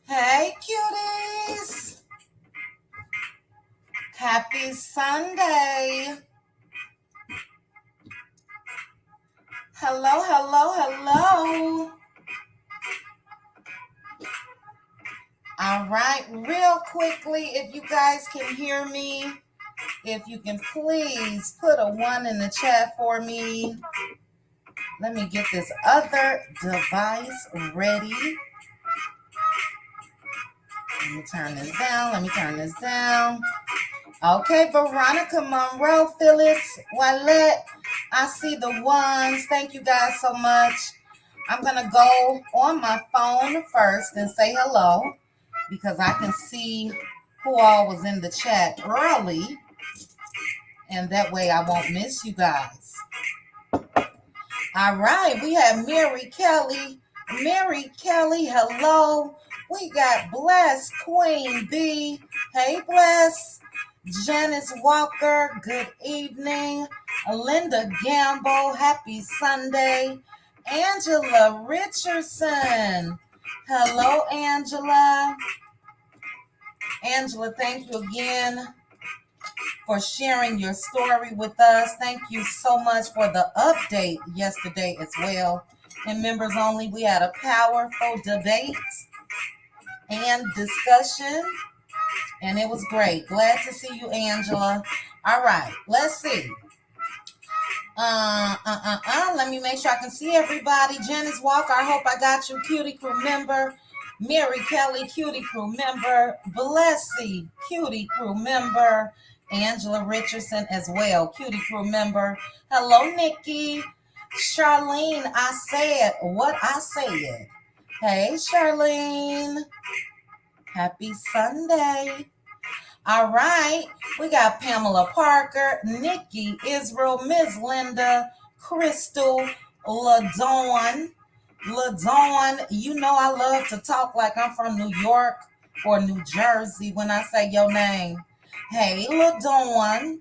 Hey, cuties. Happy Sunday. Hello, hello, hello. All right, real quickly, if you guys can hear me, if you can please put a 1 in the chat for me. Let me get this other device ready. Let me turn this down. Okay, Veronica Monroe, Phyllis, Wallette, I see the ones. Thank you guys so much. I'm going to go on my phone first and say hello because I can see who all was in the chat early, and that way I won't miss you guys. All right, we have Mary Kelly. Mary Kelly, hello. We got Bless Queen B. Hey, Bless. Janice Walker, good evening. Linda Gamble, happy Sunday. Angela Richardson. Hello, Angela. Angela, thank you again for sharing your story with us. Thank you so much for the update yesterday as well. In Members Only, we had a powerful debate and discussion, and it was great. Glad to see you, Angela. All right, let's see. Let me make sure I can see everybody. Janice Walker, I hope I got you. Cutie Crew member. Mary Kelly, Cutie Crew member. Blessy, Cutie Crew member. Angela Richardson as well, Cutie Crew member. Hello, Nikki. Charlene, I said what I said. Hey, Charlene. Happy Sunday. All right, we got Pamela Parker, Nikki Israel, Ms. Linda, Crystal, LaDawn. LaDawn, you know I love to talk like I'm from New York or New Jersey when I say your name. Hey, LaDawn.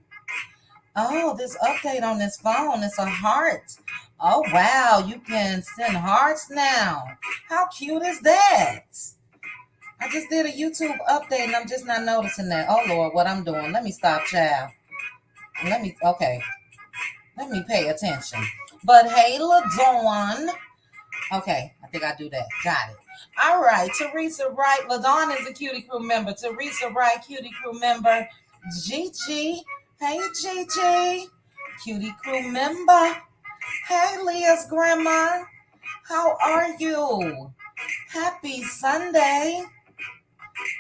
Oh, this update on this phone, it's a heart. Oh, wow, you can send hearts now. How cute is that? I just did a YouTube update and I'm just not noticing that. Oh, Lord, what I'm doing. Let me stop, child. Let me pay attention. But hey, LaDawn. Okay, I think I do that. Got it. All right, Teresa Wright. LaDawn is a Cutie Crew member. Teresa Wright, Cutie Crew member. Gigi. Hey, Gigi. Cutie Crew member. Hey, Leah's grandma. How are you? Happy Sunday.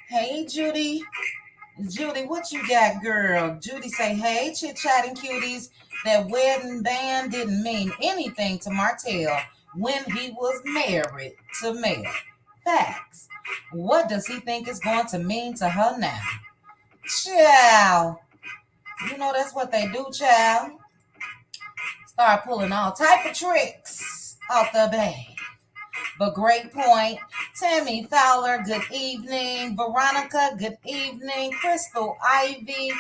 Hey, Judy. Judy, what you got, girl? Judy say, hey, chit-chatting cuties. That wedding band didn't mean anything to Martell when he was married to Mel. Facts. What does he think it's going to mean to her now? Child. You know that's what they do, child. Start pulling all type of tricks off the bag. But great point. Tammy Fowler, good evening. Veronica, good evening. Crystal Ivy,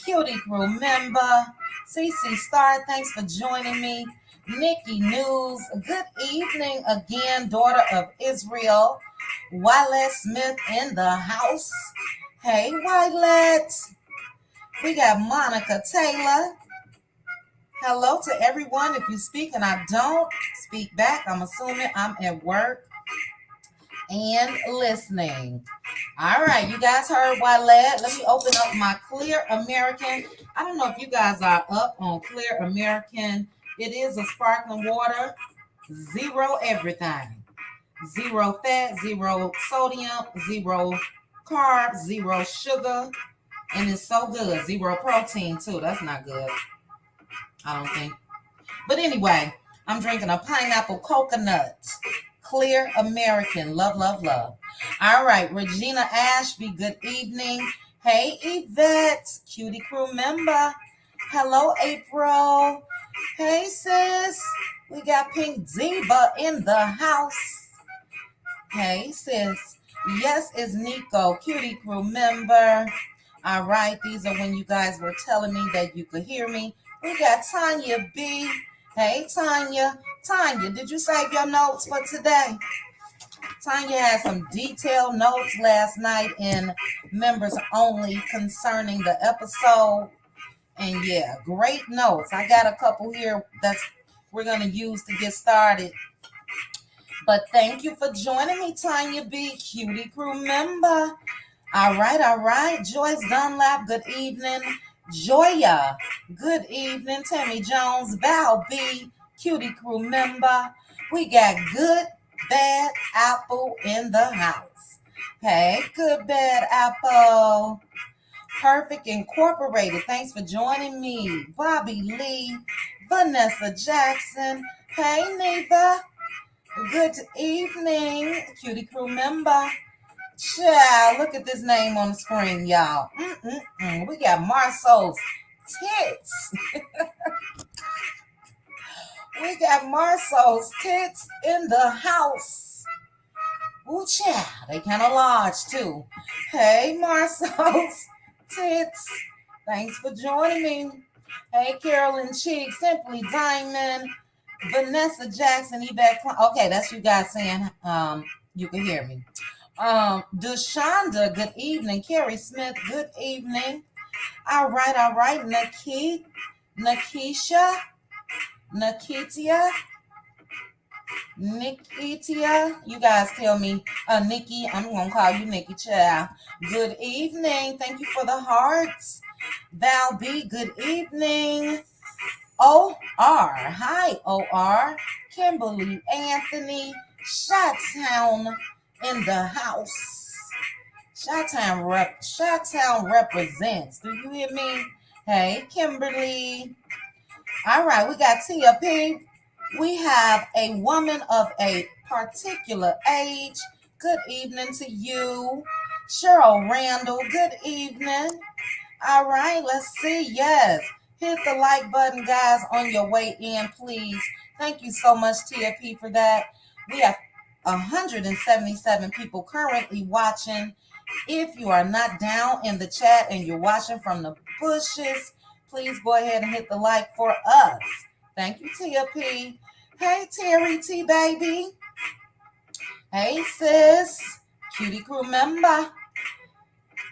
Cutie Crew member. CC Star, thanks for joining me. Nikki News, good evening again, daughter of Israel. Wylette Smith in the house. Hey, Wylette. We got Monica Taylor. Hello to everyone. If you speak and I don't speak back, I'm assuming I'm at work and listening. All right, you guys heard Wylette. Let me open up my Clear American. I don't know if you guys are up on Clear American. It is a sparkling water, zero everything. Zero fat, zero sodium, zero carbs, zero sugar, and it's so good. Zero protein too. That's not good, I don't think. But anyway, I'm drinking a pineapple coconut. Clear American. Love, love, love. All right, Regina Ashby, good evening. Hey, Yvette, Cutie Crew member. Hello, April. Hey, sis. We got Pink Diva in the house. Hey, sis. Yes, it's Nico, Cutie Crew member. All right, these are when you guys were telling me that you could hear me. We got Tanya B. Hey, Tanya. Tanya, did you save your notes for today? Tanya had some detailed notes last night in members only concerning the episode. And yeah, great notes. I got a couple here that's we're going to use to get started. But thank you for joining me, Tanya B, Cutie Crew member. All right. Joyce Dunlap, good evening. Joya, good evening. Tammy Jones, Val B, Cutie Crew member. We got Good Bad Apple in the house. Hey, Good Bad Apple. Perfect Incorporated, thanks for joining me. Bobby Lee, Vanessa Jackson. Hey, Neva. Good evening, Cutie Crew member. Child, look at this name on the screen, y'all. We got Marceau's tits. We got Marceau's tits in the house. Ooh, child, they kind of large too. Hey, Marceau's tits. Thanks for joining me. Hey, Carolyn Cheek, Simply Diamond, Vanessa Jackson, Yvette. Okay, that's you guys saying you can hear me. Deshonda, good evening. Carrie Smith, good evening. All right. Nikitia, you guys tell me, Nikki, I'm going to call you Nikki Child. Good evening. Thank you for the hearts. Val B, good evening. OR, hi OR. Kimberly Anthony, Chi-Town in the house. Chi-Town represents. Do you hear me? Hey, Kimberly. All right, we got Tia P. We have a woman of a particular age. Good evening to you. Cheryl Randall, good evening. All right, let's see. Yes, hit the like button, guys, on your way in, please. Thank you so much, TFP, for that. We have 177 people currently watching. If you are not down in the chat and you're watching from the bushes, please go ahead and hit the like for us. Thank you, TFP. Hey, Terry T, baby. Hey, sis. Cutie Crew member.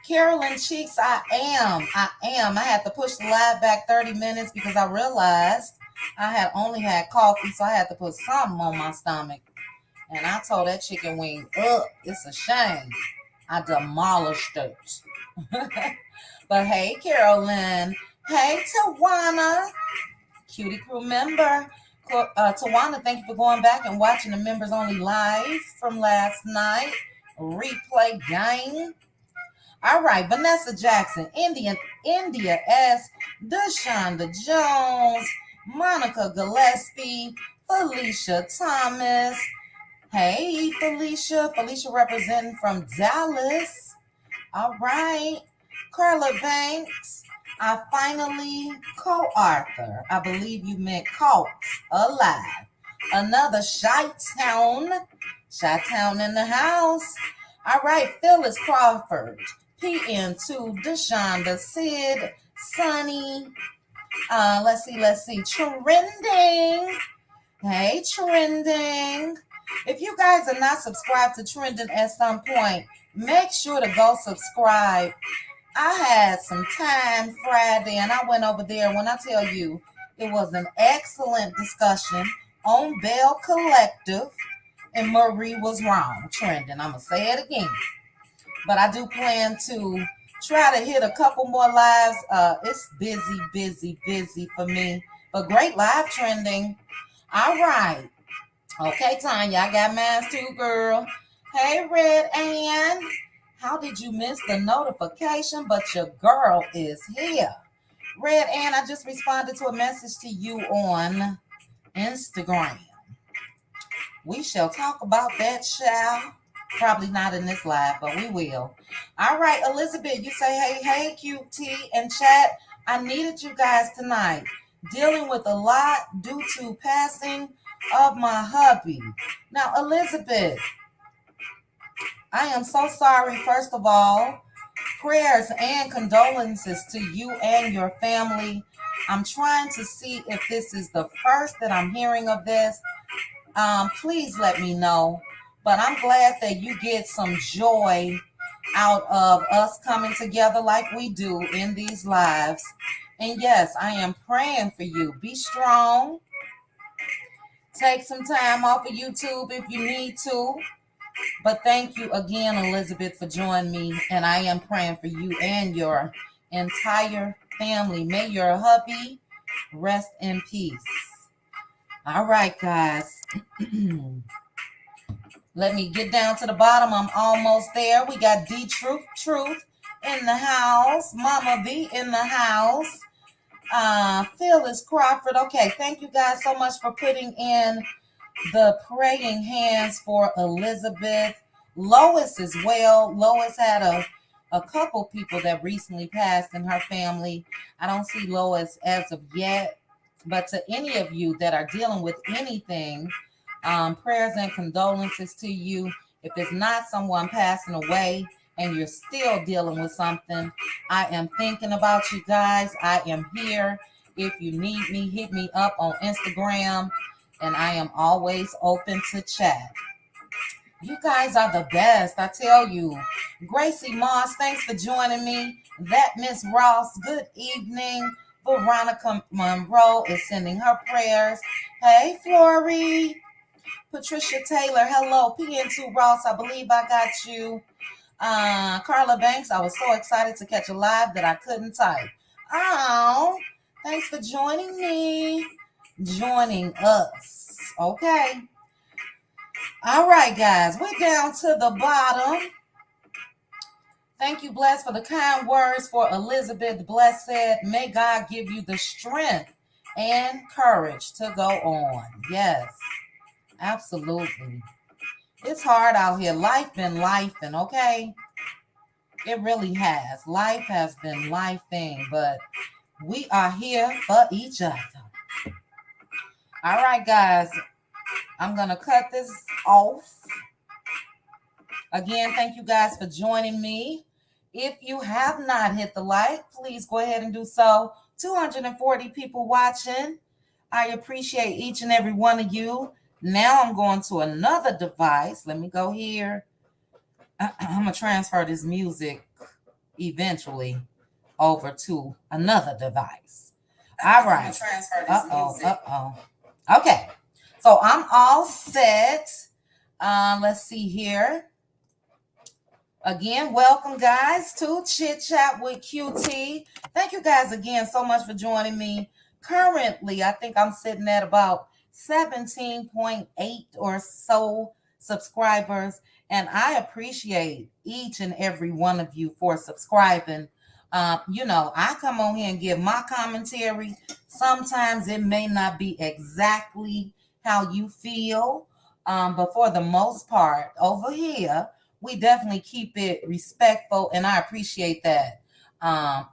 Carolyn Cheeks, I am. I had to push the live back 30 minutes because I realized I had only had coffee, so I had to put something on my stomach. And I told that chicken wing, it's a shame. I demolished it. But hey, Carolyn. Hey, Tawana. Cutie Crew member. Tawana, thank you for going back and watching the members only live from last night. Replay game. All right, Vanessa Jackson, India S, Deshonda Jones, Monica Gillespie, Felicia Thomas. Hey, Felicia representing from Dallas. All right, Carla Banks. I finally co-author. I believe you meant caught alive. Another Chi-Town in the house. All right, Phyllis Crawford. PN2, Deshonda, Sid, Sunny. Let's see. Trending. Hey, Trending. If you guys are not subscribed to Trending at some point, make sure to go subscribe. I had some time Friday and I went over there. When I tell you, it was an excellent discussion on Bell Collective and Marie was wrong. Trending. I'm going to say it again. But I do plan to try to hit a couple more lives. It's busy for me. But great live trending. All right. Okay, Tanya, I got mine too, girl. Hey, Red Ann. How did you miss the notification? But your girl is here. Red Ann, I just responded to a message to you on Instagram. We shall talk about that, child. Probably not in this live, but we will. All right, Elizabeth, you say, hey, QT and chat. I needed you guys tonight. Dealing with a lot due to passing of my hubby. Now, Elizabeth, I am so sorry, first of all. Prayers and condolences to you and your family. I'm trying to see if this is the first that I'm hearing of this. Please let me know. But I'm glad that you get some joy out of us coming together like we do in these lives. And yes, I am praying for you. Be strong. Take some time off of YouTube if you need to. But thank you again, Elizabeth, for joining me. And I am praying for you and your entire family. May your hubby rest in peace. All right, guys. Let me get down to the bottom. I'm almost there. We got D Truth in the house. Mama V in the house. Phyllis Crawford. Okay, thank you guys so much for putting in the praying hands for Elizabeth. Lois as well. Lois had a couple people that recently passed in her family. I don't see Lois as of yet. But to any of you that are dealing with anything, prayers and condolences to you. If it's not someone passing away and you're still dealing with something, I am thinking about you guys. I am here. If you need me, hit me up on Instagram, and I am always open to chat. You guys are the best, I tell you. Gracie Moss, thanks for joining me. That Miss Ross, good evening. Veronica Monroe is sending her prayers. Hey, Flory. Patricia Taylor, hello. PN2 Ross, I believe I got you. Carla Banks, I was so excited to catch a live that I couldn't type. Oh, thanks for joining me. Joining us. Okay. All right, guys, we're down to the bottom. Thank you, Bless, for the kind words for Elizabeth. Bless said, may God give you the strength and courage to go on. Yes, absolutely. It's hard out here. Life been lifing, okay? It really has. Life has been lifing, but we are here for each other. All right, guys. I'm going to cut this off. Again, thank you guys for joining me. If you have not hit the like, please go ahead and do so. 240 people watching. I appreciate each and every one of you. Now I'm going to another device. Let me go here. I'm going to transfer this music eventually over to another device. All right. Okay. So I'm all set. Let's see here. Again, welcome guys to Chit Chat with QT. Thank you guys again so much for joining me. Currently, I think I'm sitting at about 17.8 or so subscribers, and I appreciate each and every one of you for subscribing. I come on here and give my commentary. Sometimes it may not be exactly how you feel, but for the most part, over here, we definitely keep it respectful, and I appreciate that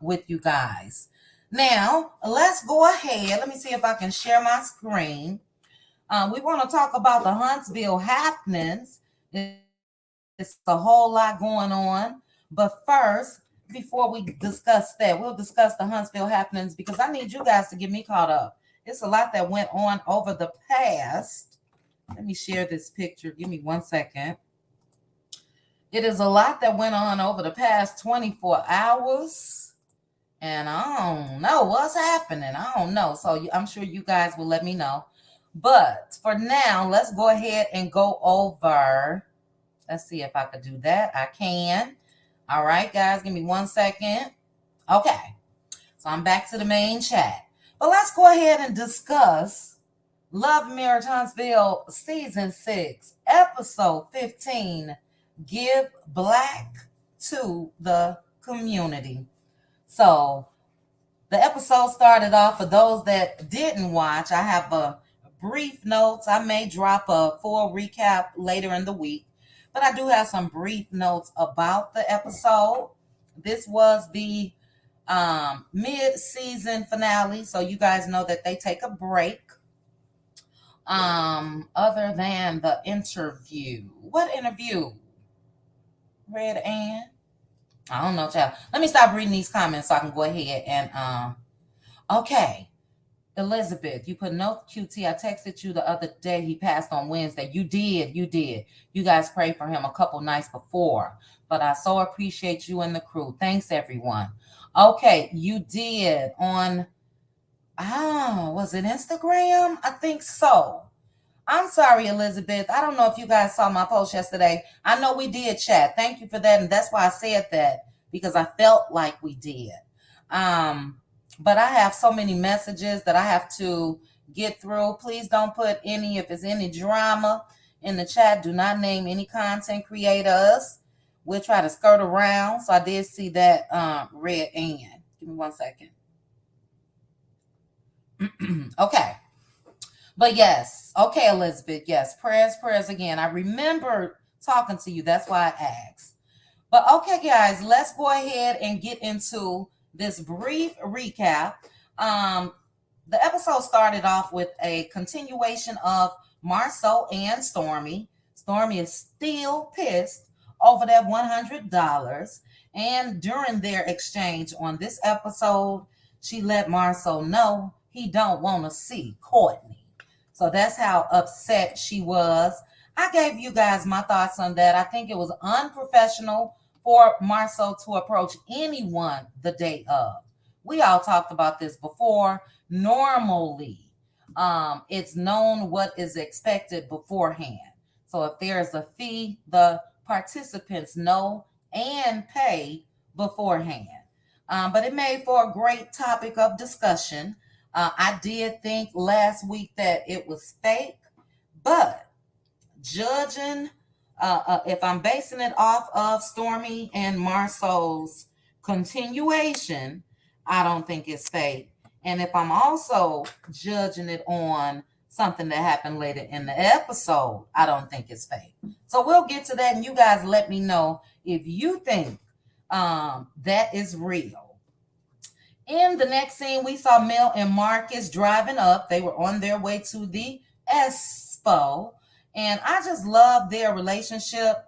with you guys. Now, let's go ahead. Let me see if I can share my screen. We want to talk about the Huntsville Happ'Nin'S. It's a whole lot going on. But first, before we discuss that, we'll discuss the Huntsville Happ'Nin'S because I need you guys to get me caught up. It's a lot that went on over the past. Let me share this picture. Give me 1 second. It is a lot that went on over the past 24 hours. And I don't know what's happening. I don't know. So I'm sure you guys will let me know. But for now, let's go ahead and go over. Let's see if I could do that. I can. All right, guys, give me 1 second. Okay. So I'm back to the main chat. But let's go ahead and discuss Love Marriage Huntsville Season 6, Episode 15. Give Black to the Community. So the episode started off, for those that didn't watch, I have a brief notes. I may drop a full recap later in the week, but I do have some brief notes about the episode. This was the mid-season finale, so you guys know that they take a break. Other than the interview. What interview? Red Ann? I don't know, child. Let me stop reading these comments so I can go ahead and Okay. Elizabeth, you put no QT. I texted you the other day. He passed on Wednesday. You did. You did. You guys prayed for him a couple nights before. But I so appreciate you and the crew. Thanks, everyone. Okay, you did on, was it Instagram? I think so. I'm sorry, Elizabeth. I don't know if you guys saw my post yesterday. I know we did chat. Thank you for that. And that's why I said that, because I felt like we did. But I have so many messages that I have to get through. Please don't put any, if there's any drama in the chat, do not name any content creators. We'll try to skirt around. So I did see that, Red Ann. Give me 1 second. Okay. But yes, okay, Elizabeth, yes, prayers again. I remember talking to you. That's why I asked. But okay, guys, let's go ahead and get into this brief recap. The episode started off with a continuation of Marceau and Stormy. Stormy is still pissed over that $100. And during their exchange on this episode, she let Marceau know he don't want to see Courtney. So that's how upset she was. I gave you guys my thoughts on that. I think it was unprofessional for Marceau to approach anyone the day of. We all talked about this before. Normally, it's known what is expected beforehand. So if there's a fee, the participants know and pay beforehand. But it made for a great topic of discussion. I did think last week that it was fake, but judging, if I'm basing it off of Stormy and Marceau's continuation, I don't think it's fake. And if I'm also judging it on something that happened later in the episode, I don't think it's fake. So we'll get to that, and you guys let me know if you think that is real. In the next scene, we saw Mel and Marcus driving up. They were on their way to the Expo. And I just love their relationship.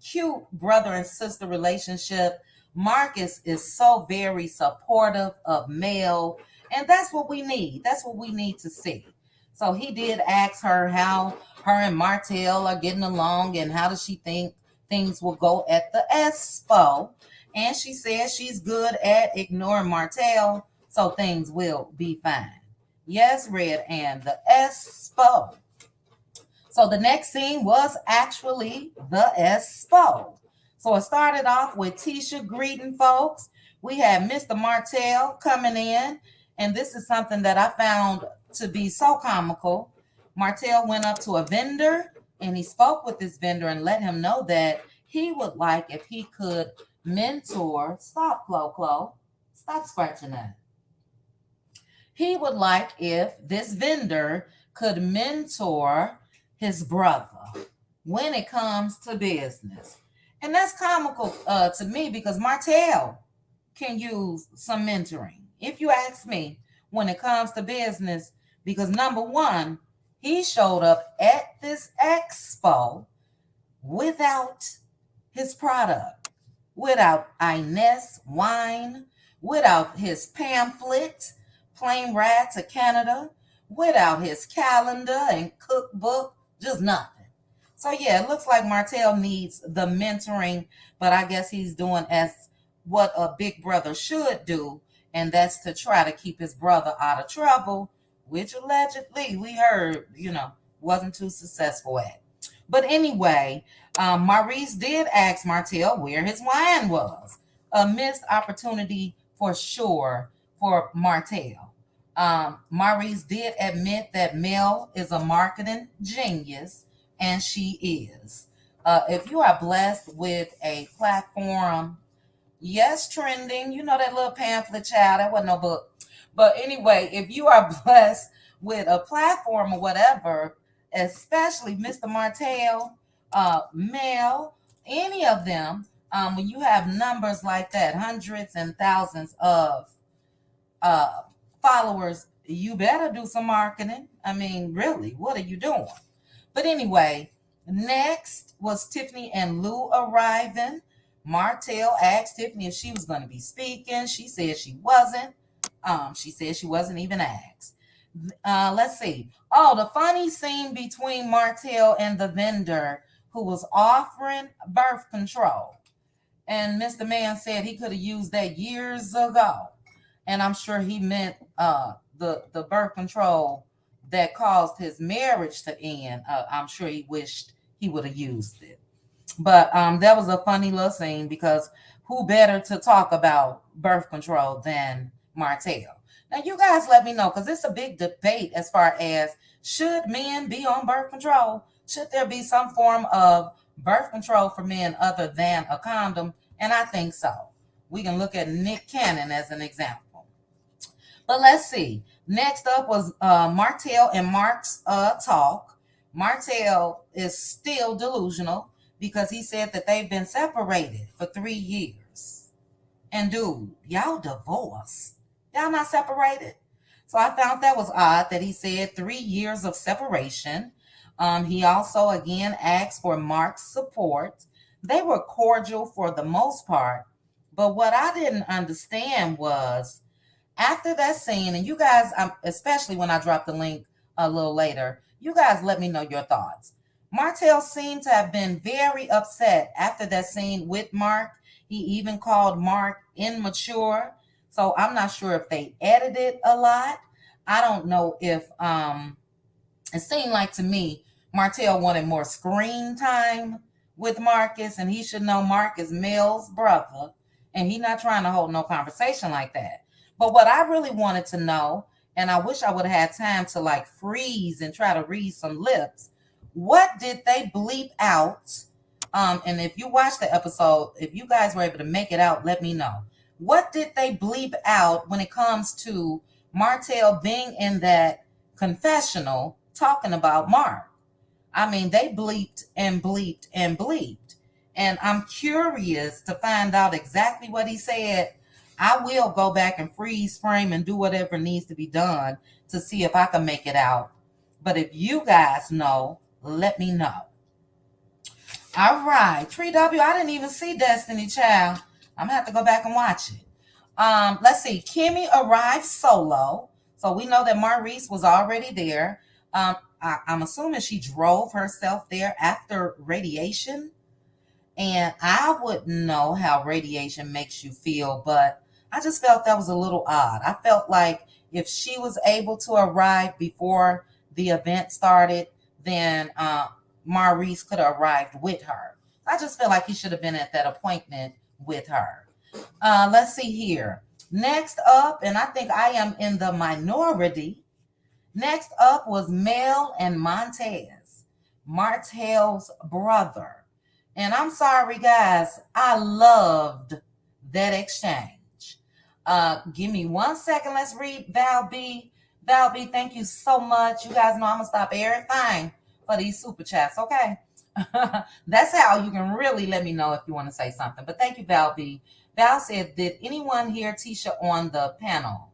Cute brother and sister relationship. Marcus is so very supportive of Mel. And that's what we need. That's what we need to see. So he did ask her how her and Martell are getting along and how does she think things will go at the Expo. And she says she's good at ignoring Martell, so things will be fine. Yes, Red, and the Expo. So the next scene was actually the Expo. So it started off with Tisha greeting folks. We had Mr. Martell coming in, and this is something that I found to be so comical. Martell went up to a vendor, and he spoke with this vendor and let him know that he would like if he could mentor, stop, Clo, stop scratching that. He would like if this vendor could mentor his brother when it comes to business. And that's comical to me because Martell can use some mentoring, if you ask me, when it comes to business, because number one, he showed up at this expo without his product, without Inez wine, without his pamphlet, Plane Ride to Canada, without his calendar and cookbook, just nothing. So yeah, it looks like Martell needs the mentoring, but I guess he's doing as what a big brother should do, and that's to try to keep his brother out of trouble, which allegedly we heard, wasn't too successful at. But anyway, Maurice did ask Martell where his wine was. A missed opportunity for sure for Martell. Maurice did admit that Mel is a marketing genius, and she is. If you are blessed with a platform, yes, trending, that little pamphlet, child, that wasn't no book. But anyway, if you are blessed with a platform or whatever, especially Mr. Martell, Mel, any of them, when you have numbers like that, hundreds and thousands of followers, you better do some marketing. I mean, really, what are you doing? But anyway, next was Tiffany and Lou arriving. Martell asked Tiffany if she was going to be speaking. She said she wasn't. She said she wasn't even asked. Let's see. Oh, the funny scene between Martell and the vendor who was offering birth control. And Mr. Man said he could have used that years ago. And I'm sure he meant the birth control that caused his marriage to end. I'm sure he wished he would have used it. But that was a funny little scene because who better to talk about birth control than Martell? Now, you guys let me know because it's a big debate as far as should men be on birth control? Should there be some form of birth control for men other than a condom? And I think so. We can look at Nick Cannon as an example. But let's see. Next up was Martell and Mark's talk. Martell is still delusional because he said that they've been separated for 3 years. And dude, y'all divorced. Y'all not separated. So I found that was odd that he said 3 years of separation. He also again asked for Mark's support. They were cordial for the most part. But what I didn't understand was after that scene, and you guys, especially when I drop the link a little later, you guys let me know your thoughts. Martell seemed to have been very upset after that scene with Mark. He even called Mark immature. So I'm not sure if they edited a lot. I don't know if it seemed like to me Martell wanted more screen time with Marcus, and he should know Mark is Mel's brother, and he's not trying to hold no conversation like that. But what I really wanted to know, and I wish I would have had time to like freeze and try to read some lips, what did they bleep out? And if you watch the episode, if you guys were able to make it out, let me know. What did they bleep out when it comes to Martell being in that confessional talking about Mark? I mean, they bleeped and bleeped and bleeped. And I'm curious to find out exactly what he said. I will go back and freeze frame and do whatever needs to be done to see if I can make it out. But if you guys know, let me know. All right. Tree W, I didn't even see Destiny Child. I'm going to have to go back and watch it. Let's see. Kimmy arrived solo. So we know that Maurice was already there. I'm assuming she drove herself there after radiation. And I wouldn't know how radiation makes you feel, but I just felt that was a little odd. I felt like if she was able to arrive before the event started, then Maurice could have arrived with her. I just feel like he should have been at that appointment with her. Let's see here. Next up, and I think I am in the minority. Next up was Mel and Montez, Martell's brother. And I'm sorry, guys, I loved that exchange. Give me 1 second. Let's read Val B. Val B, thank you so much. You guys know I'm going to stop everything for these super chats, okay? That's how you can really let me know if you want to say something. But thank you, Val B. Val said, did anyone hear Tisha on the panel?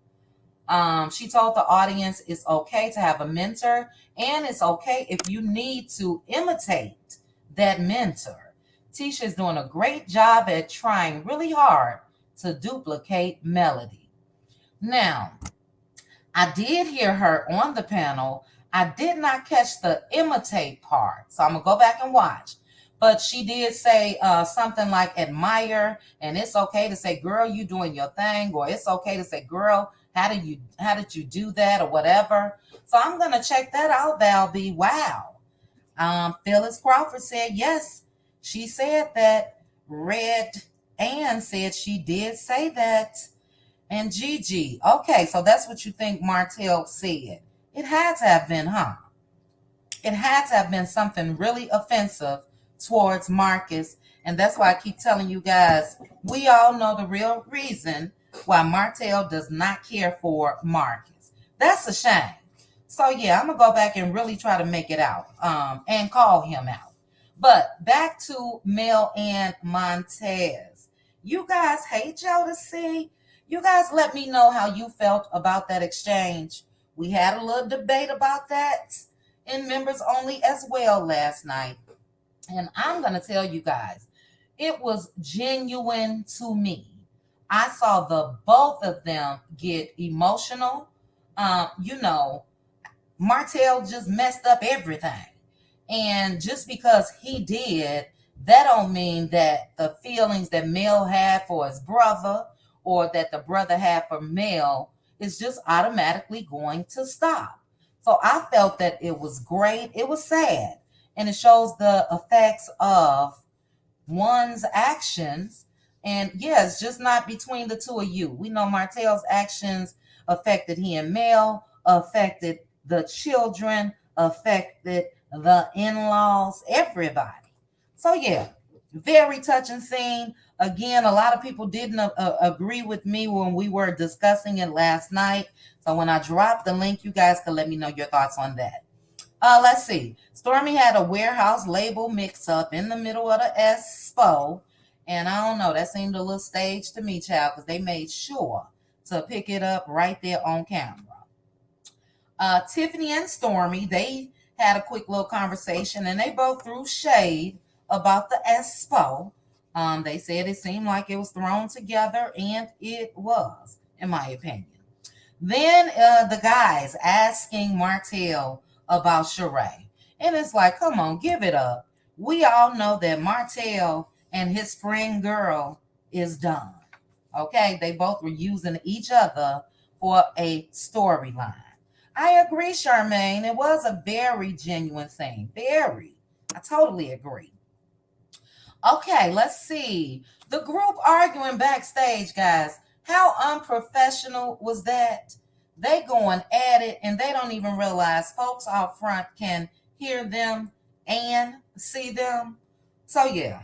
She told the audience it's okay to have a mentor, and it's okay if you need to imitate that mentor. Tisha is doing a great job at trying really hard to duplicate Melody. Now, I did hear her on the panel. I did not catch the imitate part, so I'm going to go back and watch. But she did say something like admire, and it's okay to say, girl, you doing your thing, or it's okay to say, girl, how did you do that, or whatever. So I'm going to check that out, Val B. Wow. Phyllis Crawford said, yes, she said that. Red Ann said she did say that. And Gigi, okay, so that's what you think Martell said. It had to have been, huh? It had to have been something really offensive towards Marcus. And that's why I keep telling you guys, we all know the real reason why Martell does not care for Marcus. That's a shame. So yeah, I'm going to go back and really try to make it out and call him out. But back to Mel and Montez. You guys hate Jodeci. You guys let me know how you felt about that exchange. We had a little debate about that in members only as well last night. And I'm going to tell you guys, it was genuine to me. I saw the both of them get emotional. You know, Martell just messed up everything. And just because he did, that don't mean that the feelings that Mel had for his brother or that the brother had for Mel is just automatically going to stop. So I felt that it was great. It was sad. And it shows the effects of one's actions. And yeah, it's just not between the two of you. We know Martell's actions affected he and Mel, affected the children, affected the in-laws, everybody. So yeah, very touching scene. Again, a lot of people didn't agree with me when we were discussing it last night. So when I drop the link, you guys can let me know your thoughts on that. Let's see. Stormy had a warehouse label mix up in the middle of the expo. And I don't know, that seemed a little staged to me, child, because they made sure to pick it up right there on camera. Tiffany and Stormy, they had a quick little conversation and they both threw shade about the expo. They said it seemed like it was thrown together, and it was, in my opinion. Then the guys asking Martell about Sheree. And it's like, come on, give it up. We all know that Martell and his friend girl is done. Okay, they both were using each other for a storyline. I agree, Charmaine. It was a very genuine thing. Very. I totally agree. Okay, let's see. The group arguing backstage, guys. How unprofessional was that? They going at it and they don't even realize folks out front can hear them and see them. So yeah,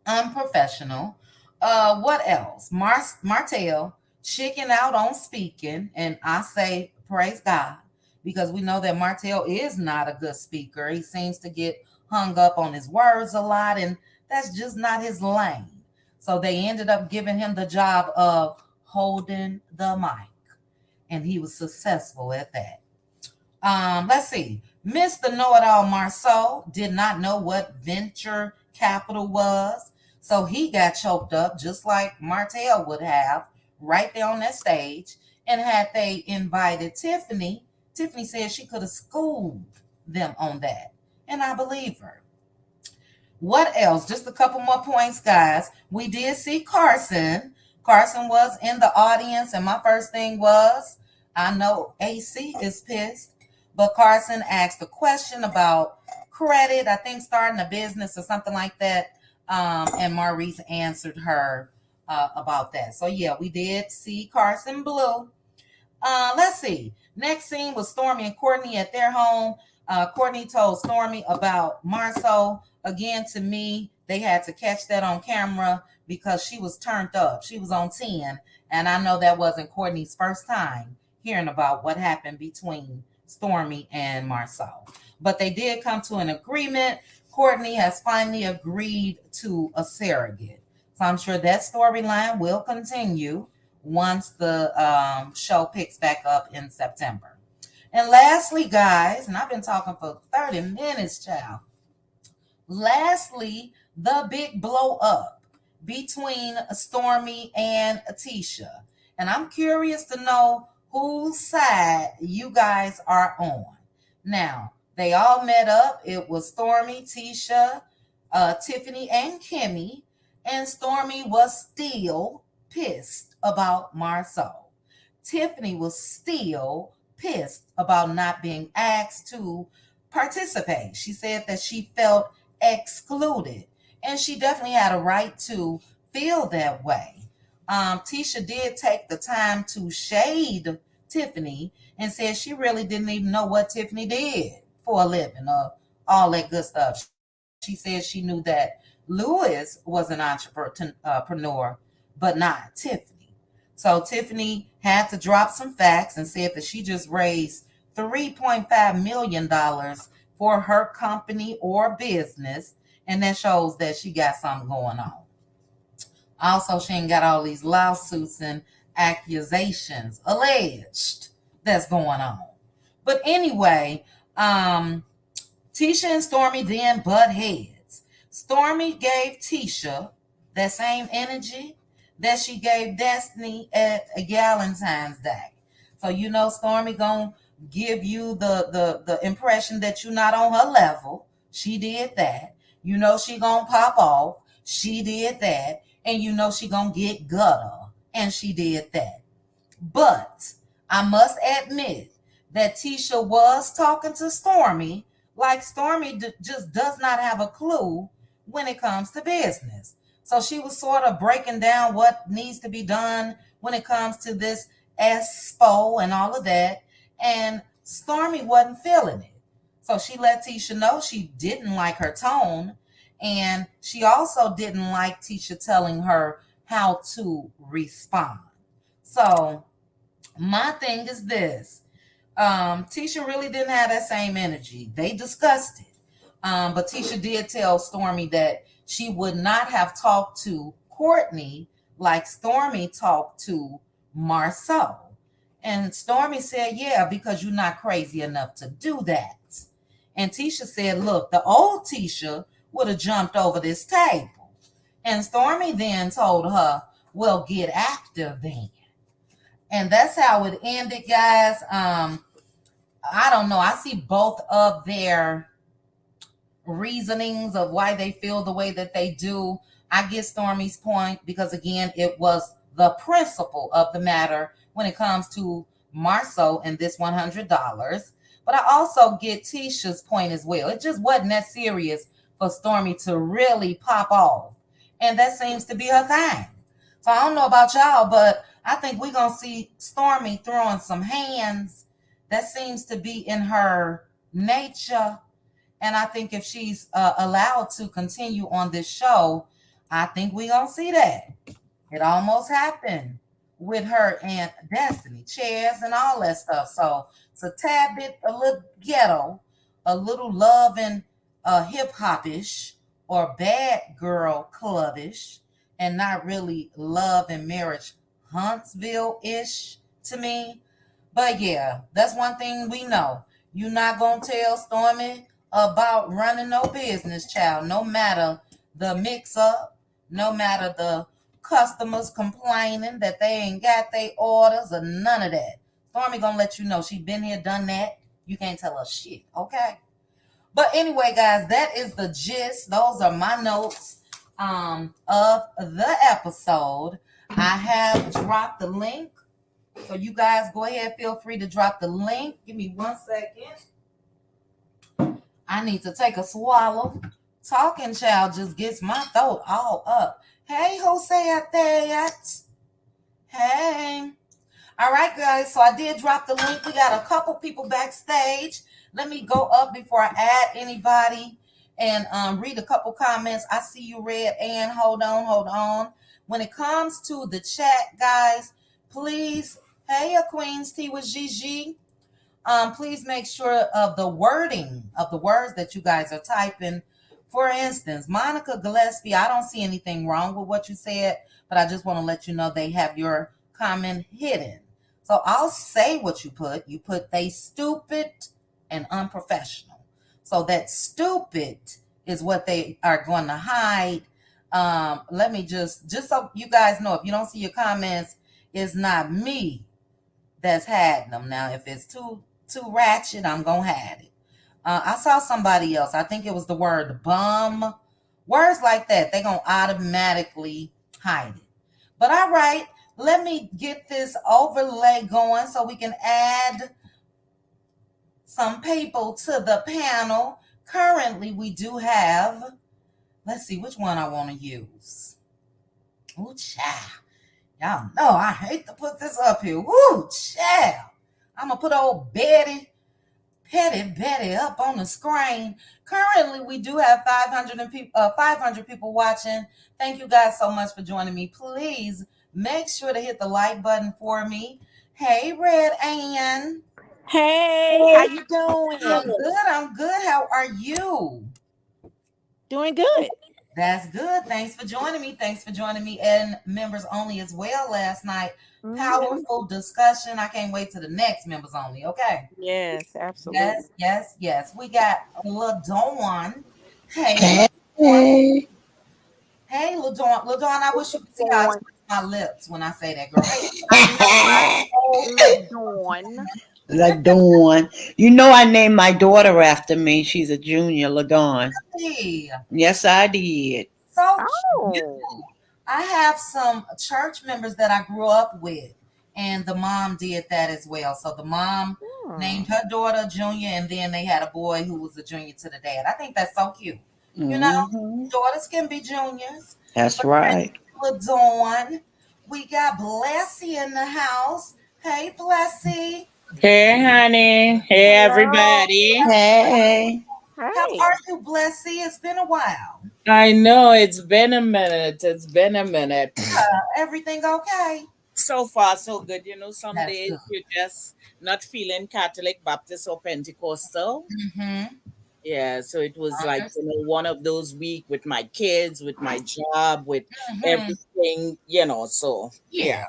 unprofessional. What else? Martell chicken out on speaking, and I say praise God because we know that Martell is not a good speaker. He seems to get hung up on his words a lot, and that's just not his lane. So they ended up giving him the job of holding the mic, and he was successful at that. Let's see. Mr. Know-It-All Marceau did not know what venture capital was, so he got choked up just like Martell would have right there on that stage. And had they invited Tiffany, Tiffany said she could have schooled them on that, and I believe her. What else? Just a couple more points, guys. We did see Carson. Carson was in the audience, and my first thing was, I know AC is pissed, but Carson asked a question about credit, I think starting a business or something like that. And Maurice answered her about that. So yeah, we did see Carson Blue. Let's see. Next scene was Stormy and Courtney at their home. Courtney told Stormy about Marceau. Again, to me, they had to catch that on camera because she was turned up. She was on 10. And I know that wasn't Courtney's first time hearing about what happened between Stormy and Marceau. But they did come to an agreement. Courtney has finally agreed to a surrogate. So I'm sure that storyline will continue once the show picks back up in September. And lastly, guys, and I've been talking for 30 minutes, child. Lastly, the big blow up between Stormy and Tisha. And I'm curious to know whose side you guys are on. Now, they all met up. It was Stormy, Tisha, Tiffany, and Kimmy. And Stormy was still pissed about Marceau. Tiffany was still pissed about not being asked to participate. She said that she felt excluded, and she definitely had a right to feel that way. Tisha did take the time to shade Tiffany and said she really didn't even know what Tiffany did for a living or all that good stuff. She said she knew that Lewis was an entrepreneur, but not Tiffany. So Tiffany had to drop some facts and said that she just raised $3.5 million for her company or business, and that shows that she got something going on. Also, she ain't got all these lawsuits and accusations alleged that's going on. But anyway, Tisha and Stormy then butt heads. Stormy gave Tisha that same energy that she gave Destiny at a Valentine's Day. So you know Stormy gonna give you the impression that you're not on her level. She did that. You know she gonna pop off. She did that. And you know she gonna get gutter. And she did that. But I must admit that Tisha was talking to Stormy like Stormy just does not have a clue when it comes to business. So she was sort of breaking down what needs to be done when it comes to this expo and all of that. And Stormy wasn't feeling it. So she let Tisha know she didn't like her tone. And she also didn't like Tisha telling her how to respond. So my thing is this. Tisha really didn't have that same energy. They discussed it. But Tisha did tell Stormy that she would not have talked to Courtney like Stormy talked to Marceau. And Stormy said, yeah, because you're not crazy enough to do that. And Tisha said, look, the old Tisha would have jumped over this table. And Stormy then told her, well, get active then. And that's how it ended, guys. I don't know. I see both of their reasonings of why they feel the way that they do. I get Stormy's point because, again, it was the principle of the matter when it comes to Marceau and this $100. But I also get Tisha's point as well. It just wasn't that serious for Stormy to really pop off. And that seems to be her thing. So I don't know about y'all, but I think we're going to see Stormy throwing some hands. That seems to be in her nature. And I think if she's allowed to continue on this show, I think we're going to see that. It almost happened with her and Destiny, chairs and all that stuff. So it's a tad bit, a little ghetto, a little love and hip hop-ish or bad girl clubbish, and not really love and marriage Huntsville-ish to me. But yeah, that's one thing we know. You're not going to tell Stormy about running no business, child, no matter the mix-up, no matter the customers complaining that they ain't got their orders or none of that. Stormy going to let you know she been here, done that. You can't tell her shit, okay? But anyway, guys, that is the gist. Those are my notes of the episode. I have dropped the link. So you guys go ahead, feel free to drop the link. Give me 1 second. I need to take a swallow. Talking child just gets my throat all up. Hey, Jose out there. Hey. All right, guys. So I did drop the link. We got a couple people backstage. Let me go up before I add anybody and read a couple comments. I see you, Red Ann. Hold on. When it comes to the chat, guys, please, hey, Queen's Tea with Gigi. Please make sure of the wording of the words that you guys are typing. For instance, Monica Gillespie, I don't see anything wrong with what you said, but I just want to let you know they have your comment hidden. So I'll say what you put. You put they stupid and unprofessional. So that stupid is what they are going to hide. Let me just so you guys know, if you don't see your comments, it's not me that's hiding them. Now, if it's too ratchet, I'm going to hide it. I saw somebody else. I think it was the word bum. Words like that, they're going to automatically hide it. But all right, let me get this overlay going so we can add some people to the panel. Currently, we do have, let's see which one I want to use. Ooh, child. Y'all know I hate to put this up here. Ooh, child. I'm going to put old Petty Betty up on the screen. Currently, we do have 500 people watching. Thank you guys so much for joining me. Please make sure to hit the like button for me. Hey, Red Ann. Hey, how you doing? I'm good. How are you? Doing good. That's good. Thanks for joining me. And members only as well last night. Powerful discussion. I can't wait to the next members only. Okay. Yes, absolutely. Yes. We got LaDawn. Hey. Hey, LaDawn. I wish you could see how my lips when I say that, girl. Hey, LaDawn. LaDawn. You know I named my daughter after me. She's a junior, LaDawn. hey, Yes, I did. so cute. Oh. I have some church members that I grew up with, and the mom did that as well. So the mom named Hmm. her daughter Junior, and then they had a boy who was a junior to the dad. I think that's so cute. You know, Hmm. daughters can be juniors. That's But thank right. you, LaDawn. We got Blessy in the house. Hey, Blessy. Hey, honey. Hey, Hello. everybody. Hey. How Hey. are you, Blessy? It's been a while. I know it's been a minute. It's been a minute. Everything okay? So far, so good. You know, some That's days good. you're just not feeling Catholic, Baptist, or Pentecostal. Mm-hmm. Yeah, so it was like, one of those week with my kids, with my job, with Mm-hmm. everything, so yeah. Yeah.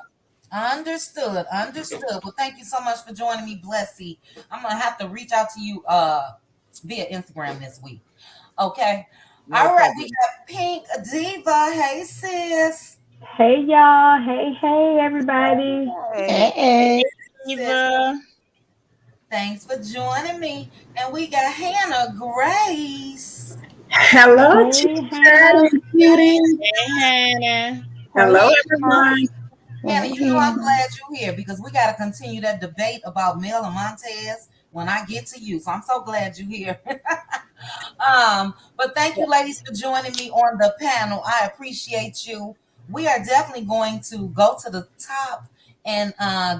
Understood. Understood. Well, thank you so much for joining me, Blessy. I'm gonna have to reach out to you via Instagram this week. Okay. No All right, we problem. got Pink Diva. Hey sis. Hey y'all, hey everybody. Hey. Hey. Sis, Eva. thanks for joining me. And we got Hannah Grace. Hello, Hey teacher Hannah. and cuties. Hey, Hannah. Hey. Hello, Hannah. everyone. Hannah, Hey. you know I'm glad you're here because we got to continue that debate about Mel and Montez when I get to you. So I'm so glad you're here. But thank you, ladies, for joining me on the panel. I appreciate you. We are definitely going to go to the top and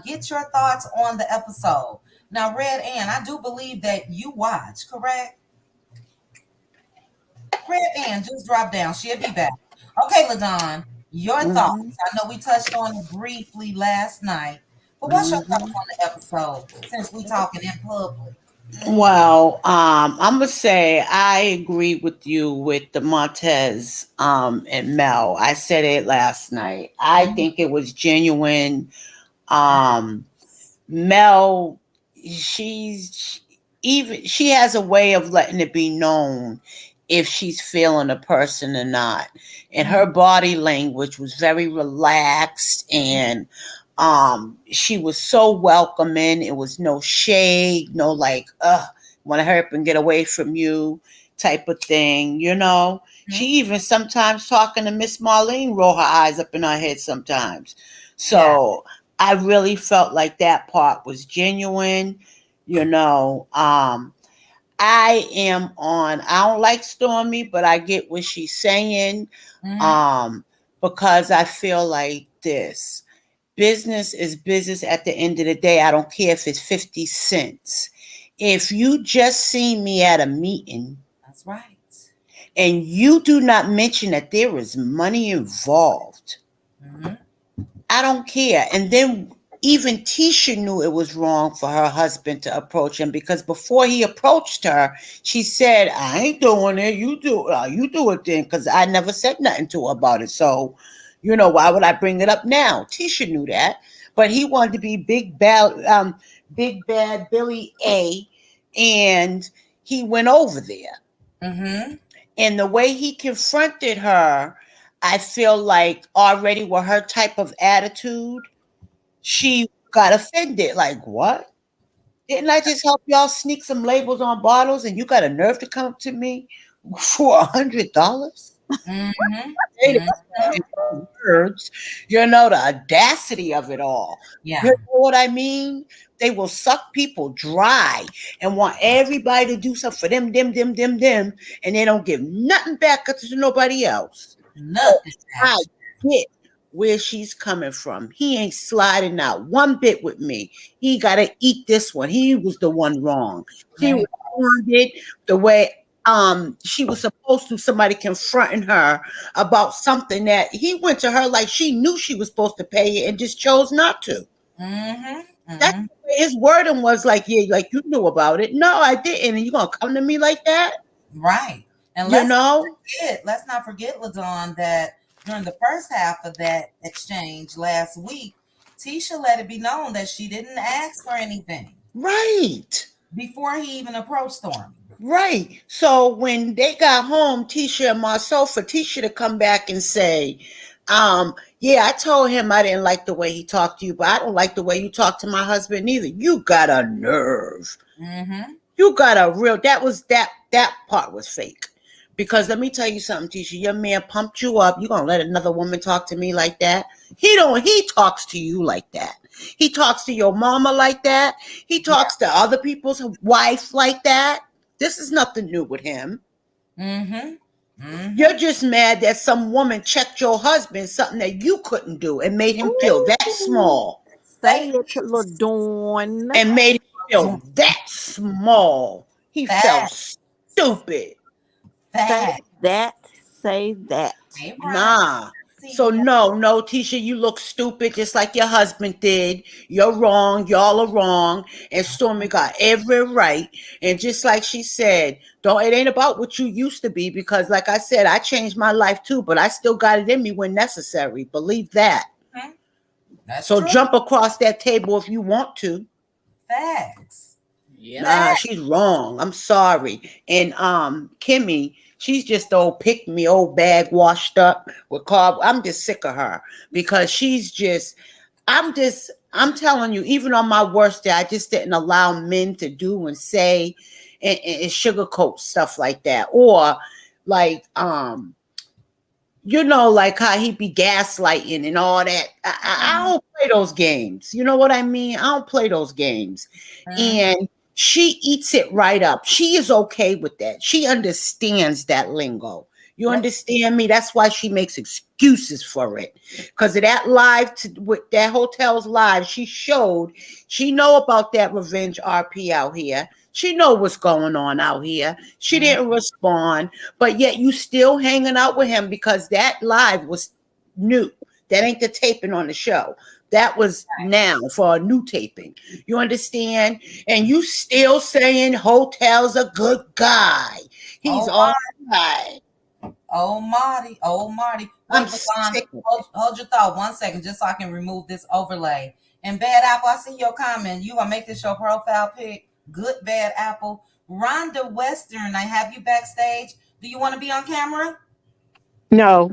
get your thoughts on the episode. Now, Red Ann, I do believe that you watch, correct? Red Ann, just drop down. She'll be back. Okay, LaDon, your Hmm. thoughts. I know we touched on it briefly last night, but what's your thoughts Hmm. on the episode since we talking in public? Well, I'm gonna say I agree with you with the Montez and Mel. I said it last night. I Mhm. think it was genuine. Um, Mel, she's even she has a way of letting it be known if she's feeling a person or not. And her body language was very relaxed, and she was so welcoming. It was no shade, no like want to hurry up and get away from you type of thing. She Mhm. even sometimes talking to Miss Marlene roll her eyes up in her head sometimes. Yeah. So I really felt like that part was genuine. You know, I don't like Stormy, but I get what she's saying. Mm-hmm. Um, because I feel like this business is business at the end of the day. I don't care if it's 50 cents. If you just see me at a meeting That's right. and you do not mention that there is money involved, Mm-hmm. I don't care. And then even Tisha knew it was wrong for her husband to approach him because before he approached her, she said, "I ain't doing it. You do it then," because I never said nothing to her about it. So, why would I bring it up now? Tisha knew that, but he wanted to be big bad Billy A, and he went over there. Mm-hmm. And the way he confronted her, I feel like already with her type of attitude, she got offended. Like, what? Didn't I just help y'all sneak some labels on bottles and you got a nerve to come to me for $100? Mm-hmm. Say Mm-hmm. in words, the audacity of it all. You Yeah. know what I mean? They will suck people dry and want everybody to do something for them, and they don't give nothing back to nobody else. So Nothing I actually. get where she's coming from. He ain't sliding out one bit with me. He got to eat this one. He was the one wrong. She Yeah. responded the way she was supposed to, somebody confronting her about something that he went to her like she knew she was supposed to pay it and just chose not to. Mm-hmm. That's Mm-hmm. the way his wording was like, yeah, like you knew about it. No, I didn't. And you gonna come to me like that? Right. And You know? let's not forget, LaDon, that during the first half of that exchange last week, Tisha let it be known that she didn't ask for anything Right. before he even approached Stormy. Right. So when they got home, Tisha and Marcel, for Tisha to come back and say, Yeah, I told him I didn't like the way he talked to you, but I don't like the way you talk to my husband either. You got a nerve. Mm-hmm. You got a real that part was fake. Because let me tell you something, Tisha. Your man pumped you up. You gonna let another woman talk to me like that? He talks to you like that. He talks to your mama like that. He talks to other people's wife like that. This is nothing new with him. Mm-hmm. Mm-hmm. You're just mad that some woman checked your husband, something that you couldn't do, and made him feel that small. Say it, LaDawn. And made him feel that small. He felt Facts. stupid. Say Facts. that. Say that. Hey, Brian. Nah. See So ya. no, Tisha, you look stupid just like your husband did. You're wrong. Y'all are wrong. And Stormy got every right. And just like she said, it ain't about what you used to be, because like I said, I changed my life too, but I still got it in me when necessary. Believe that. That's So true. jump across that table if you want to. Facts. Yeah. Nah, she's wrong. I'm sorry. And Kimmy, she's just old pick me, old bag washed up with carb. I'm just sick of her because I'm telling you, even on my worst day, I just didn't allow men to do and say and sugarcoat stuff like that. Or like like how he be gaslighting and all that. I don't play those games. You know what I mean? I don't play those games. And she eats it right up. She is okay with that. She understands that lingo. You understand me? That's why she makes excuses for it. Because of that with that hotel's live, she know about that revenge RP out here. She know what's going on out here. She didn't respond, but yet you still hanging out with him because that live was new. That ain't the taping on the show. That was now for a new taping. You understand? And you still saying Hotel's a good guy. He's all right. Oh, Marty. I'm Wait, sick of hold your thought 1 second just so I can remove this overlay. And Bad Apple, I see your comment. You gonna make this your profile pic? Good Bad Apple. Rhonda Western, I have you backstage. Do you want to be on camera? No.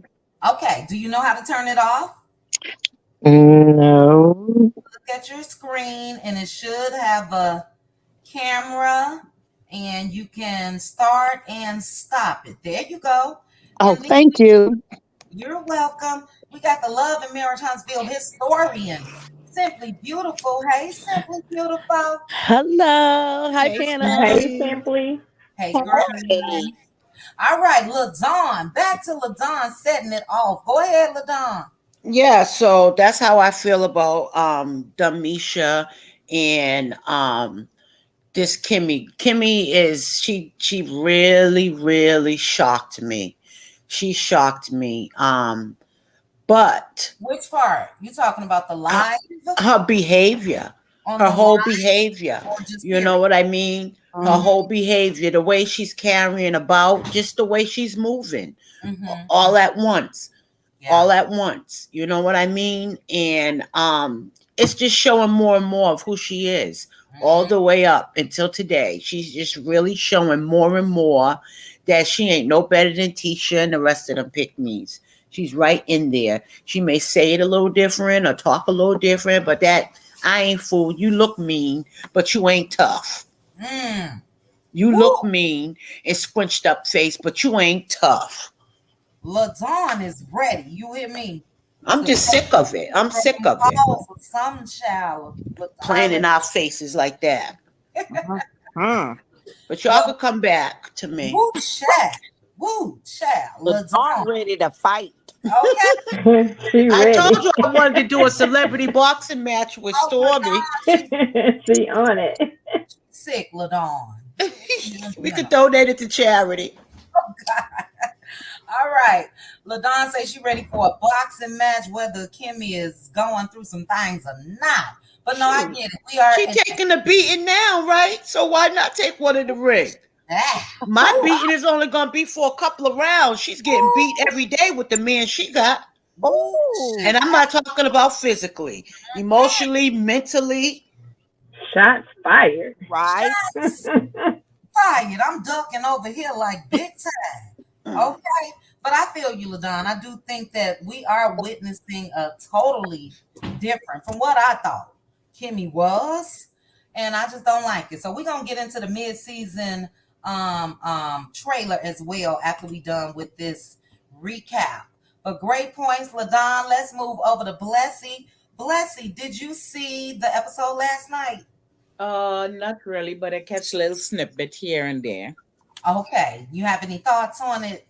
Okay. Do you know how to turn it off? No. Look at your screen and it should have a camera and you can start and stop it. There you go. Oh, And thank you. you're welcome. We got the Love and Marriage Huntsville historian. Simply beautiful. Hey, Simply Beautiful. Hello. Hi, Hey, Pam. Hey, Simply. Hey, girl. Hey. All right, LaDawn. Back to LaDawn setting it off. Go ahead, LaDawn. Yeah, so that's how I feel about Damisha and this Kimmy. Kimmy is she really, really shocked me. She shocked me. But Which part? You talking about the live? her behavior, On her the whole live behavior, or just you know what I mean? Her whole behavior, the way she's carrying about, just the way she's moving, all at once. All at once. You know what I mean? And it's just showing more and more of who she is all the way up until today. She's just really showing more and more that she ain't no better than Tisha and the rest of them pick-me's. She's right in there. She may say it a little different or talk a little different, but that I ain't fooled. You look mean, but you ain't tough. You look mean and squinched up face, but you ain't tough. LaDawn is ready. You hear me? I'm just sick of it. I'm sick of it. For some child. Playing in our faces like that. But y'all could come back to me. Woo, child. Woo, child. LaDawn ready to fight. Okay. She I ready. told you I wanted to do a celebrity boxing match with Stormy. She on it. Sick, LaDawn. We could donate it to charity. Oh, God. All right. LaDawn says she's ready for a boxing match, whether Kimmy is going through some things or not. But no, I get it. We are. She taking a beating now, right? So why not take one in the ring? My beating is only going to be for a couple of rounds. She's getting beat every day with the man she got. And I'm not talking about physically, emotionally, mentally. Shots fired. Right. Shots fired. I'm ducking over here like big time. Okay. But I feel you, LaDon. I do think that we are witnessing a totally different from what I thought Kimmy was, and I just don't like it. So we're gonna get into the mid-season trailer as well after we done with this recap. But great points, LaDon. Let's move over to Blessy. Blessy, did you see the episode last night? Not really, but I catch a little snippet here and there. Okay, you have any thoughts on it?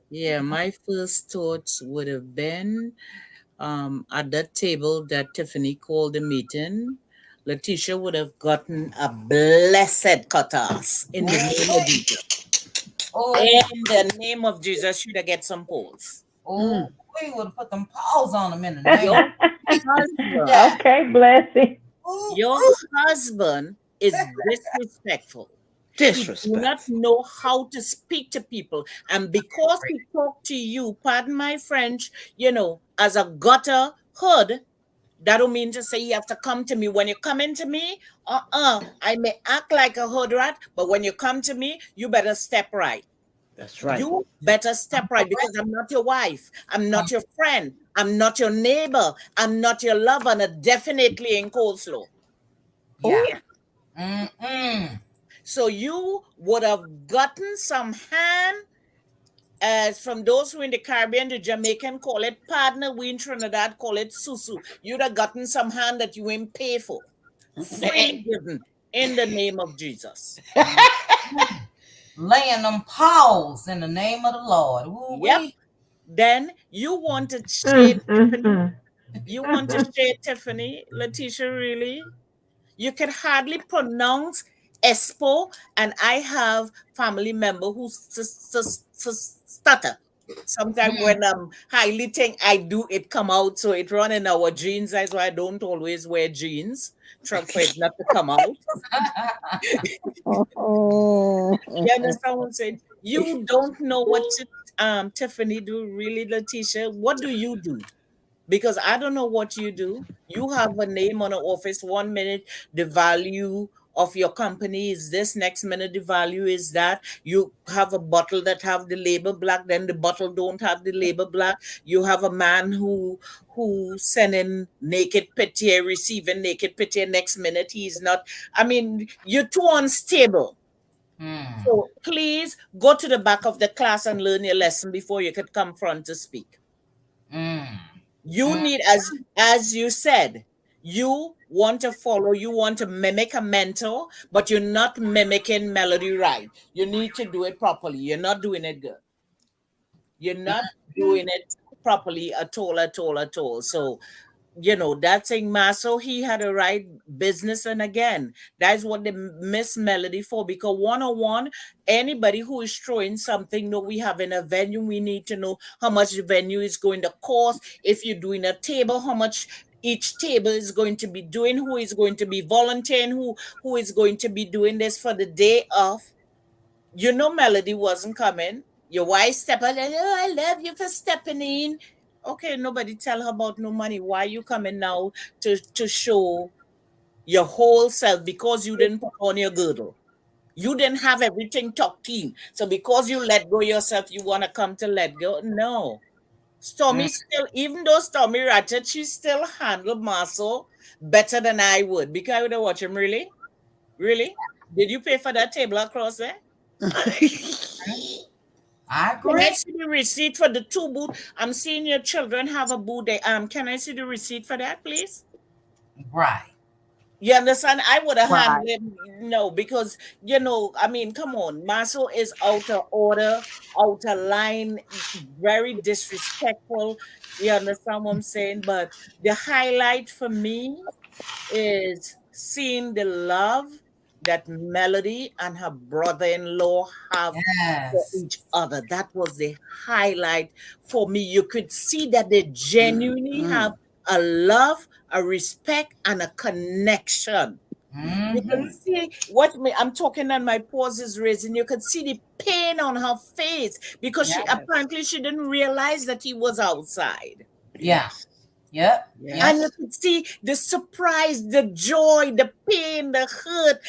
Yeah, my first thoughts would have been at that table that Tiffany called the meeting, Letitia would have gotten a blessed cutoff in the name of Jesus. Oh, In the name of Jesus, should I get some polls? oh, we would put them paws on them in the name. Your husband, Okay, blessing. your husband is disrespectful. He do not know how to speak to people. And because he talked to you, pardon my French, as a gutter hood, that don't mean to say you have to come to me. When you come into me, I may act like a hood rat, but when you come to me, you better step right. That's right. You better step right because I'm not your wife. I'm not your friend. I'm not your neighbor. I'm not your lover, and I definitely ain't coleslaw. Yeah. Mm-mm. So you would have gotten some hand, as from those who in the Caribbean, the Jamaican call it partner, we in Trinidad call it susu. You'd have gotten some hand that you ain't pay for. Free given in the name of Jesus. Laying them paws in the name of the Lord. Ooh, Yep. Then you want to shade Tiffany. Mm. You want to shade Tiffany, Letitia, really? You can hardly pronounce Espo, and I have family member who stutter. Sometimes when I'm highly think I do, it come out, so it run in our genes. That's why I don't always wear jeans. Try for it not to come out. You understand what I'm saying? You don't know what Tiffany do, really, Letitia. What do you do? Because I don't know what you do. You have a name on an office. 1 minute, the value of your company is this. Next minute, the value is that. You have a bottle that have the label black. Then the bottle don't have the label black. You have a man who sending naked picture, receiving naked picture. Next minute, he's not. I mean, you're too unstable. So please go to the back of the class and learn your lesson before you could come front to speak. You need, as you said, you want to follow, you want to mimic a mentor, but you're not mimicking melody right. You need to do it properly. You're not doing it good. You're not doing it properly at all. So, that thing, Maso, he had a right business. And again, that's what they miss Melody for, because 101, anybody who is throwing something, we have in a venue, we need to know how much the venue is going to cost. If you're doing a table, how much each table is going to be doing, who is going to be volunteering, who is going to be doing this for the day of. Melody wasn't coming. Your wife stepped out and, I love you for stepping in. Okay, nobody tell her about no money. Why you coming now to show your whole self? Because you didn't put on your girdle. You didn't have everything tucked in. So because you let go yourself, you want to come to let go? No. Stormy still, even though Stormy ratchet, she still handled Marcel better than I would. Because I would have watched him, really? Really? Did you pay for that table across there? I agree. Can I see the receipt for the 2 booth? I'm seeing your children have a booth there. Can I see the receipt for that, please? Right. You understand? I would have handled it. No, because, come on. Marcel is out of order, out of line, very disrespectful. You understand what I'm saying? But the highlight for me is seeing the love that Melody and her brother-in-law have for each other. That was the highlight for me. You could see that they genuinely have a love, a respect, and a connection. You can see I'm talking and my pause is raising. You could see the pain on her face because apparently she didn't realize that he was outside. Yeah. Yep. And you could see the surprise, the joy, the pain, the hurt,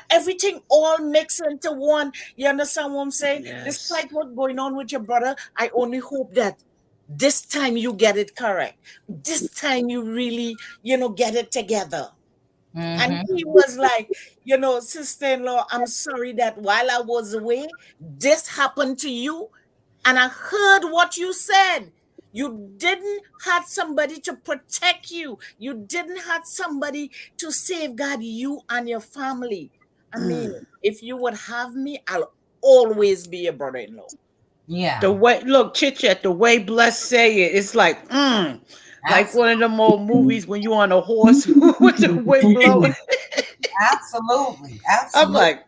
everything all mixed into one. You understand what I'm saying? Yes. Despite what's going on with your brother, I only hope that this time you get it correct. This time you really, get it together. And he was like, sister-in-law, I'm sorry that while I was away, this happened to you. And I heard what you said. You didn't have somebody to protect you. You didn't have somebody to safeguard you and your family. I mean, if you would have me, I'll always be your brother-in-law. Yeah. The way, look, Chit Chat, the way Bless say it, it's like, like one of them old movies when you on a horse with the wind blowing. Absolutely. I'm like,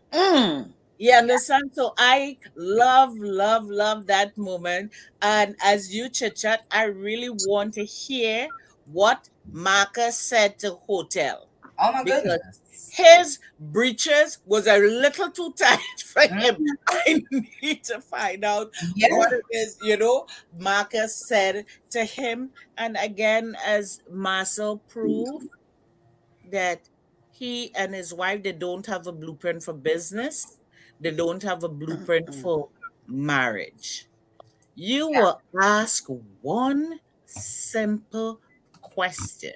You understand? So I love that moment. And as you chit-chat, I really want to hear what Marcus said to Hotel. Oh my Because goodness. his breeches was a little too tight for him. I need to find out what it is, Marcus said to him. And again, as Marcel proved, that he and his wife, they don't have a blueprint for business. They don't have a blueprint for marriage. You will ask one simple question,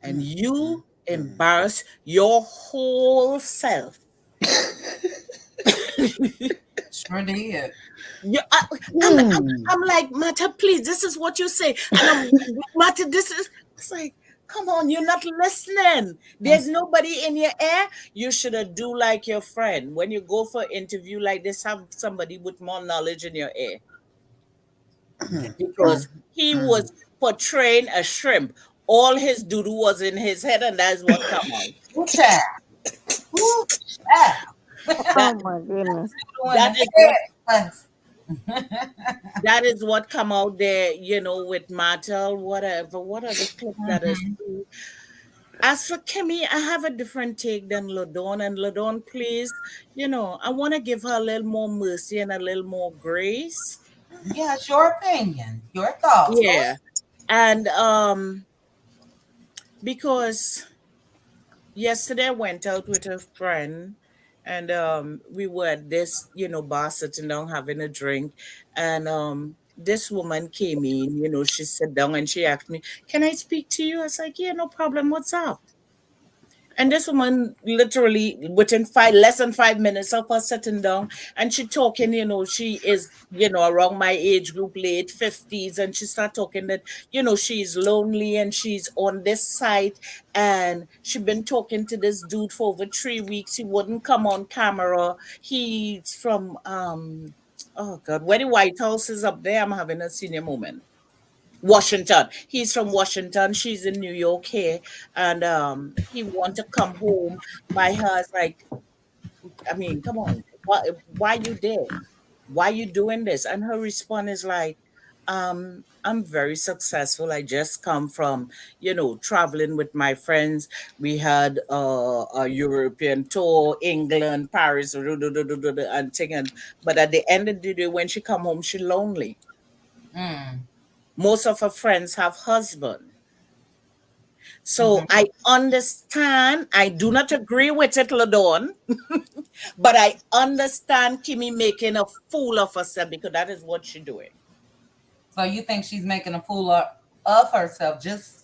and you embarrass your whole self. Sure did. I'm like, Mata, please, this is what you say. And Mata, it's like, come on, you're not listening. There's nobody in your ear. You should have do like your friend. When you go for an interview like this, have somebody with more knowledge in your ear. Because he was portraying a shrimp. All his doo-doo was in his head, and that's what come out. Oh my goodness. That is what come out there, with Martel, whatever. What are the clips that is? As for Kimmy, I have a different take than Ladon. And Ladon, please, I want to give her a little more mercy and a little more grace. Yeah, it's your opinion, your thoughts. Yeah. And because yesterday I went out with a friend, and we were at this, bar sitting down having a drink, and this woman came in, she sat down and she asked me, "Can I speak to you?" I was like, "Yeah, no problem. What's up?" And this woman, literally within less than 5 minutes of us sitting down, and she talking, she is, around my age group, late 50s, and she start talking that, she's lonely and she's on this site, and she been talking to this dude for over 3 weeks. He wouldn't come on camera. He's from, oh God, where the White House is up there, I'm having a senior moment. Washington. He's from Washington. She's in New York here, and he want to come home by her. It's like, I mean, come on, why you there? Why you doing this? And her response is like, I'm very successful. I just come from, traveling with my friends. We had a European tour, England, Paris, and thing. But at the end of the day, when she come home, she lonely. Most of her friends have husbands. So I understand. I do not agree with it, Ladon, but I understand Kimmy making a fool of herself because that is what she's doing. So you think she's making a fool of herself just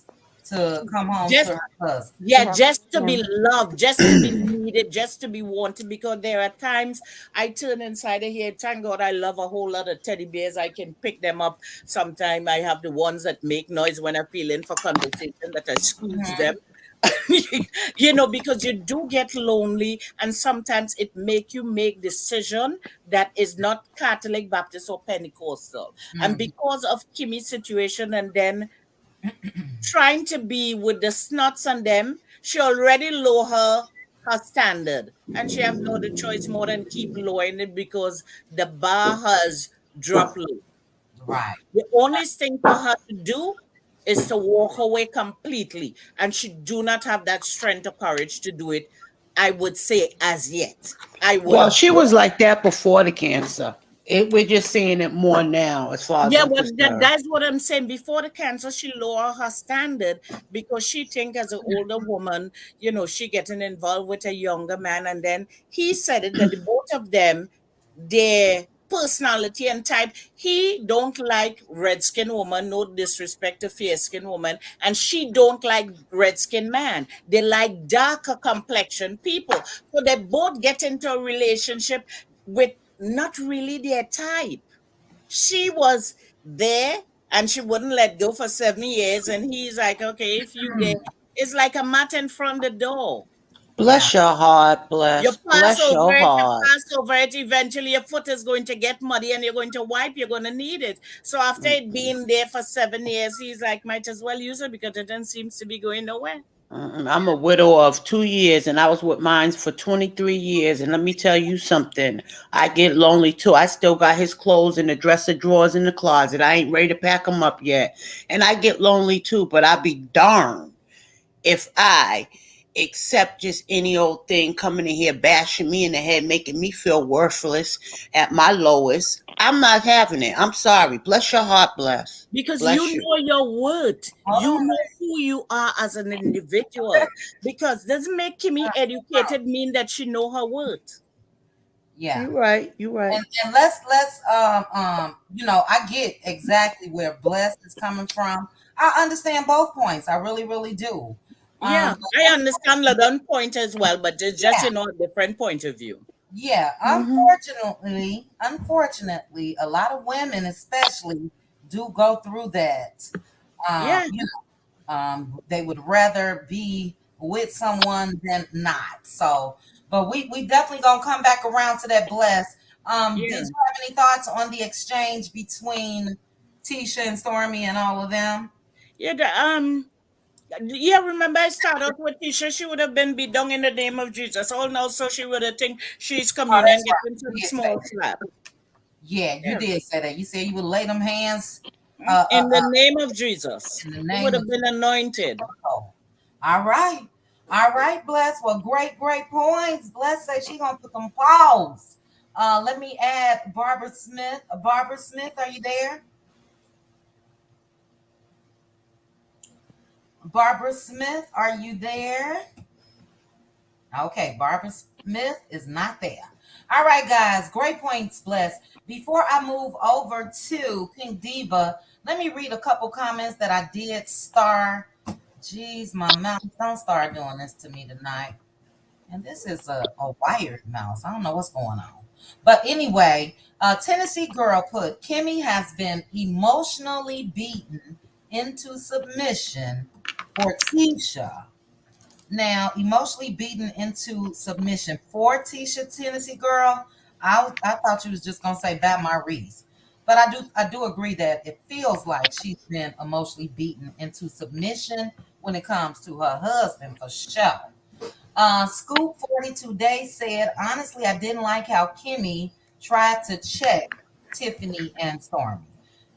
to come home to her husband? Yeah, just to be loved, just to be needed, just to be wanted. Because there are times I turn inside of here. Thank God I love a whole lot of teddy bears. I can pick them up. Sometimes I have the ones that make noise when I'm feeling for conversation that I squeeze them. Because you do get lonely, and sometimes it make you make decision that is not Catholic, Baptist, or Pentecostal. And because of Kimmy's situation, and then trying to be with the snots on them, she already lower her standard, and she have no other choice more than keep lowering it because the bar has dropped low. Right. The only thing for her to do is to walk away completely, and she do not have that strength or courage to do it. I would say as yet. Well, she was like that before the cancer. We're just seeing it more now, as far as Yeah, I'm well, concerned. that's what I'm saying. Before the cancer, she lower her standard because she think as an older woman, she getting involved with a younger man, and then he said it that the both of them, their personality and type, he don't like red skin woman, no disrespect to fair skin woman, and she don't like red skin man. They like darker complexion people, so they both get into a relationship with not really their type. She was there and she wouldn't let go for 7 years. And he's like, okay, if you there, it's like a mat in front of the door. Yeah. Bless your heart, You bless. pass Bless over your it, you heart. pass over it, eventually your foot is going to get muddy and you're going to wipe, you're going to need it. So after it being there for 7 years, he's like, might as well use it because it doesn't seem to be going nowhere. I'm a widow of 2 years, and I was with mine for 23 years. And let me tell you something. I get lonely too. I still got his clothes in the dresser drawers in the closet. I ain't ready to pack them up yet. And I get lonely too, but I be darned if I accept just any old thing coming in here bashing me in the head, making me feel worthless at my lowest. I'm not having it. I'm sorry. Bless your heart, bless. Because you Bless you. know your worth, Hold you on. know who you are as an individual. Because doesn't make Kimmy educated mean that she know her worth. Yeah. You right. You right. And let's I get exactly where Bless is coming from. I understand both points. I really, really do. Yeah, I understand Ladon point as well, but it's just Yeah, a different point of view. yeah. Hmm. Unfortunately, a lot of women especially do go through that. Yeah, You they would rather be with someone than not. So, but we definitely gonna come back around to that. Bless. Did yeah, you have any thoughts on the exchange between Tisha and Stormy and all of them? yeah. Yeah. Remember, I started out with Tisha. She would have been beat down in the name of Jesus. All now, so she would have think she's Oh, communion, that's get right. into You the did say small that. slap. Yeah, you Yeah. did say that. You said you would lay them hands uh, uh, In the uh, name of Jesus, in the she would name of have been anointed. Oh, all right. All right, Bless. Well, great points. Bless say she gonna put them paws. Let me add Barbara Smith. Barbara Smith, are you there? Barbara Smith, are you there? Okay, Barbara Smith is not there. All right, guys, great points, Bless. Before I move over to Pink Diva, let me read a couple comments that I did star. Jeez, my mouth, don't start doing this to me tonight. And this is a wired mouse. I don't know what's going on. But anyway, Tennessee girl put Kimmy has been emotionally beaten into submission for Tisha. Now, emotionally beaten into submission for Tisha, Tennessee girl. I thought you was just gonna say Bat My Reese. But I do agree that it feels like she's been emotionally beaten into submission when it comes to her husband for sure. Scoop 42 Days said, honestly, I didn't like how Kimmy tried to check Tiffany and Stormy.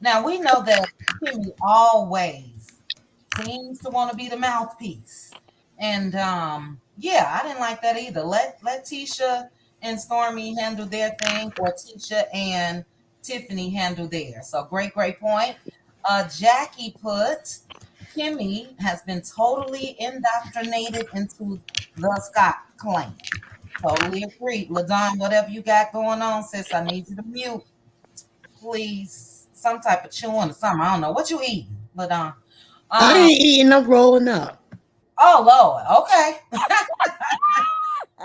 Now, we know that Kimmy always seems to want to be the mouthpiece. And yeah, I didn't like that either. Let Tisha and Stormy handle their thing, or Tisha and Tiffany handle theirs. So great point. Jackie put Kimmy has been totally indoctrinated into the Scott clan. Totally agreed. LaDon, whatever you got going on, sis, I need you to mute, please. Some type of chewing or something. I don't know. What you eating, LaDon? I Um, ain't eating. I'm rolling up. oh Lord, okay.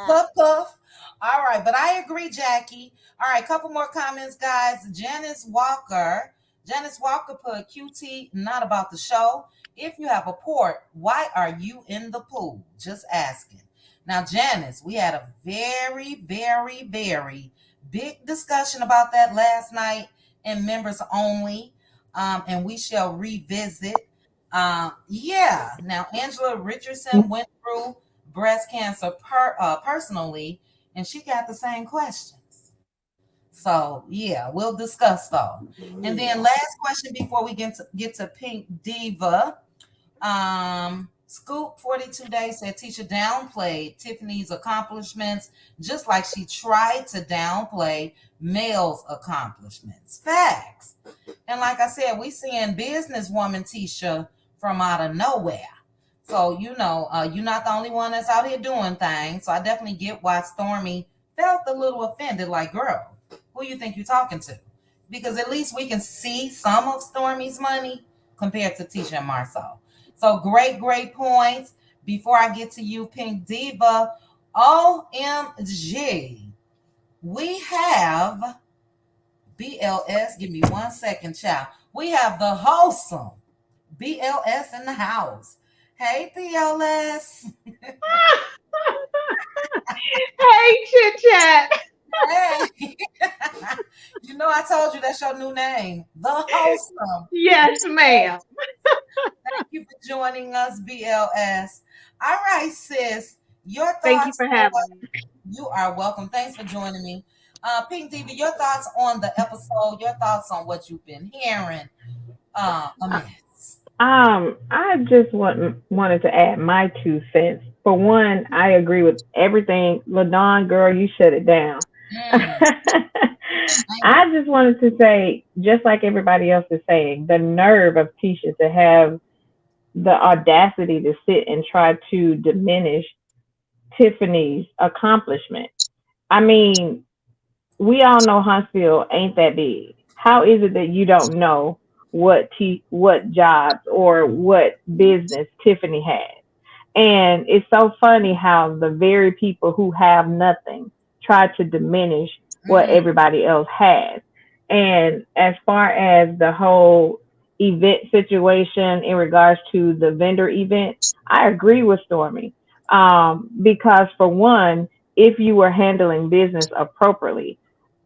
Puff puff. All right, but I agree, Jackie. All right, couple more comments, guys. Janice Walker put QT not about the show. If you have a port, why are you in the pool? Just asking. Now, Janice, we had a very big discussion about that last night in members only, and we shall revisit. Yeah. Now, Angela Richardson went through breast cancer personally, and she got the same questions. So yeah, we'll discuss though. And then last question before we get to Pink Diva. Scoop 42 Days said Tisha downplayed Tiffany's accomplishments just like she tried to downplay Mel's accomplishments. Facts. And like I said, we seeing businesswoman Tisha from out of nowhere. So, you're not the only one that's out here doing things. So I definitely get why Stormy felt a little offended. Like, girl, who you think you're talking to? Because at least we can see some of Stormy's money compared to Tisha and Marcel. So great points. Before I get to you, Pink Diva, OMG, we have BLS. Give me 1 second, child. We have the wholesome BLS in the house. Hey, BLS. Hey, chit chat. Hey. I told you that's your new name, the wholesome. Yes, ma'am. Thank you for joining us, BLS. All right, sis. Your thoughts. Thank you for having me. You are welcome. Thanks for joining me. Pink Diva, your thoughts on the episode, your thoughts on what you've been hearing. Amiss. I just wanted to add my 2 cents. For one, I agree with everything. LaDawn, girl, you shut it down. I just wanted to say, just like everybody else is saying, the nerve of Tisha to have the audacity to sit and try to diminish Tiffany's accomplishment. I mean, we all know Huntsville ain't that big. How is it that you don't know what jobs or what business Tiffany had? And it's so funny how the very people who have nothing try to diminish what everybody else has. And as far as the whole event situation in regards to the vendor event, I agree with Stormy. Because for one, if you were handling business appropriately,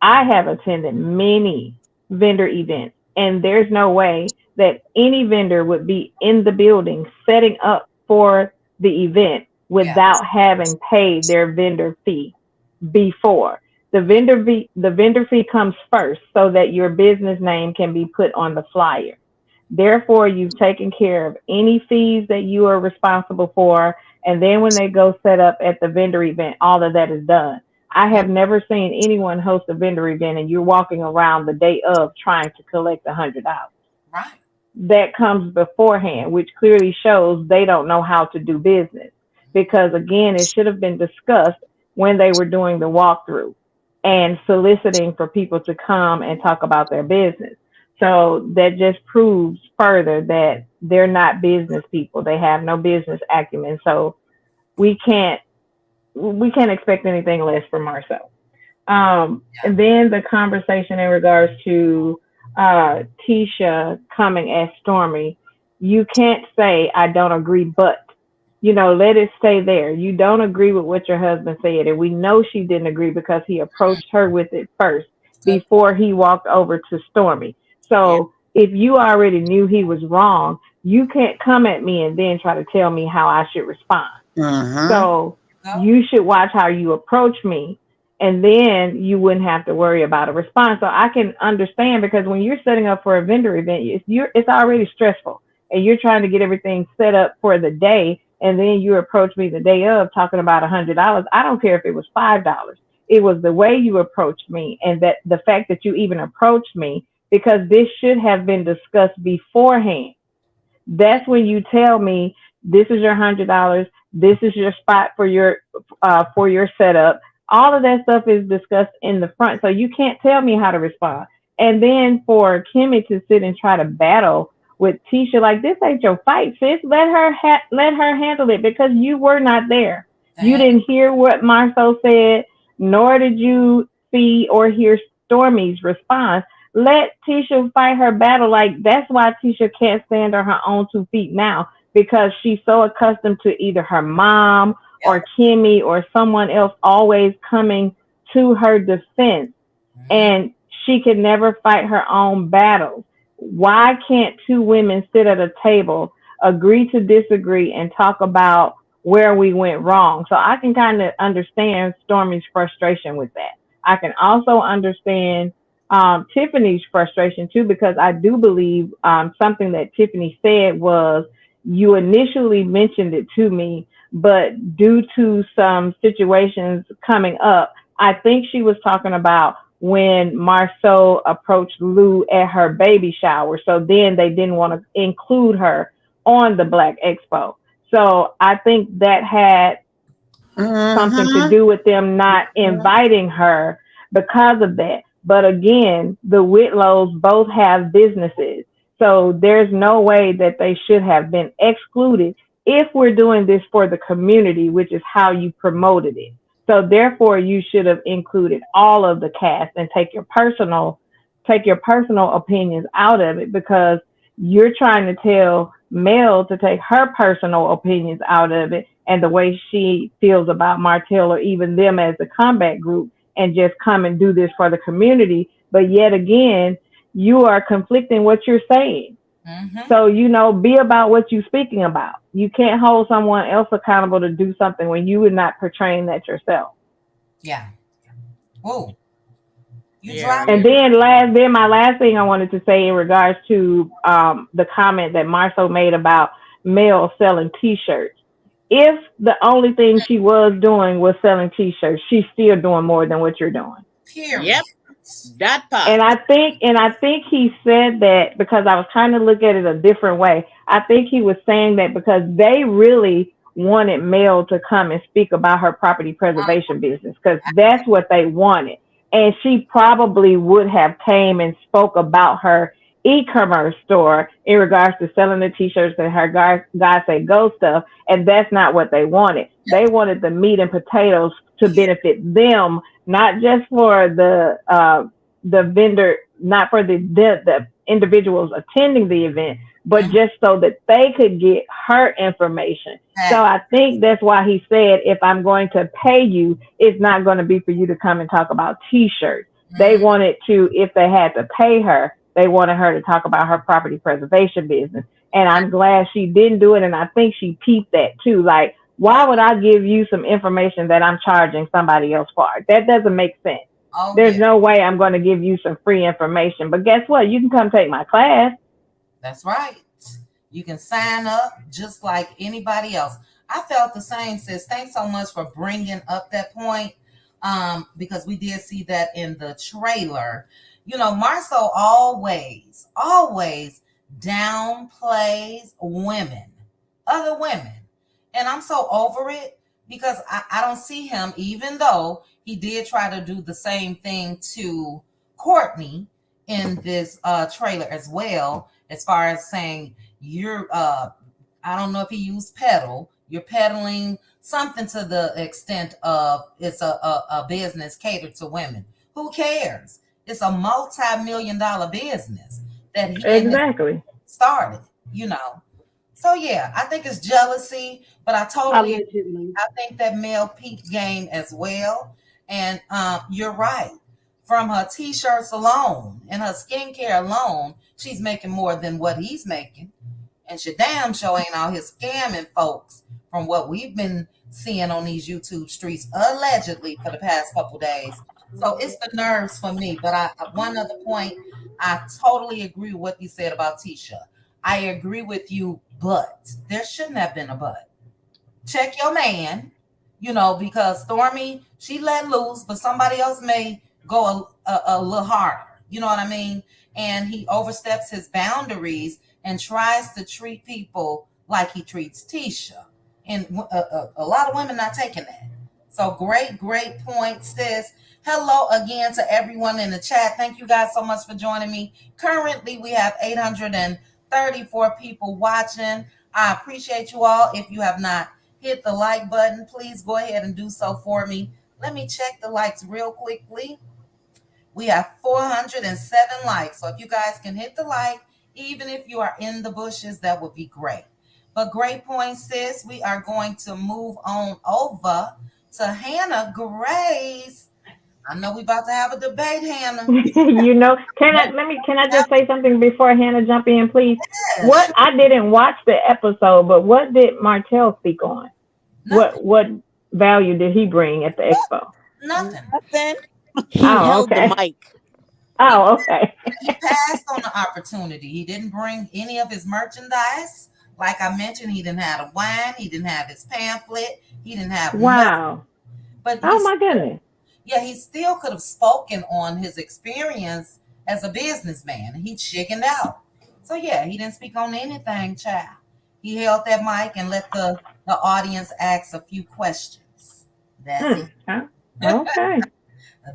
I have attended many vendor events, and there's no way that any vendor would be in the building setting up for the event without having paid their vendor fee before. The vendor fee comes first so that your business name can be put on the flyer. Therefore, you've taken care of any fees that you are responsible for. And then when they go set up at the vendor event, all of that is done. I have never seen anyone host a vendor event and you're walking around the day of trying to collect $100. Right. That comes beforehand, which clearly shows they don't know how to do business. Because again, it should have been discussed when they were doing the walkthrough and soliciting for people to come and talk about their business. So that just proves further that they're not business people. They have no business acumen. So we can't expect anything less from Marcel. And then the conversation in regards to Tisha coming as Stormy, you can't say I don't agree, but let it stay there. You don't agree with what your husband said, and we know she didn't agree because he approached her with it first before he walked over to Stormy. So if you already knew he was wrong, you can't come at me and then try to tell me how I should respond. So you should watch how you approach me, and then you wouldn't have to worry about a response. So I can understand, because when you're setting up for a vendor event, it's already stressful, and you're trying to get everything set up for the day, and then you approach me the day of talking about $100. I don't care if it was $5. It was the way you approached me, and that the fact that you even approached me, because this should have been discussed beforehand. That's when you tell me, this is your $100. This is your spot for your setup. All of that stuff is discussed in the front. So you can't tell me how to respond. And then for Kimmy to sit and try to battle with Tisha, like, this ain't your fight, sis. Let her handle it, because you were not there. You didn't hear what Marceau said, nor did you see or hear Stormy's response. Let Tisha fight her battle. Like, that's why Tisha can't stand on her own 2 feet now, because she's so accustomed to either her mom or Kimmy or someone else always coming to her defense, and she can never fight her own battles. Why can't 2 women sit at a table, agree to disagree, and talk about where we went wrong? So I can kind of understand Stormy's frustration with that. I can also understand Tiffany's frustration too, because I do believe something that Tiffany said was, you initially mentioned it to me, but due to some situations coming up, I think she was talking about when Marceau approached Lou at her baby shower. So then they didn't want to include her on the Black Expo. So I think that had something to Mm-hmm. do with them not inviting her because of that. But again, the Whitlows both have businesses. So there's no way that they should have been excluded if we're doing this for the community, which is how you promoted it. So therefore you should have included all of the cast and take your personal opinions out of it, because you're trying to tell Mel to take her personal opinions out of it and the way she feels about Martell or even them as a combat group, and just come and do this for the community. But yet again, you are conflicting what you're saying. Mm-hmm. So, be about what you're speaking about. You can't hold someone else accountable to do something when you are not portraying that yourself. Yeah. Whoa. You Yeah, dropped. And then my last thing I wanted to say in regards to the comment that Marceau made about Mel selling T-shirts. If the only thing she was doing was selling T-shirts, she's still doing more than what you're doing. Period. yep, that part. And I think he said that because I was trying to look at it a different way. I think he was saying that because they really wanted Mel to come and speak about her property preservation business, because that's what they wanted. And she probably would have came and spoke about her e-commerce store in regards to selling the T-shirts and her God Say Go stuff. And that's not what they wanted. They wanted the meat and potatoes to benefit them, not just for the vendor, not for the individuals attending the event, but just so that they could get her information. So I think that's why he said, if I'm going to pay you, it's not going to be for you to come and talk about T-shirts. They wanted to, if they had to pay her, they wanted her to talk about her property preservation business. And I'm glad she didn't do it. And I think she peeped that too. Like, why would I give you some information that I'm charging somebody else for? That doesn't make sense. Oh, There's yeah. no way I'm going to give you some free information. But guess what? You can come take my class. That's right. You can sign up just like anybody else. I felt the same, sis. Thanks so much for bringing up that point, because we did see that in the trailer. Marceau always downplays women, other women. And I'm so over it, because I don't see him, even though he did try to do the same thing to Courtney in this trailer as well, as far as saying you're I don't know if he used peddle, you're peddling something to the extent of it's a business catered to women. Who cares? It's a multi-million-dollar business that he Exactly. started. So yeah, I think it's jealousy, but Allegedly. I think that Mel peak game as well. And you're right. From her t-shirts alone and her skincare alone, she's making more than what he's making. And she damn sure ain't out here scamming folks from what we've been seeing on these YouTube streets allegedly for the past couple days. So it's the nerves for me. But one other point, I totally agree with what you said about Tisha. I agree with you, but there shouldn't have been a but. Check your man, because Stormy, she let loose, but somebody else may go a little harder. You know what I mean? And he oversteps his boundaries and tries to treat people like he treats Tisha. And a lot of women not taking that. So great point, sis. Hello again to everyone in the chat. Thank you guys so much for joining me. Currently, we have 834 people watching. I appreciate you all. If you have not hit the like button, please go ahead and do so for me. Let me check the likes real quickly. We have 407 likes. So if you guys can hit the like, even if you are in the bushes, that would be great. But great point, sis. We are going to move on over to Hannah Grace. I know we about to have a debate, Hannah. Can I just say something before Hannah jump in, please? Yes. What I didn't watch the episode, but what did Martell speak on? Nothing. What value did he bring at the expo? Nothing. Nothing. He Oh, held okay. the mic. Oh, okay. He passed on the opportunity. He didn't bring any of his merchandise like I mentioned, he didn't have a wine, he didn't have his pamphlet, he didn't have nothing. Wow. But Oh my goodness. yeah, he still could have spoken on his experience as a businessman. He chickened out. So yeah, he didn't speak on anything, child. He held that mic and let the audience ask a few questions. That's it. Okay.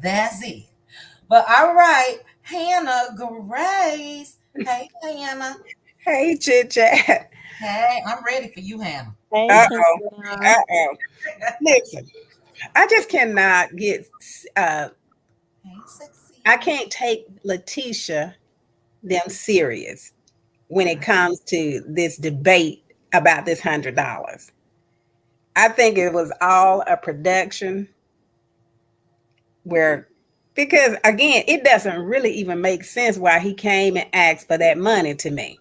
That's it. But all right, Hannah Grace. Hey, Hannah. Hey, chit chat. Hey, I'm ready for you, Hannah. Hey, Uh-oh. Cynthia. Uh-oh. Listen, I just cannot get, Hey, sexy. I can't take Letitia them serious when it comes to this debate about this $100. I think it was all a production because again, it doesn't really even make sense why he came and asked for that money to me.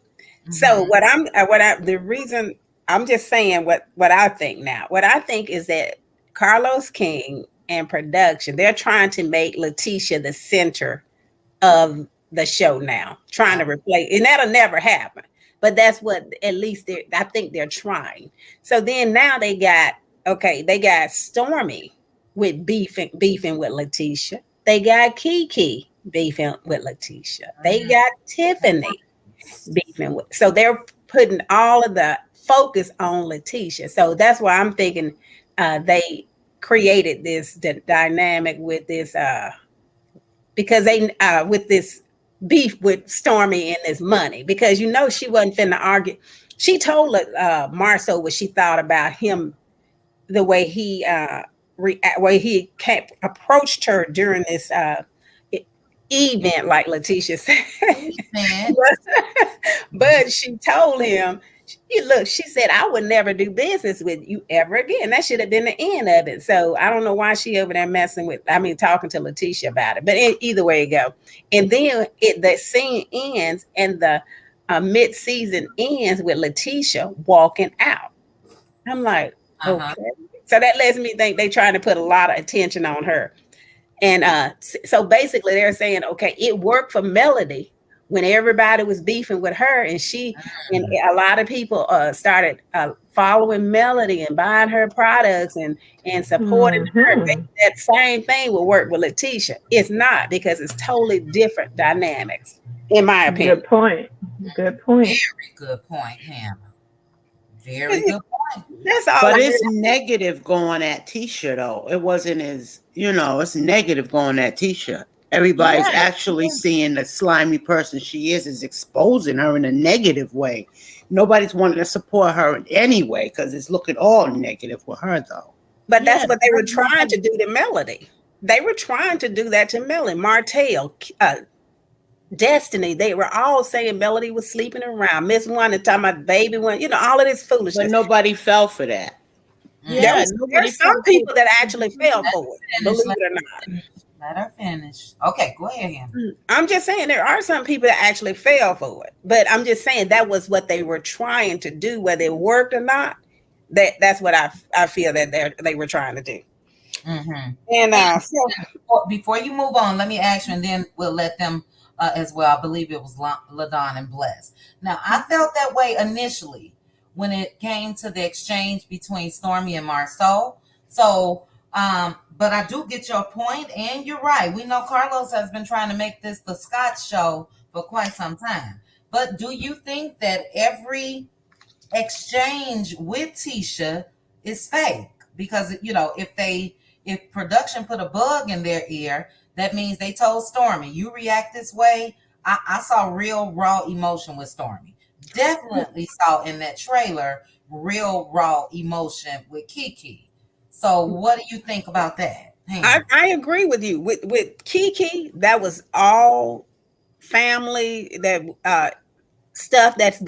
So the reason I'm just saying what I think now. What I think is that Carlos King and production, they're trying to make Letitia the center of the show now, trying to replace, and that'll never happen. But that's what at least I think they're trying. So then now they got Stormy with beefing with Letitia. They got Kiki beefing with Letitia. They got Tiffany beefing with. So they're putting all of the focus on Letitia. So that's why I'm thinking they created this dynamic with this because they with this beef with Stormy and this money, because she wasn't finna argue. She told Marceau what she thought about him, the way he approached her during this event, like Letitia said. But she told him, she said, I would never do business with you ever again. That should have been the end of it. So I don't know why she over there talking to Letitia about it. But either way it go. And then the scene ends and the mid-season ends with Letitia walking out. I'm like, okay. So that lets me think they trying to put a lot of attention on her. And so basically they're saying, okay, it worked for Melody when everybody was beefing with her, and a lot of people started following Melody and buying her products and supporting her. That same thing will work with Letitia. It's not, because it's totally different dynamics, in my opinion. Good point. Very good point, Hannah. Very good point. That's all. But it's negative going at Tisha, though. It wasn't as, it's negative going at Tisha. Everybody's actually seeing the slimy person she is exposing her in a negative way. Nobody's wanting to support her in any way because it's looking all negative with her, though. But that's what they were trying to do to Melody. They were trying to do that to Melody. Martell, Destiny, they were all saying Melody was sleeping around. Miss One and talking about baby one, all of this foolishness. But nobody fell for that. Yeah, there's some people that actually fell for it, believe it or not. Let her finish. Okay, go ahead, Hannah. I'm just saying there are some people that actually fell for it. But I'm just saying that was what they were trying to do, whether it worked or not. That's what I feel that they were trying to do. Mm-hmm. And before you move on, let me ask you, and then we'll let them as well. I believe it was LaDon and Bless. Now, I felt that way initially when it came to the exchange between Stormy and Marceau. So, but I do get your point, and you're right. We know Carlos has been trying to make this the Scott show for quite some time. But do you think that every exchange with Tisha is fake? Because, if production put a bug in their ear, that means they told Stormy, you react this way. I saw real raw emotion with Stormy. Definitely saw in that trailer real raw emotion with Kiki. So what do you think about that? I agree with you. With Kiki, that was all family, that stuff that's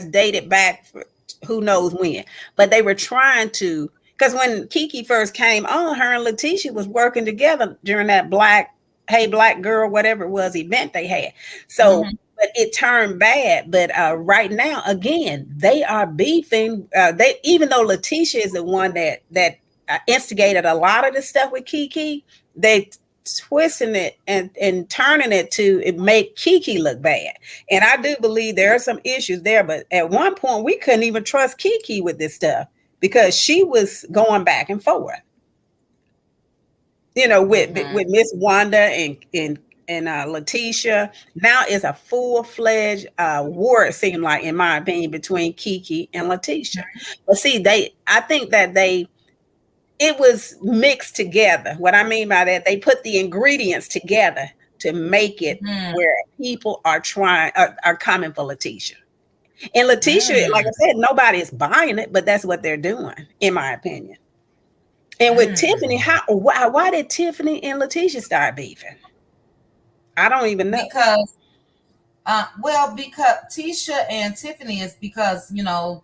dated back for who knows when. But they were trying to, because when Kiki first came on, her and Letitia was working together during that Hey Black Girl, whatever it was, event they had. So but it turned bad. But right now, again, they are beefing. Even though Letitia is the one that instigated a lot of the stuff with Kiki, twisting it and turning it to it make Kiki look bad. And I do believe there are some issues there, but at one point we couldn't even trust Kiki with this stuff because she was going back and forth. You know, with Miss Wanda and Letitia. Now it's a full-fledged war, it seemed like, in my opinion, between Kiki and Letitia. But see, I think that it was mixed together. What I mean by that, they put the ingredients together to make it where people are coming for Letitia. And Letitia, like I said, nobody is buying it, but that's what they're doing, in my opinion. And with Tiffany, why did Tiffany and Letitia start beefing? I don't even know. Because Tisha and Tiffany is because, you know,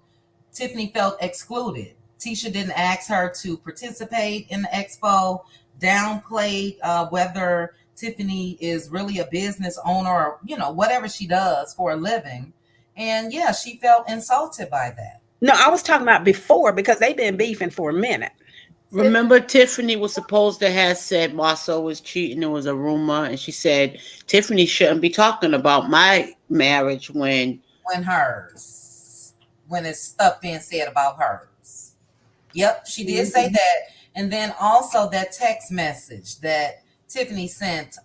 Tiffany felt excluded. Tisha didn't ask her to participate in the expo, downplayed whether Tiffany is really a business owner or, you know, whatever she does for a living. And yeah, she felt insulted by that. No, I was talking about before because they've been beefing for a minute. Remember, Tiffany was supposed to have said Marceau was cheating. It was a rumor, and she said Tiffany shouldn't be talking about my marriage when it's stuff being said about hers. Yep, she did say that, and then also that text message that Tiffany sent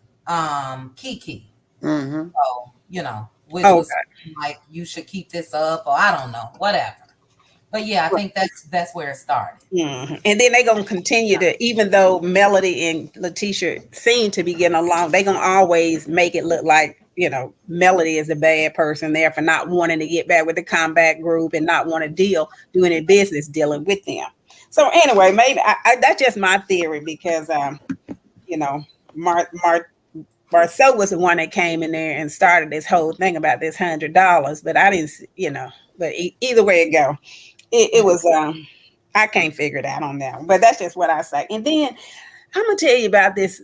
Kiki. So, you know, which was like, you should keep this up, or I don't know, whatever. But yeah, I think that's where it started. And then they're going to continue to, even though Melody and Letitia seem to be getting along, they're going to always make it look like, you know, Melody is a bad person there for not wanting to get back with the combat group and not want to do any business dealing with them. So anyway, maybe that's just my theory because, you know, Marceau was the one that came in there and started this whole thing about this $100, but I didn't, you know, but either way it go. It was, I can't figure it out on that one, but that's just what I say. And then I'm going to tell you about this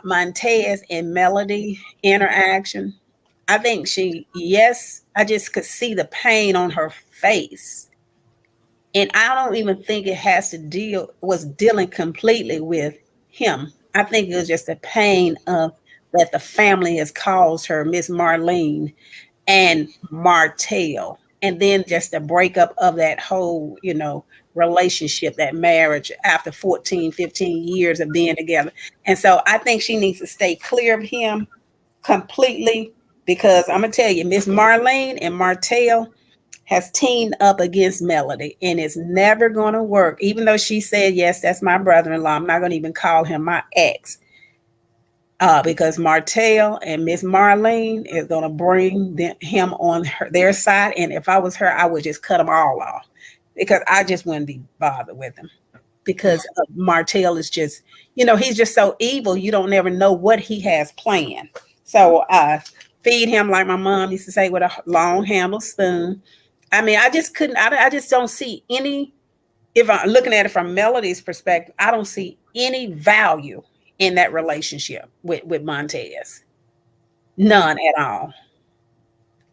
Montez and Melody interaction. I think I just could see the pain on her face. And I don't even think it was dealing completely with him. I think it was just the pain of that the family has caused her, Miss Marlene and Martell. And then just the breakup of that whole, you know, relationship, that marriage after 14, 15 years of being together. And so I think she needs to stay clear of him completely because I'm going to tell you, Miss Marlene and Martell has teamed up against Melody and it's never going to work. Even though she said, yes, that's my brother-in-law. I'm not going to even call him my ex. Because Martell and Miss Marlene is going to bring him on their side. And if I was her, I would just cut them all off because I just wouldn't be bothered with him because Martell is just, you know, he's just so evil. You don't never know what he has planned. So feed him like my mom used to say with a long handled spoon. I mean, I just don't see any, if I'm looking at it from Melody's perspective, I don't see any value in that relationship with Montez. None at all.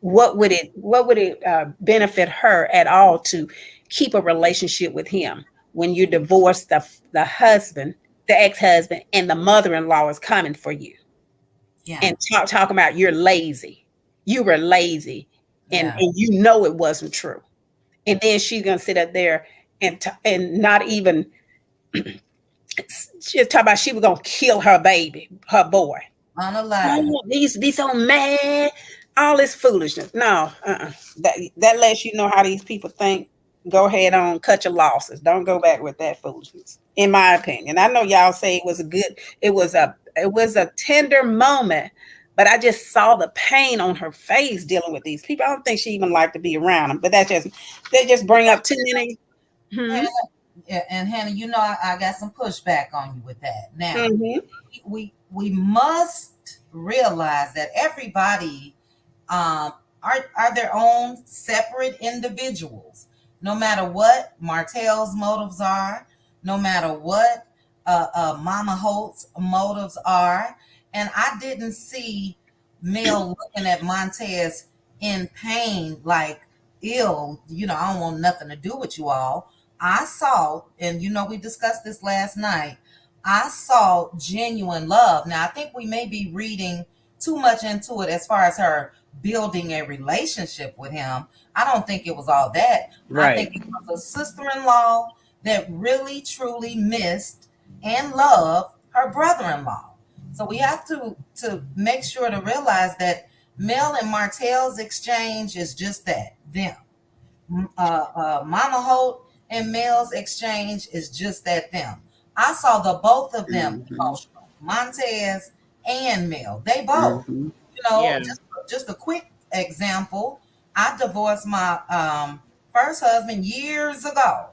What would it benefit her at all to keep a relationship with him when you divorce the husband, the ex-husband, and the mother-in-law is coming for you? Yeah. And talking about you're lazy. You were lazy and you know it wasn't true. And then she's gonna sit up there and not even she'll talk about she was gonna kill her baby, her boy. On a lie. They used to be so mad. All this foolishness. No, that lets you know how these people think. Go ahead on, cut your losses. Don't go back with that foolishness. In my opinion, I know y'all say it was a tender moment, but I just saw the pain on her face dealing with these people. I don't think she even liked to be around them. But they just bring up too many. And Hannah, you know, I got some pushback on you with that. Now, we must realize that everybody are their own separate individuals. No matter what Martell's motives are, no matter what Mama Holt's motives are, and I didn't see Mel looking at Montez in pain, like, ew, you know, I don't want nothing to do with you all. I saw, and you know, we discussed this last night, I saw genuine love. Now, I think we may be reading too much into it as far as her building a relationship with him. I don't think it was all that. I Right. think it was a sister-in-law that really truly missed and loved her brother-in-law. So we have to make sure to realize that Mel and Martell's exchange is just that, them. Mama Holt and Mel's exchange is just that, them. I saw the both of them Mhm. emotional, Montez and Mel. They both, Mhm. Yeah. just a quick example. I divorced my first husband years ago,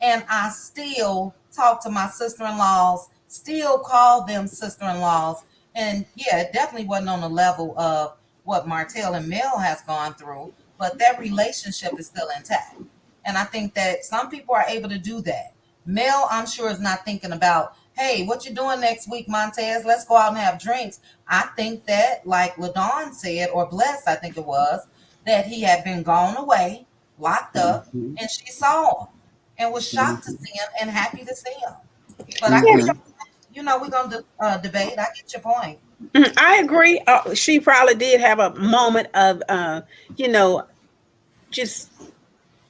and I still talk to my sister-in-laws, still call them sister-in-laws. And yeah, it definitely wasn't on the level of what Martell and Mel has gone through, but that relationship is still intact. And I think that some people are able to do that. Mel, I'm sure, is not thinking about, hey, what you doing next week, Montez? Let's go out and have drinks. I think that, like LaDawn said, or Bless, I think it was, that he had been gone away, locked up, Mhm. and she saw him and was shocked to Mhm. see him and happy to see him. But I get Yeah, your, Mhm. we're going to debate. I get your point. I agree. She probably did have a moment of, you know, just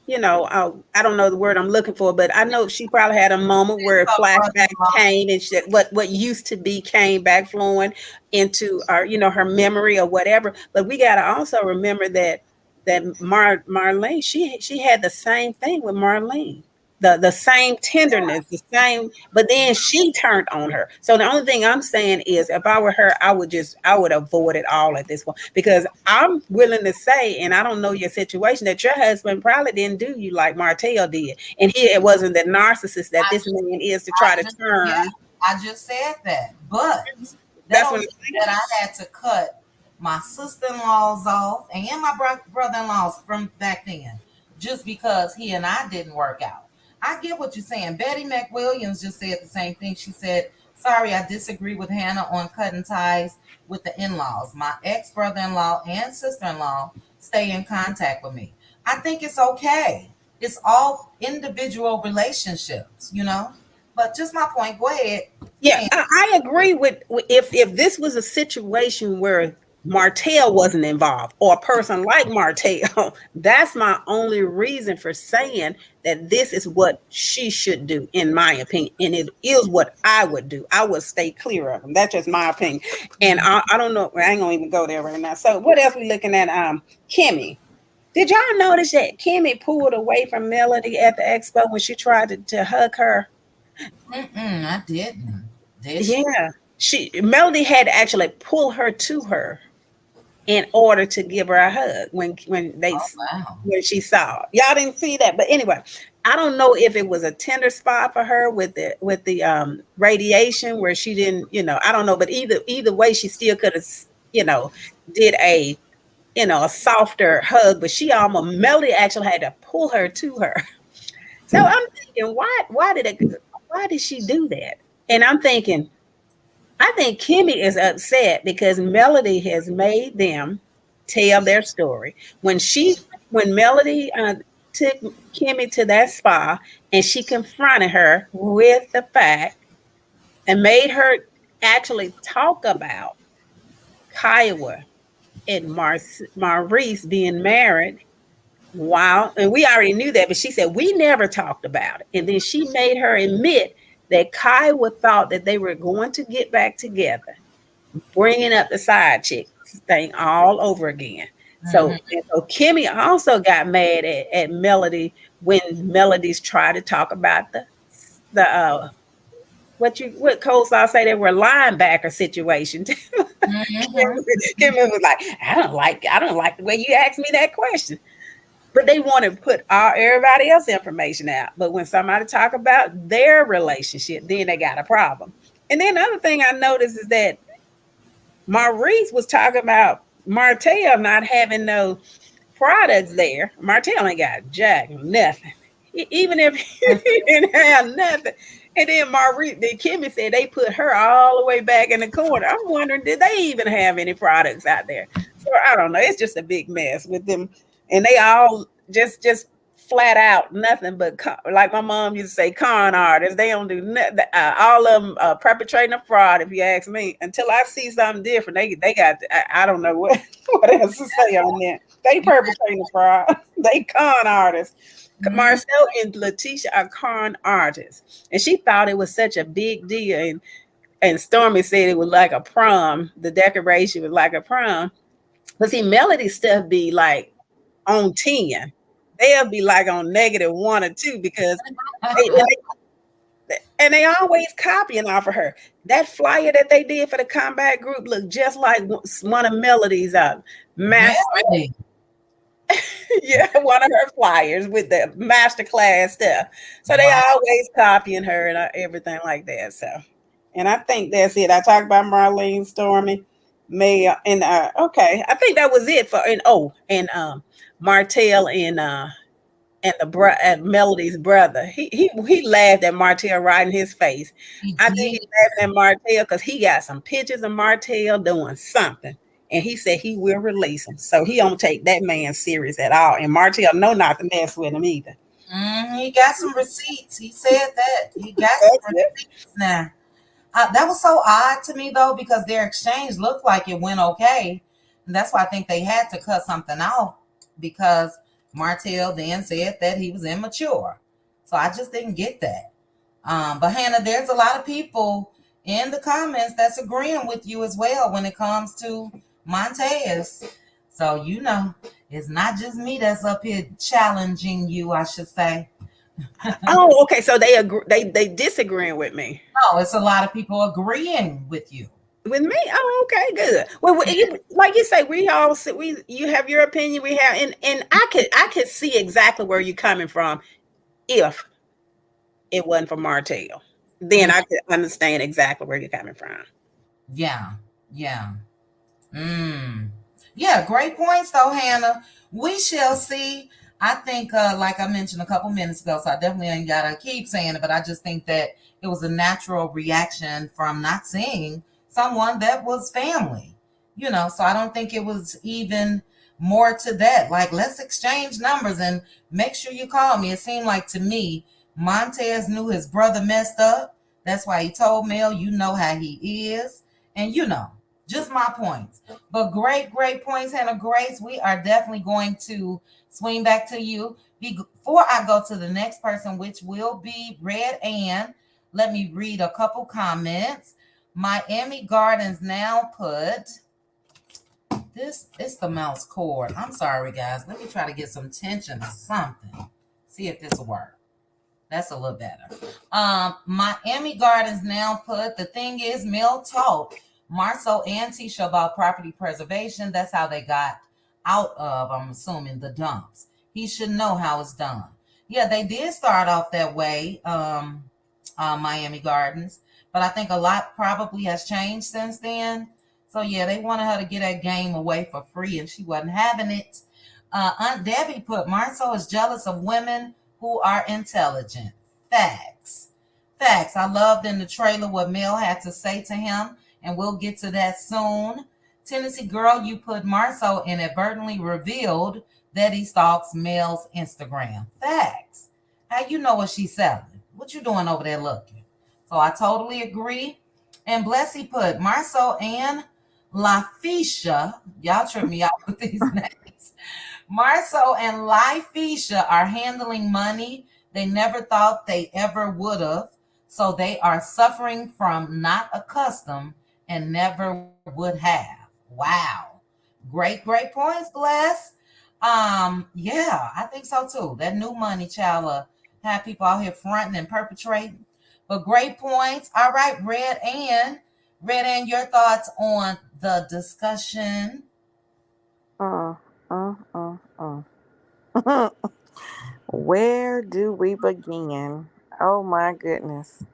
I don't know the word I'm looking for, but I know she probably had a moment where Her flashbacks brother-in-law. came and what used to be came back flowing into her memory or whatever. But we got to also remember that Marlene, she had the same thing with Marlene. The same tenderness, the same, but then she turned on her. So the only thing I'm saying is, if I were her, I would avoid it all at this point, because I'm willing to say, and I don't know your situation, that your husband probably didn't do you like Martell did, and it wasn't the narcissist that I this man is to try I to just, yeah, turn. I just said that. But that That's don't what mean that I had to cut my sister-in-laws off and my brother-in-laws from back then just because he and I didn't work out. I get what you're saying. Betty McWilliams just said the same thing. She said, sorry, I disagree with Hannah on cutting ties with the in-laws. My ex-brother-in-law and sister-in-law stay in contact with me. I think it's okay. It's all individual relationships. But just my point. Go ahead. Yeah, Tam. I agree with if this was a situation where Martell wasn't involved, or a person like Martell, that's my only reason for saying that this is what she should do, in my opinion, and it is what I would do. I would stay clear of them. That's just my opinion, and I don't know. I ain't gonna even go there right now. So what else we looking at? Kimmy. Did y'all notice that Kimmy pulled away from Melody at the expo when she tried to hug her? I didn't. Did she? Yeah, Melody had to actually pull her to her in order to give her a hug Oh wow. when she saw. Y'all didn't see that, but anyway, I don't know if it was a tender spot for her with the radiation where she didn't, I don't know, but either way, she still could have, you know, did a softer hug, but Melody actually had to pull her to her. So I'm thinking, why did she do that? And I'm thinking, I think Kimmy is upset because Melody has made them tell their story. When Melody took Kimmy to that spa and she confronted her with the fact and made her actually talk about Kiowa and Maurice being married. Wow. And we already knew that, but she said, we never talked about it. And then she made her admit that Kiowa thought that they were going to get back together, bringing up the side chick thing all over again. Mm-hmm. So Kimmy also got mad at Melody when Melody's tried to talk about the what Coleslaw say, they were linebacker situation. Mm-hmm. Kimmy was like, I don't like the way you asked me that question. But they want to put everybody else's information out. But when somebody talk about their relationship, then they got a problem. And then the other thing I noticed is that Maurice was talking about Martell not having no products there. Martell ain't got jack, nothing. Even if he didn't have nothing. And then Kimmy said they put her all the way back in the corner. I'm wondering, did they even have any products out there? So I don't know. It's just a big mess with them. And they all just flat out nothing but like my mom used to say, con artists. They don't do nothing. All of them perpetrating a fraud. If you ask me, until I see something different, they got. I don't know what what else to say on that. They perpetrating a fraud. They con artists. Marcel and Letitia are con artists, and she thought it was such a big deal. And Stormy said it was like a prom. The decoration was like a prom. But see, Melody stuff be like on 10. They'll be like on -1 or 2 because they always copying off of her. That flyer that they did for the combat group looked just like one of Melody's master. Really? Yeah, one of her flyers with the master class stuff. So they always copying her and everything like that. So, and I think that's it. I talked about Marlene, Stormy, May, and okay, I think that was it for Martell and the Melody's brother. He laughed at Martell right in his face. I think he's laughing at Martell because he got some pictures of Martell doing something. And he said he will release him. So he don't take that man serious at all. And Martell know not to mess with him either. He got some receipts. He said that. He got some receipts now. That was so odd to me, though, because their exchange looked like it went okay. And that's why I think they had to cut something out, because Martell then said that he was immature. So I just didn't get that. But Hannah, there's a lot of people in the comments that's agreeing with you as well when it comes to Montez. So, it's not just me that's up here challenging you, I should say. Oh, okay. So they agree, they disagreeing with me. No, it's a lot of people agreeing with you. With me? Oh, okay, good. Well, like you say, you have your opinion. We have, and I could see exactly where you're coming from. If it wasn't for Martell, then I could understand exactly where you're coming from. Yeah. Yeah, great points though, Hannah. We shall see. I think, like I mentioned a couple minutes ago, so I definitely ain't gotta keep saying it, but I just think that it was a natural reaction from not seeing someone that was family, so I don't think it was even more to that. Like, let's exchange numbers and make sure you call me. It seemed like to me, Montez knew his brother messed up. That's why he told Mel, how he is. And just my points. But great points, Hannah Grace. We are definitely going to swing back to you. Before I go to the next person, which will be Red Ann, let me read a couple comments. Miami Gardens now put, this is the mouse cord. I'm sorry, guys. Let me try to get some tension or something. See if this will work. That's a little better. Miami Gardens now put, the thing is, Mel taught Marceau and Tisha about property preservation. That's how they got out of, I'm assuming, the dumps. He should know how it's done. Yeah, they did start off that way, Miami Gardens, but I think a lot probably has changed since then. So yeah, they wanted her to get that game away for free, and she wasn't having it. Aunt Debbie put, Marceau is jealous of women who are intelligent. Facts. I loved in the trailer what Mel had to say to him, and we'll get to that soon. Tennessee Girl, you put, Marceau inadvertently revealed that he stalks Mel's Instagram. Facts. How you know what she's selling? What you doing over there looking? So I totally agree. And Blessy put, Marceau and LaFisha, y'all trip me out with these names. Marceau and LaFisha are handling money they never thought they ever would have. So they are suffering from not accustomed and never would have. Wow. Great points, Bless. Yeah, I think so too. That new money, child, have people out here fronting and perpetrating. But great points. All right, Red Ann, your thoughts on the discussion? Where do we begin? Oh my goodness.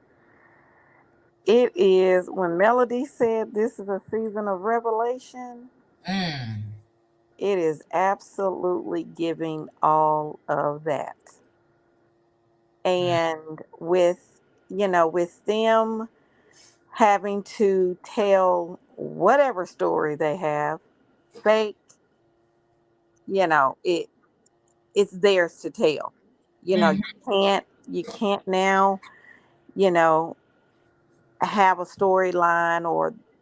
It is when Melody said this is a season of revelation. It is absolutely giving all of that. And with them having to tell whatever story they have, fake, it's theirs to tell. Mhm. You can't now, you know, have a storyline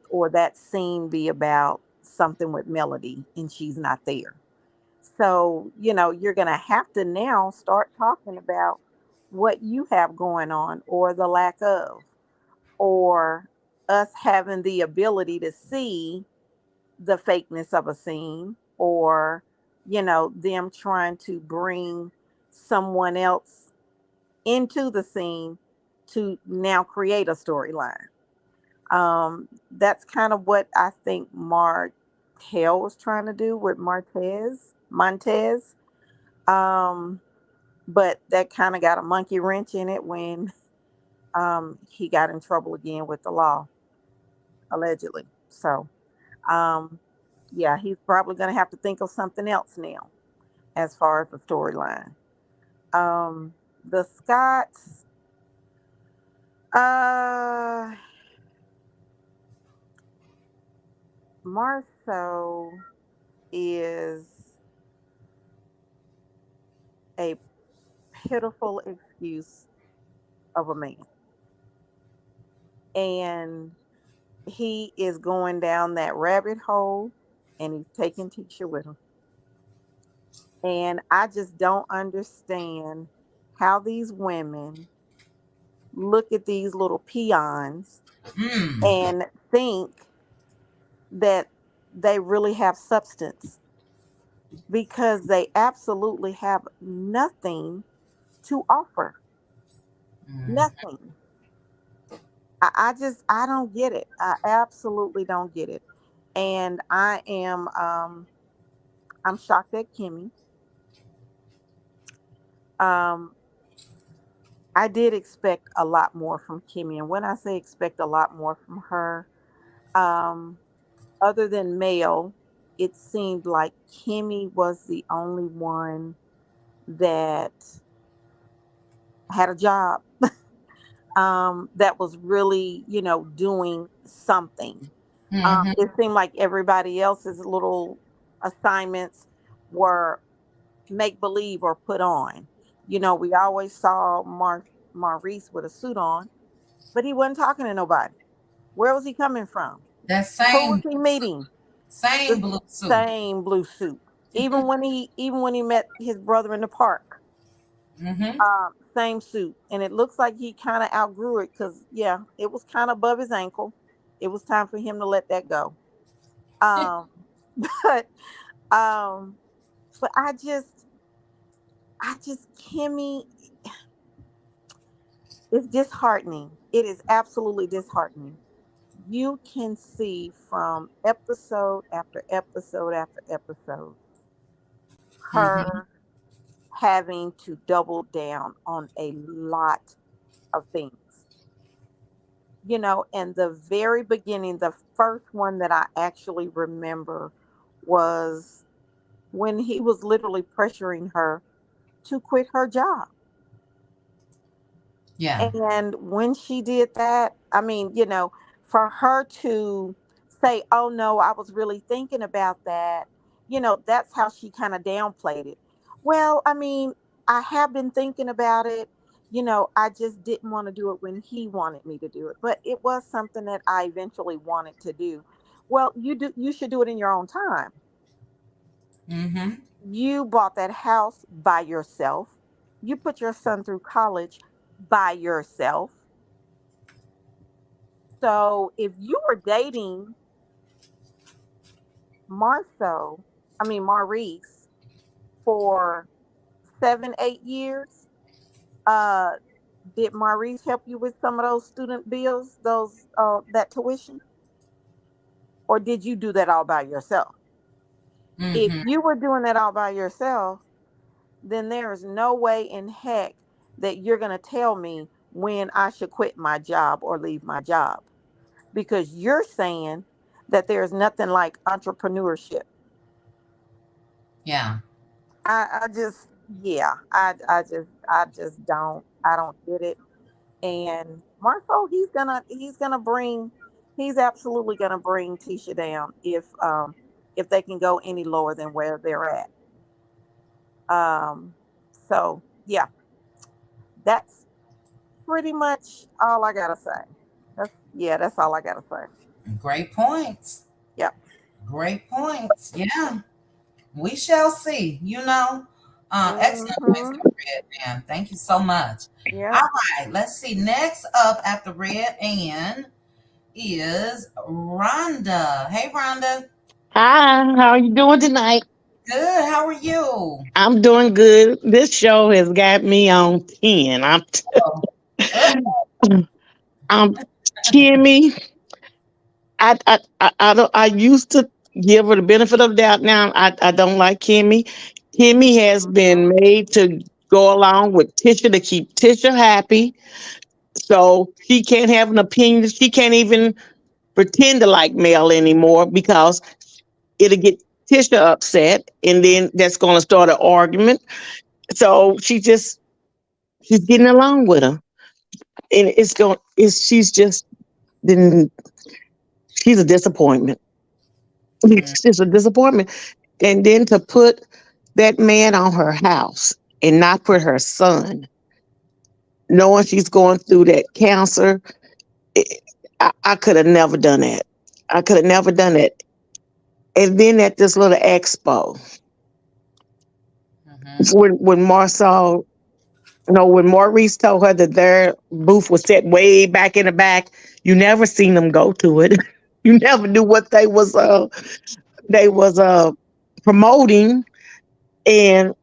or that scene be about something with Melody and she's not there. So, you're going to have to now start talking about what you have going on or the lack of, or us having the ability to see the fakeness of a scene, or, them trying to bring someone else into the scene to now create a storyline. That's kind of what I think Martell was trying to do with Montez. Um, but that kind of got a monkey wrench in it when he got in trouble again with the law, allegedly. So, um, yeah, he's probably going to have to think of something else now as far as the storyline. The Scots, uh, Marceau is a pitiful excuse of a man. And he is going down that rabbit hole and he's taking Tisha with him. And I just don't understand how these women look at these little peons Mm. and think that they really have substance, because they absolutely have nothing to offer. Mm. Nothing. I don't get it. I absolutely don't get it. And I'm shocked at Kimmy. Um I did expect a lot more from Kimmy. And when I say expect a lot more from her, um, other than Mel, it seemed like Kimmy was the only one that had a job, that was really, doing something. Mhm. It seemed like everybody else's little assignments were make believe or put on. We always saw Maurice with a suit on, but he wasn't talking to nobody. Where was he coming from? That Who was same he blue suit. meeting? Same The blue suit. same blue suit. Even when he met his brother in the park, Mhm. same suit. And it looks like he kind of outgrew it, because yeah, it was kind of above his ankle. It was time for him to let that go. Um, but um, but I just Kimmy, it's disheartening. It is absolutely disheartening. You can see from episode after episode after episode Mhm. her having to double down on a lot of things. And the very beginning, the first one that I actually remember was when he was literally pressuring her to quit her job. Yeah. And when she did that, I mean, for her to say, "Oh no, I was really thinking about that," that's how she kind of downplayed it. Well, I mean, I have been thinking about it. I just didn't want to do it when he wanted me to do it, but it was something that I eventually wanted to do. Well, you should do it in your own time. Mhm. You bought that house by yourself. You put your son through college by yourself. So if you were dating Maurice for 7, 8 years, uh, did Maurice help you with some of those student bills, that tuition, or did you do that all by yourself? If Mhm. you were doing that all by yourself, then there is no way in heck that you're going to tell me when I should quit my job or leave my job, because you're saying that there's nothing like entrepreneurship. Yeah. I just, yeah, I don't get it. And Marco, he's absolutely gonna bring Tisha down if they can go any lower than where they're at. Um, so yeah. That's pretty much all I gotta say. That's all I gotta say. Great points. Yep. Great points. Yeah. We shall see, Excellent points Mm-hmm. there, Red Man. Thank you so much. All Yep. right, let's see. Next up after Red Ann is Rhonda. Hey, Rhonda. Hi, how are you doing tonight? Good. How are you? I'm doing good. This show has got me on 10. Oh, uh, I'm Kimmy. I used to give her the benefit of the doubt. Now I don't like Kimmy. Kimmy has been made to go along with Tisha to keep Tisha happy. So she can't have an opinion. She can't even pretend to like Mel anymore because it'll get Tisha upset, and then that's going to start an argument. So she's getting along with him, and she's just been she's a disappointment. mm, She's a disappointment, and then to put that man on her house and not put her son, knowing she's going through that cancer, it, I could have never done that. I could have never done it. And then at this little expo, mhm. when Marcel no, when Maurice told her that their booth was set way back in the back, you never seen them go to it. You never knew what they was promoting, and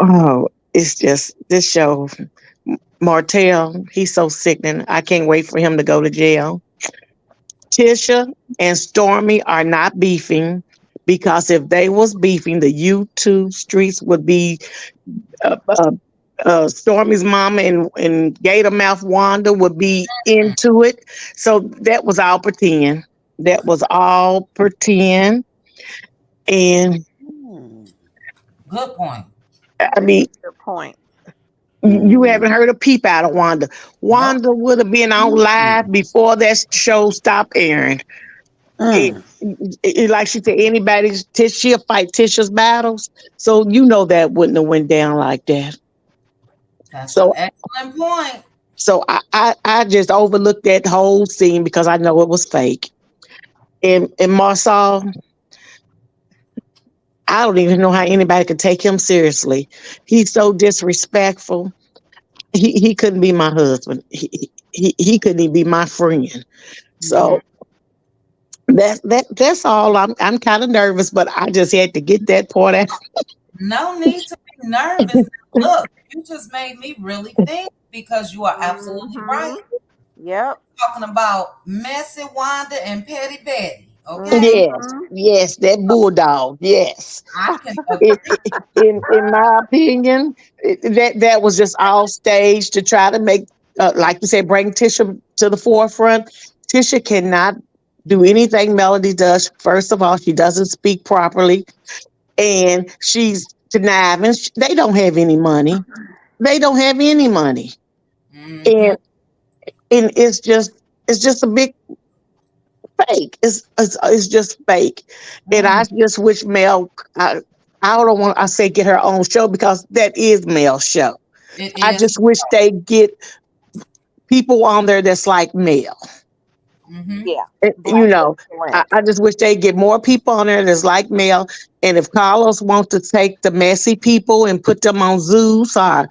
oh, it's just this show. Martell, he's so sickening. I can't wait for him to go to jail. Tisha and Stormy are not beefing because if they was beefing, the YouTube streets would be uh, uh, Stormy's mama and Gator Mouth Wanda would be into it. So that was all pretend. That was all pretend. And Hmm. Good point. I mean, Good point. you haven't heard a peep out of Wanda. Nope. Wanda would have been on live before that show stopped airing. It, Mm. like she said, she'll fight Tisha's battles. So you know that wouldn't have went down like that. That's an So excellent point. I just overlooked that whole scene because I know it was fake. And Marcel, I don't even know how anybody could take him seriously. He's so disrespectful. He couldn't be my husband. He couldn't even be my friend. Mhm. So that's all. I'm kind of nervous, but I just had to get that part out. No need to be nervous. Look, you just made me really think because you are absolutely right. Mm-hmm. Yep. Talking about Messy Wanda and Petty Betty. Okay, Yes, Mm-hmm. yes, that bulldog. Yes, I can it, agree. in my opinion, that was just all staged to try to make, like you said, bring Tisha to the forefront. Tisha cannot do anything Melody does. First of all, she doesn't speak properly, and she's conniving. They don't have any money. They don't have any money, Hmm. and it's just a big fake. It's just fake, and I Mm, just wish Mel. I don't want I say get her own show because that is Mel's show. it I is. just wish they get people on there that's like Mel. Mm-hmm. Yeah. You Black know, I excellence. just wish they get more people on there that's like Mel. And if Carlos wants to take the messy people and put them on Zeus or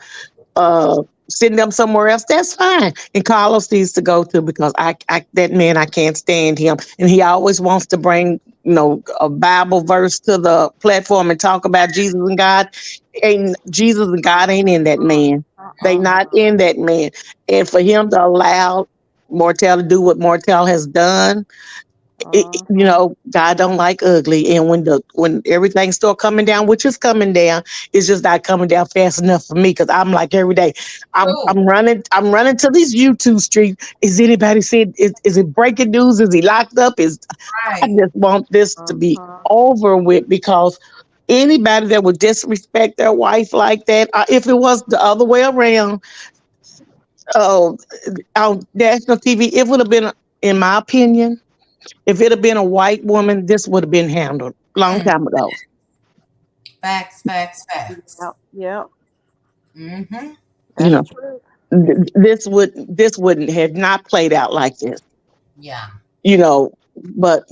uh send them somewhere else, that's fine. And Carlos needs to go too because I that man, I can't stand him. And he always wants to bring, a Bible verse to the platform and talk about Jesus and God. Ain't Jesus and God ain't in that man. They Uh-uh. not in that man. And for him to allow Mortel to do what Mortel has done, Uh-huh. God don't like ugly, and when everything start coming down, which is coming down, it's just not coming down fast enough for me because I'm like every day, True. I'm running to these YouTube street. Is anybody said is it breaking news? Is he locked up? I Right. just want this to be Uh-huh. over with because anybody that would disrespect their wife like that, if it was the other way around, oh, on national TV, it would have been, in my opinion. If it had been a white woman, this would have been handled long Mm. time ago. Facts, facts, facts. Yep. Yep. Mm-hmm. You That's know, true. this wouldn't have not played out like this. Yeah. You know, but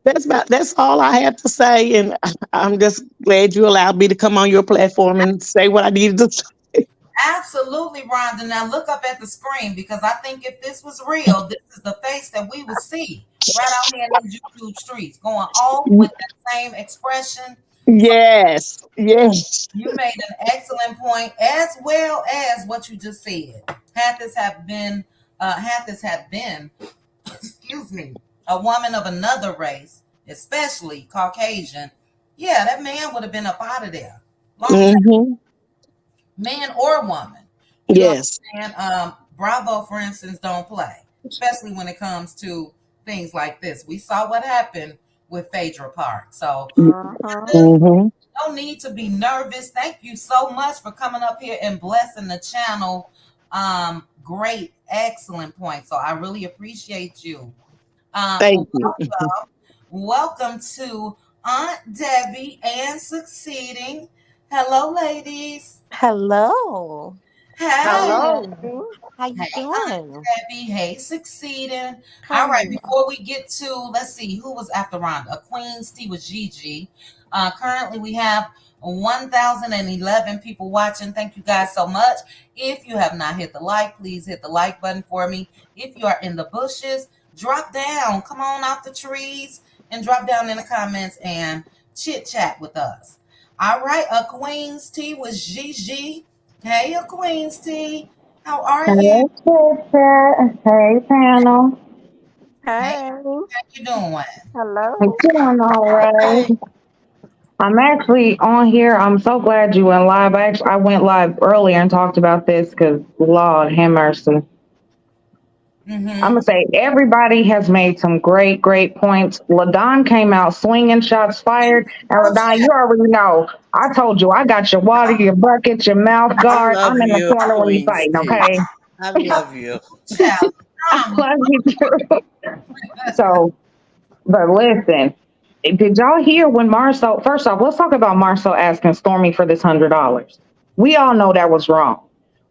that's all I have to say, and I'm just glad you allowed me to come on your platform and say what I needed to say. Absolutely, Rhonda. Now look up at the screen because I think if this was real, this is the face that we would see right out here in these YouTube streets, going off with that same expression. So Yes, yes. you made an excellent point, as well as what you just said. Had this have been, excuse me, a woman of another race, especially Caucasian, yeah, that man would have been up out of there. Long Hmm. man or woman. You Yes. understand? Bravo, for instance, don't play, especially when it comes to things like this. We saw what happened with Phaedra Park. So, Mm-hmm. Hmm. no need to be nervous. Thank you so much for coming up here and blessing the channel. Great, excellent point. So, I really appreciate you. Thank you. Welcome. Welcome to Aunt Debbie and Succeeding. Hello, ladies. Hello. Hey. Hello. Hey. How you Hey, Aunt doing? Debbie. Hey, Succeeding. All right, Hey. before we get to, let's see, who was after Rhonda? Queen's Tea was Gigi. Currently, we have 1,011 people watching. Thank you guys so much. If you have not hit the like, please hit the like button for me. If you are in the bushes, drop down. Come on out the trees and drop down in the comments and chit chat with us. All right, a Queen's Tea was Gigi. Hey, a Queen's Tea. How are you? Hey, Trisha. Hey, panel. Hey, Hey. how you doing? I'm Hello. doing all right. I'm actually on here. I'm so glad you went live. I went live earlier and talked about this because, Lord, have mercy. I'm Mm-hmm. gonna say everybody has made some great, great points. Ladon came out swinging, shots fired, and Oh, Ladon, you already know. I told you I got your water, your bucket, your mouth I guard. love I'm in the you, corner when you Queen fighting. Steve. Okay, I love you. child, I I'm love you too. So, but listen, did y'all hear when Marcel? First off, let's talk about Marcel asking Stormy for this $100. We all know that was wrong.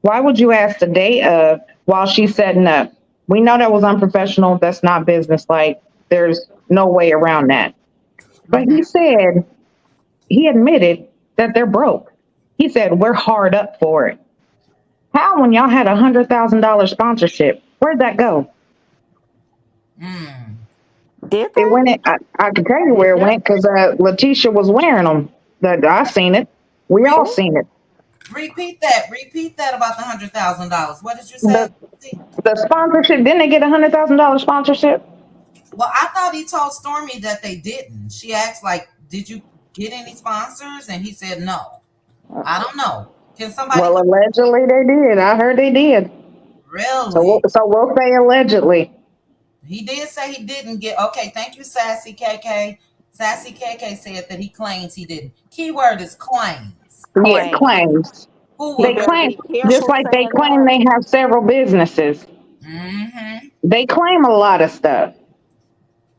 Why would you ask the day of while she's setting up? We know that was unprofessional. That's not business like. There's no way around that. But mm-hmm. he admitted that they're broke. He said, we're hard up for it. How, when y'all had $100,000 sponsorship, where'd that go? Mm. Did It they? went. I can tell you Did where it that? went because Letitia was wearing them. I seen it. We all Re- Oh, seen it. repeat that. Repeat that about the $100,000. What did you say? The the sponsorship. Didn't they get $100,000 sponsorship? Well, I thought he told Stormy that they didn't. She asked, like, "Did you get any sponsors?" And he said, "No." I don't know. Can somebody Well, allegedly they did. I heard they did. really? So we'll say allegedly. He did say he didn't get. Okay, thank you, Sassy KK. Sassy KK said that he claims he didn't. Keyword is claims. Yeah, claims. claims. Who You would They really? better claim be just careful like they saying claim that. they have several businesses. Mm-hmm. They claim a lot of stuff.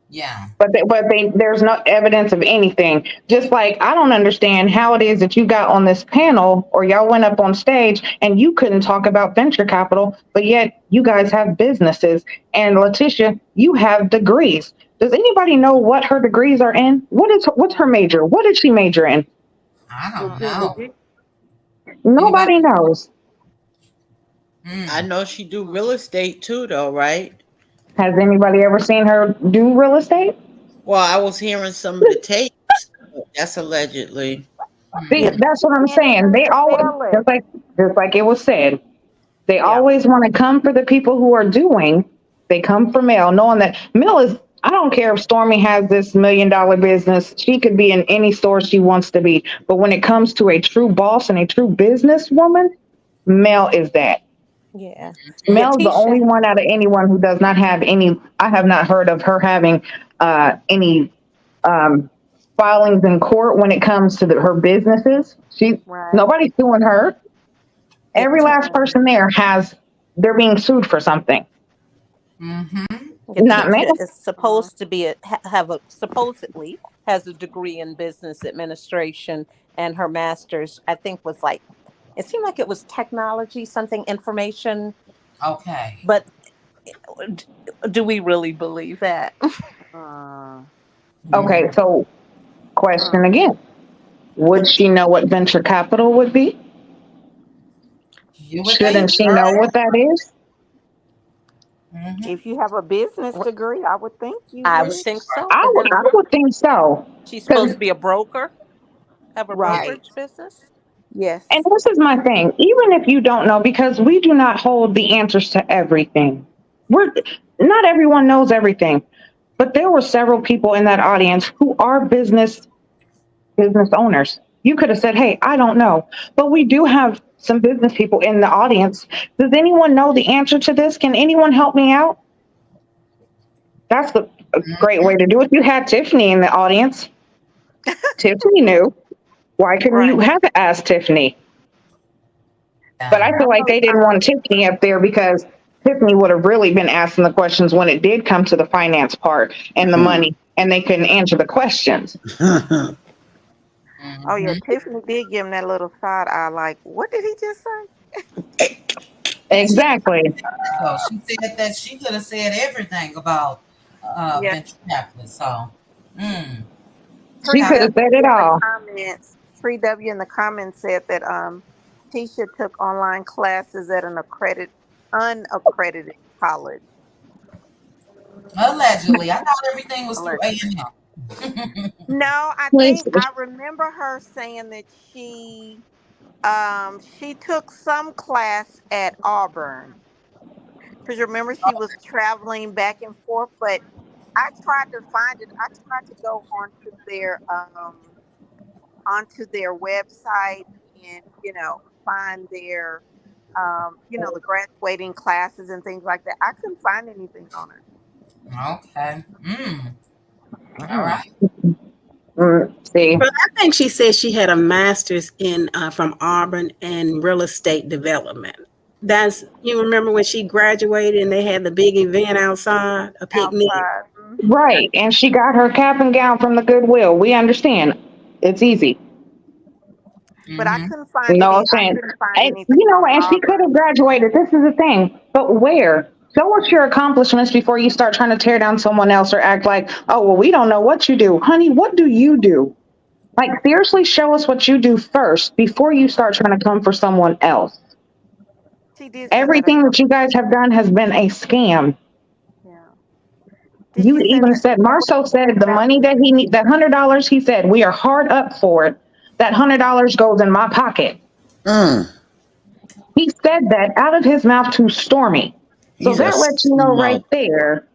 Yeah. But there's no evidence of anything. Just like I don't understand how it is that you got on this panel or y'all went up on stage and you couldn't talk about venture capital, but yet you guys have businesses. And Letitia, you have degrees. Does anybody know what her degrees are in? What's her major? What did she major in? I don't know. Stupidity. Anybody? Nobody knows. I Mm. know she do real estate too, though, right? Has anybody ever seen her do real estate? Well, I was hearing some of the tapes. That's allegedly. See, You Mm. that's what I'm can't saying. even They always spell it. just like it was said. They Yeah. always want to come for the people who are doing. They come for Mel, knowing that Mel is. I don't care if Stormy has this $1 million business. She could be in any store she wants to be. But when it comes to a true boss and a true businesswoman, Mel is that. Yeah. Mel's the only Letitia. one out of anyone who does not have any. I have not heard of her having any um, filings in court when it comes to her businesses. Right. Nobody's suing her. Every last Letitia. person there they're being sued for something. Mm-hmm. Not me. Letitia is supposed to be have a supposedly has a degree in business administration, and her master's I think was like It seemed like it was technology, something information, Okay. but do we really believe that? Mm, Okay, so question mm. again. Would she know what venture capital would be? You would Shouldn't think, she know girl. what that is? Mm-hmm. If you have a business degree, I would think you I would would. think so. I And would then I would think so. she's supposed Because to be a broker, have a Yeah. Right. brokerage business. and Yes. this is my thing, even if you don't know, because we do not hold the answers to everything. We're not everyone knows everything. But there were several people in that audience who are business owners. You could have said, "Hey, I don't know," but we do have some business people in the audience. Does anyone know the answer to this? Can anyone help me out? That's a great way to do it. You had Tiffany in the audience. Tiffany knew. Why couldn't you Right. have asked Tiffany? But I Yeah. feel I like know. they didn't want Tiffany up there because Tiffany would have really been asking the questions when it did come to the finance part and the money, and they couldn't answer the questions. Oh yeah, Mm-hmm. Tiffany did give him that little side eye. Like, what did he just say? And she Exactly. though she said that she could have said everything about Yeah. venture capitalists. So, mm, She Three could that's have W said it in the all. comments. 3W in the comments said that Tisha took online classes at an unaccredited college. allegedly. I thought everything was through Allegedly. A&M. No, I think Listen, I remember her saying that she took some class at Auburn because remember she was traveling back and forth. But I tried to find it. I tried to go onto their website and find their the graduating classes and things like that. I couldn't find anything on her. Okay. Mm, all Mm. right. see, But I think she said she had a master's in from Auburn in real estate development. That's you remember when she graduated and they had the big event outside, a picnic. Outside. right. And she got her cap and gown from the Goodwill. We understand. It's easy. But I Mm-hmm. couldn't find No, I'm I saying, couldn't find and anything on and she could Auburn. have graduated. This is the thing. But where? Show us your accomplishments before you start trying to tear down someone else or act like, oh, well, we don't know what you do. Honey, what do you do? Like, seriously, show us what you do first before you start trying to come for someone else. She did send that Everything that you information. guys have done has been a scam. Yeah. Did You she send even that said, Marceau information said the about money that he need, that $100, he said, we are hard up for it. That $100 goes in my pocket. Mm, He said that out of his mouth to Stormy. So he's a that lets you know smart. right there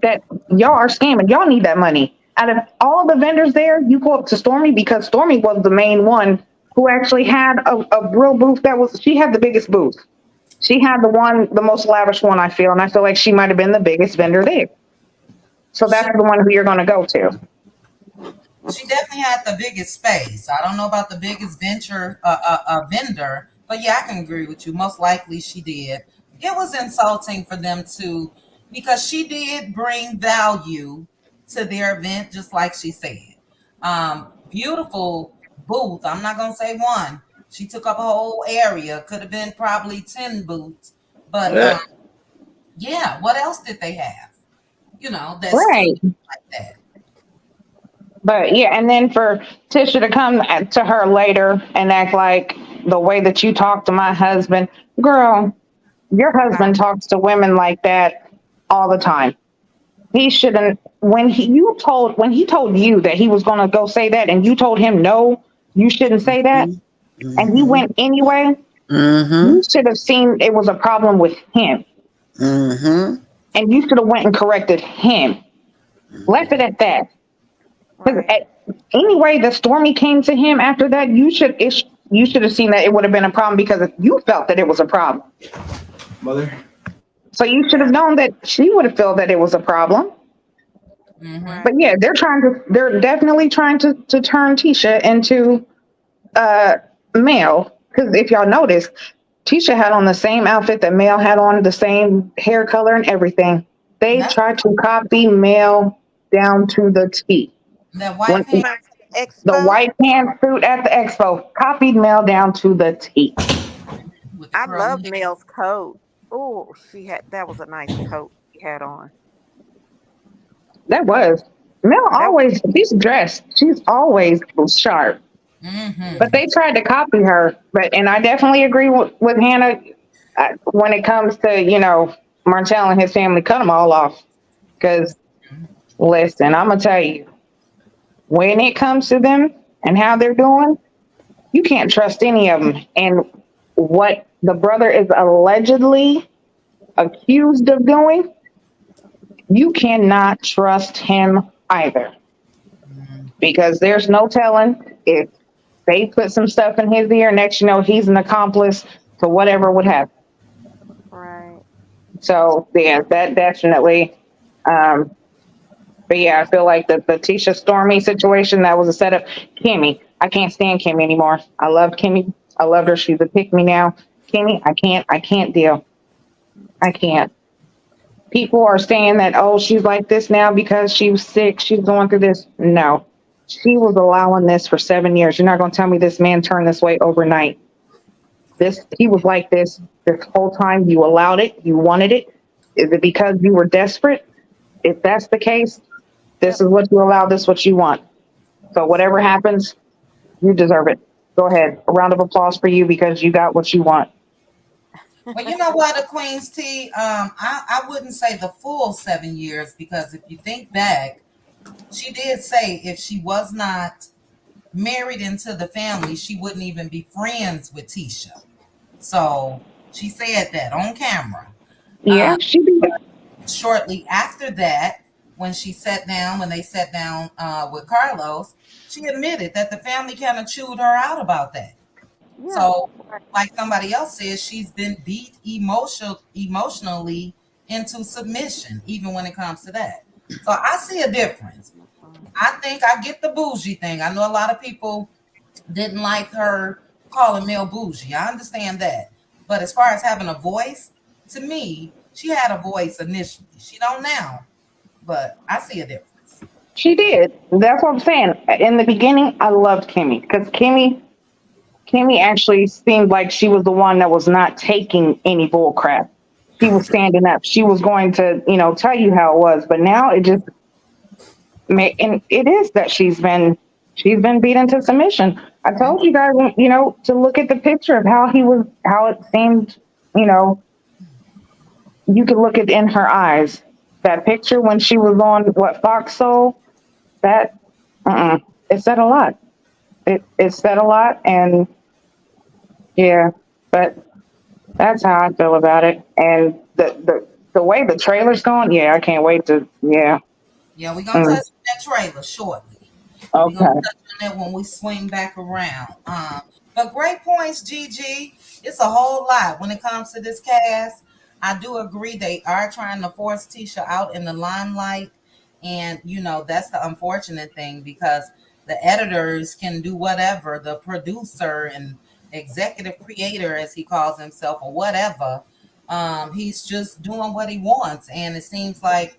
that y'all are scamming. Y'all need that money. Out of all the vendors there, you go up to Stormy because Stormy was the main one who actually had a real booth that was, she had the biggest booth. She had the most lavish one, I feel. And I feel like she might have been the biggest vendor there. So that's She the one who you're going to go to. she definitely had the biggest space. I don't know about the biggest venture vendor, but yeah, I can agree with you. Most likely she did. It was insulting for them to because she did bring value to their event, just like she said. Beautiful booth. I'm not gonna say one. She took up a whole area. Could have been probably 10 booths, but Eh, yeah. What else did they have? That stood Right. like that. But yeah, and then for Tisha to come to her later and act like the way that you talk to my husband, girl, your husband talks to women like that all the time. He shouldn't. When he told you that he was going to go say that, and you told him no, you shouldn't say that, and he mm-hmm, went anyway. mm-hmm, You should have seen it was a problem with him, mm-hmm. and you should have went and corrected him. Left it at that. Because right. anyway, the Stormy came to him after that. You should have seen that it would have been a problem because you felt that it was a problem. Mother. So you should have Yeah. known that she would have felt that it was a problem. Mm-hmm. But Right. yeah, they're definitely trying to turn Tisha into uh male. Because if y'all notice, Tisha had on the same outfit that Mel had on, the same hair color and everything. They That's tried to copy Mel down to the T. that When white pants. Expo. The white pantsuit at the expo copied Mel down to the T. With the I curly love hair. Mel's coat. Oh, that was a nice coat she had on. That was Mel That always. She's dressed. She's always sharp. But Mm-hmm. they tried to copy her. But and I definitely agree with Hannah when it comes to Martell and his family. Cut them all off because listen, I'm gonna tell you when it comes to them and how they're doing, you can't trust any of them. And what the brother is allegedly accused of doing, you cannot trust him either because there's no telling if they put some stuff in his ear. Next, he's an accomplice to whatever would happen. right. So yeah, that definitely. Um, but yeah, I feel like the Tisha Stormy situation that was a setup. Kimmy, I can't stand Kimmy anymore. I love Kimmy. I loved her. She's a pick me now. Kimmy, I can't deal. I can't. People are saying that, oh, she's like this now because she was sick. She's going through this. No, she was allowing this for 7 years. You're not going to tell me this man turned this way overnight. He was like this whole time. You allowed it. You wanted it. Is it because you were desperate? If that's the case, this Yep. is what you allow. This is what you want. So whatever happens, you deserve it. Go ahead. A round of applause for you because you got what you want. Well, you know what, the Queen's Tea, I wouldn't say the full 7 years because if you think back, she did say if she was not married into the family, she wouldn't even be friends with Tisha. So she said that on camera. Yeah, she did. Shortly after that, when they sat down with Carlos, she admitted that the family kind of chewed her out about that. Yeah. So, like somebody else says, she's been beat emotionally into submission, even when it comes to that. So I see a difference. I think I get the bougie thing. I know a lot of people didn't like her calling Mel bougie. I understand that. But as far as having a voice, to me, she had a voice initially. She don't now, but I see a difference. She did. That's what I'm saying. In the beginning, I loved Kimmy because Kimmy actually seemed like she was the one that was not taking any bull crap. She was standing up. She was going to, tell you how it was. But now it just and it is that she's been beaten to submission. I told you guys, to look at the picture of how it seemed, you know, you could look it in her eyes. That picture when she was on what Fox Soul, that it said a lot. It said a lot, and yeah, but that's how I feel about it. And the way the trailer's going, yeah, I can't wait to yeah. Yeah, we're gonna Mm, touch that trailer shortly. We're gonna okay. touch on that when we swing back around. But great points, Gigi. It's a whole lot when it comes to this cast. I do agree they are trying to force Tisha out in the limelight, and that's the unfortunate thing because the editors can do whatever, the producer and executive creator, as he calls himself, or whatever. He's just doing what he wants, and it seems like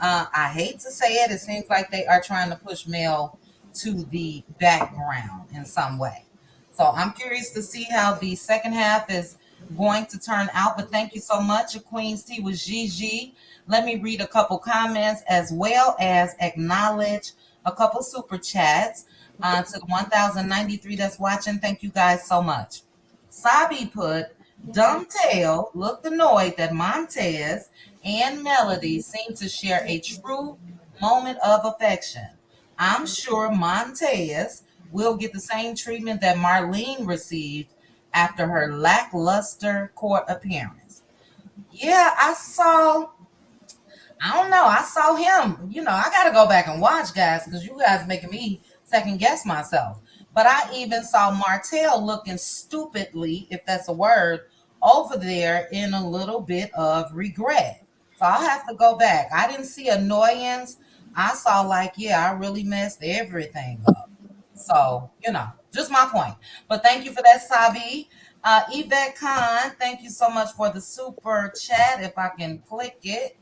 I hate to say it, it seems like they are trying to push Mel to the background in some way. So I'm curious to see how the second half is going to turn out. But thank you so much. Queen's Tea with Gigi. Let me read a couple comments as well as acknowledge a couple super chats to the 1093 that's watching. Thank you guys so much. Sabi put, Dumb Tail looked annoyed that Montez and Melody seem to share a true moment of affection. I'm sure Montez will get the same treatment that Marlene received after her lackluster court appearance. Yeah, I don't know. I saw him. I got to go back and watch, guys, because you guys making me second guess myself. But I even saw Martell looking stupidly, if that's a word, over there in a little bit of regret. So I'll have to go back. I didn't see annoyance. I saw like, yeah, I really messed everything up. So, just my point. But thank you for that, Sabi. Yvette Khan, thank you so much for the super chat. If I can click it.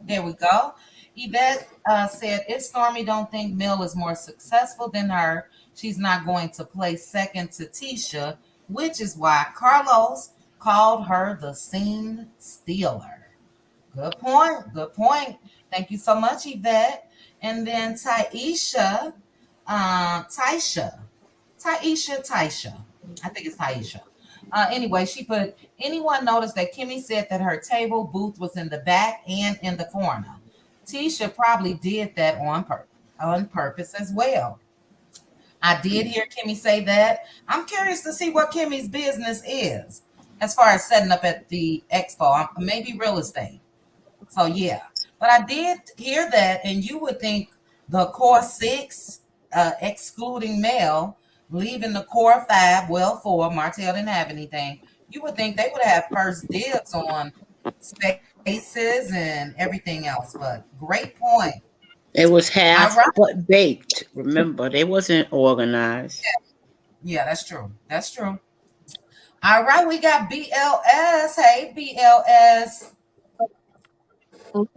There we go. Yvette said, if Stormy don't think Mel is more successful than her, she's not going to place second to Tisha, which is why Carlos called her the scene stealer. Good point. Good point. Thank you so much, Yvette. And then Taisha. I think it's Taisha. Anyway, she put, anyone noticed that Kimmy said that her table booth was in the back and in the corner? Tisha probably did that on purpose as well. I did hear Kimmy say that. I'm curious to see what Kimmy's business is as far as setting up at the expo. Maybe real estate. So yeah, but I did hear that, and you would think the core six, excluding Mel, leaving the core five, well, four. Martell didn't have anything. You would think they would have first dibs on spaces and everything else. But great point. It was All half right. but baked. Remember, they wasn't organized. Yeah, that's true. That's true. All right, we got BLS. Hey, BLS.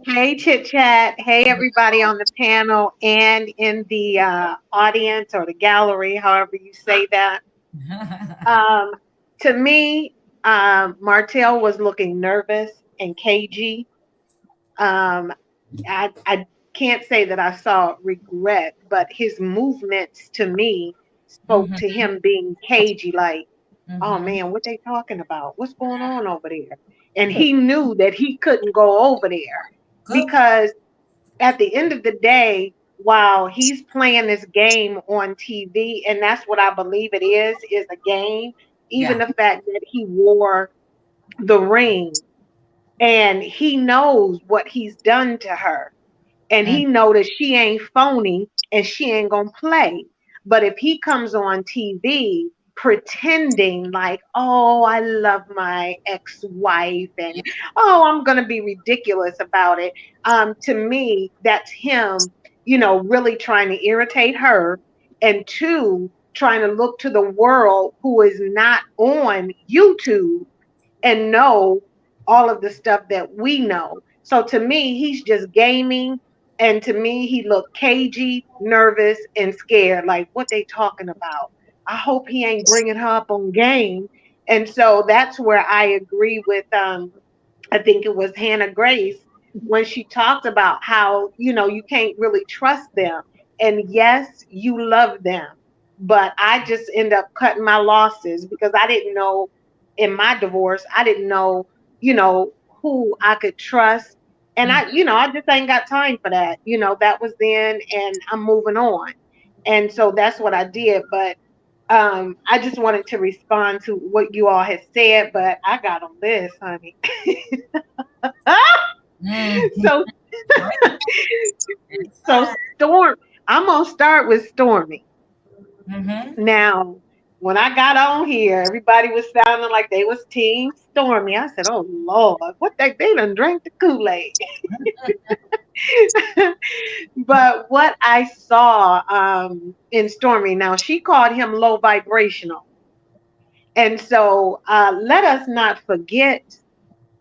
Hey, Chit Chat. Hey, everybody on the panel and in the audience or the gallery, however you say that. Um, to me, Martell was looking nervous and cagey. Um, I can't say that I saw regret, but his movements to me spoke to Mm-hmm, him being cagey, like, oh mm-hmm. man, what they talking about? What's going on over there? And he knew that he couldn't go over there Good. because at the end of the day, while he's playing this game on TV, and that's what I believe it is a game, even Yeah. the fact that he wore the ring and he knows what he's done to her and Mm, he know that she ain't phony and she ain't gonna play. But if he comes on TV pretending like, oh, I love my ex-wife and yeah. oh, I'm gonna be ridiculous about it. To me, that's him, really trying to irritate her, and two, trying to look to the world who is not on YouTube and know all of the stuff that we know. So to me, he's just gaming. And to me, he looked cagey, nervous, and scared. Like, what they talking about? I hope he ain't bringing her up on game. And so that's where I agree with I think it was Hannah Grace when she talked about how, you can't really trust them. And yes, you love them. But I just end up cutting my losses because I didn't know in my divorce, I didn't know, you know, who I could trust. And Mm, I just ain't got time for that. That was then and I'm moving on. And so that's what I did. But I just wanted to respond to what you all had said, but I got a list, honey. mm. so It's so fine. Storm, I'm gonna start with Stormy. Mm-hmm. Now, when I got on here, everybody was sounding like they was Team Stormy. I said, "Oh Lord, what they done drank the Kool-Aid." But what I saw in Stormy, now she called him low vibrational, and so let us not forget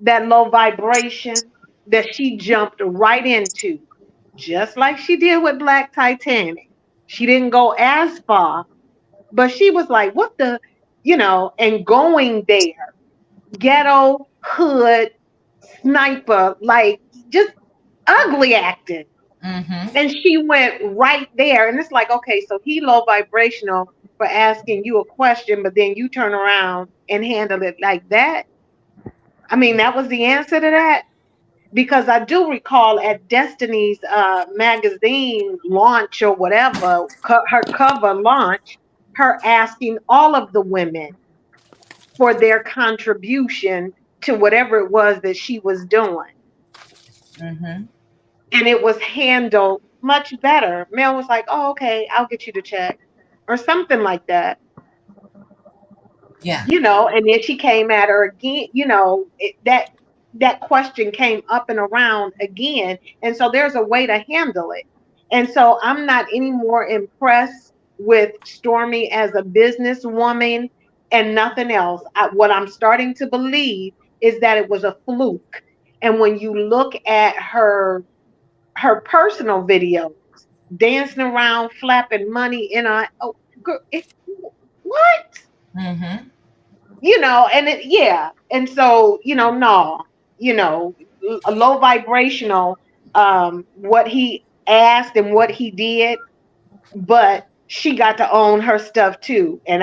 that low vibration that she jumped right into, just like she did with Black Titanic. She didn't go as far, but she was like, what the, and going there, ghetto, hood, sniper, like just ugly acting. Mm-hmm. And she went right there. And it's like, okay, so he low vibrational for asking you a question, but then you turn around and handle it like that. I mean, that was the answer to that. Because I do recall at Destiny's magazine launch or whatever, her cover launch, her asking all of the women for their contribution to whatever it was that she was doing. Mm-hmm. And it was handled much better. Mel was like, oh, okay, I'll get you the check or something like that. Yeah. And then she came at her again, that question came up and around again. And so there's a way to handle it. And so I'm not any more impressed with Stormy as a businesswoman and nothing else. What I'm starting to believe is that it was a fluke. And when you look at her personal videos, dancing around, flapping money in her. Oh, girl, what? Mm-hmm. And yeah, and so no, a low vibrational, what he asked and what he did, but she got to own her stuff too, and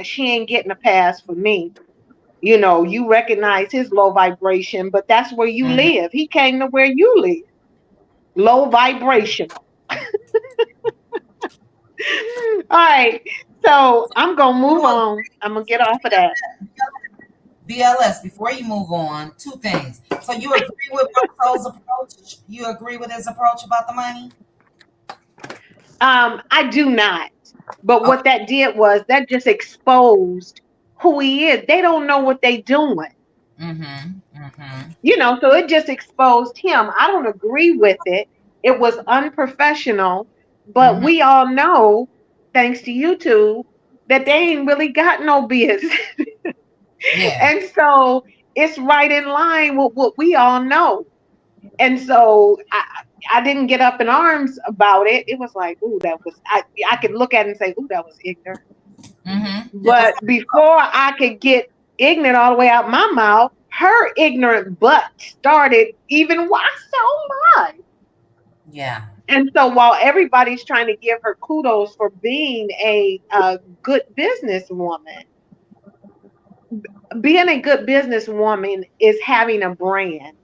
she ain't getting a pass for me. You recognize his low vibration, but that's where you Mm-hmm. live. He came to where you live, low vibrational. All right, so I'm gonna move You on. I'm gonna get off of that. BLS, before you move on, two things. So you agree with Marcel's approach? You agree with his approach about the money? I do not. But what Okay. that did was that just exposed who he is. They don't know what they doing. Mm-hmm. Mm-hmm. So it just exposed him. I don't agree with it. It was unprofessional, but Mm-hmm. we all know, thanks to YouTube, that they ain't really got no business. Yeah. And so it's right in line with what we all know. And so I didn't get up in arms about it. It was like, ooh, I could look at it and say, ooh, that was ignorant. Mm-hmm. It was. But before I could get ignorant all the way out my mouth, her ignorant butt started even why so much. Yeah. And so while everybody's trying to give her kudos for being a good businesswoman, being a good businesswoman is having a brand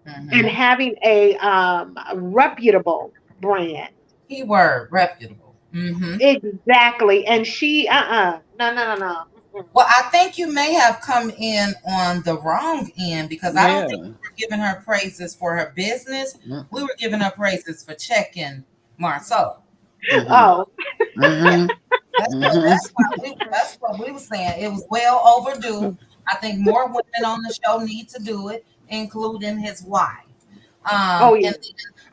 and Mm-hmm. having a reputable brand. Keyword reputable. Mm-hmm. Exactly. And she, no, no, no, no. Mm-mm. Well, I think you may have come in on the wrong end because I don't think Yeah. we were giving her praises for her business. We were giving her praises for checking Marceau. Mm-hmm. Oh, Mm-hmm. That's what Mm-hmm. we were saying. It was well overdue. I think more women on the show need to do it, including his wife. oh yeah. And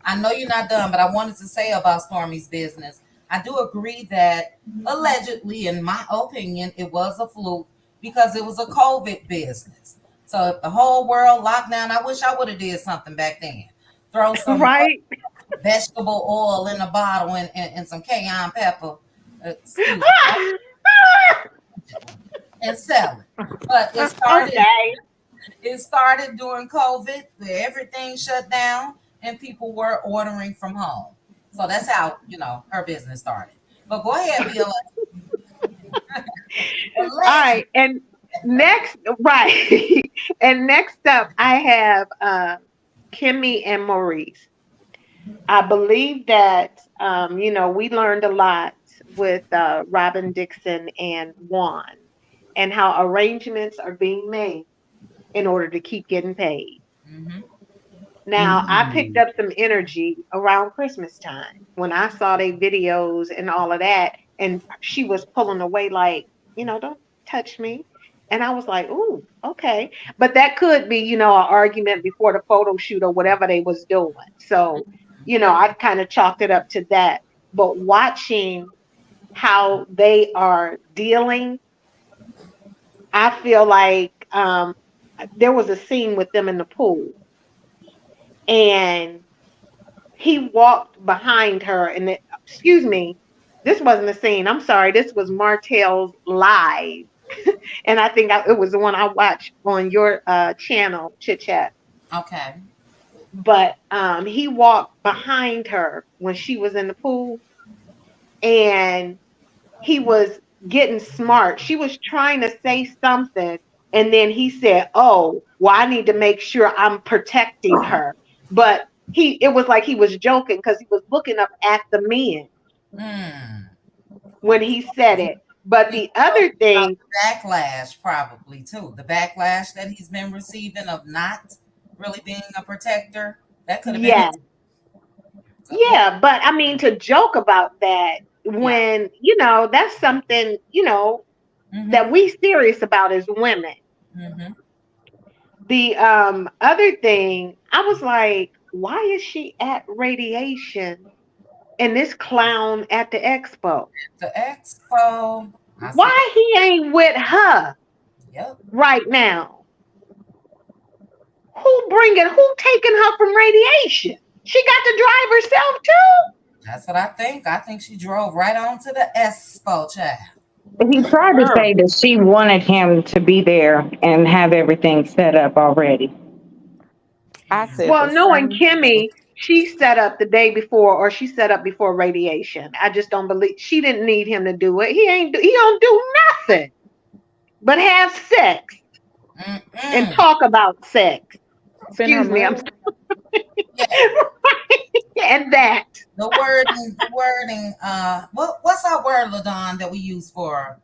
I know you're not done, but I wanted to say about Stormy's business. I do agree that allegedly, in my opinion, it was a fluke because it was a COVID business. So if the whole world locked down, I wish I would have did something back then. Throw some Right? vegetable oil in a bottle and some cayenne pepper, excuse me, and sell it. But Okay. it started during COVID, where everything shut down and people were ordering from home. So that's how, her business started. But go ahead, Bill. All Allegedly. right. And next, right. And next up, I have Kimmy and Maurice. I believe that, we learned a lot with Robin Dixon and Juan and how arrangements are being made in order to keep getting paid. Mm-hmm. Now, I picked up some energy around Christmas time when I saw their videos and all of that, and she was pulling away like, don't touch me. And I was like, ooh, okay. But that could be, an argument before the photo shoot or whatever they was doing. So, I kind of chalked it up to that. But watching how they are dealing, I feel like there was a scene with them in the pool, and he walked behind her excuse me, this wasn't a scene, I'm sorry, this was Martell's live, and I think it was the one I watched on your channel, Chit Chat. Okay. But he walked behind her when she was in the pool, and he was getting smart. She was trying to say something, and then he said, oh, well, I need to make sure I'm protecting her. But it was like he was joking because he was looking up at the men Mm. when he said it. But He the spoke other about thing, the backlash probably too. The backlash that he's been receiving of not really being a protector. That could have been yeah, it. So go ahead. yeah, but I mean, to joke about that Yeah. when, that's something, Mm-hmm. that we serious about as women. Mm-hmm. The other thing, I was like, why is she at radiation and this clown at the expo? The expo. I see that. Why he ain't with her Yep. right now? Who taking her from radiation? She got to drive herself too. That's what I think. I think she drove right on to the Expo, child. He tried to Girl. say that she wanted him to be there and have everything set up already. I said the Well, knowing same thing. Kimmy, she set up the day before, or she set up before radiation. I just don't believe she didn't need him to do it. He don't do nothing but have sex and Mm-mm. talk about sex. Spend her Excuse me, I'm money. Yeah, and that. the wording. What's our word, Ladon, that we use for?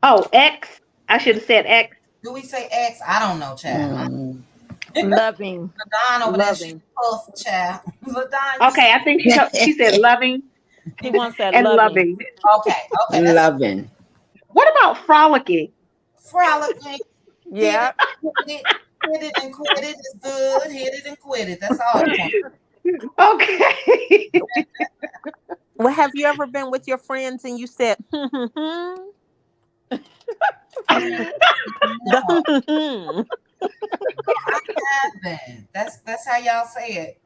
Oh, X. I should have said X. Do we say X? I don't know, child. Mm. Loving, Ladon over there, she loving. puff, child. Ladon, you say Okay, I think she said loving He wants that and loving. loving. okay, that's Loving. What about frolicking? frolicking. Hit Yeah. it, hit it and quit it is good. Hit it and quit it. That's all you want. Okay. Well, have you ever been with your friends and you said, No, the I haven't. That's how y'all say it.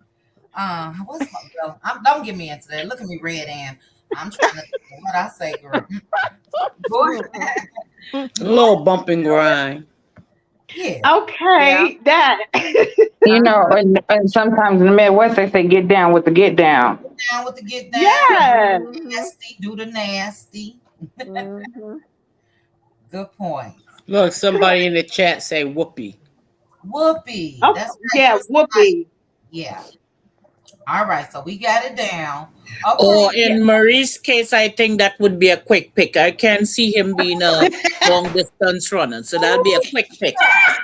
What's my girl? Don't get me into that. Look at me, red and I'm trying to think of what I say, girl. Go ahead. A little bump and grind. Yeah. Yeah. Okay, that. You know, and sometimes in the Midwest they say get down with the get down. Down with the get down. Yes. Nasty, do the nasty. Mhm. Good point. Look, somebody in the chat say whoopee. Whoopee. Oh, That's right. yeah, whoopee. Yeah. All right. So we got it down. Or Okay. in Marie's case, I think that would be a quick pick. I can see him being a long distance runner, so that'll be a quick pick. A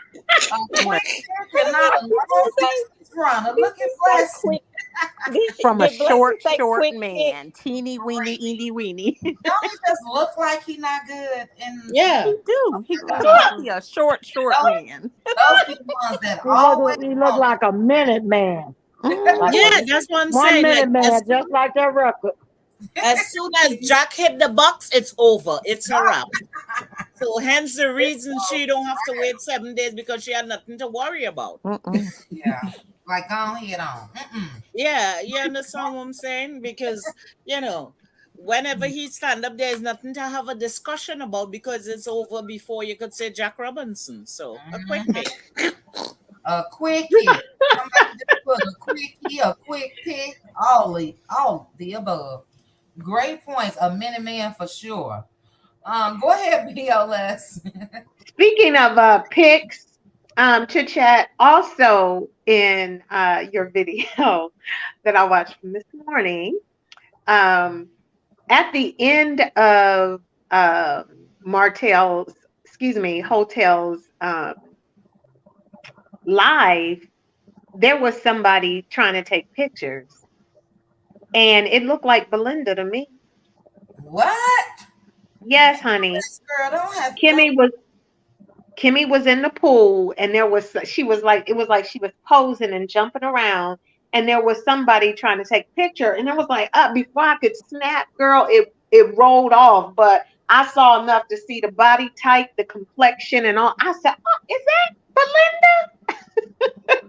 quick pick and not a long distance runner. Look at Blessing. From a Did Blessing short, say short quick pick? man. Teeny weeny, eeny weeny. Don't he just look like he not good? And Yeah. He do. He a short, those, man. those be the ones that He always look like a minute man. Like Yeah, a that's what I'm 1 saying. minute Like man, just like that record. as soon as Jack hit the box, it's over. It's a wrap. So hence the reason she don't have to wait 7 days because she had nothing to worry about. yeah. Like go ahead on. Mm-mm. Yeah, you understand what I'm saying? Because whenever he stand up, there's nothing to have a discussion about because it's over before you could say Jack Robinson. So a quick pick. A quickie. Somebody just put a quickie, a quick pick, all the above. Great points. A minute man for sure. Go ahead, BLS. Speaking of picks, chit chat, also in your video that I watched from this morning, at the end of Hotel's live, there was somebody trying to take pictures, and it looked like Belinda to me. What? Yes, honey. This girl don't have Kimmy was in the pool, and she was like, it was like she was posing and jumping around, and there was somebody trying to take a picture, and it was like, before I could snap, girl, it rolled off, but I saw enough to see the body type, the complexion, and all. I said, oh, is that Belinda?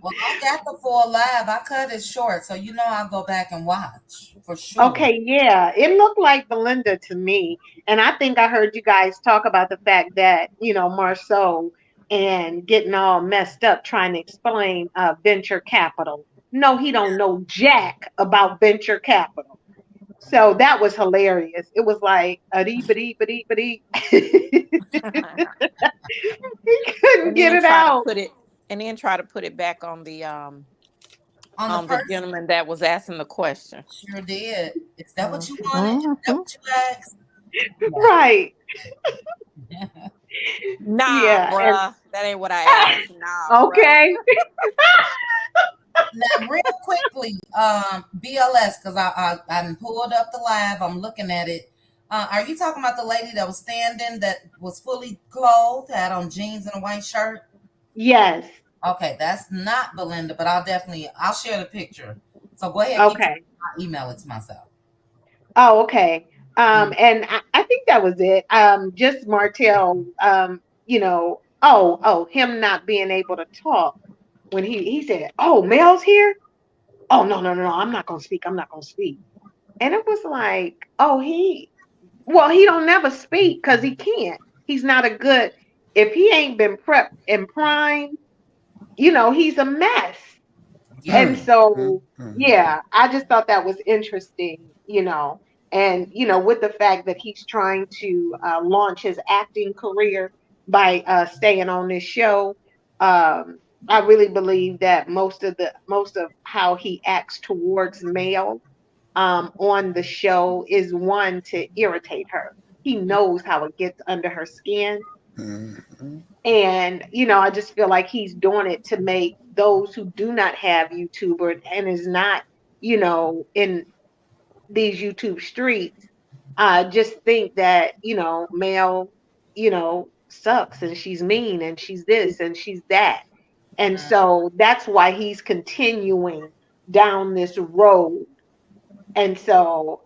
Well, I got the full live. I cut it short, so I'll go back and watch for sure. Okay, yeah, it looked like Belinda to me, and I think I heard you guys talk about the fact that Marceau and getting all messed up trying to explain venture capital. No, he don't know jack about venture capital. So that was hilarious. It was like a dee ba dee ba dee. He couldn't And get then it out. try to put it back on the on the person. gentleman that was asking the question. Sure did. Is that what you wanted? Is that what you asked? Right. Nah, Yeah. bruh. That ain't what I asked. Nah, Okay. Now, real quickly, BLS, because I pulled up the live. I'm looking at it. Are you talking about the lady that was standing that was fully clothed, had on jeans and a white shirt? Yes. Okay, that's not Belinda, but I'll share the picture. So go ahead. Okay. I'll email it to myself. Oh, okay. And I think that was it. Just Martell, him not being able to talk when he said, "Oh, Mel's here." oh no, I'm not gonna speak. I'm not gonna speak. And it was like, oh, he don't never speak because he can't. He's not a good. If he ain't been prepped and primed, he's a mess. And Yeah. so, yeah, I just thought that was interesting, and with the fact that he's trying to launch his acting career by staying on this show. I really believe that most of how he acts towards male on the show is one to irritate her. He knows how it gets under her skin. Mhm. And, I just feel like he's doing it to make those who do not have YouTuber and is not, in these YouTube streets, just think that, Mel, sucks and she's mean and she's this and she's that. And so that's why he's continuing down this road. And so,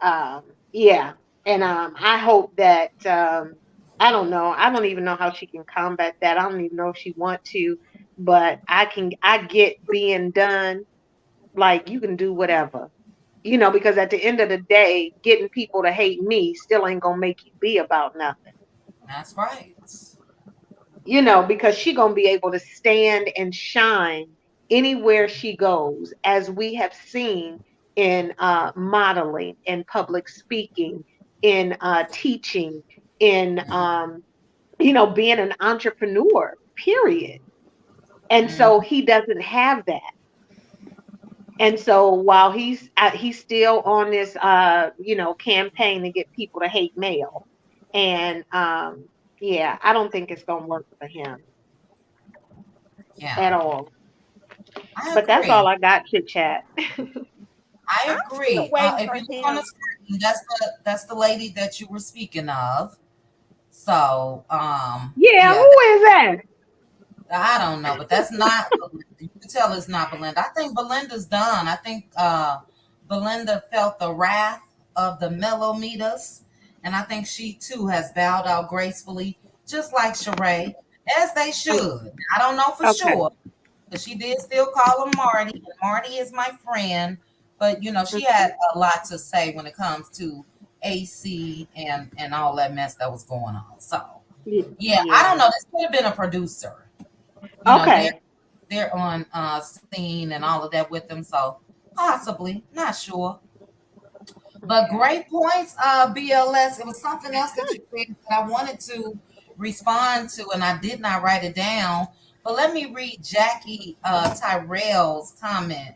yeah. And I hope that I don't know. I don't even know how she can combat that. I don't even know if she want to, but I get being done. Like you can do whatever. Because at the end of the day, getting people to hate me still ain't gonna make you be about nothing. That's right. Because she gonna be able to stand and shine anywhere she goes, as we have seen in modeling, in public speaking, in teaching, in being an entrepreneur. Period. And so he doesn't have that. And so while he's still on this campaign to get people to hate male, and yeah, I don't think it's gonna work for him Yeah. at all. I But that's agree. all I got, chit chat. I I'm still agree. waiting If for you look on the him. screen, that's the lady that you were speaking of. So, Yeah, yeah, who is that? I don't know, but that's not Belinda. You can tell it's not Belinda. I think Belinda's done. I think Belinda felt the wrath of the Melometers, and I think she too has bowed out gracefully, just like Sheree, as they should. I don't know for Okay. sure, but she did still call him Marty, and Marty is my friend. But she had a lot to say when it comes to AC and all that mess that was going on. So yeah, I Yeah. don't know. This could have been a producer. They're Okay. they're on scene and all of that with them, so possibly, not sure. But Okay. great points, BLS. It was something else that you said that I wanted to respond to, and I did not write it down. But let me read Jackie Tyrell's comment.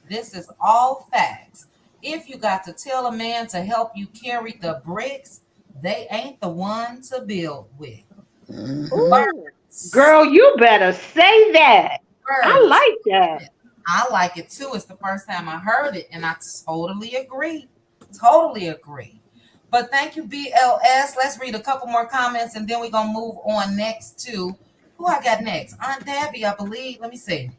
This is all facts. If you got to tell a man to help you carry the bricks, they ain't the one to build with. Mhm. Ooh. Words. Girl, you better say that. I Words. like that. I like it too. It's the first time I heard it, and I totally agree. Totally agree. But thank you, BLS. Let's read a couple more comments, and then we're gonna move on next to who I got next. Aunt Debbie, I believe. Let me see.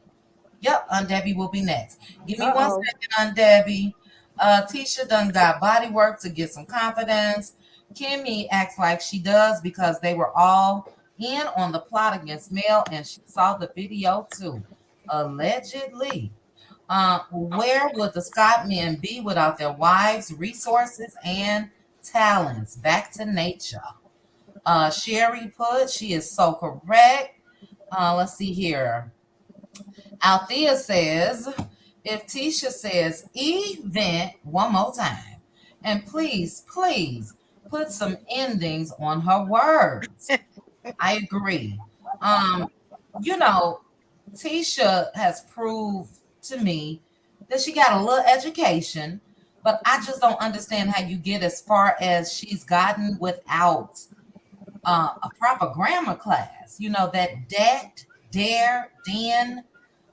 Yep, Aunt Debbie will be next. Give me one Uh-oh. second, Aunt Debbie. Tisha done got body work to get some confidence. Kimmy acts like she does because they were all in on the plot against Mel, and she saw the video too. Allegedly. Where would the Scott men be without their wives, resources, and talents? Back to nature. Sherry put, she is so correct. Let's see here. Althea says, if Tisha says event one more time, and please put some endings on her words. I agree. Um, you know, Tisha has proved to me that she got a little education, but I just don't understand how you get as far as she's gotten without a proper grammar class. That, dare, den,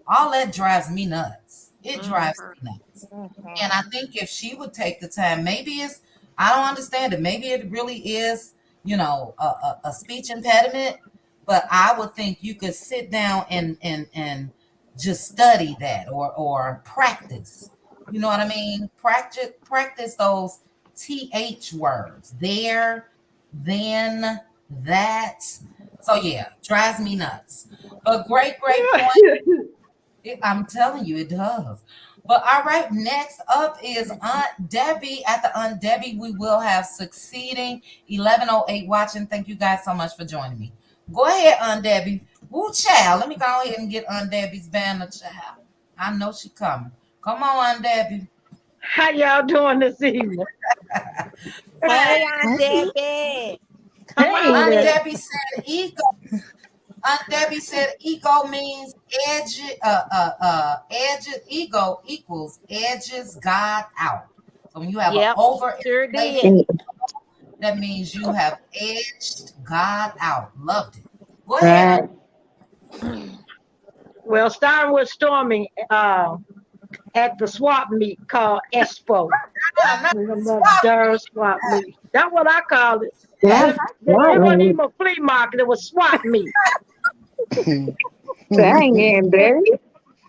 all that drives me nuts. It drives Mhm. me nuts. And I Mhm. think if she would take the time, I don't understand it. Maybe it really is, a speech impediment, but I would think you could sit down and just study that or practice. You know what I mean? Practice those TH words. There, then, that. So yeah, drives me nuts. But great point. I'm telling you, it does. But all right, next up is Aunt Debbie. At the Aunt Debbie, we will have succeeding 1108 watching. Thank you guys so much for joining me. Go ahead, Aunt Debbie. Woo, child. Let me go ahead and get Aunt Debbie's banner, child. I know she coming. Come on, Aunt Debbie. How y'all doing this evening? Hey, Aunt Debbie. Come on Aunt there. Debbie said ego. Aunt Debbie said ego means edge, edges, ego equals edges God out. So when you have an Yep, sure overinflated did. ego, that means you have edged God out. Loved it. Go ahead. Well, starting with Stormy at the swap meet called Expo. Durham swap meet. That's what I called it. That's It right. wasn't even a flea market. It was swap meet. Dang it, Daddy.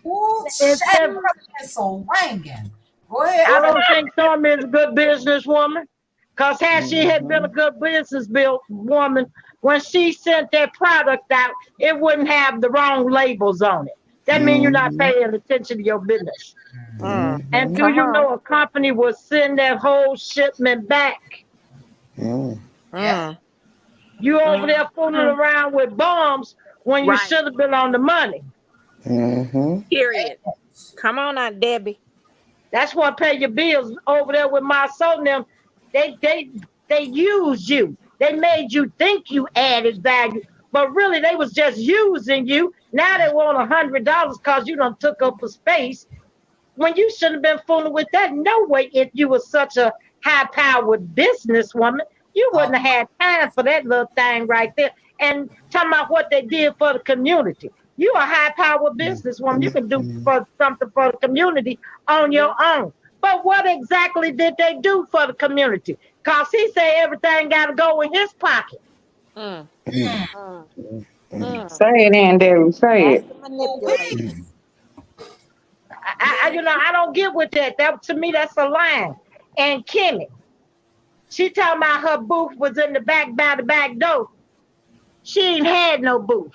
Ooh, It's shit, every- it's so ringing. Go ahead. I don't think Stormy is a good businesswoman. Because had she had been a good woman, when she sent that product out, it wouldn't have the wrong labels on it. That means you're not paying attention to your business. And do you know a company will send that whole shipment back? Yeah. You over there fooling around with bombs when you Right. should have been on the money. Period. Come on, Aunt Debbie. That's what pay your bills over there with my son. Them, they used you. They made you think you added value, but really they was just using you. Now they want $100 because you done took up a space when you shouldn't have been fooling with that. No way, if you were such a high-powered businesswoman, you wouldn't have had time for that little thing right there. And talking about what they did for the community. You a high-powered businesswoman. You can do something for the community on your own. But what exactly did they do for the community? Because he said everything got to go in his pocket. Say it, Aunt Debbie. Say it. Manipulation. I don't get with that. That to me, that's a line. And Kimmy, she talking about her booth was in the back by the back door. She ain't had no booth.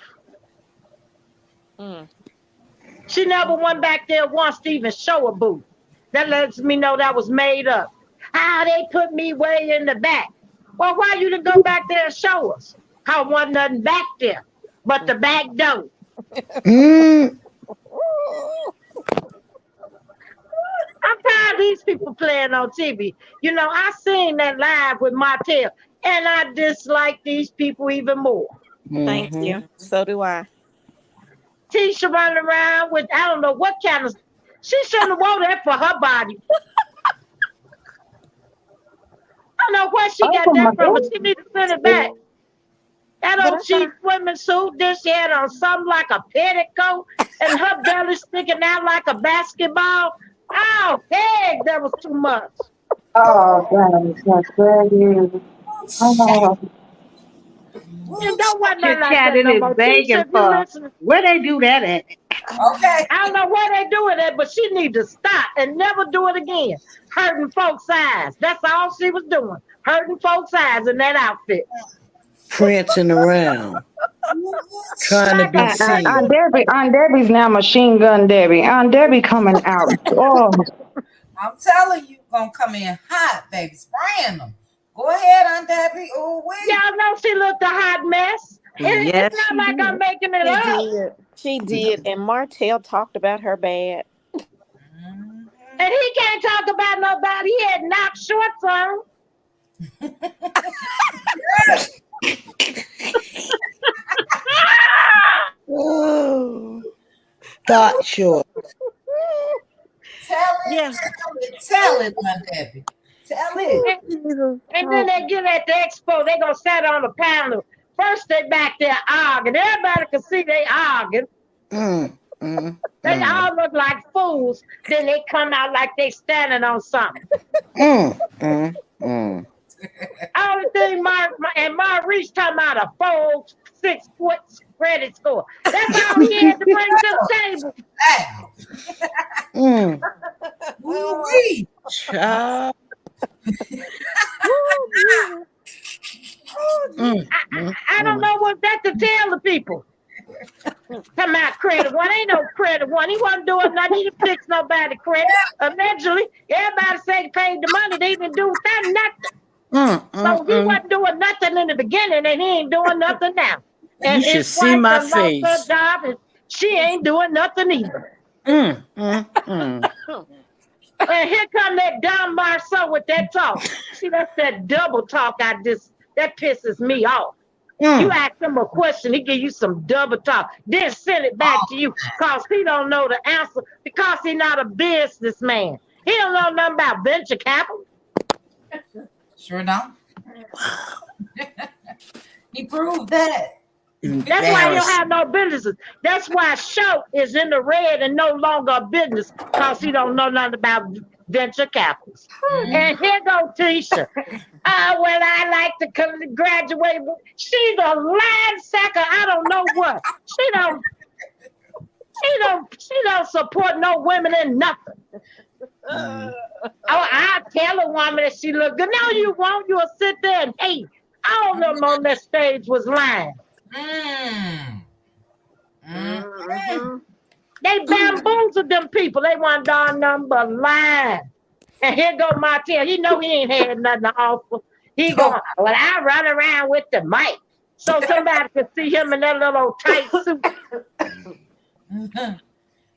She never went back there once to even show a booth. That lets me know that was made up. How they put me way in the back. Well, why you didn't go back there and show us? How wasn't nothing back there but the back door. I'm tired of these people playing on TV. You know, I seen that live with Martell, and I dislike these people even more. Thank you. So do I. Tisha running around with, I don't know what kind of, she shouldn't have worn that for her body. I don't know where she got that from, but she need to send it back. That old cheap swimming suit, then she had on something like a petticoat, and her belly sticking out like a basketball. Oh, heck, that was too much. Oh, that's good. Oh, You don't want nothing like Chat that no is more. begging Tisha, if you for listen, where they do that at. Okay. I don't know where they doing that, but she need to stop and never do it again. Hurting folks' eyes. That's all she was doing. Hurting folks' eyes in that outfit. Prancing around, trying to be seen. Aunt Debbie's now Machine Gun Debbie. Aunt Debbie coming out. Oh, I'm telling you, gonna come in hot, baby. Spraying them. Go ahead, Aunt Debbie. Oh, wait. Y'all know she looked a hot mess. Yes, It's not like I'm making it up. She did. And Martell talked about her bad. And he can't talk about nobody. He had knocked shorts on. Oh, thought short. Tell it, Aunt Debbie. Tell it. And then they get at the expo, they gonna sit on the panel. First they back there arguing. Everybody can see they arguing. They all look like fools. Then they come out like they standing on something. Only thing Maurice talking about a 4-6 foot credit score. That's all he had to bring to the table. Woo-wee. Child. I don't know what that to tell the people. Come out credit one. Ain't no credit one. He wasn't doing nothing. He didn't fix nobody credit. Eventually, everybody said he paid the money. They didn't do nothing. So he wasn't doing nothing in the beginning, and he ain't doing nothing now. And You should his see wife my done lost her face. job, and she ain't doing nothing either. And here come that dumb Marceau with that talk. See, that's that double talk. That pisses me off. You ask him a question, he give you some double talk, then send it back to you because he don't know the answer because he's not a businessman. He don't know nothing about venture capital. Sure don't. He proved that. That's why you don't have no businesses. That's why Show is in the red and no longer a business because he don't know nothing about venture capitals. And here go Tisha. Well, I like to graduate. She's a line sucker. I don't know what. She don't support no women in nothing. I tell a woman that she look good. No, you won't. You'll sit there and hate. All of them on that stage was lying. They bamboozled them people. They want done nothing but lying. And here go Martell. He know he ain't had nothing to offer. He going, well, I run around with the mic. So somebody could see him in that little tight suit.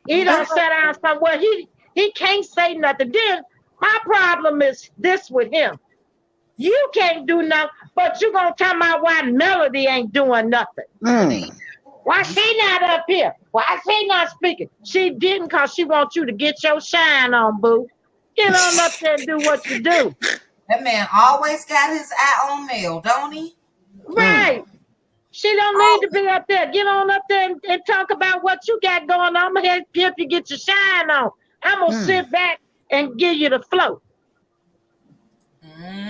He don't sit down somewhere. He can't say nothing. Then my problem is this with him. You can't do nothing, but you gonna tell me why Melody ain't doing nothing. Why she not up here? Why she not speaking? She didn't because she wants you to get your shine on, boo. Get on up there and do what you do. That man always got his eye on Mel, don't he? Right. She don't need to be up there. Get on up there and talk about what you got going on. I'm going to help you get your shine on. I'm going to sit back and give you the flow.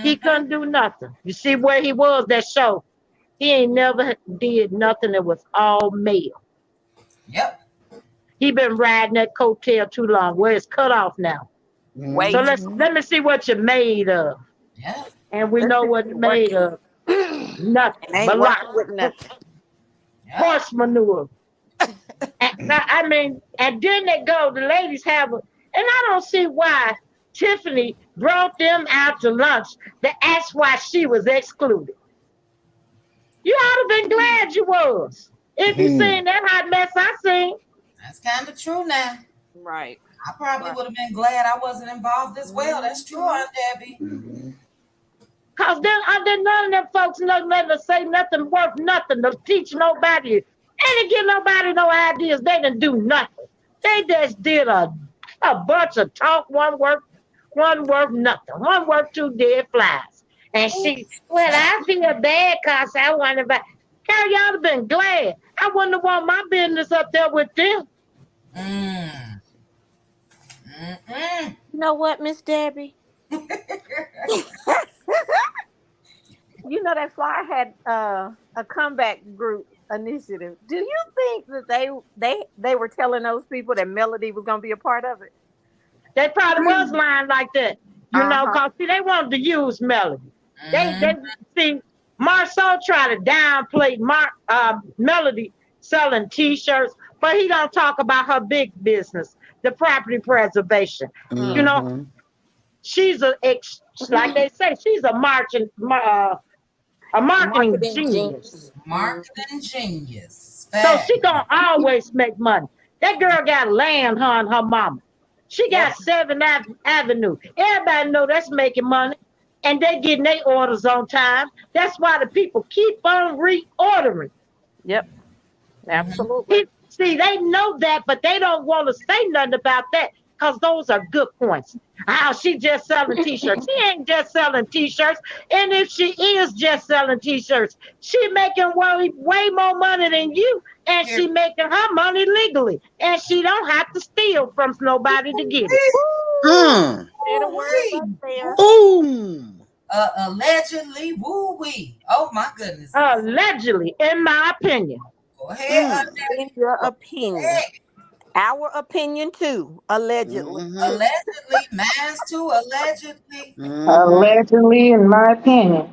He couldn't do nothing. You see where he was, that show. He ain't never did nothing that was all male. Yep. He been riding that coattail too long. Where it's cut off now. Wait. So let me see what you're made of. Yeah. And we know what you're made of. Nothing. Ain't working with nothing. Horse manure. and then they go, the ladies have and I don't see why Tiffany brought them out to lunch to ask why she was excluded. You ought to have been glad you was. If you seen that hot mess I seen. That's kind of true now. Right. I probably would have been glad I wasn't involved as well. That's true, Aunt Debbie. Because then none of them folks know nothing to say nothing worth nothing to teach nobody. And to give nobody no ideas. They didn't do nothing. They just did a bunch of talk, one worth nothing. One worth two dead flies. And she, well, I feel bad because I want to buy. Girl, y'all have been glad. I wouldn't have want my business up there with them. You know what, Miss Debbie? You know that flyer had a comeback group initiative. Do you think that they were telling those people that Melody was going to be a part of it? They probably was lying like that, you know, because they wanted to use Melody. They see Marceau tried to downplay Melody selling T-shirts, but he don't talk about her big business, the property preservation. You know, she's like they say, she's a marketing genius. Marketing genius. So she gonna always make money. That girl got land, her and her mama. She got 7th Avenue. Everybody know that's making money. And they getting their orders on time. That's why the people keep on reordering. Yep. Absolutely. See, they know that, but they don't want to say nothing about that because those are good points. How she just selling T-shirts. She ain't just selling T-shirts. And if she is just selling T-shirts, she making way more money than you. And she making her money legally. And she don't have to steal from nobody to get it. Boom. Allegedly, woo-wee. Oh, my goodness. Allegedly, in my opinion. Go ahead. In your opinion. Our opinion too, allegedly. Allegedly, mine's too, allegedly. Allegedly, in my opinion.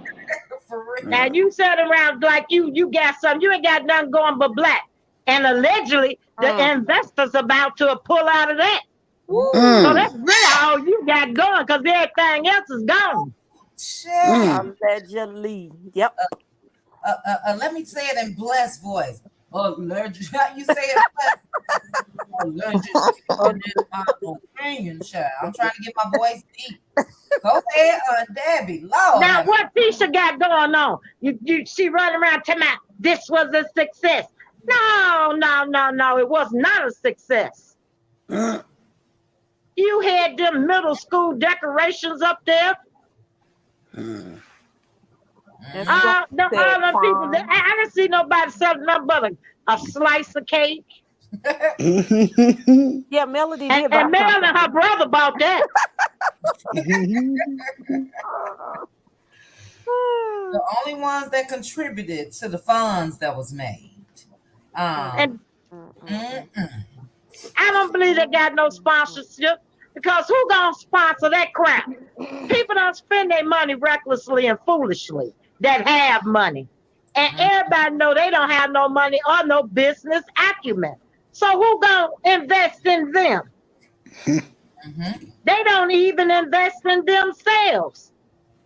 Now you sat around like you got something. You ain't got nothing going but black. And allegedly, the investors about to pull out of that. Woo. So that's really all you got going because everything else is gone. Allegedly. Yep. Let me say it in blessed voice. Allergic. You say it allergic in my opinion, child. I'm trying to get my voice deep. Go ahead, Debbie. Lord. Now, what Tisha got going on? She running around telling me this was a success. No. It was not a success. You had them middle school decorations up there. All them people. I didn't see nobody selling nothing but a slice of cake. Yeah, Melody and, did buy and Mel something. and her brother bought that. The only ones that contributed to the funds that was made. And I don't believe they got no sponsorship because who gonna sponsor that crap? People don't spend their money recklessly and foolishly that have money. And everybody know they don't have no money or no business acumen. So who gonna invest in them? They don't even invest in themselves.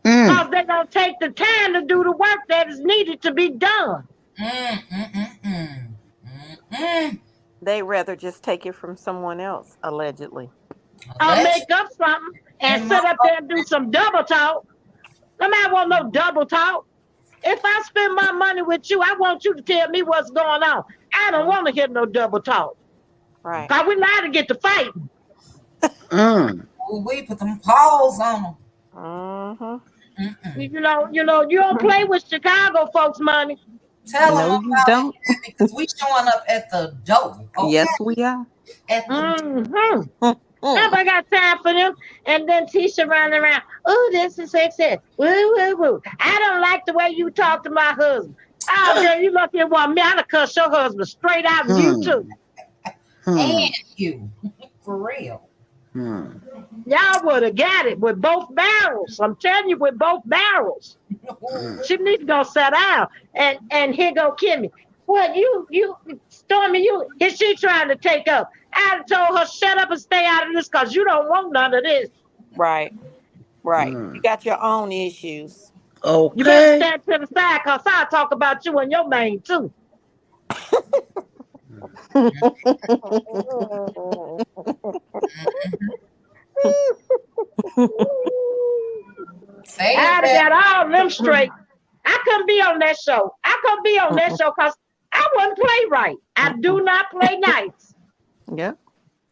Because they don't take the time to do the work that is needed to be done. They rather just take it from someone else, allegedly. Or make up something and sit up there and do some double talk. Nobody want no double talk. If I spend my money with you, I want you to tell me what's going on. I don't want to hear no double talk. Right. Because we lie to get to fighting. We put them paws on them. You know, you don't play with Chicago folks' money. Tell them about it because we showing up at the door. Okay? Yes, we are. At the Nobody got time for them. And then Tisha running around. Oh, this is success. Woo, woo, woo. I don't like the way you talk to my husband. Oh, girl, you lucky it wasn't me. I'd have cussed your husband straight out and you too. And you. For real. Y'all would have got it with both barrels. I'm telling you, with both barrels. She needs to go sit down. And here go Kimmy. Well, you, Stormy, is she trying to take up? I told her, shut up and stay out of this because you don't want none of this. Right. You got your own issues. Okay. You better stand to the side because I'll talk about you and your man too. I'd have got all them straight. I couldn't be on that show. I couldn't be on that show because I wouldn't play right. I do not play nice. Yeah.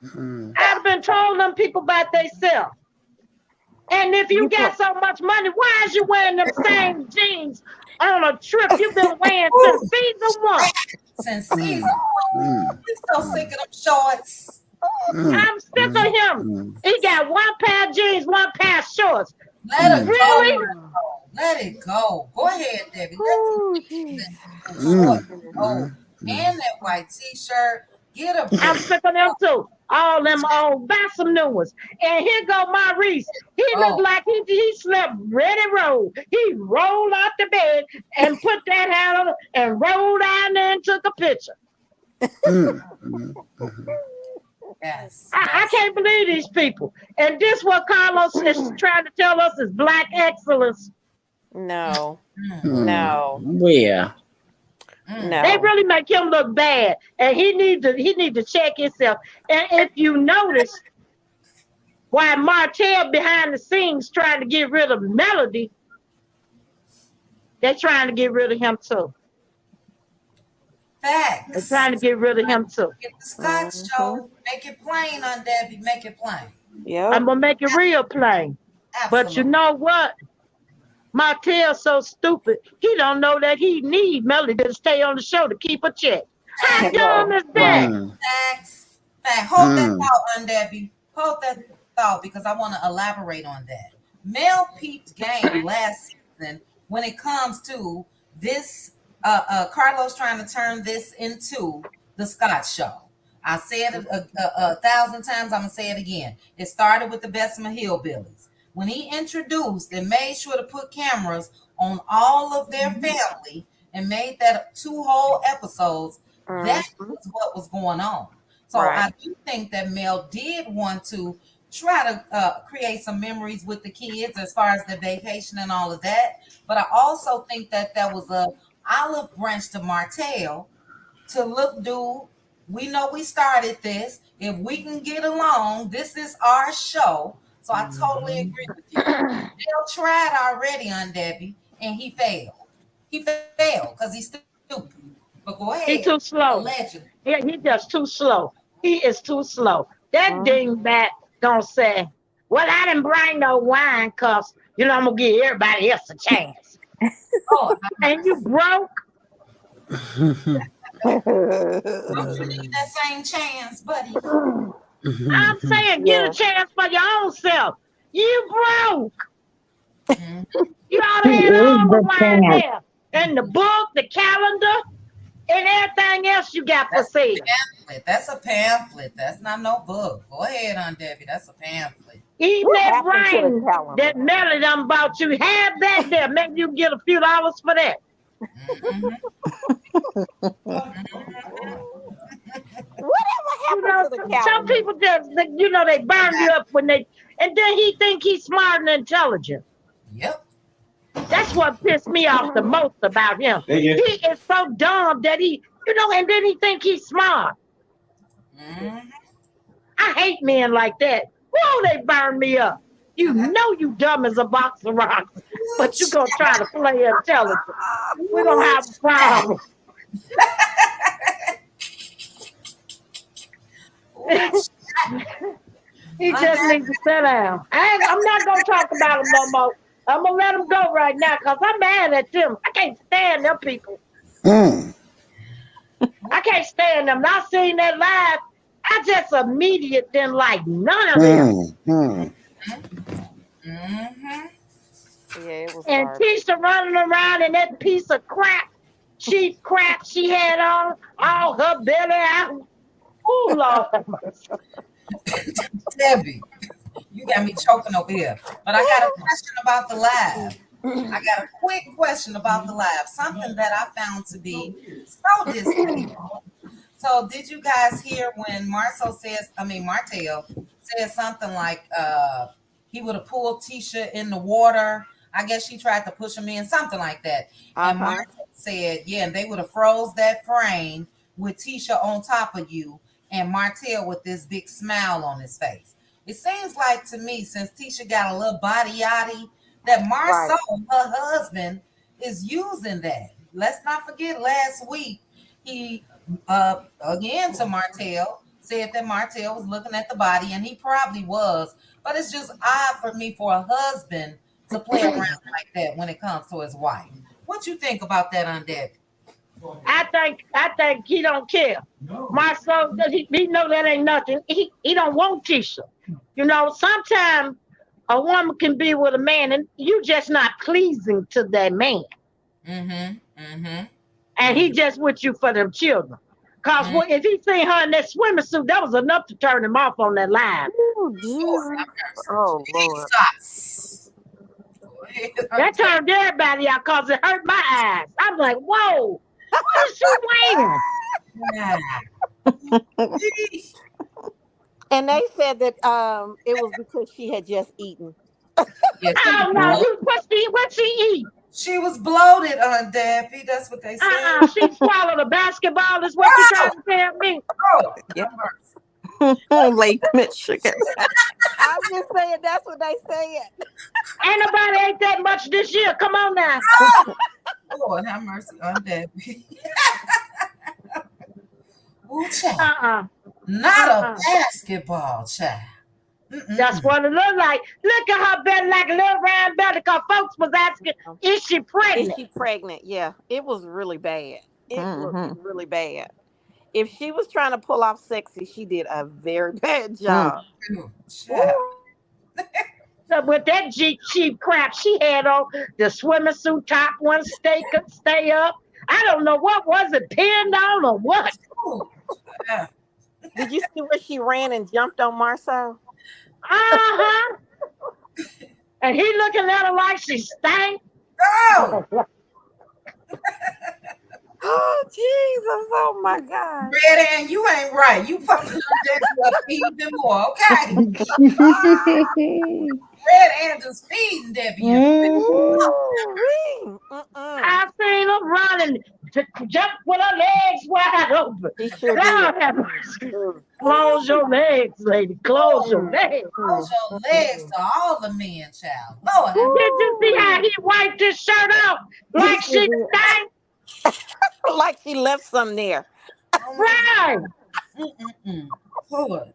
I'd have been trolling them people about themselves. And if you got so much money, why is you wearing them same jeans on a trip you've been wearing since season 1? Since season 1. He's so sick of them shorts. I'm sick of him. He got one pair of jeans, one pair of shorts. Let it really? go. Let it go. Go ahead, Debbie. And that white t-shirt. Get a I'm sick of them too. All them old, buy some new ones. And here go Maurice. He looked like he slept ready roll. He rolled out the bed and put that hat on and rolled down there and took a picture. Yes. I can't believe these people. And this what Carlos is trying to tell us is black excellence. No. Where? No. They really make him look bad, and he need to check himself. And if you notice, why Martell behind the scenes trying to get rid of Melody, they're trying to get rid of him too. Facts. They're trying to get rid of him too. Get the Scotch show. Make it plain on Debbie. Make it plain. Yeah. I'm gonna make it real plain. Absolutely. But you know what? Martell's so stupid. He don't know that he need Melody to stay on the show to keep a check. How dumb is that? Facts. Hold that thought on Debbie. Hold that thought because I want to elaborate on that. Mel peeped game last season when it comes to this. Carlos trying to turn this into the Scott show. I said it a thousand times. I'm gonna say it again. It started with the Bessemer Hillbillies. When he introduced and made sure to put cameras on all of their family and made that 2 whole episodes, That Mhm. was what was going on. So Right. I do think that Mel did want to try to create some memories with the kids as far as the vacation and all of that. But I also think that that was a olive branch to Martell to look, dude. We know we started this. If we can get along, this is our show. So I totally agree with you. Dale tried already on Debbie, and he failed. He failed because he's stupid. But go He ahead, too slow. allegedly. Yeah, he just too slow. He is too slow. That Mhm. dingbat gonna say, "Well, I didn't bring no wine, cause I'm gonna give everybody else a chance." Oh, And you broke. don't you need that same chance, buddy? I'm saying, get a Yes. chance for your own self. You broke. Mhm. You ought to He have is all the the wine champ. there, and the book, the calendar, and everything else you got for That's a sale. pamphlet. That's a pamphlet. That's not no book. Go ahead, on Debbie. That's a pamphlet. Even What that happened to the ring calendar? that Melly done bought you, have that there. Maybe you get a few dollars for that. Mhm. Whatever happened to the Some calendar? people just, they burn you up when and then he think he's smart and intelligent. Yep. That's what pissed me off the most about him. Thank you. He is so dumb that and then he think he's smart. Mhm. I hate men like that. Whoa, they burn me up. You know you dumb as a box of rocks, but you gonna try to play intelligent. We're gonna have a problem. He just needs to sit down. I'm not gonna talk about him no more. I'm gonna let him go right now because I'm mad at them. I can't stand them people. Mm. I can't stand them. I seen that live. I just immediate didn't like none of them. Mm. Mhm. Yeah, it was And garbage. Tisha running around in that piece of crap, cheap crap she had on, all her belly out. Oh Lord have mercy. Debbie, you got me choking over here. But I got a question about the live. I got a quick question about the live. Something that I found to be so distasteful. So, did you guys hear when Martell said something like he would have pulled Tisha in the water? I guess she tried to push him in, something like that. And Uh-huh. Martell said, yeah, and they would have froze that frame with Tisha on top of you and Martell with this big smile on his face. It seems like to me, since Tisha got a little body yachty, that Right. Marceau, her husband, is using that. Let's not forget last week he again to Martell said that Martell was looking at the body, and he probably was. But it's just odd for me for a husband to play around like that when it comes to his wife. What you think about that, on Debbie? I think he don't care. My son, he know that ain't nothing. He don't want Tisha. Sometimes a woman can be with a man and you just not pleasing to that man. Mm-hmm. Mm-hmm. And Mm-hmm. he just with you for them children. Cause Mm-hmm. if he seen her in that swimming suit, that was enough to turn him off on that line. Oh, Lord Jesus. have mercy. Oh, Lord. Jesus. Go ahead, That Auntie. turned everybody out cause it hurt my eyes. I'm like, whoa, what is she wearing? Yeah. And they said that it was because she had just eaten. Yeah, Oh no, what she eat? she was bloated, Aunt Daffy. That's what they said. She swallowed a basketball, is what you trying to tell me? Oh, Yeah. have mercy. Late Michigan. I'm just saying that's what they said. Ain't nobody ate that much this year. Come on now. Lord have mercy, Aunt Daffy. Ooh, child. Uh-uh. Not a Uh-uh. basketball, child. That's what it looked like. Look at her belly like a little round belly because folks was asking, is she Is pregnant? she pregnant? Yeah. It was really bad. It looked Mm-hmm. really bad. If she was trying to pull off sexy, she did a very bad job. Ooh, child. So with that cheap crap she had on, the swimming suit top one stay up. I don't know what was it, pinned on or what. Ooh, child. Did you see where she ran and jumped on Marceau? Uh-huh. And he looking at her like she stank. Oh, Oh, Jesus. Oh my God. Red Ann, you ain't right. You fucking Debbie up even more, okay? Red Ann just feeding Debbie up. Mhm. Ooh-wee. I seen her running to jump with her legs wide open. He sure did. Lord have mercy. Close your legs, lady. Close your legs. Close your legs to all the men, child. Lord have Did you see how he wiped his shirt off He like sure she did. stank? Like she left some there. Right. Lord.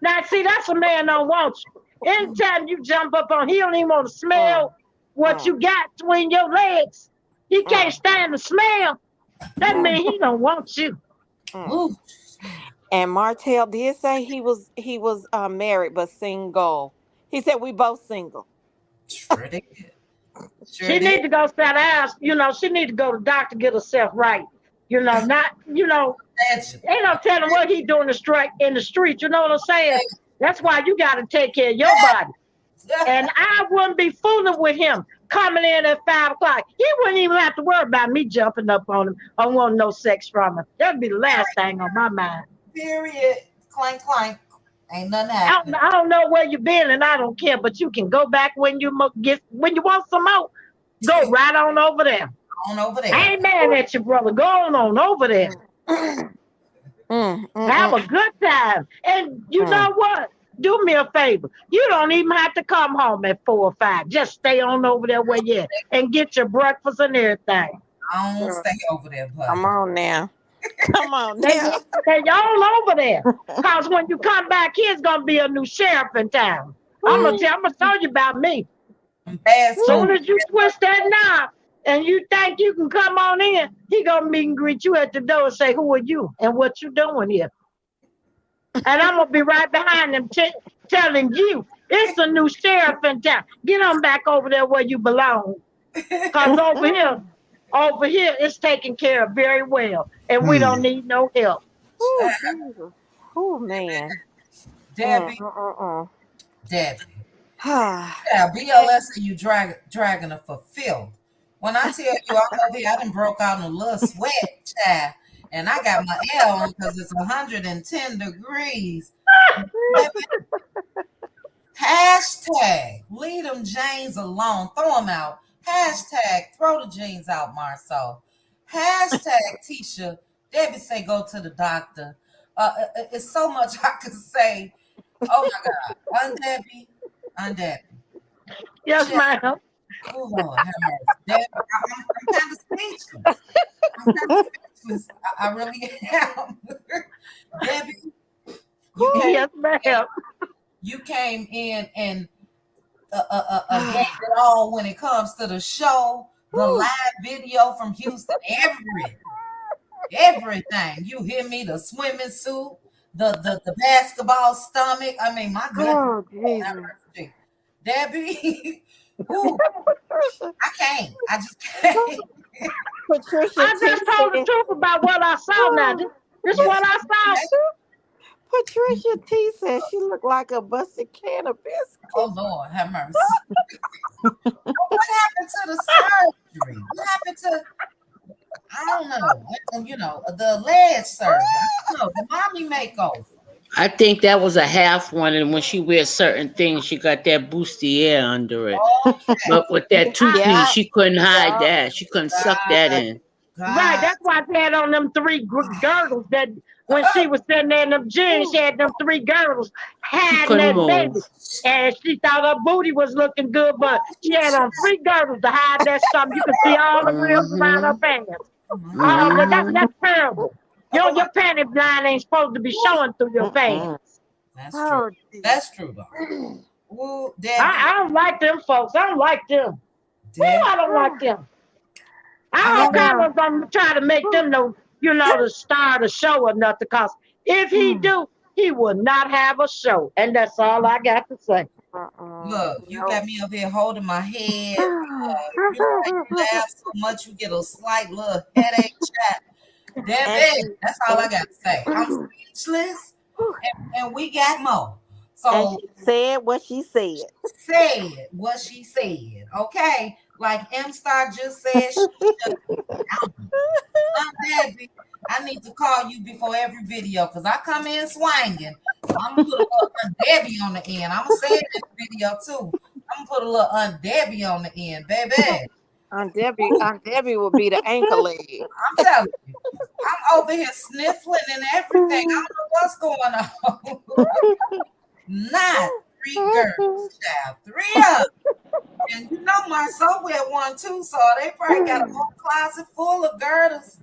Now, see, that's a man don't want you. Anytime you jump up on, he don't even want to smell what you got between your legs. He can't stand the smell. That means he don't want you. Ooh. And Martell did say he was married but single. He said we both single. Sure did. Sure She did. need to go sit down. She need to go to the doctor, get herself right. Not, ain't no telling what he doing in the street. You know what I'm saying? That's why you got to take care of your body. And I wouldn't be fooling with him coming in at 5 o'clock. He wouldn't even have to worry about me jumping up on him. I want no sex from him. That'd be the last thing on my mind. Period. Clank, clank. Ain't nothing happening. I don't know where you been, and I don't care. But you can go back when you want some more. Go right on over there. On over there. I ain't mad at you, brother. Go on over there. Have a good time. And you know what? Do me a favor. You don't even have to come home at 4 or 5. Just stay on over there where you at and get your breakfast and everything. I don't stay over there, buddy. Come on now. Come on now. Stay all over there. Because when you come back here, it's going to be a new sheriff in town. I'm going to tell you about me. As soon as you twist that knob and you think you can come on in, he going to meet and greet you at the door and say, who are you and what you doing here? And I'm going to be right behind him telling you, it's a new sheriff in town. Get on back over there where you belong. Because over here, it's taken care of very well. And we don't need no help. Oh, man. Debbie. Debbie. Yeah, BLS and you dragging her for filth. When I tell you I'm over here, I done broke out in a little sweat, child. And I got my L on because it's 110 degrees. Hashtag leave them jeans alone. Throw them out. Hashtag throw the jeans out, Marceau. Hashtag Tisha. Debbie say go to the doctor. It's so much I could say. Oh my God. Undebbie. Yes, ma'am. Oh Lord, have mercy. Debbie, I'm kind of speechless. I really am. Debbie, yes, ma'am. You came in and gave it all when it comes to the show, the live video from Houston, everything. You hear me? The swimming suit, the basketball stomach. I mean, my goodness. Oh, Jesus. Debbie, ooh, I can't. I just can't. Patricia, I just told the truth about what I saw now. This is what I saw. Patricia T said she looked like a busted can of biscuits. Oh, Lord, have mercy. What happened to the surgery? What happened to, I don't know, the leg surgery? I don't know, the mommy makeover. I think that was a half one, and when she wears certain things, she got that bustier under it. Okay. But with that 2-piece, she couldn't hide that. She couldn't suck that in. Right, that's why she had on them 3 girdles that when she was sitting there in them jeans, she had them 3 girdles hiding that baby. And she thought her booty was looking good, but she had on 3 girdles to hide that something. You could see all the ribs around her pants. That's terrible. Your panty line ain't supposed to be showing through your pants. That's true. That's true, though. Ooh, I don't like them folks. I don't like them. I don't like them. I don't kind of gonna try to make them the star of the show or nothing. Because if he do, he will not have a show, and that's all I got to say. Look, you got me up here holding my head. You laugh so much, you get a slight little headache. Chat. That's all I got to say. I'm speechless, and we got more. So and she said what she said. Said what she said. Okay. Like M Star just said, she shut down. Debbie, I need to call you before every video because I come in swinging. I'm gonna put a little Aunt Debbie on the end. I'm gonna say it in the video too. I'm gonna put a little Aunt Debbie on the end, baby. Aunt Debbie will be the anchor leg. I'm telling you, I'm over here sniffling and everything. I don't know what's going on. Not 3 girls, child, 3 of them. And you know Marceau wear one too, so they probably got a whole closet full of girdles.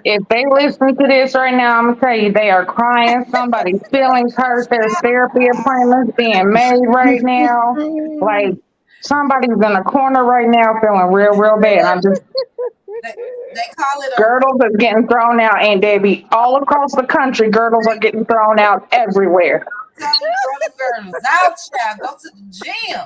If they listen to this right now, I'm gonna tell you they are crying. Somebody's feelings hurt. There's therapy appointments being made right now. Like somebody's in a corner right now feeling real, real bad. They call it a Girdles are getting thrown out, and Debbie, all across the country, girdles are getting thrown out everywhere. I'm telling you, girdles out, child. Go to the gym,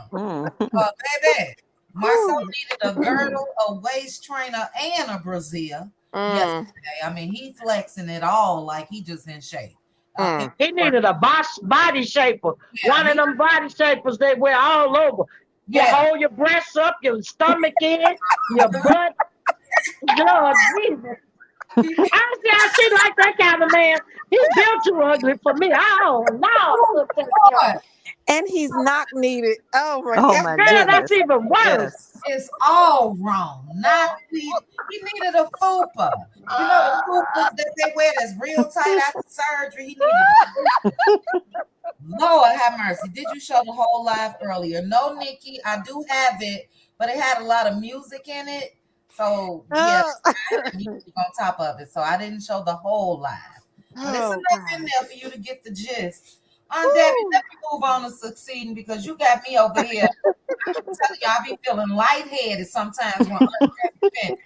baby. Marceau needed a girdle, a waist trainer, and a brassiere yesterday. I mean, he flexing it all like he just in shape. He needed a body shaper. One of them body shapers they wear all over. You hold your breasts up, your stomach in, your butt. Lord Jesus. I see like that kind of man. He's built too ugly for me. Oh no. And he's knock needed. Oh my my Girl, goodness. that's even worse. Yes. It's all wrong. Not needed. He needed a fupa. You know the fupas that they wear that's real tight after surgery. He needed. Lord have mercy. Did you show the whole live earlier? No, Nikki. I do have it, but it had a lot of music in it. So yeah, I had music on top of it. So I didn't show the whole live. But it's enough in there for you to get the gist. Aunt Debbie, let me move on to succeeding because you got me over here. I'm telling you, I be feeling lightheaded sometimes when Aunt Debbie finishes.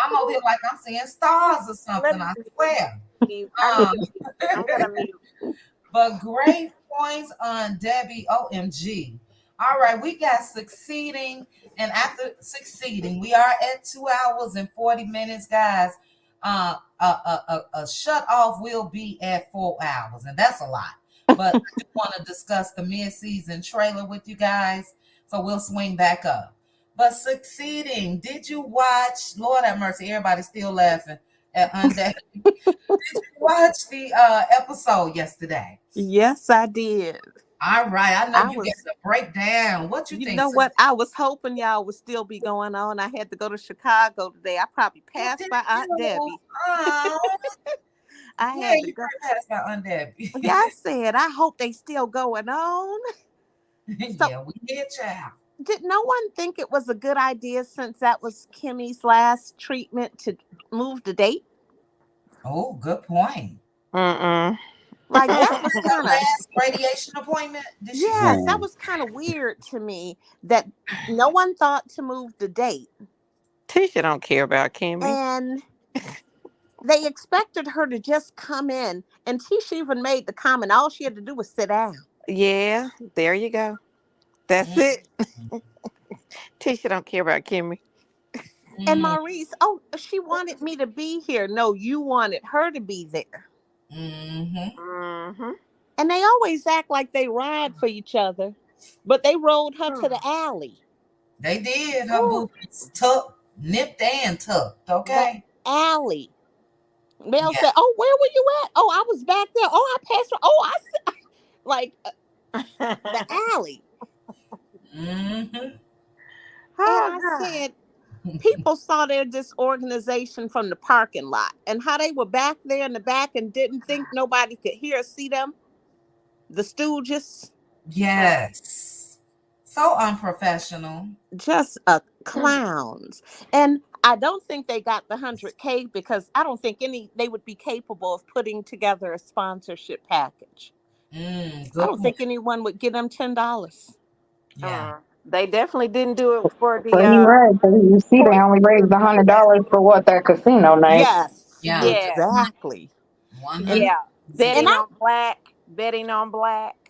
I'm over here like I'm seeing stars or something, I swear. I'm gonna mute. But great points on Debbie. OMG. All right, we got succeeding. And after succeeding, we are at 2 hours and 40 minutes, guys. A shut off will be at 4 hours, and that's a lot. But I do want to discuss the mid-season trailer with you guys, so we'll swing back up. But succeeding, did you watch? Lord have mercy, everybody's still laughing at Undead. Did you watch the episode yesterday? Yes, I did. All right, I know you get the breakdown. What you think? You know what? I was hoping y'all would still be going on. I had to go to Chicago today. I probably passed by Aunt Debbie. I had to go past by Aunt Debbie. Yeah, I said, I hope they still going on. Yeah, we did, child. Did no one think it was a good idea since that was Kimmy's last treatment to move the date? Oh, good point. Like that was kind of last radiation appointment. Yes, that was kind of weird to me that no one thought to move the date. Tisha don't care about Kimmy. And they expected her to just come in, and Tisha even made the comment, all she had to do was sit down. Yeah, there you go. That's it. Tisha don't care about Kimmy. And Maurice, she wanted me to be here. No, you wanted her to be there. And they always act like they ride for each other, but they rode her to the alley. They did. Her boots tucked, nipped and tucked. Okay. The alley. Mel said, "Oh, where were you at? Oh, I was back there. Oh, I passed her. Oh, I like the alley." And I said, people saw their disorganization from the parking lot and how they were back there in the back and didn't think nobody could hear or see them. The Stooges. Yes. So unprofessional. Just clowns. And I don't think they got the 100K because I don't think they would be capable of putting together a sponsorship package. I don't think anyone would give them $10. Yeah. They definitely didn't do it for the. You see, they only raised $100 for what, that casino night. Yes. Yeah. Exactly. Yeah. Betting on black.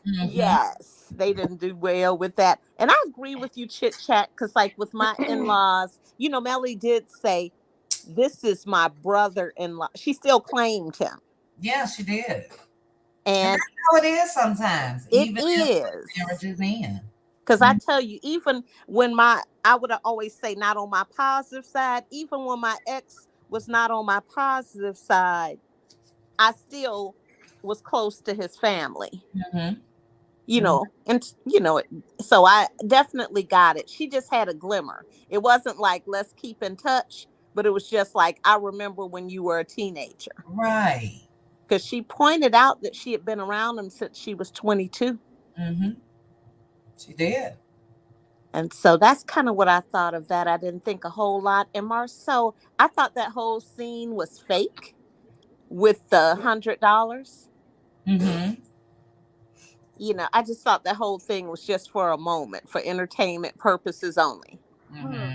Yes. They didn't do well with that. And I agree with you, Chit Chat, because like with my in-laws, Melly did say, this is my brother-in-law. She still claimed him. Yeah, she did. And that's how it is sometimes. It even is. Marriages in. Because I tell you, even when I would always say not on my positive side, even when my ex was not on my positive side, I still was close to his family, Mm-hmm. and so I definitely got it. She just had a glimmer. It wasn't like, let's keep in touch, but it was just like, I remember when you were a teenager. Right. Because she pointed out that she had been around him since she was 22. Mm-hmm. She did. And so that's kind of what I thought of that. I didn't think a whole lot. And Marcel, I thought that whole scene was fake with the $100. Mm-hmm. I just thought that whole thing was just for a moment, for entertainment purposes only. Mm-hmm.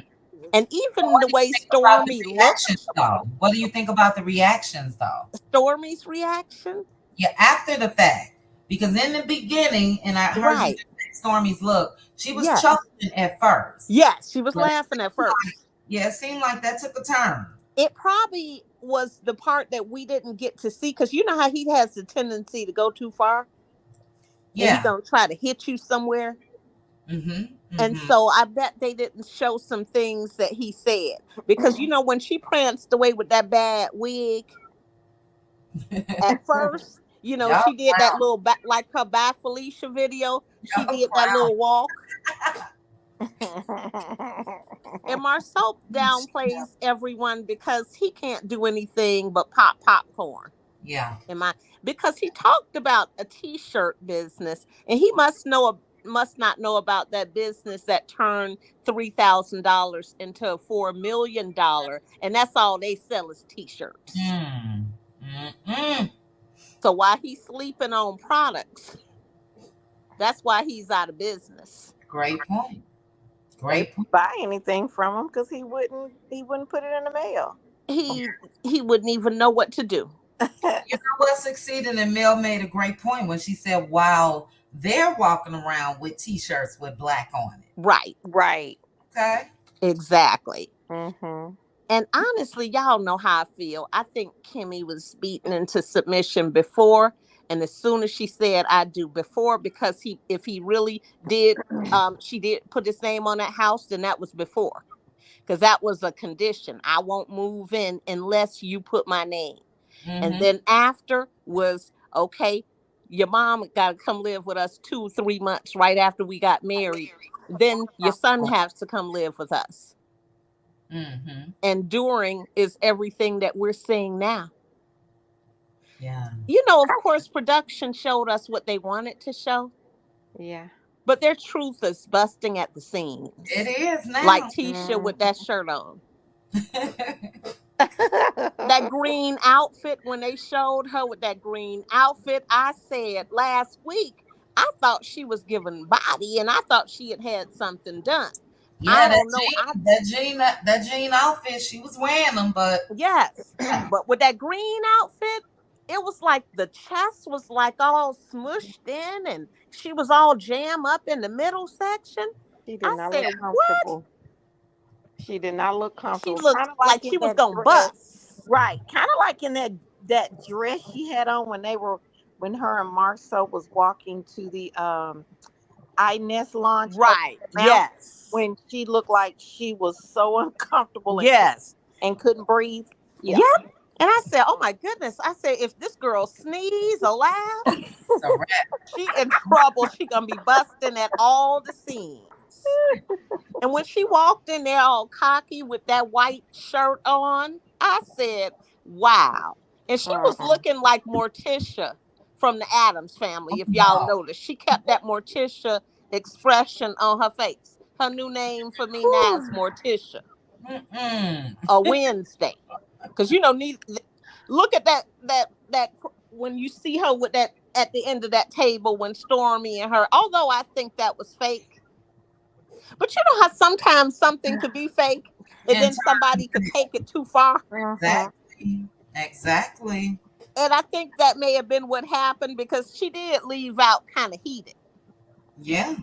And But even what the do you way think about the Stormy reactions, looked, though? What do you think about the reactions, though? Stormy's reaction, Yeah, after the fact. Because in the beginning, and I heard you right? just say Stormy's look, she was Yes, chuckling at first. yes, she was But laughing at first. yeah, it seemed like that took a turn. It probably was the part that we didn't get to see, because you know how he has the tendency to go too far, and he Yeah. gonna try to hit you somewhere. Mm-hmm. And Mm-hmm. so I bet they didn't show some things that he said, because when she pranced away with that bad wig at first, Y'all she did that clown. little like her Bye Felicia video. She Y'all did that clown. little walk. And Marcel downplays everyone because he can't do anything but pop popcorn. Yeah. Because he talked about a t-shirt business, and he must not know about that business that turned $3,000 into a $4 million, and that's all they sell is t-shirts. Mm. Mm-mm. So while he's sleeping on products, that's why he's out of business. Great point. They Great point. wouldn't buy anything from him because he wouldn't put it in the mail. He wouldn't even know what to do. You know what succeeded? And Mel made a great point when she said, "While they're walking around with T-shirts with black on it." Right. Right. Okay. Exactly. Mm-hmm. And honestly, y'all know how I feel. I think Kimmy was beaten into submission before, and as soon as she said "I do" before, because if he really did, she did put his name on that house, then that was before, because that was a condition. I won't move in unless you put my name. And Mm-hmm. then after was, okay, your mom got to come live with us 2-3 months right after we got married. Then your son has to come live with us. Mm-hmm. And during is everything that we're seeing now. Yeah. Of course, production showed us what they wanted to show, Yeah. but their truth is busting at the seams. It is Like now. Tisha with that shirt on. That Mm. green outfit, when they showed her with that green outfit, I said last week, I thought she was giving body, and I thought she had something done. I Yeah, don't know. that jean outfit, she was wearing them, but Yes, but with that green outfit, it was like the chest was like all smushed in, and she was all jammed up in the middle section. She did I not said, look what? comfortable. She did not look She comfortable. Kind looked of like like in she was that gonna dress. bust. Right. Kind of like in that dress she had on when her and Marcel was walking to the Inez launch up Right. the mountain, Yes. when she looked like she was so uncomfortable and Yes. couldn't breathe. Yeah. Yep. And I said, oh my goodness. I said, if this girl sneeze or laugh, it's a wrap. she in trouble. She gonna be busting at all the seams. And when she walked in there all cocky with that white shirt on, I said, wow. And she was Mhm. looking like Morticia from the Addams Family. If y'all No. noticed, she kept that Morticia expression on her face. Her new name for me now is Whew. Morticia, Mm-mm. or Wednesday. Because look at that when you see her with that at the end of that table when Stormy and her, although I think that was fake, but you know how sometimes something could be fake and In then somebody could take it too far. Mhm. exactly. Exactly. And I think that may have been what happened, because she did leave out kind of heated. Yeah.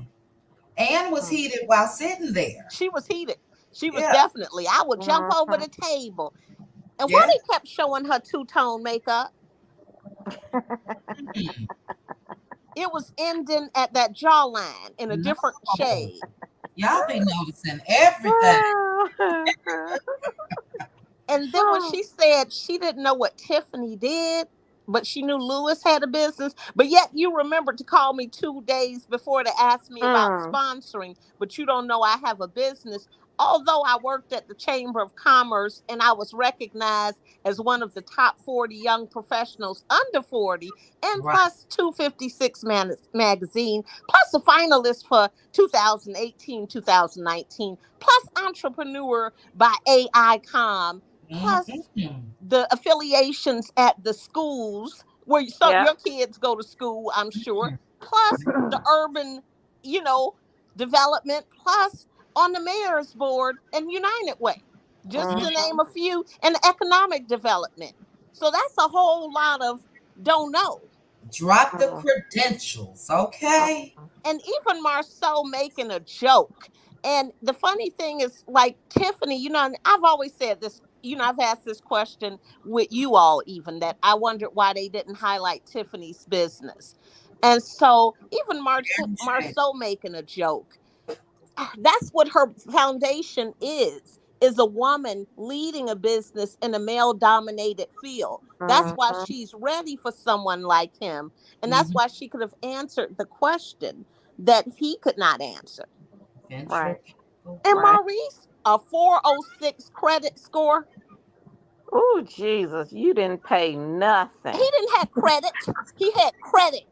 Anne was heated while sitting there. She was heated. She was Yeah. definitely, I would jump over Mhm. the table. And why Yeah. they kept showing her two-tone makeup? Mm. it was ending at that jawline in a different No. shade. Y'all be noticing everything. And then when she said she didn't know what Tiffany did, but she knew Lewis had a business, but yet you remembered to call me 2 days before to ask me about sponsoring, but you don't know I have a business. Although I worked at the Chamber of Commerce and I was recognized as one of the top 40 young professionals under 40, and Right. plus 256 magazine, plus a finalist for 2018, 2019, plus entrepreneur by AICOM, plus Mhm. the affiliations at the schools where Yeah. your kids go to school, I'm sure, plus the urban, development, plus on the mayor's board and United Way, just to name a few, and economic development. So that's a whole lot of don't know. Drop the credentials, okay? And even Marceau making a joke. And the funny thing is, like Tiffany, and I've always said this, I've asked this question with you all, even that I wondered why they didn't highlight Tiffany's business. And so even Marceau making a joke, that's what her foundation is a woman leading a business in a male dominated field. That's why she's ready for someone like him, and that's why she could have answered the question that he could not answer. Right. And Maurice, a 406 credit score. Oh, Jesus, you didn't pay nothing. He didn't have credit. He had credit.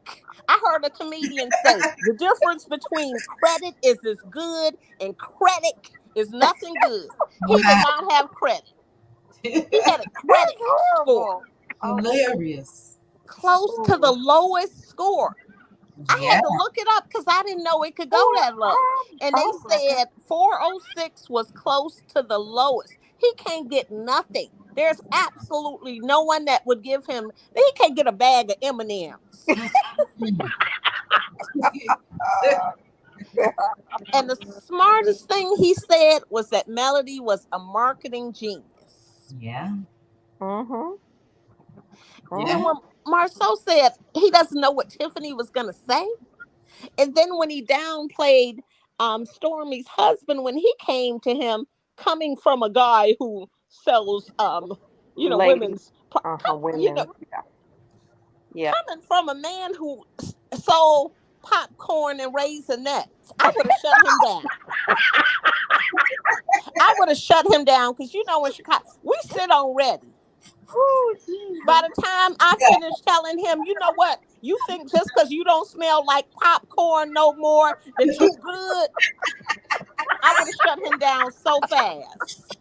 I heard a comedian say the difference between credit is as good and credit is nothing good. He did not have credit. He had a credit score. Hilarious. Close to the lowest score. I had to look it up because I didn't know it could go that low. And they said 406 was close to the lowest. He can't get nothing. There's absolutely no one that would give him. He can't get a bag of M&Ms. And the smartest thing he said was that Melody was a marketing genius. Yeah. And when Marceau said he doesn't know what Tiffany was going to say, and then when he downplayed Stormy's husband when he came to him, coming from a guy who sells women's women. coming from a man who sold popcorn and Raisinets, I would have shut him down. I would have shut him down because in Chicago we sit on ready. By the time I finish telling him, you know what, you think just because you don't smell like popcorn no more that you good, I would have shut him down so fast.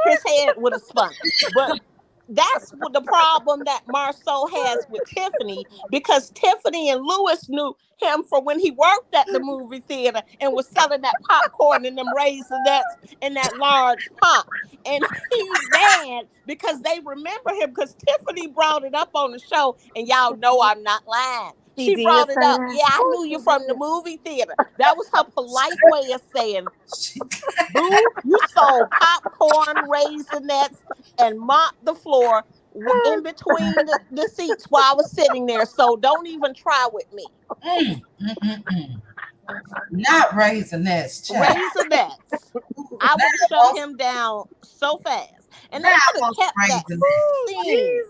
His head would have spun. But that's what the problem that Marceau has with Tiffany, because Tiffany and Lewis knew him from when he worked at the movie theater and was selling that popcorn and them Raisinets in that large pot. And he's mad because they remember him because Tiffany brought it up on the show, and y'all know I'm not lying. She brought it up. Yeah, I knew you from the movie theater. That was her polite way of saying, boo, you sold popcorn, Raisinets, and mopped the floor in between the seats while I was sitting there. So don't even try with me. Not Raisinets, child. Raisinets. I would have shut him down so fast. And they could have kept that scene.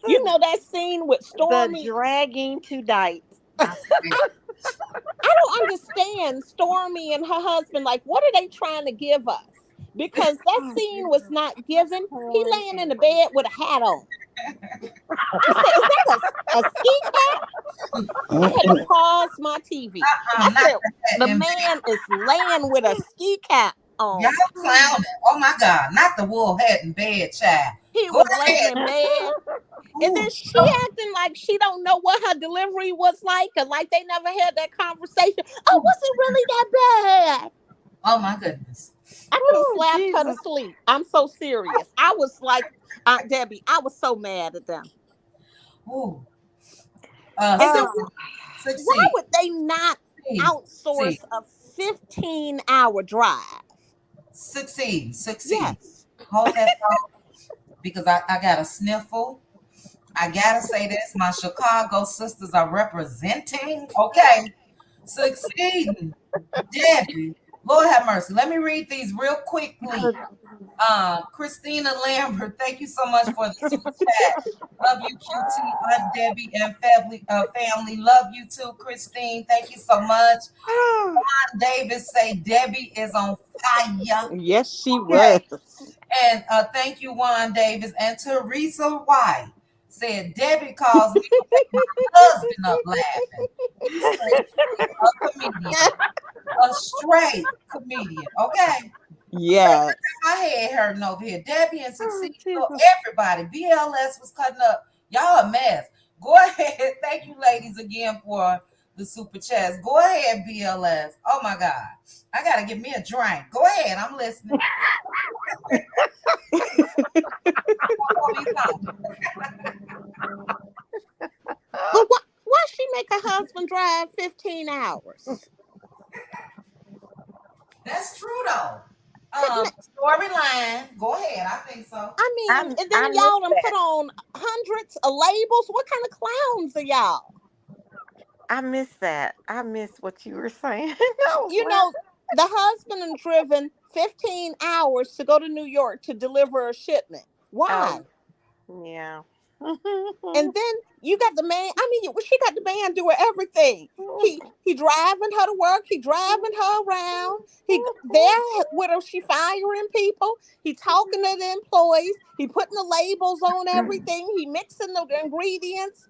You know that scene with Stormy? The dragging to date. I don't understand Stormy and her husband. Like, what are they trying to give us? Because that scene was not given. He laying in the bed with a hat on. Is that a ski cap? I had to pause my TV. I said, the man is laying with a ski cap on. Y'all clowning. Oh my God. Not the wool hat in bed, child. He was laying in bed. And then she acting like she don't know what her delivery was like, or like they never had that conversation. Oh, was it really that bad? Oh my goodness. I could have slapped her to sleep. I'm so serious. I was like, Aunt Debbie, I was so mad at them. Ooh. And then, why would they not outsource a 15-hour drive? Succeed. Yes. Hold that thought, because I got a sniffle. I gotta say this. My Chicago sisters are representing. Okay. Succeeding. Debbie. Lord have mercy. Let me read these real quickly. Christina Lambert, thank you so much for the super chat. Love you, QT, Aunt Debbie, and family. Love you too, Christine. Thank you so much. Juan Davis say Debbie is on fire. Yes, she Okay. was. And thank you, Juan Davis. And Teresa White said Debbie calls me to wake my husband up laughing. You say a comedian, a straight comedian. Okay. Yes. My head hurting over here. Debbie and Succeed. Jesus. Everybody. BLS was cutting up. Y'all a mess. Go ahead. Thank you, ladies, again for the super chats. Go ahead, BLS. Oh my God. I gotta get me a drink. Go ahead. I'm listening. But why she make her husband drive 15 hours? That's true though. Storyline. Go ahead. I think so. I mean, I and then missed y'all done that. put on hundreds of labels. What kind of clowns are y'all? I missed that. I missed what you were saying. No, You know, the husband and driven 15 hours to go to New York to deliver a shipment. Why? yeah. And then you got the man. I mean, she got the man doing everything. He driving her to work. He driving her around. He there with her. She firing people. He talking to the employees. He putting the labels on everything. He mixing the ingredients.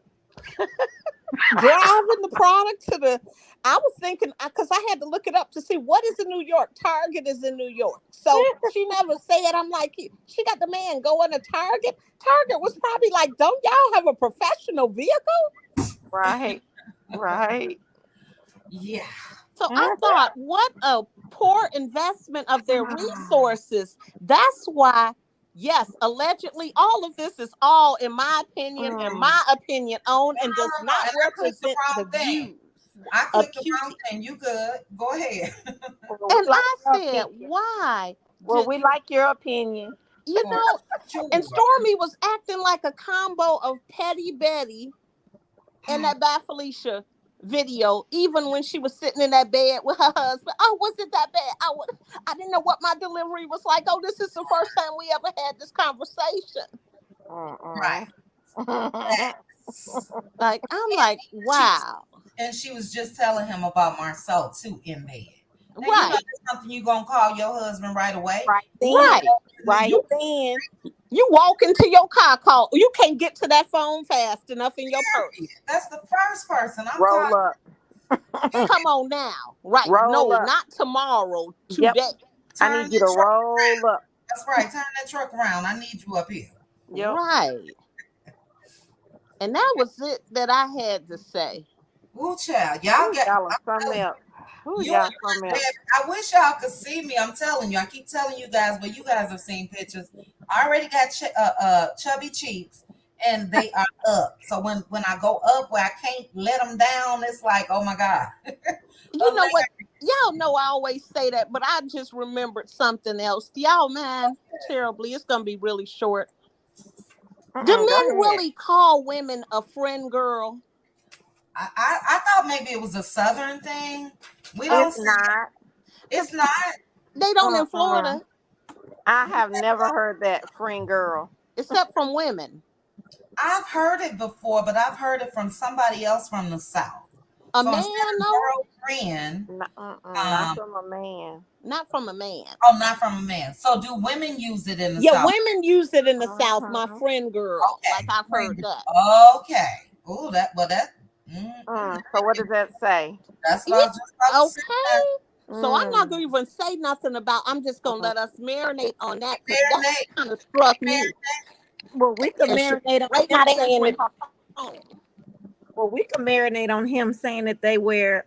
Driving the product to the. I was thinking because I had to look it up to see what is in New York. Target is in New York, so she never said. I'm like, she got the man going to Target. Target was probably like, don't y'all have a professional vehicle? Right. Right. Yeah. So I thought, what a poor investment of their resources. That's why, yes, allegedly, all of this is all, in my opinion, owned and does not represent the views. I clicked the wrong thing. You good? Go ahead. And I said, why? Well, we like your opinion. You know, and Stormy was acting like a combo of Petty Betty and that Bad Felicia video, even when she was sitting in that bed with her husband. Oh, was it that bad? I didn't know what my delivery was like. Oh, this is the first time we ever had this conversation. Right. Like, I'm like, wow. And she was just telling him about Marcel too in bed. And right. You know, that's something you gonna call your husband right away. Right then. You walk into your car, call. You can't get to that phone fast enough in your purse. That's the first person I'm roll calling. up. Come on now, right? Roll up. Not tomorrow. Today. Yep. I need you to roll up. That's right. Turn that truck around. I need you up here. Yep. Right. And that was it that I had to say. Ooh, child, y'all get something else. I wish y'all could see me. I'm telling you. I keep telling you guys, but you guys have seen pictures. I already got chubby cheeks, and they are up. So when I go up where I can't let them down, it's like, oh my God. You know what? Y'all know I always say that, but I just remembered something else. Y'all, man, terribly. It's gonna be really short. Do men really call women a friend girl? I thought maybe it was a Southern thing. It's not. It's not. They don't in Florida. I have never heard that, friend girl. Except from women. I've heard it before, but I've heard it from somebody else from the South. A man, no? Girlfriend. Not from a man. Not from a man. Oh, not from a man. So do women use it in the South? Yeah, women use it in the South. My friend girl. Okay. Like I've heard that. Okay. Oh, that. So what does that say? That's what I was just about to say. So I'm not going to even say nothing about. I'm just going to let us marinate on that because that kind of struck me. Well, we could marinate on Well, we can marinate on him saying that they wear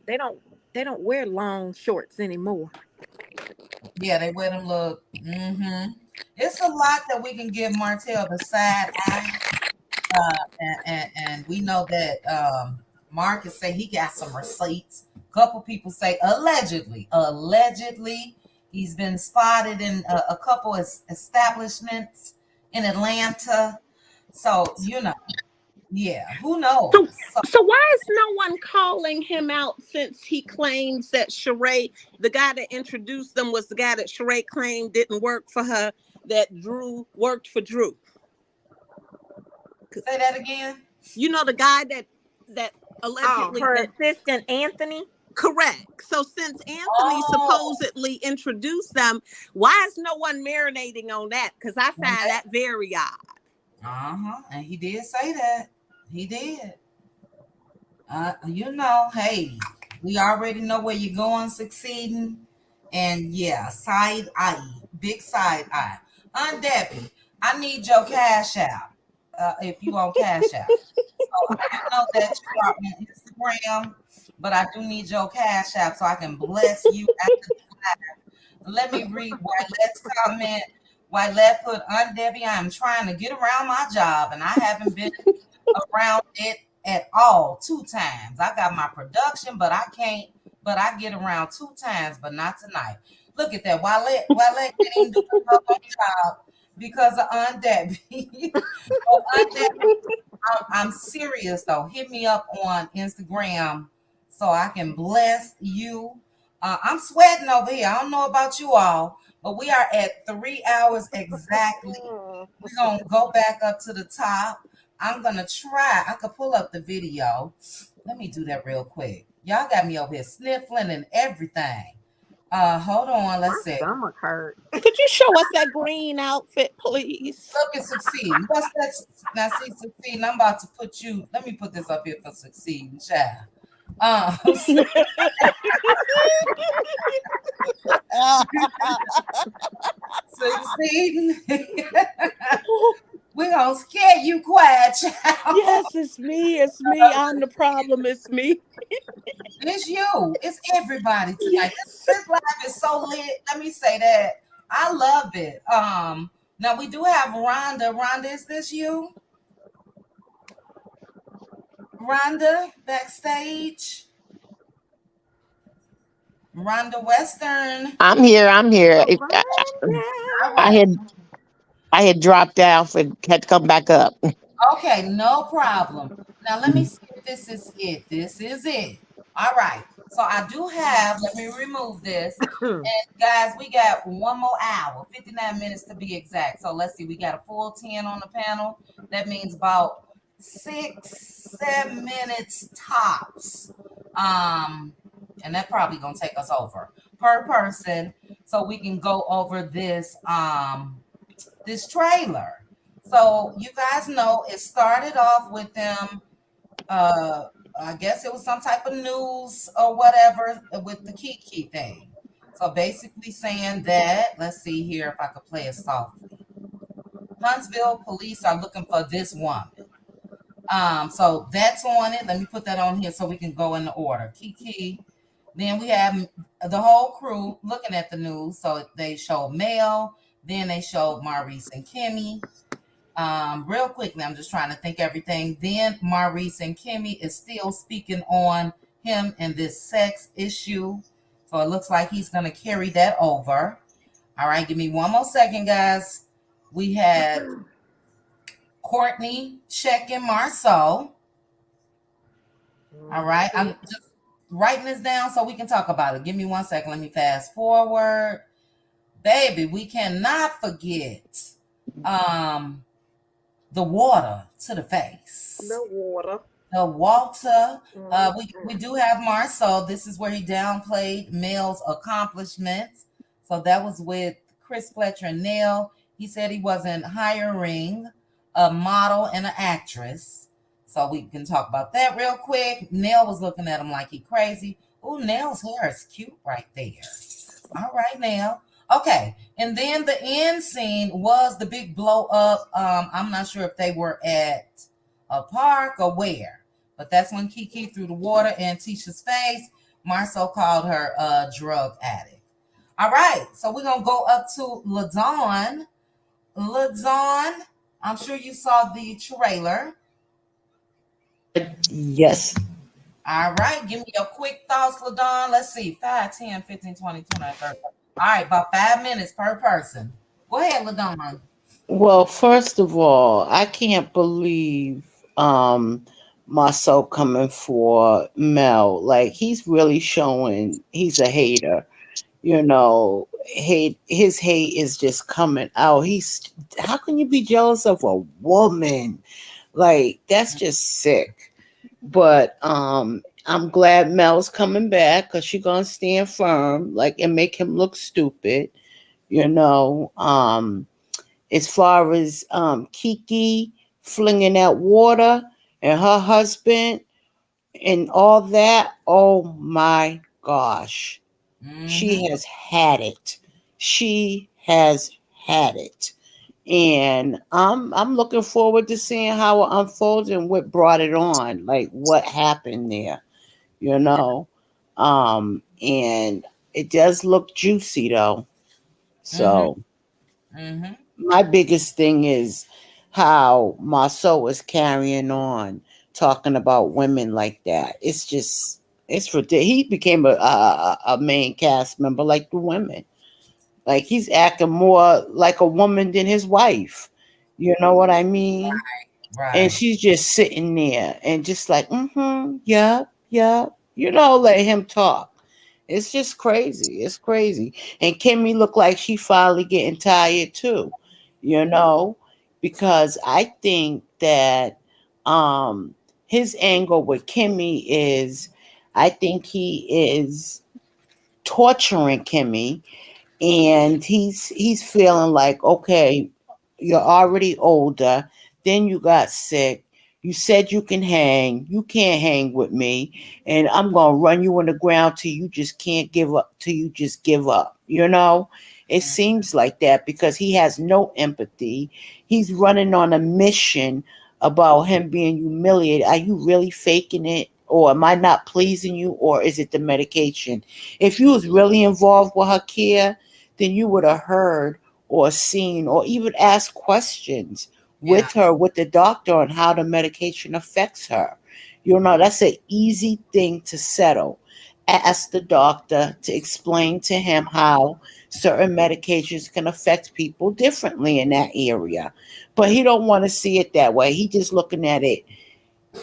they don't wear long shorts anymore. Yeah, they wear them look. It's a lot that we can give Martell the side eye. And we know that Marcus say he got some receipts. A couple people say allegedly he's been spotted in a couple establishments in Atlanta. So, yeah, who So, knows? So, so why is no one calling him out since he claims that Sheree, the guy that introduced them, was the guy that Sheree claimed didn't work for her, that Drew worked for Drew? say that again. You know, the guy that allegedly her that assistant Anthony. correct. So since Anthony Oh, supposedly introduced them, why is no one marinating on that? Because I find that very odd. and he did say that. He did. Hey, we already know where you're going, succeeding. And yeah, side eye, big side eye. Aunt Debbie, I need your cash out. If you on cash out. So you know that you are on Instagram, but I do need your cash app so I can bless you after the live. Let me read Wylette's comment. Wylette put, Aunt Debbie, I am trying to get around my job and I haven't been around it at all 2 times. I got my production, but I can't, but I get around 2 times, but not tonight. Look at that. Wylette can't even do her own job because of Aunt Debbie. So Aunt Debbie, I'm serious though. Hit me up on Instagram so I can bless you. I'm sweating over here. I don't know about you all, but we are at 3 hours exactly. We're going to go back up to the top. I'm going to try. I could pull up the video. Let me do that real quick. Y'all got me over here sniffling and everything. Hold on. Let's see. Stomach hurt. Could you show us that green outfit, please? Look at succeeding. What's that? Now, see, succeeding. I'm about to put you. Let me put this up here for succeeding, child. Succeeding. We're gonna scare you quiet, child. Yes, it's me. It's me. I'm the problem. It's me. It's you. It's everybody tonight. This live is so lit. Let me say that. I love it. Now we do have Rhonda. Rhonda, is this you? Rhonda backstage. Rhonda Western. I'm here. I'm here. All I right. had I had dropped off and had to come back up. Okay, no problem. Now let me see if this is it. This is it. All right. So I do have, let me remove this. And guys, we got one more hour, 59 minutes to be exact. So let's see, we got a full 10 on the panel. That means about 6-7 minutes tops. And that probably gonna take us over per person. So we can go over this this trailer. So you guys know it started off with them. I guess it was some type of news or whatever with the Kiki thing. So basically saying that, let's see here if I could play it softly. Huntsville police are looking for this woman. So that's on it. Let me put that on here so we can go in the order. Kiki. Then we have the whole crew looking at the news. So they showed Mel. Then they showed Maurice and Kimmy. Real quickly, I'm just trying to think everything. Then Maurice and Kimmy is still speaking on him and this sex issue. So it looks like he's going to carry that over. All right, give me one more second, guys. We had Courtney checking Marceau. All right, I'm just writing this down so we can talk about it. Give me 1 second. Let me fast forward. Baby, we cannot forget the water to the face. The water. The water. We do have Marceau. This is where he downplayed Mel's accomplishments. So that was with Chris Fletcher and Nell. He said he wasn't hiring a model and an actress. So we can talk about that real quick. Nell was looking at him like he crazy. Oh, Nell's hair is cute right there. All right, Nell. Okay, and then the end scene was the big blow up. I'm not sure if they were at a park or where, but that's when Kiki threw the water in Tisha's face. Marceau called her a drug addict. All right, so we're gonna go up to LaDawn. LaDawn, I'm sure you saw the trailer. Yes. All right, give me your quick thoughts, LaDawn. Let's see, 5, 10, 15, 20, 29, 30. All right, about 5 minutes per person. Go ahead, LaDawn. Well, first of all, I can't believe Marcel coming for Mel. Like he's really showing he's a hater. His hate is just coming out. He's How can you be jealous of a woman? Like that's just sick. But I'm glad Mel's coming back because she's gonna stand firm, like and make him look stupid, you know. As far as Kiki flinging that water and her husband and all that, oh my gosh. She Mm-hmm. has had it. She has had it. And I'm looking forward to seeing how it unfolds and what brought it on, like what happened there, you know. And it does look juicy though. Mm-hmm. So Mm-hmm. my biggest thing is how Marceau is carrying on talking about women like that. It's just it's ridiculous. He became a main cast member like the women. Like he's acting more like a woman than his wife. You know what I mean? And Right. she's just sitting there and just like, mm-hmm, yeah, yeah. Let him talk. It's just crazy. It's crazy. And Kimmy looked like she finally getting tired too, you know, because I think that his angle with Kimmy is I think he is torturing Kimmy and he's feeling like, okay, you're already older, then you got sick, you said you can hang, you can't hang with me, and I'm gonna run you on the ground till you just can't give up, till you just give up, it seems like that because he has no empathy. He's running on a mission about him being humiliated. Are you really faking it, or am I not pleasing you, or is it the medication? If you was really involved with her care, then you would have heard or seen or even asked questions Yeah. with her, with the doctor, on how the medication affects her. That's an easy thing to settle. Ask the doctor to explain to him how certain medications can affect people differently in that area. But he don't want to see it that way. He just looking at it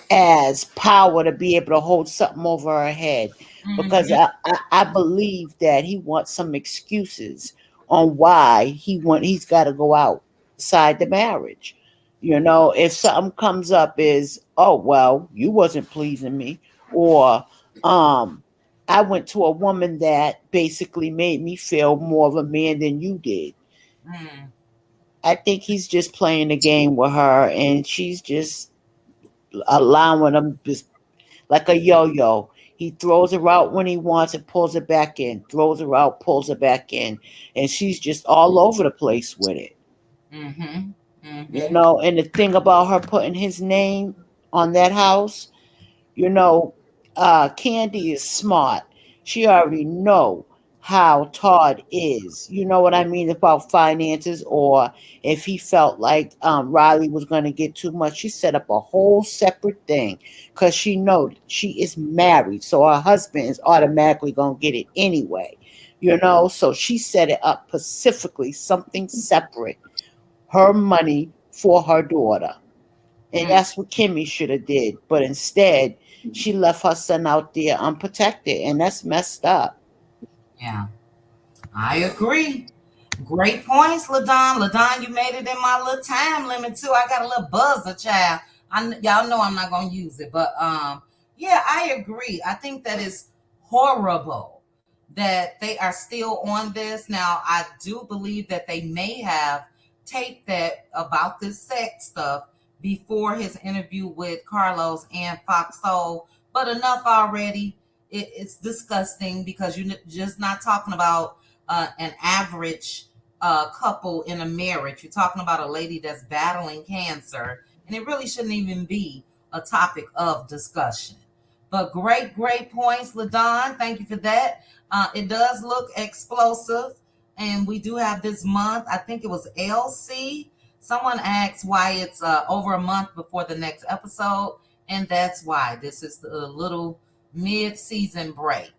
as power to be able to hold something over her head because Mm-hmm. I believe that he wants some excuses on why he's got to go outside the marriage. If something comes up is, oh well, you wasn't pleasing me, or um I went to a woman that basically made me feel more of a man than you did. Mm. I think he's just playing the game with her and she's just allowing him just like a yo-yo. He throws her out when he wants and pulls it back in. Throws her out, pulls her back in, and she's just all over the place with it. Mm-hmm. Mm-hmm. And the thing about her putting his name on that house, you know, Candy is smart. She already know how Todd is. You know what I mean about finances, or if he felt like Riley was going to get too much, she set up a whole separate thing because she know she is married, so her husband is automatically going to get it anyway. So she set it up specifically, something separate, her money for her daughter. And Mm. that's what Kimmy should have did. But instead, she left her son out there unprotected, and that's messed up. Yeah. I agree. Great points, Ladon. Ladon, you made it in my little time limit too. I got a little buzzer, child. Y'all know I'm not gonna use it, but yeah, I agree. I think that is horrible that they are still on this. Now, I do believe that they may have taped that about this sex stuff before his interview with Carlos and Fox Soul, but enough already. It's disgusting because you're just not talking about an average couple in a marriage. You're talking about a lady that's battling cancer, and it really shouldn't even be a topic of discussion. But great, great points, Ladon. Thank you for that. It does look explosive, and we do have this month. I think it was LC. Someone asked why it's over a month before the next episode, and that's why this is the little mid-season break.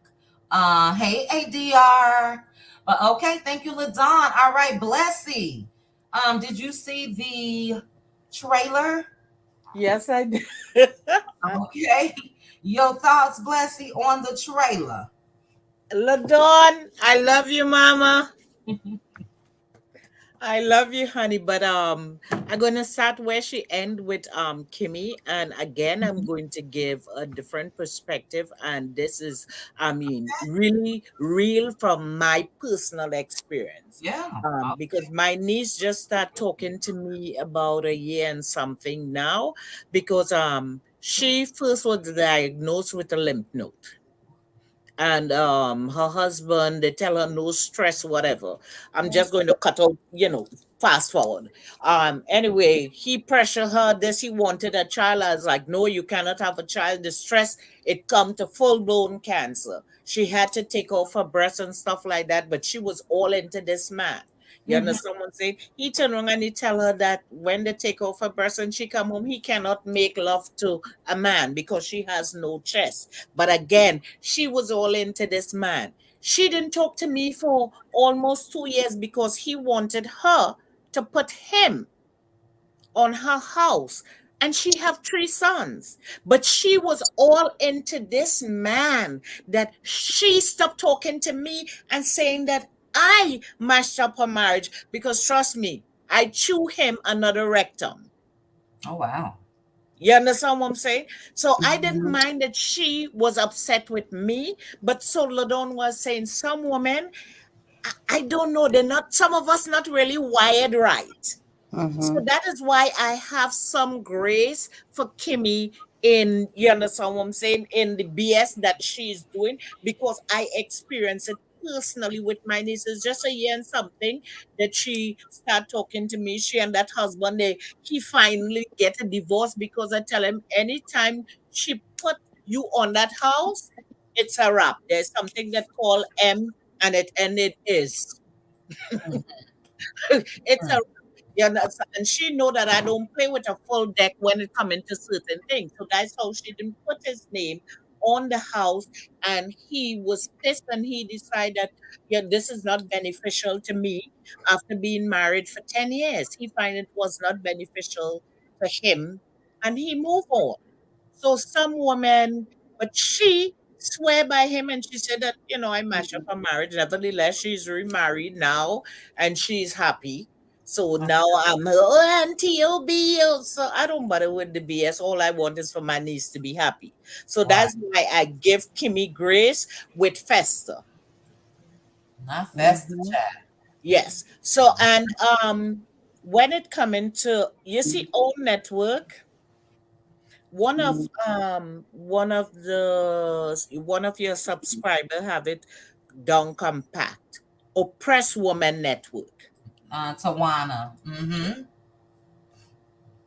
Hey, ADR. But okay, thank you, Ladon. All right, Blessy. Did you see the trailer? Yes, I did. Okay. Your thoughts, Blessy, on the trailer. Ladon, I love you, Mama. I love you, honey. But I'm gonna start where she end with Kimmy, and again, I'm going to give a different perspective, and this is, I mean, really real from my personal experience. Yeah. Because my niece just started talking to me about a year and something now, because she first was diagnosed with a lymph node, and her husband, they tell her no stress, whatever. I'm just going to cut out, fast forward. Anyway, he pressured her this, he wanted a child. I was like, no, you cannot have a child. The stress, it come to full-blown cancer. She had to take off her breast and stuff like that, but she was all into this man. You Mhm. understand what I'm saying? He turned around and he tell her that when they take off her breast and she come home, he cannot make love to a man because she has no chest. But again, she was all into this man. She didn't talk to me for almost 2 years because he wanted her to put him on her house. And she have 3 sons. But she was all into this man that she stopped talking to me and saying that I mashed up her marriage because trust me, I chew him another rectum. Oh wow. You understand what I'm saying? So I didn't Mhm. mind that she was upset with me, but so Ladon was saying some women, I don't know, they're not, some of us not really wired right. So Mhm. that is why I have some grace for Kimmy in, you understand what I'm saying, in the BS that she's doing, because I experienced it personally with my nieces just a year and something that she started talking to me. She and that husband, he finally get a divorce because I tell him anytime she put you on that house, it's a wrap. There's something that called M and it is. It's a, you know, and she know that I don't play with a full deck when it come into certain things. So that's how she didn't put his name on the house, and he was pissed, and he decided, yeah, this is not beneficial to me. After being married for 10 years, he find it was not beneficial to him, and he moved on. So some woman, but she swear by him, and she said that, I mash up her marriage. Nevertheless, she's remarried now and she's happy. So now I'm TOB. So I don't bother with the BS. All I want is for my niece to be happy. So Right. that's why I give Kimmy grace with Fester. Not Festa Mhm. chat. Yes. So and when it come into, you see, own network, one of your subscriber have it down compact. Oppressed woman network. Tawana. Mm-hmm.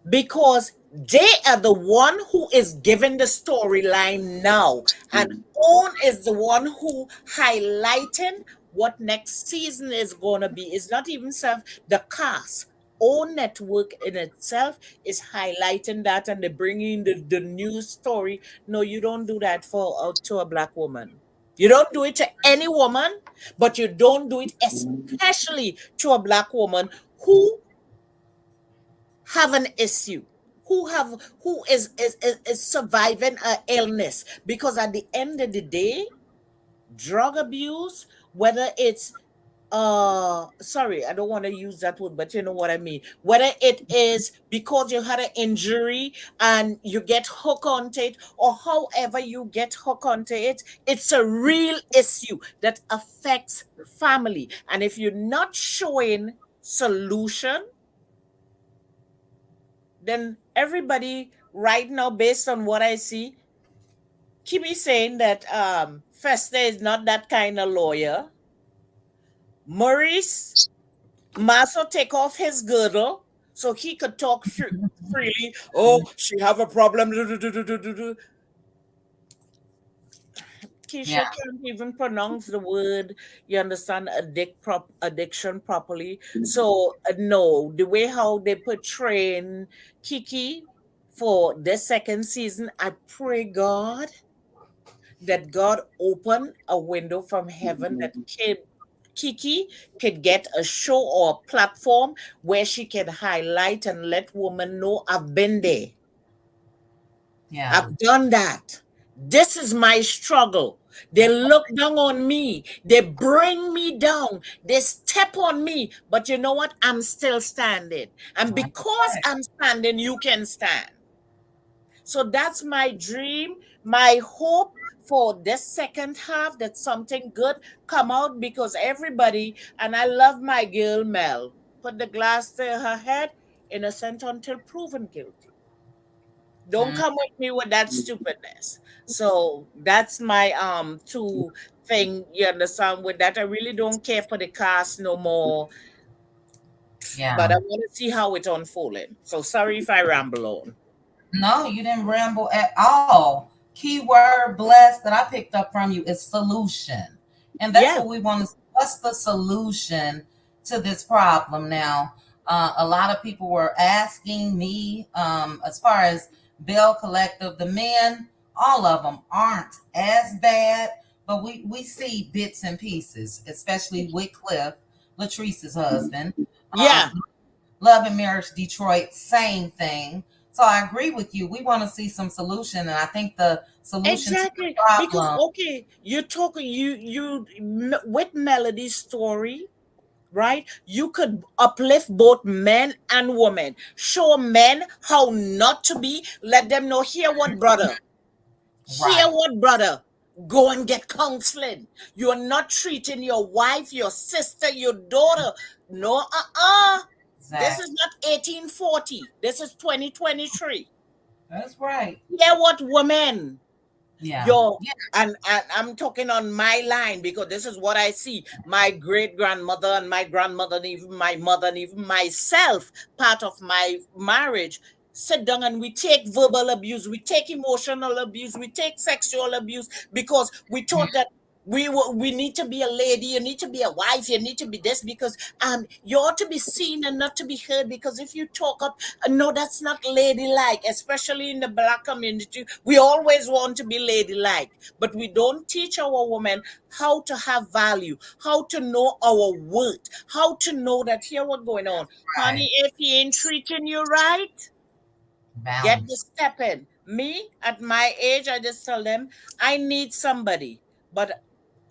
Because they are the one who is giving the storyline now, and own is the one who highlighting what next season is going to be. It's not even self the cast. Own network in itself is highlighting that, and they're bringing the news story. No, you don't do that for to a black woman. You don't do it to any woman, but you don't do it especially to a black woman who have an issue, who is surviving an illness, because at the end of the day, drug abuse, whether it's sorry, I don't want to use that word, but you know what I mean, whether it is because you had an injury and you get hooked onto it, or however you get hooked onto it, it's a real issue that affects family. And if you're not showing solution, then everybody right now, based on what I see, keep me saying that Festa is not that kind of lawyer. Maurice Maso take off his girdle so he could talk freely. Oh, she have a problem. Yeah. Keisha can't even pronounce the word, you understand, addiction properly. So no, the way how they portraying Kiki for the second season, I pray God that God open a window from heaven that came. Kiki could get a show or a platform where she can highlight and let women know I've been there. Yeah. I've done that. This is my struggle. They look down on me. They bring me down. They step on me. But you know what? I'm still standing. And That's because right. I'm standing, you can stand. So that's my dream, my hope for this second half that something good come out because everybody, and I love my girl Mel, put the glass to her head, innocent until proven guilty. Don't Mm, come with me with that stupidness. So that's my two thing. You understand? With that, I really don't care for the cast no more. But yeah. I want to see how it unfolding. So sorry if I ramble on. No, you didn't ramble at all. Keyword blessed that I picked up from you is solution. And that's Yeah, what we want to see. What's the solution to this problem now? A lot of people were asking me, as far as Bell Collective, the men, all of them aren't as bad, but we see bits and pieces, especially with Cliff, Latrice's husband. yeah, Love and Marriage Detroit, same thing. So I agree with you. We want to see some solution, and I think the solution to the exactly. Because problem, okay, you're talking with Melody's story, right? You could uplift both men and women. Show men how not to be. Let them know. Hear what, brother. Hear right? what, brother. Go and get counseling. You're not treating your wife, your sister, your daughter. No, This is Exactly. not 1840. This is 2023. That's right. Hear what, women. Yeah. Yo, Yeah. and I'm talking on my line because this is what I see. My great grandmother and my grandmother, and even my mother, and even myself, part of my marriage, sit down and we take verbal abuse, we take emotional abuse, we take sexual abuse because we thought that we need to be a lady, you need to be a wife, you need to be this because you ought to be seen and not to be heard because if you talk up, no, that's not ladylike, especially in the black community. We always want to be ladylike, but we don't teach our women how to have value, how to know our worth, how to know that here what's going on. Right. Honey, if he ain't treating you right, get the Balance. step in. Me, at my age, I just tell them I need somebody. But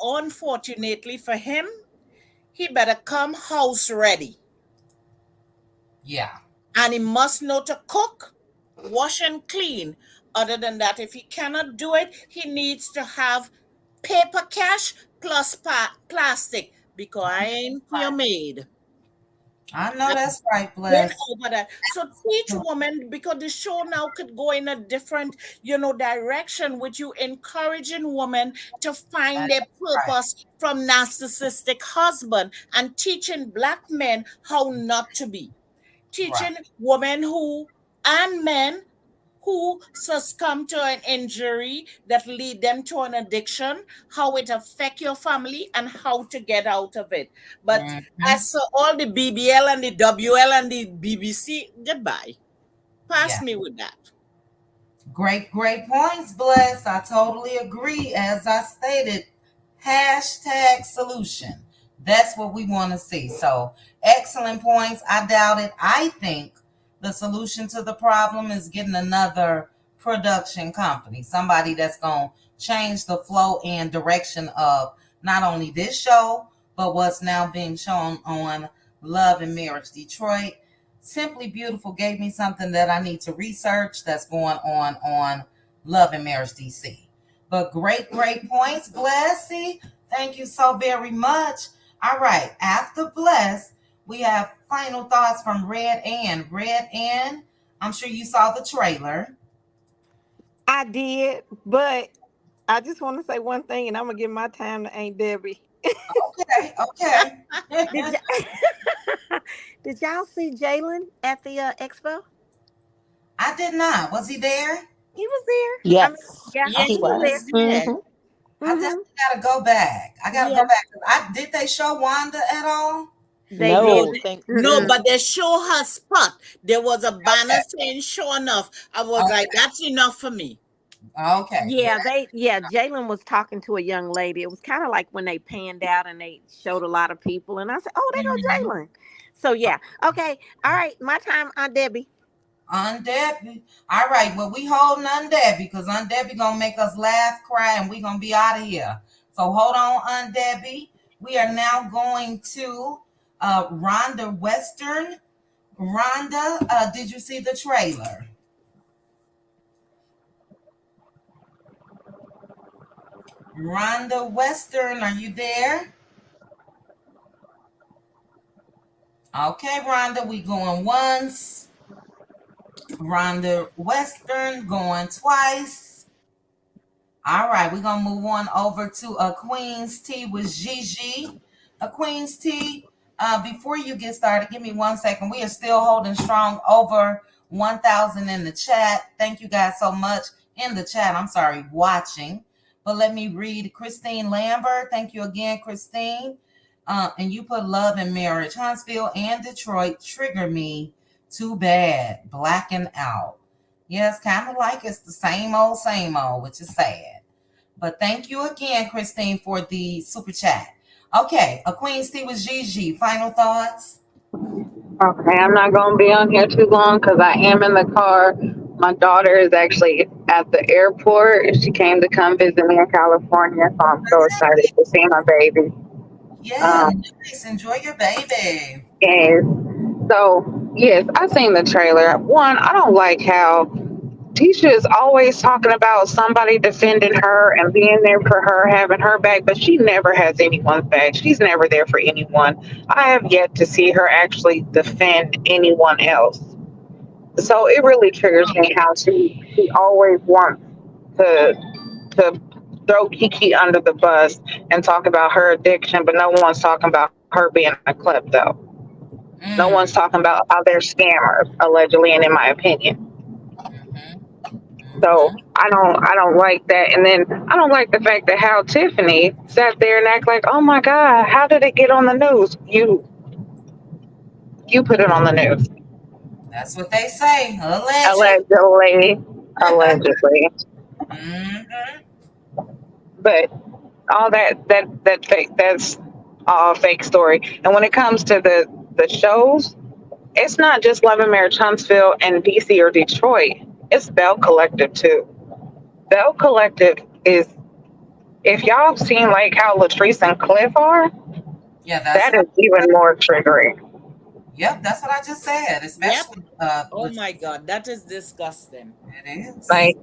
unfortunately for him, he better come house ready. Yeah. And he must know to cook, wash, and clean. Other than that, if he cannot do it, he needs to have paper cash plus plastic because I ain't your maid. I know that's right, Been bless. over that. So teach women because the show now could go in a different, direction with you encouraging women to find That's their right. purpose from narcissistic husband and teaching black men how not to be. Right. Teaching women who and men who succumb to an injury that lead them to an addiction, how it affect your family and how to get out of it. But Hmm. as for all the BBL and the WL and the BBC, goodbye. Pass Yeah. me with that. Great, great points, Bless. I totally agree. As I stated, hashtag solution. That's what we want to see. So, excellent points. I doubt it. I think the solution to the problem is getting another production company, somebody that's going to change the flow and direction of not only this show, but what's now being shown on Love and Marriage Detroit. Simply Beautiful gave me something that I need to research that's going on Love and Marriage DC. But great, great points, Blessy. Thank you so very much. All right, after Bless, we have final thoughts from Red Ann. Red Ann, I'm sure you saw the trailer. I did, but I just want to say one thing, and I'm gonna give my time to Aunt Debbie. Okay, okay. Did did y'all see Jalen at the expo? I did not. Was he there? He was there. I mean, Yes, yeah, Yeah, he he he was there. was was. there. I Hmm. definitely got to go back. I got to go Yeah, back. Did they show Wanda at all? they No, No, didn't. thank. no, Mm-mm. but they show her spot. There was a banner Okay. saying show enough. I was like, that's enough for me. Okay. Yeah, Jalen was talking to a young lady. It was kind of like when they panned out and they showed a lot of people, and I said, "Oh, there Mhm. go Jalen." So yeah, okay, all right, my time, Aunt Debbie. Aunt Debbie. All right. Well, we holding Aunt Debbie because Aunt Debbie gonna make us laugh, cry, and we gonna be out of here. So hold on, Aunt Debbie. We are now going to Rhonda Western. Rhonda, did you see the trailer? Rhonda Western, are you there? Okay, Rhonda, we going once. Rhonda Western going twice. All right, we're gonna move on over to a Queen's Tea with Gigi. A Queen's Tea. Before you get started, give me 1 second. We are still holding strong over 1,000 in the chat. Thank you guys so much in the chat. I'm sorry, watching. But let me read Christine Lambert. Thank you again, Christine. And you put love and marriage. Huntsville and Detroit trigger me too bad. Blacking out. Yes, kind of like it's the same old, which is sad. But thank you again, Christine, for the super chat. Okay, a Queen's Tea with Gigi. Final thoughts? Okay, I'm not going to be on here too long because I am in the car. My daughter is actually at the airport. She came to come visit me in California, so I'm so excited to see my baby. Yeah, Um, nice. Enjoy your baby. yes. So, yes, I seen the trailer. One, I don't like how Tisha is always talking about somebody defending her and being there for her, having her back, but she never has anyone's back. She's never there for anyone. I have yet to see her actually defend anyone else. So it really triggers me how she always wants to throw Kiki under the bus and talk about her addiction, but no one's talking about her being a klepto. No one's Mm, talking about how they're scammers, allegedly, and in my opinion. mhm, So mhm. I don't like that. And then I don't like the fact that how Tiffany sat there and act like, oh my God, how did it get on the news? You put it on the news. That's what they say. Alleged. Allegedly. Allegedly. Mhm. But all that fake that's all fake story. And when it comes to the shows, it's not just Love and Marriage Huntsville and DC or Detroit. It's Bell Collective too. Bell Collective is, if y'all have seen like how Latrice and Cliff are, Yeah, that's that what is even more triggering. yep, that's what I just said. Yep. Especially Oh my God, that is disgusting. it is. Like,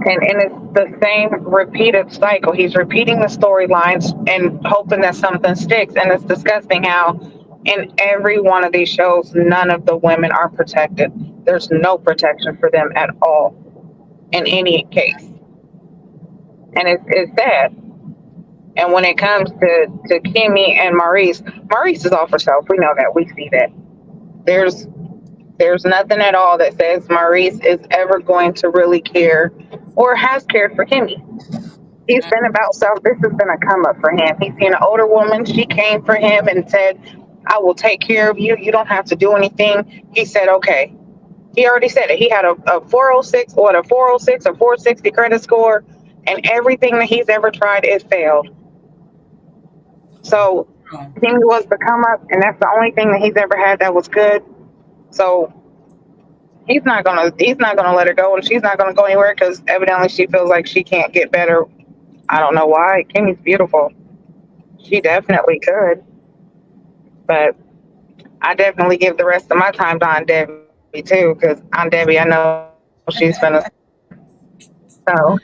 and it's the same repeated cycle. He's repeating the storylines and hoping that something sticks. And it's disgusting how in every one of these shows, none of the women are protected. There's no protection for them at all in any case. And it's sad. And when it comes to Kimmy and Maurice is all for self. We know that. We see that. There's there's nothing at all that says Maurice is ever going to really care or has cared for Kimmy. He's been about self. This has been a come up for him. He's seen an older woman. She came for him and said, I will take care of you. You don't have to do anything. He said, okay. He already said it. He had a 406 or a 406 or 460 credit score, and everything that he's ever tried, it failed. So True. Kimmy was the come up, and that's the only thing that he's ever had that was good. So he's not gonna let her go, and she's not gonna go anywhere because evidently she feels like she can't get better. I don't know why. Kimmy's beautiful. She definitely could, but I definitely give the rest of my time to Aunt Debbie too, because Aunt Debbie, I know she's gonna stay. So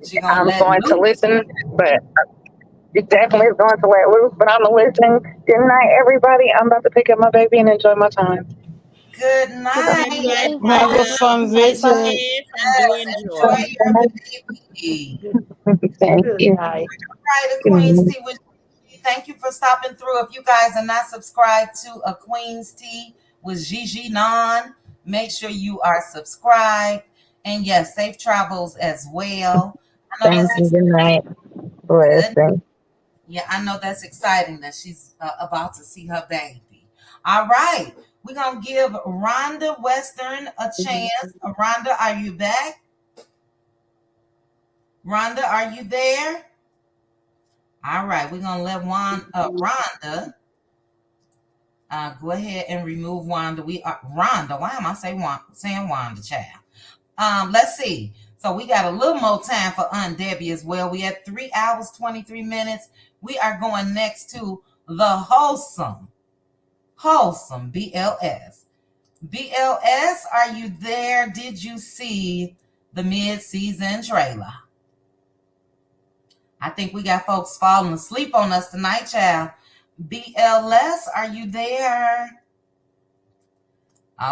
She I'm gonna going let to loose. listen, but it definitely is going to let loose. But I'm listening. Good night, everybody. I'm about to pick up my baby and enjoy my time. Good Good night, Good night. night, Good Have a night. Rhonda. fun Be Have fun. visit. safe and do Yes, enjoy enjoy. your baby. Thank Good you. night. Right, a Good Queen's night. Tea with Gigi. Thank you for stopping through. If you guys are not subscribed to a Queen's Tea with Gigi Non, make sure you are subscribed. And yes, safe travels as well. I know Thank that's you. Good night. good. Blessing. Yeah, I know that's exciting that she's about to see her baby. All right, we're gonna give Rhonda Western a chance. Rhonda, are you back? Rhonda, are you there? All right, we're gonna let Rhonda go ahead and remove Wanda. We are Rhonda. Why am I saying Wanda, child? Let's see. So we got a little more time for Aunt Debbie as well. We had 3 hours, 23 minutes. We are going next to the wholesome BLS. BLS, are you there? Did you see the mid-season trailer? I think we got folks falling asleep on us tonight, child. BLS, are you there?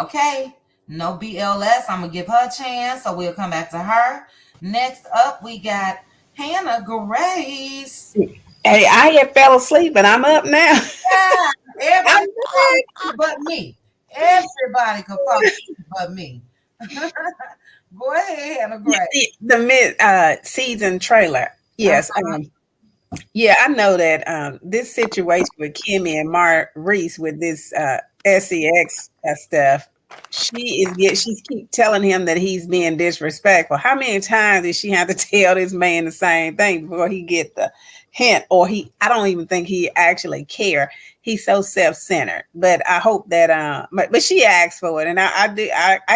Okay. No BLS. I'm going to give her a chance, so we'll come back to her. Next up, we got Hannah Grace. Hey, I had fell asleep, and I'm up now. Yeah, everybody but me. Everybody could fall asleep but me. Go ahead, Hannah Grace. The mid-season trailer. Yes. Yeah, I know that this situation with Kimmy and Maurice with this sex stuff, she's keep telling him that he's being disrespectful. How many times did she have to tell this man the same thing before he get the hint? Or I don't even think he actually care. He's so self-centered. But I hope that but she asked for it, and I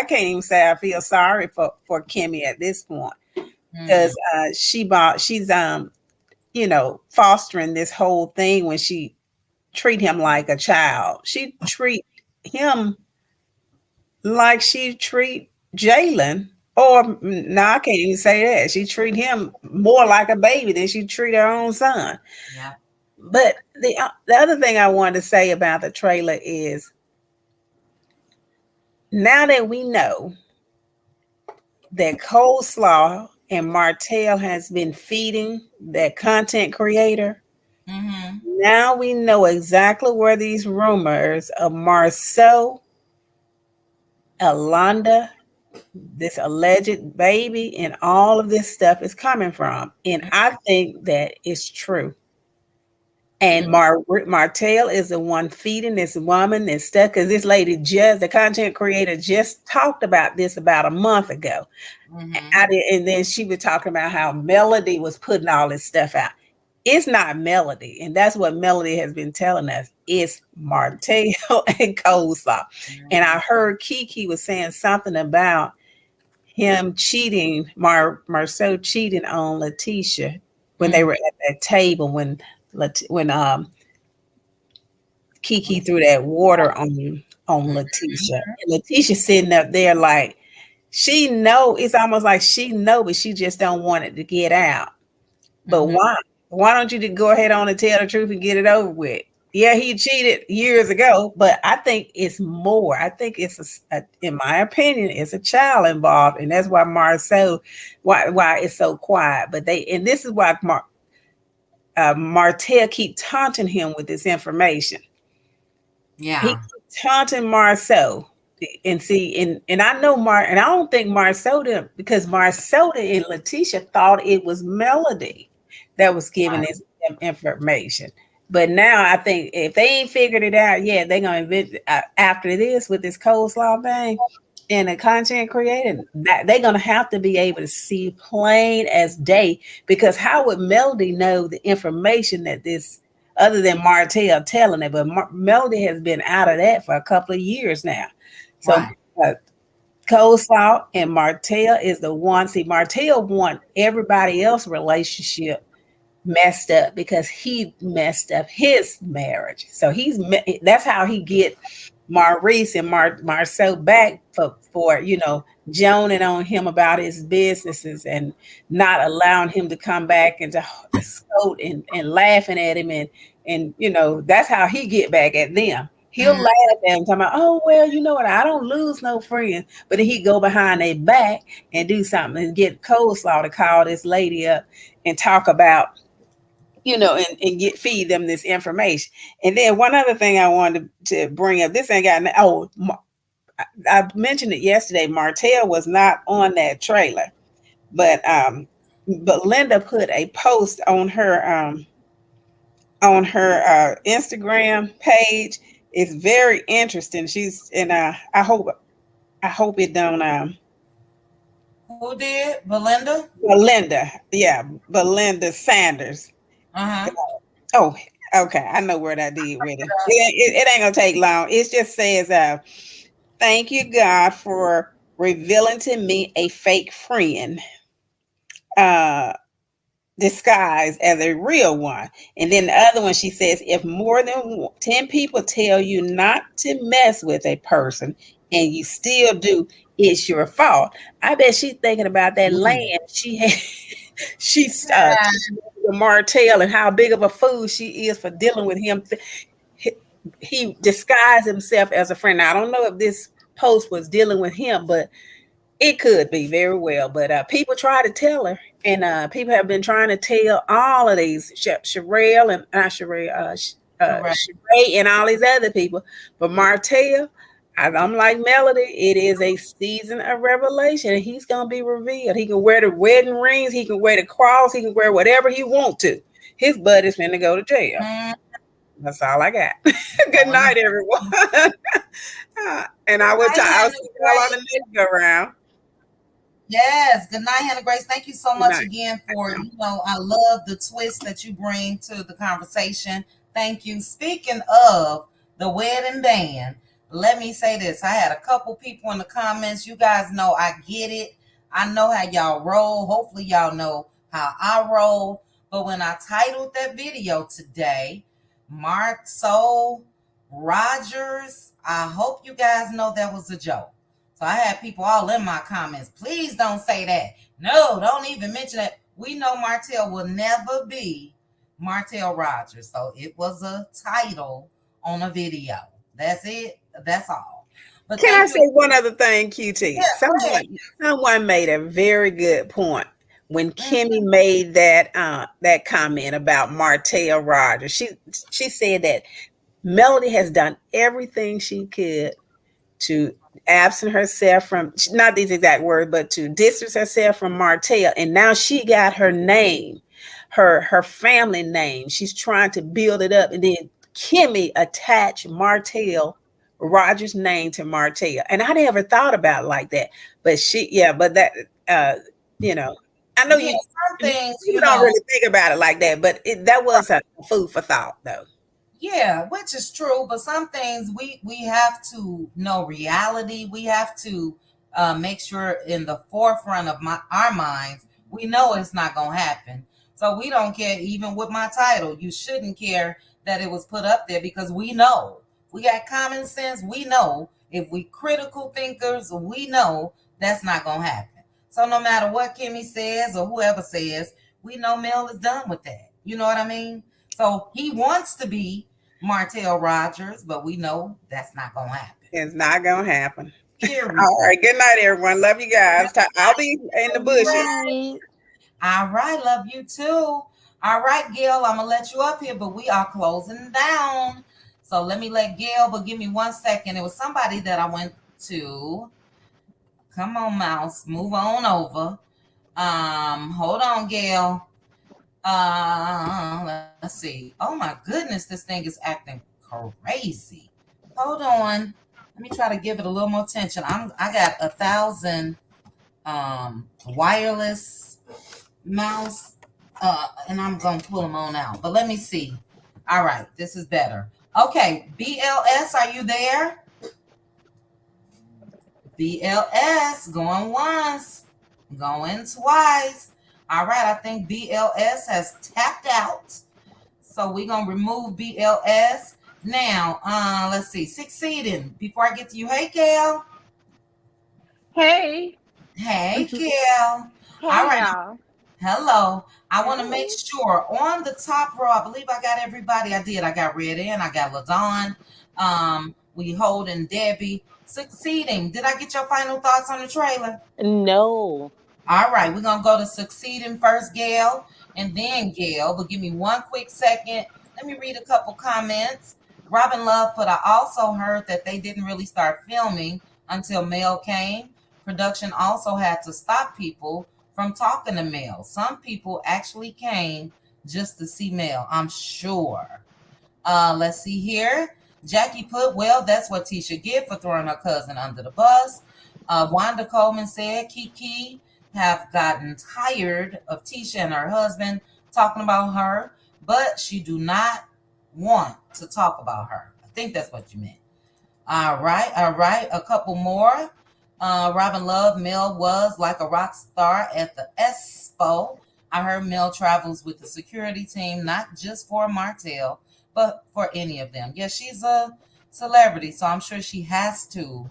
can't even say I feel sorry for Kimmy at this point, because she's fostering this whole thing when she treat him like a child. She treat him like she treat Jalen, or no, I can't even say that. She treat him more like a baby than she treat her own son. Yeah. But the other thing I wanted to say about the trailer is, now that we know that Coleslaw and Martell has been feeding that content creator, now we know exactly where these rumors of Marceau, Alonda, this alleged baby, and all of this stuff is coming from. And I think that is true. And Martell is the one feeding this woman and stuff, because this lady the content creator, just talked about this about a month ago. And then she was talking about how Melody was putting all this stuff out. It's not Melody, and that's what Melody has been telling us. It's Martell and Coleslaw. And I heard Kiki was saying something about him cheating, Marceau cheating on Letitia when they were at that table when Kiki threw that water on Letitia. And Letitia sitting up there like she know. It's almost like she know, but she just don't want it to get out. But why? Why don't you just go ahead on and tell the truth and get it over with? Yeah, he cheated years ago, but I think it's more. I think it's in my opinion, it's a child involved, and that's why Marceau, why it's so quiet. But this is why Martell keep taunting him with this information. Yeah, he keep taunting Marceau, and see, and I know and I don't think Marceau did, because Marceau and Letitia thought it was Melody that was giving this information. But now I think if they ain't figured it out yet, they're gonna invent after this with this Coleslaw thing and the content creator, they're gonna have to be able to see plain as day. Because how would Melody know the information that this, other than Martell telling it? But Melody has been out of that for a couple of years now. So Coleslaw and Martell is the one. See, Martell want everybody else's relationship messed up because he messed up his marriage. So that's how he get Maurice and Marceau back for joning on him about his businesses and not allowing him to come back into the scope and laughing at him, and that's how he get back at them. He'll laugh at them, talking about, oh, well, you know what? I don't lose no friends. But then he go behind their back and do something and get Coleslaw to call this lady up and talk about, and feed them this information. And then one other thing I wanted to bring up, this ain't got, I mentioned it yesterday. Martell was not on that trailer, but Linda put a post on her Instagram page. It's very interesting. I hope it don't Who did? Belinda? Belinda Sanders. Uh-huh. Oh, okay. I know where that did with it. It ain't gonna take long. It just says, "Thank you, God, for revealing to me a fake friend, uh, disguised as a real one." And then the other one, she says, "If more than 10 people tell you not to mess with a person and you still do, it's your fault." I bet she's thinking about that land she had. She's Martell and how big of a fool she is for dealing with him. He disguised himself as a friend. Now, I don't know if this post was dealing with him, but it could be very well. But people try to tell her, and people have been trying to tell all of these Sherelle and not Sherelle, Sheree and all these other people. But Martell, I'm like Melody. It is a season of revelation. He's gonna be revealed. He can wear the wedding rings. He can wear the cross. He can wear whatever he want to. His buddy's finna go to jail. That's all I got. Good night, everyone. And I will I'll see y'all on the next go round. Yes. Good night, Hannah Grace. Thank you so much again for, I love the twist that you bring to the conversation. Thank you. Speaking of the wedding band, let me say this. I had a couple people in the comments. You guys know I get it. I know how y'all roll. Hopefully y'all know how I roll. But when I titled that video today, Mark Soul Rogers, I hope you guys know that was a joke. So I had people all in my comments. Please don't say that. No, don't even mention that. We know Martell will never be Martell Rogers. So it was a title on a video. That's it. That's all. But can I say one other thing, QT? Yeah, someone made a very good point when Kimmy made that comment about Martell Rogers. She said that Melody has done everything she could to absent herself from, not these exact words, but to distance herself from Martell. And now she got her name, her family name. She's trying to build it up. And then Kimmy attached Martell Rogers' name to Martell. And I never thought about it like that. But that, I know some things you don't really think about it like that, but that was a food for thought, though. Yeah, which is true, but some things we have to know reality. We have to make sure in the forefront of our minds, we know it's not going to happen. So we don't care, even with my title. You shouldn't care that it was put up there because we know. We got common sense. We know. If we critical thinkers, we know that's not going to happen. So no matter what Kimmy says or whoever says, we know Mel is done with that. You know what I mean? So he wants to be Martell Rogers, but we know that's not going to happen. It's not going to happen. All right. Good night, everyone. Love you guys. I'll be in the bushes. All right. Love you too. All right, Gail, I'm going to let you up here, but we are closing down. So let me let Gail, but give me 1 second. It was somebody that I went to. Come on, mouse. Move on over. Hold on, Gail. Let's see. Oh my goodness, this thing is acting crazy. Hold on. Let me try to give it a little more attention. I got 1,000 wireless mouse, and I'm gonna pull them on out. But let me see. All right, this is better. Okay, BLS, are you there? BLS, going once, going twice. All right, I think BLS has tapped out. So we're going to remove BLS. Now, let's see. Succeeding. Before I get to you, hey, Gail. Hey. Hey, Gail. Hey, all right. y'all. Hello. I want to make sure on the top row, I believe I got everybody. I did. I got Red Ann. I got LaDawn. We holding Debbie. Succeeding. Did I get your final thoughts on the trailer? No. All right, we're gonna go to Succeeding first, Gail, and then Gail. But give me 1 quick second. Let me read a couple comments. Robin Love put, I also heard that they didn't really start filming until Mel came. Production also had to stop people from talking to Mel. Some people actually came just to see Mel, I'm sure. Let's see here. Jackie put, well, that's what Tisha get for throwing her cousin under the bus. Wanda Coleman said, Kiki, have gotten tired of Tisha and her husband talking about her, but she do not want to talk about her. I think that's what you meant. All right. A couple more. Robin Love, Mel was like a rock star at the Expo. I heard Mel travels with the security team, not just for Martell, but for any of them. Yeah, she's a celebrity, so I'm sure she has to,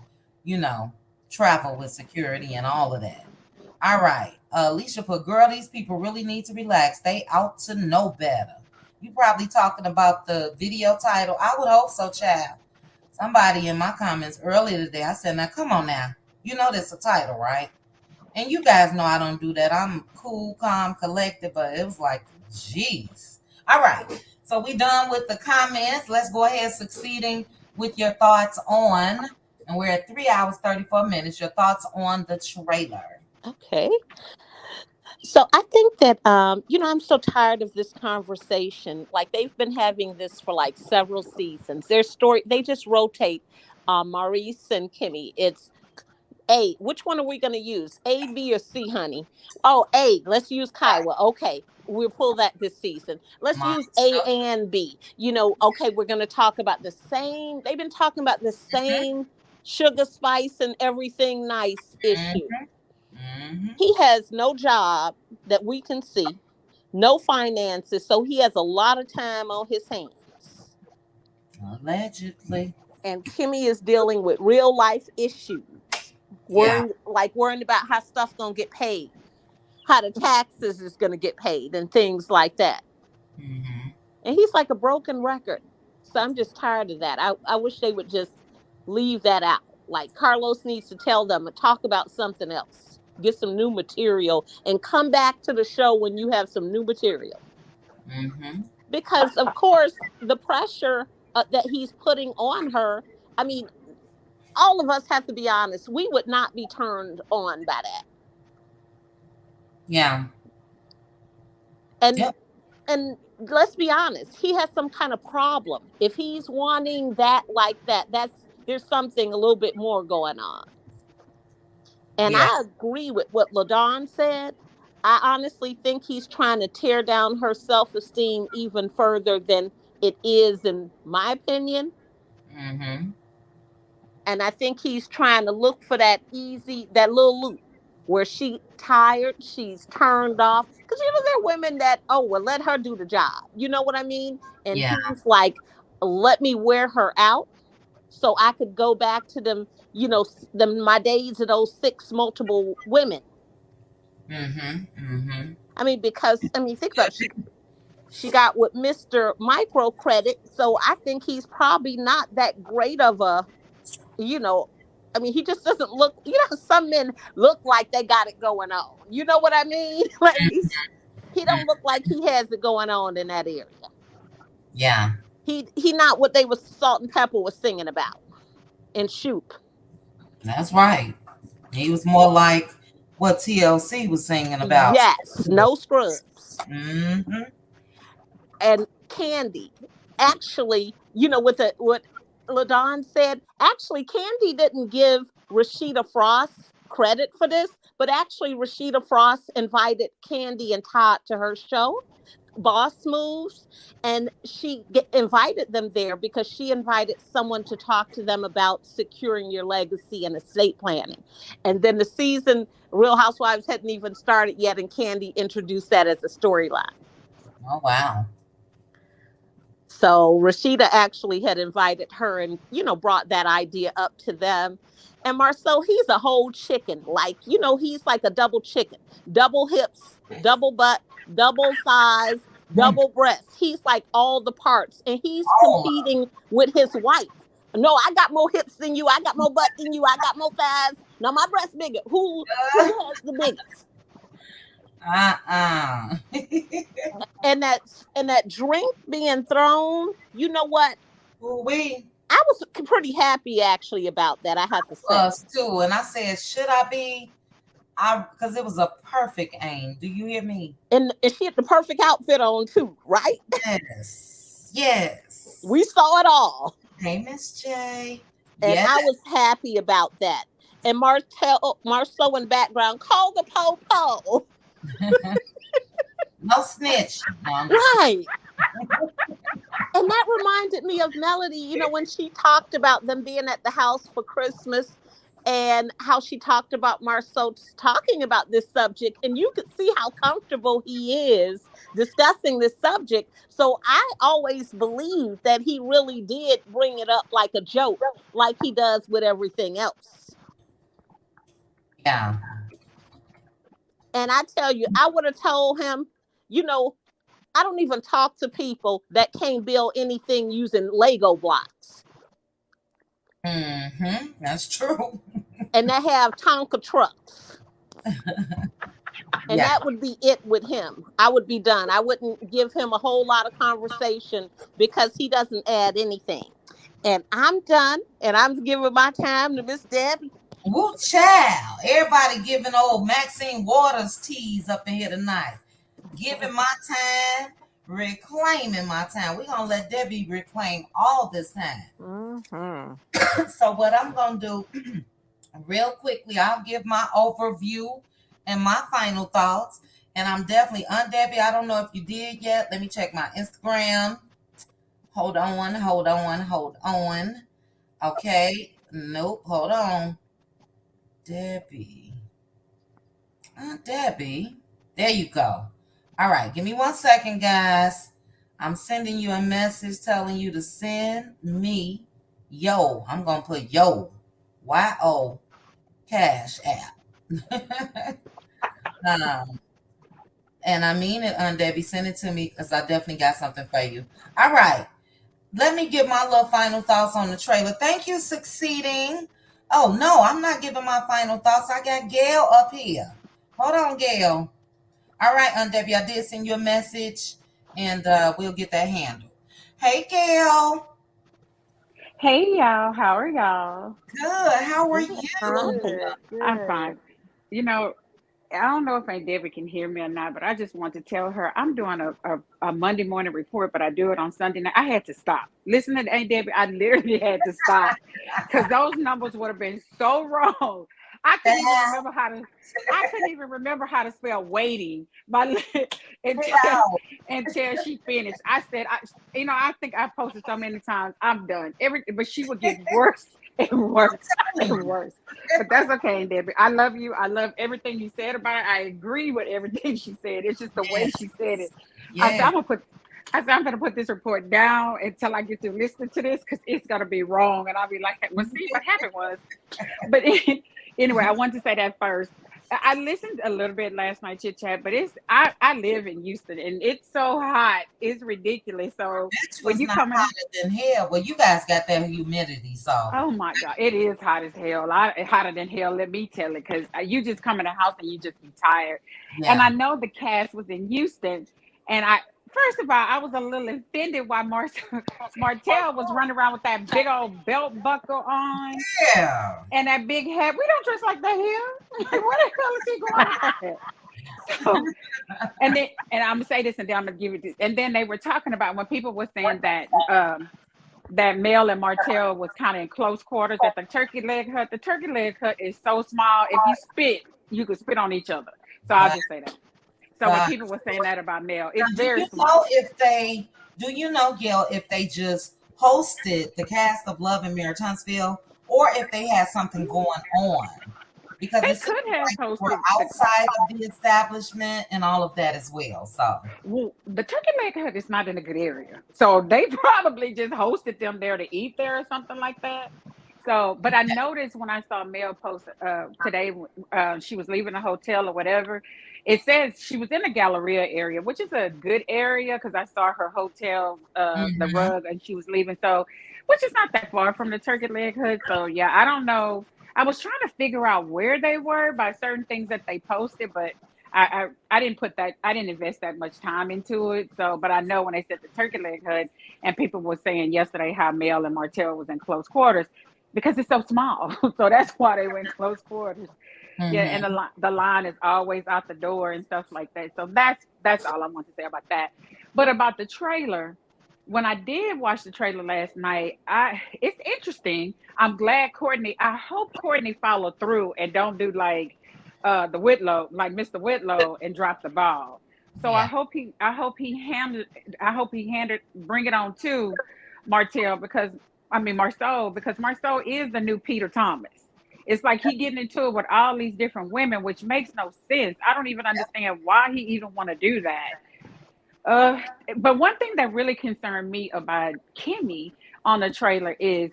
travel with security and all of that. All right. Alicia put, girl, these people really need to relax. They ought to know better. You probably talking about the video title. I would hope so, child. Somebody in my comments earlier today, I said, now come on now. You know that's a title, right? And you guys know I don't do that. I'm cool, calm, collected, but it was like, geez. All right. So we done with the comments. Let's go ahead succeeding with your thoughts on, and we're at 3 hours, 34 minutes, your thoughts on the trailer. Okay. So I think that I'm so tired of this conversation. Like they've been having this for like several seasons. Their story, they just rotate Maurice and Kimmy. It's A, which one are we going to use? A, B, or C, honey? Oh, A, let's use Kiowa. Okay, we'll pull that this season. Let's use A and B. Okay, we're going to talk about the same. They've been talking about the same sugar, spice, and everything nice issue. He has no job that we can see, no finances, so he has a lot of time on his hands. Allegedly. And Kimmy is dealing with real life issues. Worrying about how stuff's gonna get paid, how the taxes is gonna get paid, and things like that. And he's like a broken record. So I'm just tired of that. I wish they would just leave that out. Like Carlos needs to tell them to talk about something else. Get some new material and come back to the show when you have some new material. Because of course the pressure that he's putting on her, I mean, all of us have to be honest. We would not be turned on by that. Yeah. And let's be honest, he has some kind of problem. If he's wanting that like that, there's something a little bit more going on. And I agree with what LaDawn said. I honestly think he's trying to tear down her self-esteem even further than it is, in my opinion. And I think he's trying to look for that little loop where she's tired, she's turned off. Because, there are women that, let her do the job. You know what I mean? And he's like, let me wear her out so I could go back to them, my days of those 6 multiple women. I mean, because, think about it. She got with Mr. Microcredit. So I think he's probably not that great of a, he just doesn't look, some men look like they got it going on. You know what I mean? Like he don't look like he has it going on in that area. Yeah. He not what they was Salt and Pepper was singing about in Shoop. That's right. He was more like what TLC was singing about. Yes, no scrubs. And Candy, actually, what LaDawn said, actually, Candy didn't give Rashida Frost credit for this, but actually Rashida Frost invited Candy and Todd to her show, Boss Moves, and she invited them there because she invited someone to talk to them about securing your legacy and estate planning. And then the season, Real Housewives hadn't even started yet, and Candy introduced that as a storyline. Oh, wow. So Rashida actually had invited her and, brought that idea up to them. And Marceau, he's a whole chicken. Like, he's like a double chicken, double hips, double butt, double thighs, double breasts. He's like all the parts. And he's competing with his wife. No, I got more hips than you. I got more butt than you. I got more thighs. No, my breast's bigger. Who has the biggest? And that drink being thrown, you know what? I was pretty happy actually about that. I have to say. Us too, and I said, should I be? Because it was a perfect aim. Do you hear me? And she had the perfect outfit on too, right? Yes. We saw it all. Hey, Miss J. And I was happy about that. And Marceau in background, call the po-po. No snitch. No, I'm just Right. And that reminded me of Melody, you know, when she talked about them being at the house for Christmas and how she talked about Marceau talking about this subject. And you could see how comfortable he is discussing this subject. So I always believed that he really did bring it up like a joke, like he does with everything else. yeah. And I tell you, I would have told him, you know, I don't even talk to people that can't build anything using Lego blocks That's true. and that have Tonka trucks. And Yeah. that would be it with him. I would be done. I wouldn't give him a whole lot of conversation because he doesn't add anything. And I'm done. And I'm giving my time to Miss Debbie. Woo child. Everybody giving old Maxine Waters teas up in here tonight. Giving my time, reclaiming my time. We're gonna let Debbie reclaim all this time. Mm-hmm. So what I'm gonna do real quickly, I'll give my overview and my final thoughts. And I'm definitely Debbie. I don't know if you did yet. Let me check my Instagram. Hold on. Okay. Nope. Hold on. Debbie. Debbie. There you go. All right. Give me 1 second, guys. I'm sending you a message telling you to send me yo. I'm going to put yo. Y-O. Cash app. And I mean it, Debbie. Send it to me because I definitely got something for you. All right. Let me give my little final thoughts on the trailer. Thank you, Succeeding. Oh, no, I'm not giving my final thoughts. I got Gail up here. Hold on, Gail. All right, Debbie, I did send you a message, and we'll get that handled. Hey, Gail. Hey y'all, how are y'all? Good. How are you? Good. I'm fine. You know, I don't know if Aunt Debbie can hear me or not, but I just want to tell her I'm doing a Monday morning report, but I do it on Sunday night. I had to stop. Listen to Aunt Debbie, I literally had to stop because those numbers would have been so wrong. I couldn't even remember how to spell waiting until she finished. I said, I think I posted so many times, I'm done. But she would get worse and worse and worse. But that's okay, Debbie. I love you. I love everything you said about it. I agree with everything she said. It's just the way she said it. I said, I'm gonna put this report down until I get to listen to this because it's gonna be wrong. And I'll be like, well, see what happened was. But anyway, I wanted to say that first. I listened a little bit last night, chit chat, but I live in Houston and it's so hot, it's ridiculous. So when you come hotter than hell, well, you guys got that humidity, so oh my god, it is hot as hell. Hotter than hell. Let me tell it, because you just come in the house and you just be tired. Yeah. And I know the cast was in Houston, and first of all, I was a little offended why Martell was running around with that big old belt buckle on. Yeah. And that big hat. We don't dress like that here. Like, what the hell is he going on? So, and I'm gonna say this, and then I'm gonna give it. And then they were talking about when people were saying that that Mel and Martell was kind of in close quarters at the turkey leg hut. The turkey leg hut is so small. If you spit, you could spit on each other. So I'll just say that. So when people were saying that about Mel, it's very small. Do you know, Gail, if they just hosted the cast of Love and Marriage Huntsville, or if they had something going on? Because they could have hosted we're outside of the establishment and all of that as well. So the turkey leg hut is not in a good area. So they probably just hosted them there to eat there or something like that. So, but I noticed when I saw Mel post today, she was leaving the hotel or whatever. It says she was in the Galleria area, which is a good area because I saw her hotel, the rug, and she was leaving. So, which is not that far from the turkey leg hut. So, yeah, I don't know. I was trying to figure out where they were by certain things that they posted, but I didn't I didn't invest that much time into it. So, but I know when they said the turkey leg hut, and people were saying yesterday how Mel and Martell was in close quarters because it's so small. So that's why they were in close quarters. Yeah, and the line is always out the door and stuff like that. So that's all I want to say about that. But about the trailer, when I did watch the trailer last night, it's interesting. I'm glad Courtney. I hope Courtney followed through and don't do like the Whitlow, like Mr. Whitlow, and drop the ball. So Yeah. I hope he handed bring it on to Martell because I mean Marceau because Marceau is the new Peter Thomas. It's like he getting into it with all these different women, which makes no sense. I don't even understand why he even want to do that. Uh, but one thing that really concerned me about Kimmy on the trailer is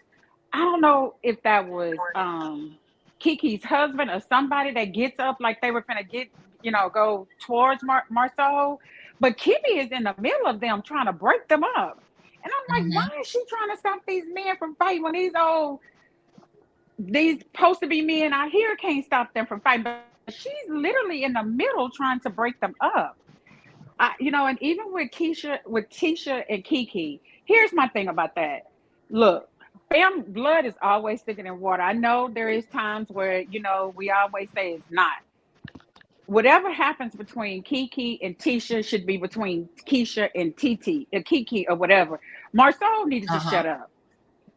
I don't know if that was Kiki's husband or somebody that gets up like they were gonna get, go towards Marceau, but Kimmy is in the middle of them trying to break them up. And I'm like, Mm-hmm. why is she trying to stop these men from fighting when these supposed to be men out here can't stop them from fighting? But she's literally in the middle trying to break them up. And even with Tisha and Kiki, here's my thing about that. Look, blood is always thicker than water. I know there is times where, we always say it's not. Whatever happens between Kiki and Tisha should be between Keisha and Kiki or whatever. Marcel needed to Uh-huh. shut up.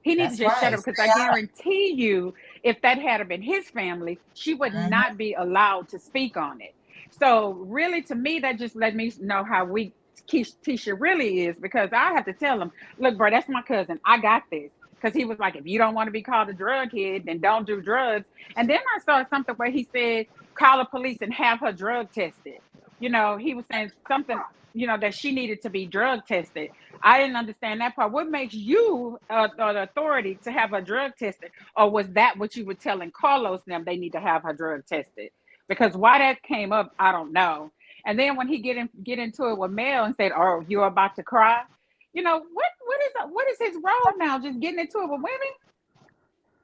He needed That's to just shut right. up because I guarantee you, if that had been his family, she would Mm-hmm. not be allowed to speak on it. So, really, to me, that just let me know how weak Tisha really is because I have to tell him, look, bro, that's my cousin. I got this. Because he was like, if you don't want to be called a drug kid, then don't do drugs. And then I saw something where he said, call the police and have her drug tested. He was saying something, that she needed to be drug tested. I didn't understand that part. What makes you the authority to have her drug tested? Or was that what you were telling Carlos them they need to have her drug tested? Because why that came up, I don't know. And then when he get into it with Mel and said, "Oh, you're about to cry," what is his role now? Just getting into it with women?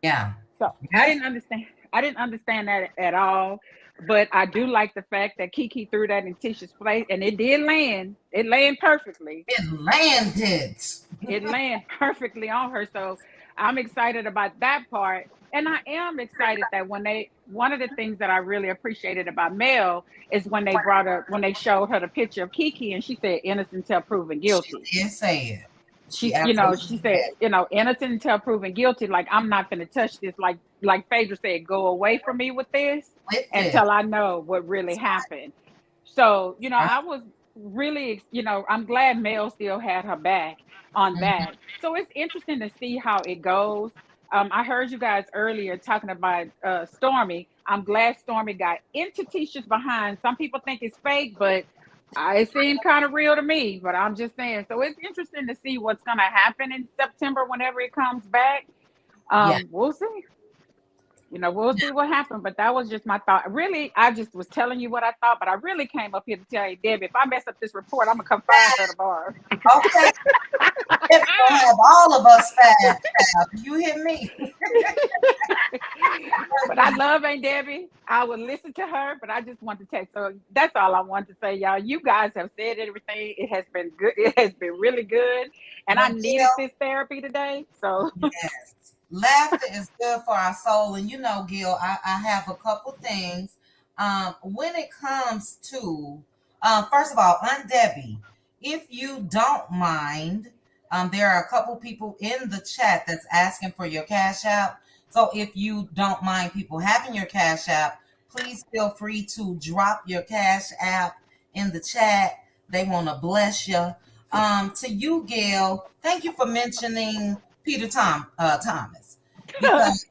Yeah. So I didn't understand. I didn't understand that at all. But I do like the fact that Kiki threw that in Tisha's place, and it did land. It landed perfectly. It landed. It landed perfectly on her. So I'm excited about that part. And I am excited that one of the things that I really appreciated about Mel is when they showed her the picture of Kiki and she said innocent till proven She guilty. did say it. She She absolutely said, did. innocent until proven guilty. Like, I'm not going to touch this. Like Phaedra said, go away from me with this With this. until I know what really happened. So, I was really, I'm glad Mel still had her back on Mhm. that. So it's interesting to see how it goes. I heard you guys earlier talking about Stormy. I'm glad Stormy got into Tisha's behind. Some people think it's fake, but it seemed kind of real to me, but I'm just saying. So it's interesting to see what's going to happen in September whenever it comes back. Yeah. We'll see. We'll see what happens. But that was just my thought. Really, I just was telling you what I thought, but I really came up here to tell you, Debbie, if I mess up this report, I'm going to come find her tomorrow. Okay. It's gonna have all of us fast. You hear me? But I love Aunt Debbie. I would listen to her, but I just want to text. So that's all I want to say, y'all. You guys have said everything. It has been good. It has been really good. And I Well, needed Gil, this therapy today. So yes. Laughter is good for our soul. And Gil, I have a couple things. When it comes to, first of all, Aunt Debbie, if you don't mind, there are a couple people in the chat that's asking for your cash app. So if you don't mind people having your cash app, please feel free to drop your cash app in the chat. They want to bless you. To you, Gail, thank you for mentioning Thomas, because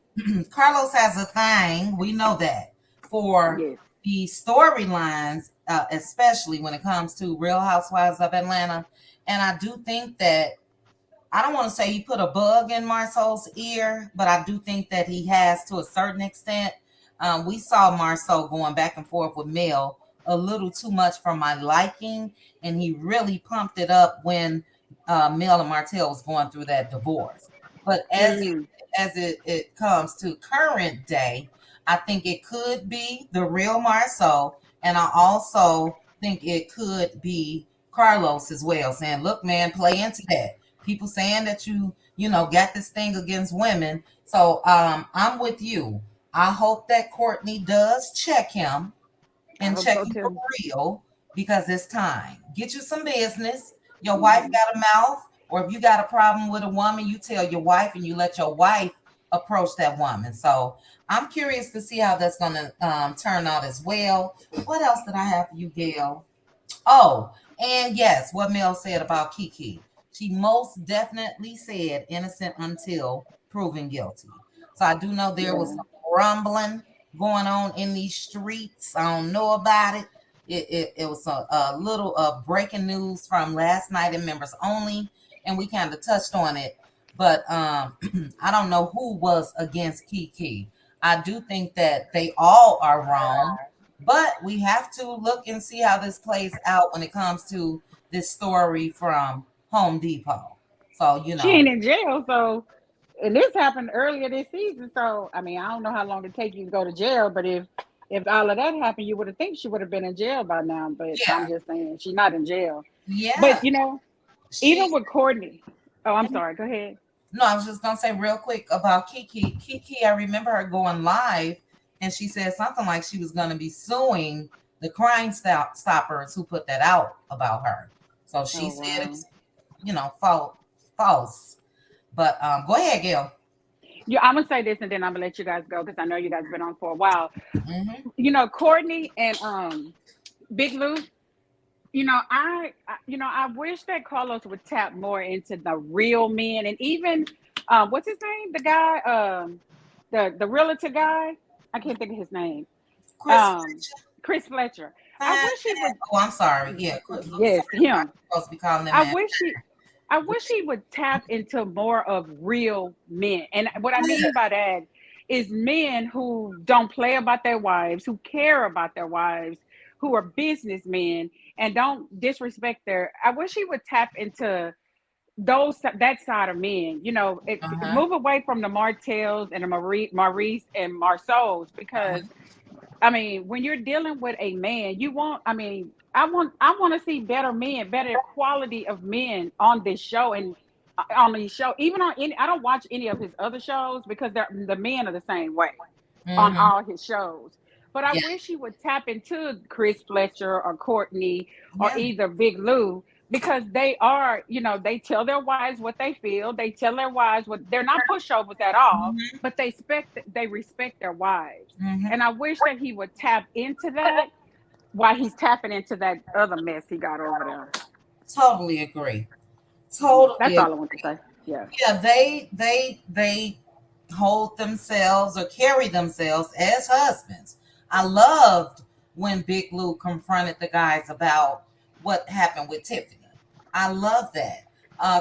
Carlos has a thing. We know that for yes. the storylines, especially when it comes to Real Housewives of Atlanta. And I do think that I don't want to say he put a bug in Marcel's ear, but I do think that he has to a certain extent. We saw Marcel going back and forth with Mel a little too much for my liking, and he really pumped it up when Mel and Martell was going through that divorce. But as it comes to current day, I think it could be the real Marcel, and I also think it could be Carlos as well, saying, "Look, man, play into that." People saying that you got this thing against women. So I'm with you. I hope that Courtney does check him I and hope check so him for too. real because it's time. Get you some business. Your wife got a mouth, or if you got a problem with a woman, you tell your wife and you let your wife approach that woman. So I'm curious to see how that's going to turn out as well. What else did I have for you, Gail? Oh, and yes, what Mel said about Kiki. She most definitely said innocent until proven guilty. So I do know there was Yeah. some rumbling going on in these streets. I don't know about it. It was a little breaking news from last night in members only, and we kind of touched on it. But I don't know who was against Kiki. I do think that they all are wrong, but we have to look and see how this plays out when it comes to this story from Home Depot. So, She ain't in jail, so and this happened earlier this season. So I mean, I don't know how long it take you to go to jail, but if all of that happened, you would have think she would have been in jail by now. But I'm yeah, just saying she's not in jail. yeah. But She even with Courtney. Oh, I'm sorry. Go ahead. No, I was just gonna say real quick about Kiki. Kiki, I remember her going live and she said something like she was gonna be suing the crime stoppers who put that out about her. So she Oh said it wow. was, false. But go ahead, Gail. Yeah, I'm gonna say this and then I'm gonna let you guys go because I know you guys been on for a while. Mm-hmm. Courtney and Big Lou. I wish that Carlos would tap more into the real men and even what's his name? The guy, the realtor guy. I can't think of his name. Chris Um, Chris Fletcher. I Fletcher. wish he would. Oh, I'm sorry. Yeah, Chris. I'm Yes, sorry. I'm him. supposed to be calling him I man. wish he. I wish he would tap into more of real men. And what I mean by that is men who don't play about their wives, who care about their wives, who are businessmen and don't disrespect their. I wish he would tap into that side of men. Uh-huh. Move away from the Martells and the Maurice and Marceaus because I mean, when you're dealing with a man, you want, I mean, I want to see better men, better quality of men on this show and on these show. Even on any, I don't watch any of his other shows because the men are the same way on Mm-hmm. all his shows. But I Yeah. wish he would tap into Chris Fletcher or Courtney or Yeah. either Big Lou because they are, they tell their wives what they feel. They tell their wives what they're not pushovers at all, Mm-hmm. but they respect their wives. Mm-hmm. And I wish that he would tap into that while he's tapping into that other mess he got over there. Totally agree. Yeah, Totally that's all I agree. want to say. Yeah. Yeah, they hold themselves or carry themselves as husbands. I loved when Big Lou confronted the guys about what happened with Tiffany. I love that.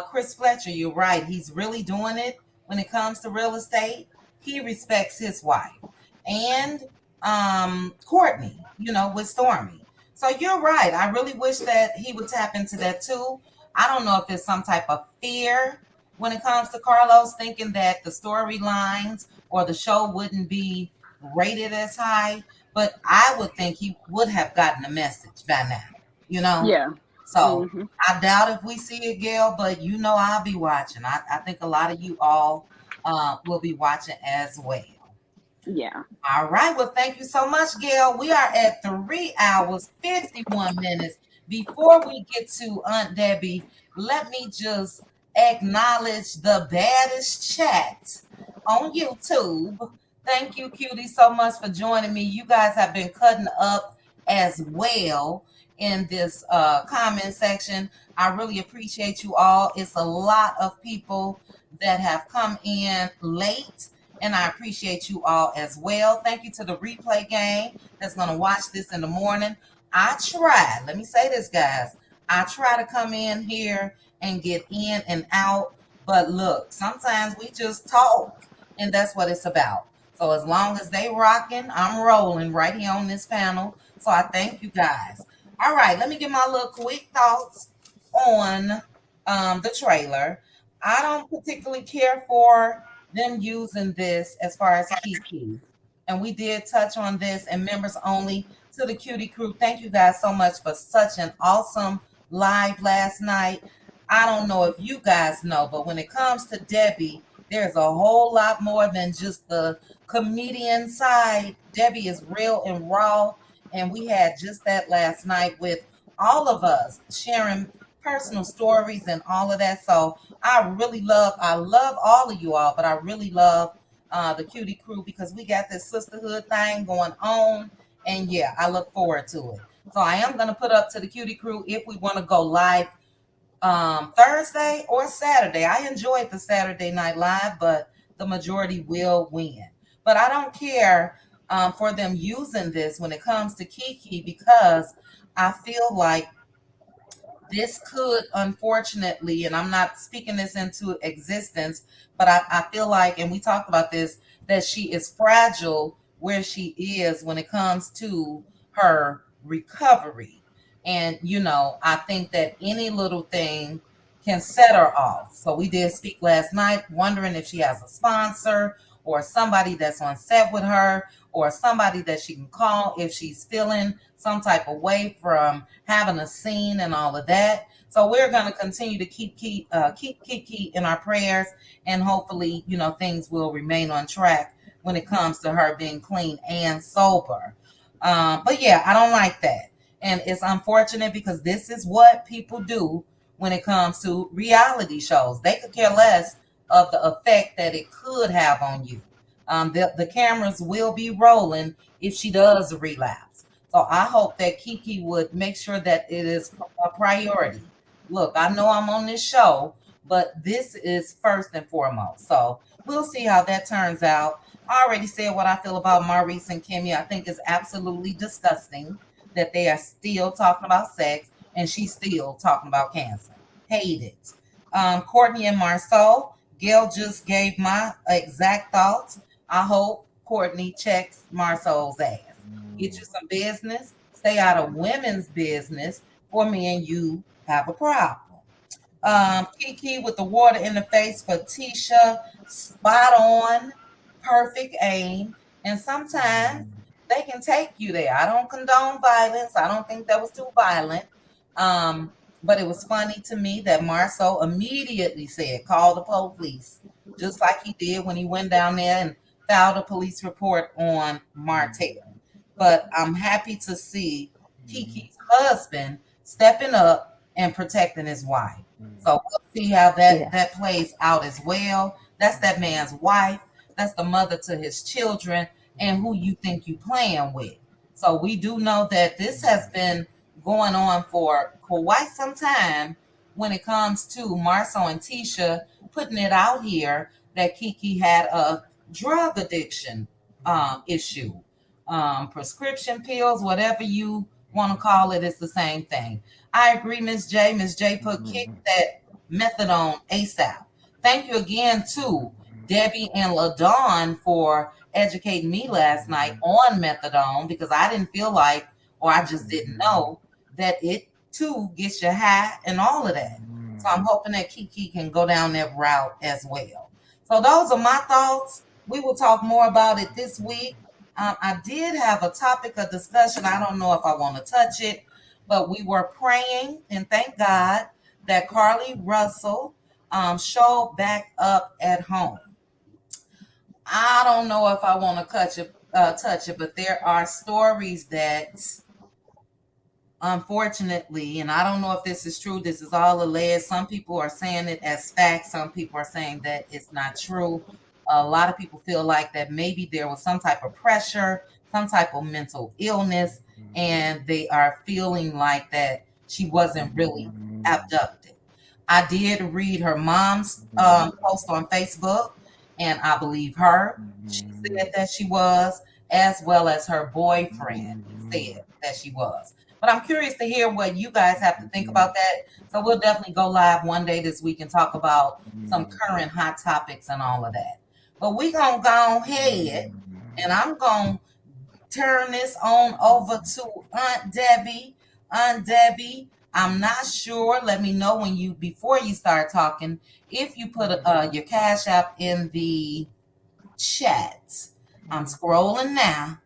Chris Fletcher, you're right. He's really doing it when it comes to real estate. He respects his wife and Courtney, with Stormy. So you're right. I really wish that he would tap into that too. I don't know if it's some type of fear when it comes to Carlos, thinking that the storylines or the show wouldn't be rated as high, but I would think he would have gotten a message by now, you know? Yeah. So Hmm. I doubt if we see it, Gail, but I'll be watching. I think a lot of you all will be watching as well. Yeah. All right. Well, thank you so much, Gail. We are at 3 hours, 51 minutes. Before we get to Aunt Debbie, let me just acknowledge the baddest chat on YouTube. Thank you, Cutie, so much for joining me. You guys have been cutting up as well in this comment section. I really appreciate you all. It's a lot of people that have come in late and I appreciate you all as well. Thank you to the replay gang that's going to watch this in the morning. Let me say this, guys. I try to come in here and get in and out. But look, sometimes we just talk, and that's what it's about. So as long as they rocking, I'm rolling right here on this panel. So I thank you guys. All right, let me get my little quick thoughts on the trailer. I don't particularly care for them using this as far as Kiki. And we did touch on this and members only to the Cutie Crew. Thank you guys so much for such an awesome live last night. I don't know if you guys know, but when it comes to Debbie, there's a whole lot more than just the comedian side. Debbie is real and raw. And we had just that last night with all of us sharing personal stories and all of that. So I love all of you all, but I really love the Cutie Crew because we got this sisterhood thing going on. And yeah, I look forward to it. So I am going to put up to the Cutie Crew if we want to go live Thursday or Saturday. I enjoyed the Saturday Night Live, but the majority will win. But I don't care for them using this when it comes to Kiki because I feel like this could unfortunately, and I'm not speaking this into existence, but I feel like, and we talked about this, that she is fragile where she is when it comes to her recovery. And, I think that any little thing can set her off. So we did speak last night, wondering if she has a sponsor or somebody that's on set with her or somebody that she can call if she's feeling some type of way from having a scene and all of that. So we're going to continue to keep Kiki in our prayers, and hopefully, things will remain on track when it comes to her being clean and sober. But yeah, I don't like that, and it's unfortunate because this is what people do when it comes to reality shows. They could care less of the effect that it could have on you. The cameras will be rolling if she does relapse. So I hope that Kiki would make sure that it is a priority. Look, I know I'm on this show, but this is first and foremost. So we'll see how that turns out. I already said what I feel about Maurice and Kimmy. I think it's absolutely disgusting that they are still talking about sex and she's still talking about cancer. Hate it. Courtney and Marceau, Gail just gave my exact thoughts. I hope Courtney checks Marceau's ass. Get you some business. Stay out of women's business, or me and you have a problem. Kiki with the water in the face for Tisha. Spot on. Perfect aim. And sometimes they can take you there. I don't condone violence. I don't think that was too violent. But it was funny to me that Marceau immediately said, call the police, just like he did when he went down there and filed a police report on Martell. But I'm happy to see Kiki's husband stepping up and protecting his wife. So we'll see how that plays out as well. That's that man's wife. That's the mother to his children and who you think you playing with. So we do know that this has been going on for quite some time when it comes to Marceau and Tisha putting it out here that Kiki had a drug addiction issue. Prescription pills, whatever you want to call it, it's the same thing. I agree, Miss J. Miss J put kick that methadone ASAP. Thank you again to Debbie and LaDawn for educating me last night on methadone because I didn't feel like, or I just didn't know that it too gets you high and all of that. So I'm hoping that Kiki can go down that route as well. So those are my thoughts. We will talk more about it this week. I did have a topic of discussion. I don't know if I want to touch it, but we were praying and thank God that Carly Russell showed back up at home. I don't know if I want to touch it, but there are stories that, unfortunately, and I don't know if this is true. This is all alleged. Some people are saying it as fact. Some people are saying that it's not true. A lot of people feel like that maybe there was some type of pressure, some type of mental illness, and they are feeling like that she wasn't really abducted. I did read her mom's post on Facebook, and I believe her. She said that she was, as well as her boyfriend said that she was. But I'm curious to hear what you guys have to think about that. So we'll definitely go live one day this week and talk about some current hot topics and all of that. But we're going to go ahead and I'm going to turn this on over to Aunt Debbie. Aunt Debbie, I'm not sure. Let me know before you start talking, if you put your Cash App in the chat. I'm scrolling now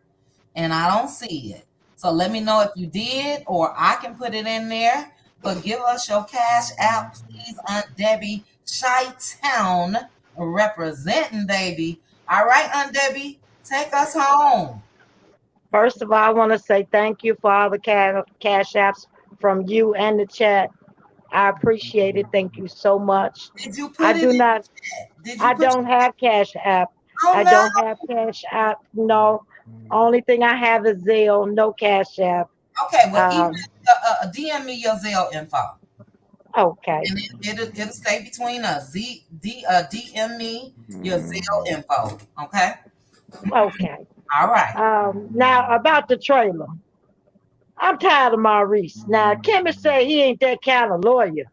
and I don't see it. So let me know if you did, or I can put it in there. But give us your Cash App, please, Aunt Debbie. Chi-Town representing, baby. All right, Aunt Debbie, take us home. First of all, I want to say thank you for all the cash apps from you and the chat. I appreciate it. Thank you so much. Did you I put it do in? not. Did you I put? don't have Cash App. Oh I no. don't have Cash App. No. Only thing I have is Zelle. No Cash App. Okay, well, email, Um. DM me your Zelle info, Okay. and it'll stay between us. DM me your Zelle info. Okay. Okay. All right. Now about the trailer. I'm tired of Maurice. Now, Kimmy say he ain't that kind of lawyer.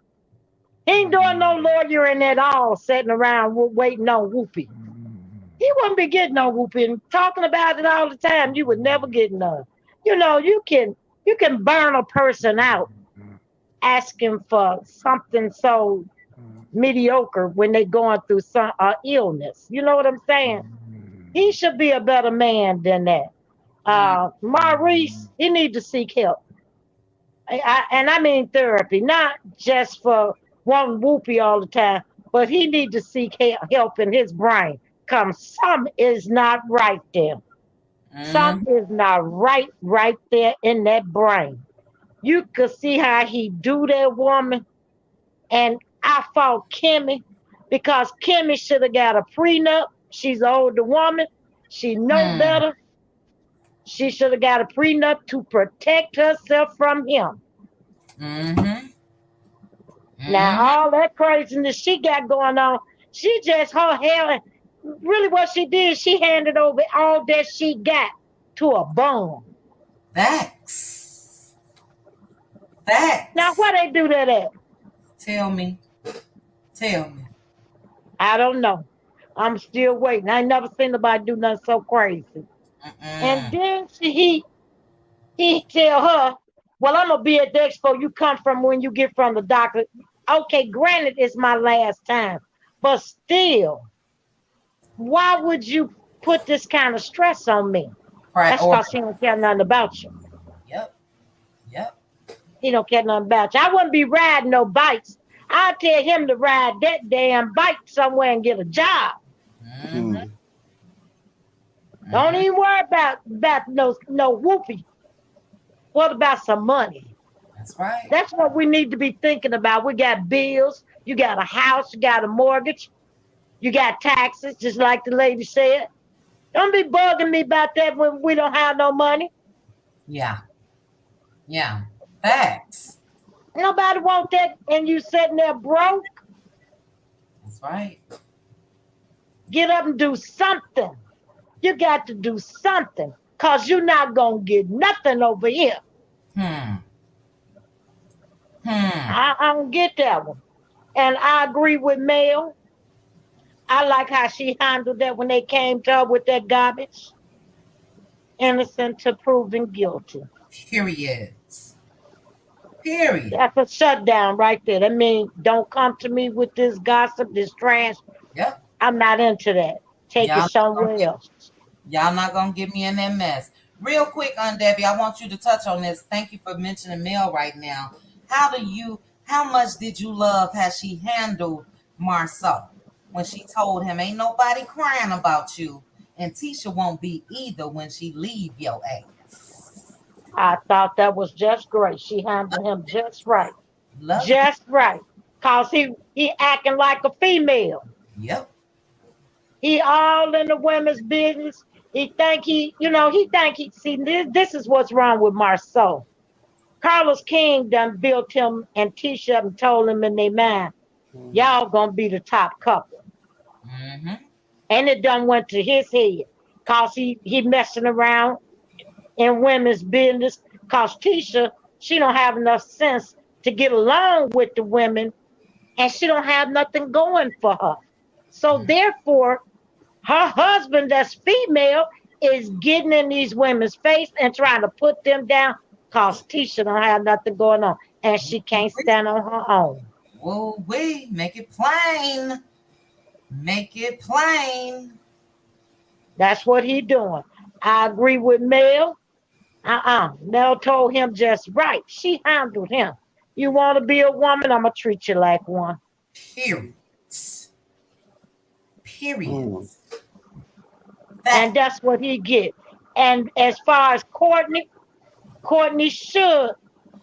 He ain't doing no lawyering at all, sitting around waiting on Whoopi. He wouldn't be getting no Whoopi and talking about it all the time. You would never get none. You can burn a person out asking for something so mediocre when they going through some illness. You know what I'm saying? He should be a better man than that. Mm, Maurice, he need to seek help. And I mean therapy, not just for wanting whoopee all the time, but he need to seek help in his brain. Come, some is not right there. Some mm, is not right there in that brain. You could see how he do that woman, and I fought Kimmy because Kimmy should have got a prenup. She's an older woman. She know mm, better. She should have got a prenup to protect herself from him. mm-hmm, Now, mm-hmm. all that craziness she got going on, she just, her hair, really what she did, she handed over all that she got to a bum. Facts. Now, Facts. where they do that at? Tell me. Tell me. I don't know. I'm still waiting. I ain't never seen nobody do nothing so crazy. And Mm-mm. then he tell her, well, I'm going to be at the expo you come from when you get from the doctor. Okay, granted, it's my last time. But still, why would you put this kind of stress on me? That's because Priority. he don't care nothing about you. Yep. Yep. He don't care nothing about you. I wouldn't be riding no bikes. I'd tell him to ride that damn bike somewhere and get a job. Mm-hmm. Don't Mm-hmm. even worry about no whoopee. What about some money? That's right. That's what we need to be thinking about. We got bills. You got a house. You got a mortgage. You got taxes, just like the lady said. Don't be bugging me about that when we don't have no money. Yeah. Yeah. Facts. Nobody want that, and you sitting there broke. That's right. Get up and do something. You got to do something, because you're not going to get nothing over here. Hmm. Hmm. I don't get that one. And I agree with Mel. I like how she handled that when they came to her with that garbage. Innocent to proven guilty. Period. Period. That's a shutdown right there. That means don't come to me with this gossip, this trash. Yep. I'm not into that. Take it Y'all not gonna somewhere get else. y'all not gonna get me in that mess. Real quick, Aunt Debbie, I want you to touch on this. Thank you for mentioning Mel right now. How much did you love how she handled Marceau when she told him ain't nobody crying about you and Tisha won't be either when she leave your ass. I thought that was just great. She handled him just right. Loved it. Just right. Cause he acting like a female. Yep. He all in the women's business. He think he see this is what's wrong with Marceau. Carlos King done built him and Tisha and told him in their mind, y'all gonna be the top couple. Mm-hmm. And it done went to his head. Cause he messing around in women's business. Cause Tisha, she don't have enough sense to get along with the women, and she don't have nothing going for her. So therefore, her husband that's female is getting in these women's face and trying to put them down because Tisha don't have nothing going on and she can't stand on her own. Whoa, we make it plain. Make it plain. That's what he doing. I agree with Mel. Mel told him just right. She handled him. You want to be a woman? I'm going to treat you like one. Period. Period. And that's what he get. And as far as Courtney should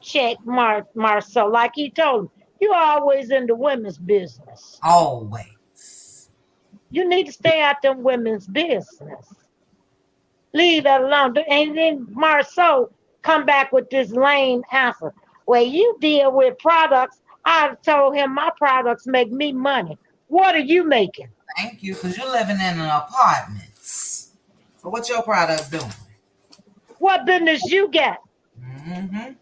check Marcel, like he told him. You always in the women's business. Always. You need to stay out them women's business. Leave that alone. And then Marceau come back with this lame answer. Well, you deal with products. I told him my products make me money. What are you making? Thank you, because you're living in an apartment. So what your products doing? What business you got? Mm-hmm.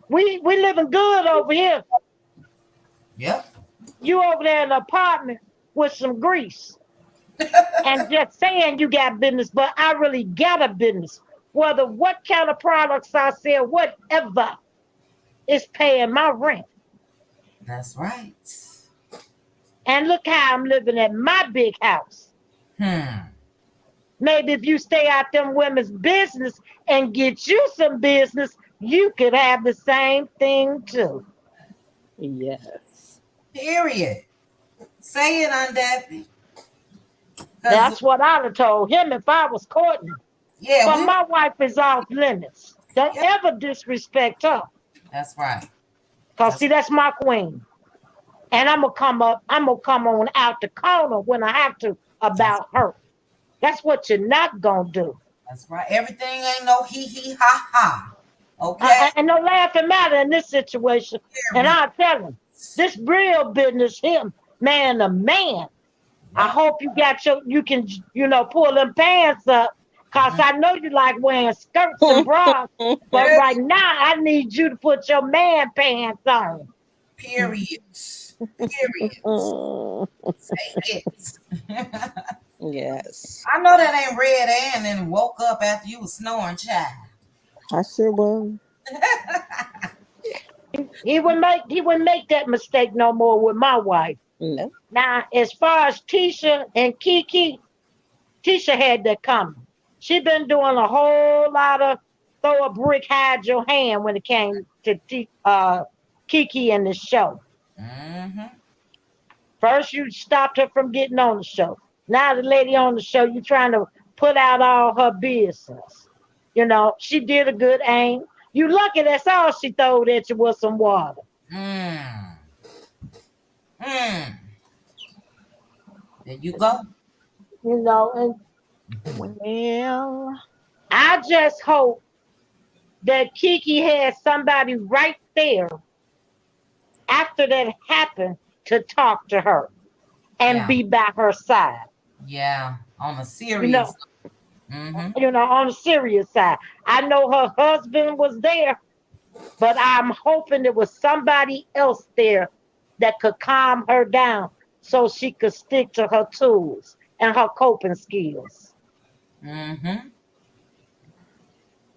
We living good over here. Yep. You over there in an apartment with some grease. And just saying you got business, but I really got a business. Whether what kind of products I sell, whatever, is paying my rent. That's right. And look how I'm living at my big house. Maybe if you stay out them women's business and get you some business, you could have the same thing too. Yes. Period. Say it, Undappy. That's what I'd have told him if I was courting. Yeah, but my wife is off limits. Don't ever disrespect her. That's right. Cause see, that's my queen. And I'm gonna come on out the corner when I have to about her. That's what you're not gonna do. That's right. Everything ain't no hee ha ha. Okay. And no laughing matter in this situation. And I'll tell him, this real business, him, man to man. I hope you can pull them pants up. Cause I know you like wearing skirts and bras. But right now I need you to put your man pants on. Period. Period. Say it. Yes. I know that ain't Red Ann and woke up after you was snoring, child. I sure will. He wouldn't make that mistake no more with my wife. No. Now, as far as Tisha and Kiki, Tisha had that coming. She been doing a whole lot of throw a brick, hide your hand when it came to Kiki and the show. Mm-hmm. First, you stopped her from getting on the show. Now the lady on the show, you trying to put out all her business. She did a good aim. You lucky that's all she throwed at you was some water. There you go. And well, I just hope that Kiki had somebody right there after that happened to talk to her and be by her side. Yeah, on a serious on the serious side. I know her husband was there, but I'm hoping there was somebody else there that could calm her down so she could stick to her tools and her coping skills.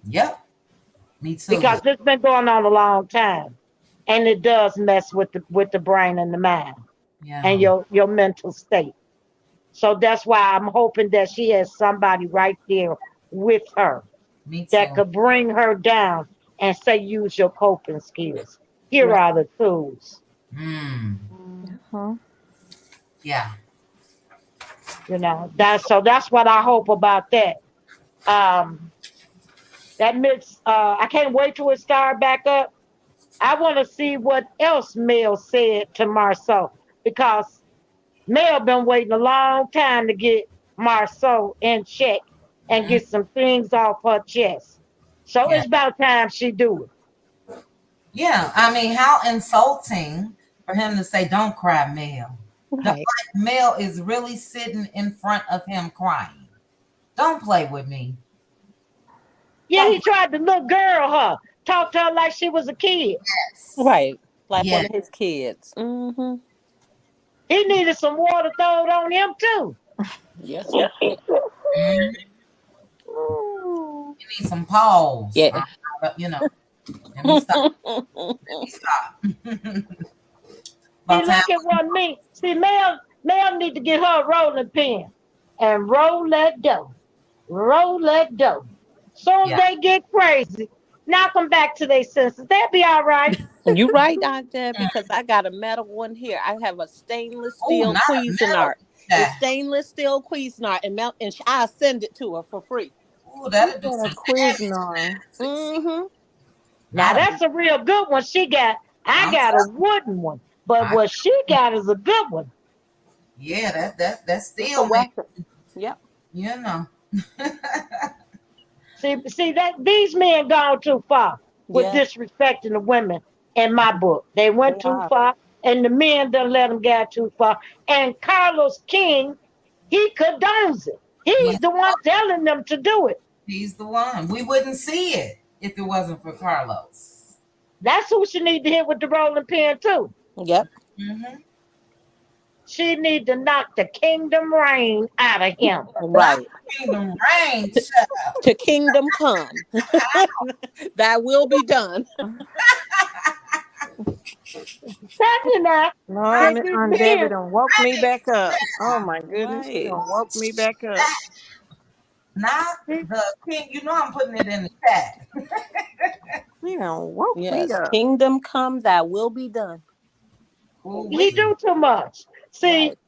Yep. Me too. Because it's been going on a long time. And it does mess with the brain and the mind and your mental state. So that's why I'm hoping that she has somebody right there with her that could bring her down and say, use your coping skills. Here are the tools. Yeah. That's what I hope about that. I can't wait till it start back up. I want to see what else Mel said to Marceau, because Mel been waiting a long time to get Marceau in check and get some things off her chest. So it's about time she do it. Yeah, I mean, how insulting for him to say, "Don't cry, Mel." Right. Mel is really sitting in front of him crying. Don't play with me. Yeah, he tried to little girl her. Talk to her like she was a kid. Yes. Right. Like one of his kids. Mm-hmm. He needed some water thrown on him too. Yes. You need some pause. Yeah. Let me stop. Let me stop. See, look at what me. See, Mel need to get her a rolling pin and roll that dough. Roll that dough. So they get crazy, knock them back to their senses. They'll be all right. You're right, Doctor, because I got a metal one here. I have a stainless steel Cuisinart. It's stainless steel Cuisinart, and I'll send it to her for free. Ooh, that'll do a Cuisinart. Now that's a real good one she got. I got a wooden one, but what she got is a good one. Yeah, that's It's a still weapon. Yep. you know. See that these men gone too far with Yeah, disrespecting the women in my book. They went they too are. far, and the men done let them get too far. And Carlos King, he condones it. Yeah, He's the one telling them to do it. he's the one. We wouldn't see it if it wasn't for Carlos. That's who she need to hit with the rolling pin too. Yep. Mm-hmm. She need to knock the kingdom reign out of him. Not Right. kingdom reign, child. To kingdom come. That will be done. That's not. Lord, This Aunt Debbie men. done woke me back up. Oh my goodness, she Right. done woke me back up. Not the king. You know I'm putting it in the chat. She done woke me Yes. up. Kingdom come, that will be done. He do too much. See, Right.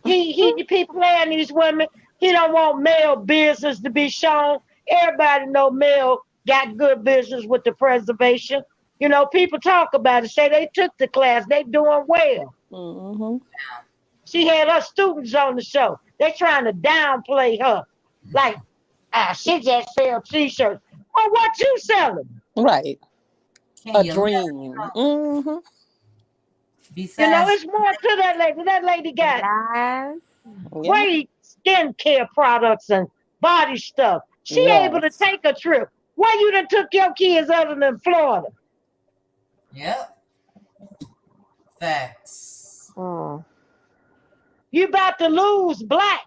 he playing these women. He don't want male business to be shown. Everybody know male got good business with the preservation. You know, people talk about it, say they took the class, they doing well. Mm-hmm. She had her students on the show. They trying to downplay her. Like, she just sell t-shirts. Well, what you selling? Right. Can A you dream. Mm-hmm. You know, besides it's more to that lady. That lady got Lies. Yeah. great skincare products and body stuff. She able to Yes. take a trip. Why you done took your kids other than Florida? yep. Facts. Mm. You about to lose black,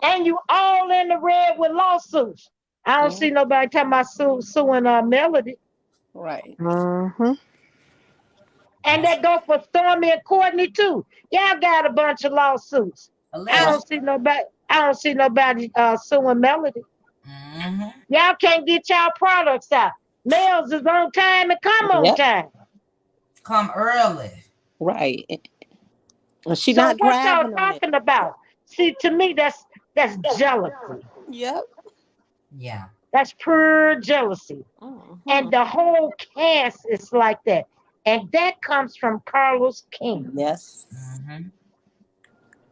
and you all in the red with lawsuits. I don't Yeah. see nobody talking about suing Melody. Right. Mm-hmm. And That's that go for Stormy and Courtney too. Y'all got a bunch of lawsuits. I alleged. don't see nobody. I don't see nobody suing Melody. Mm-hmm. Y'all can't get y'all products out. Mails is on time and come on Yep. time. Come early. Right. And she So not what y'all grabbing on it. talking about? See, to me, that's jealousy. Yep. Yeah. That's pure jealousy. Mm-hmm. And the whole cast is like that. And that comes from Carlos King. Yes. Mm-hmm.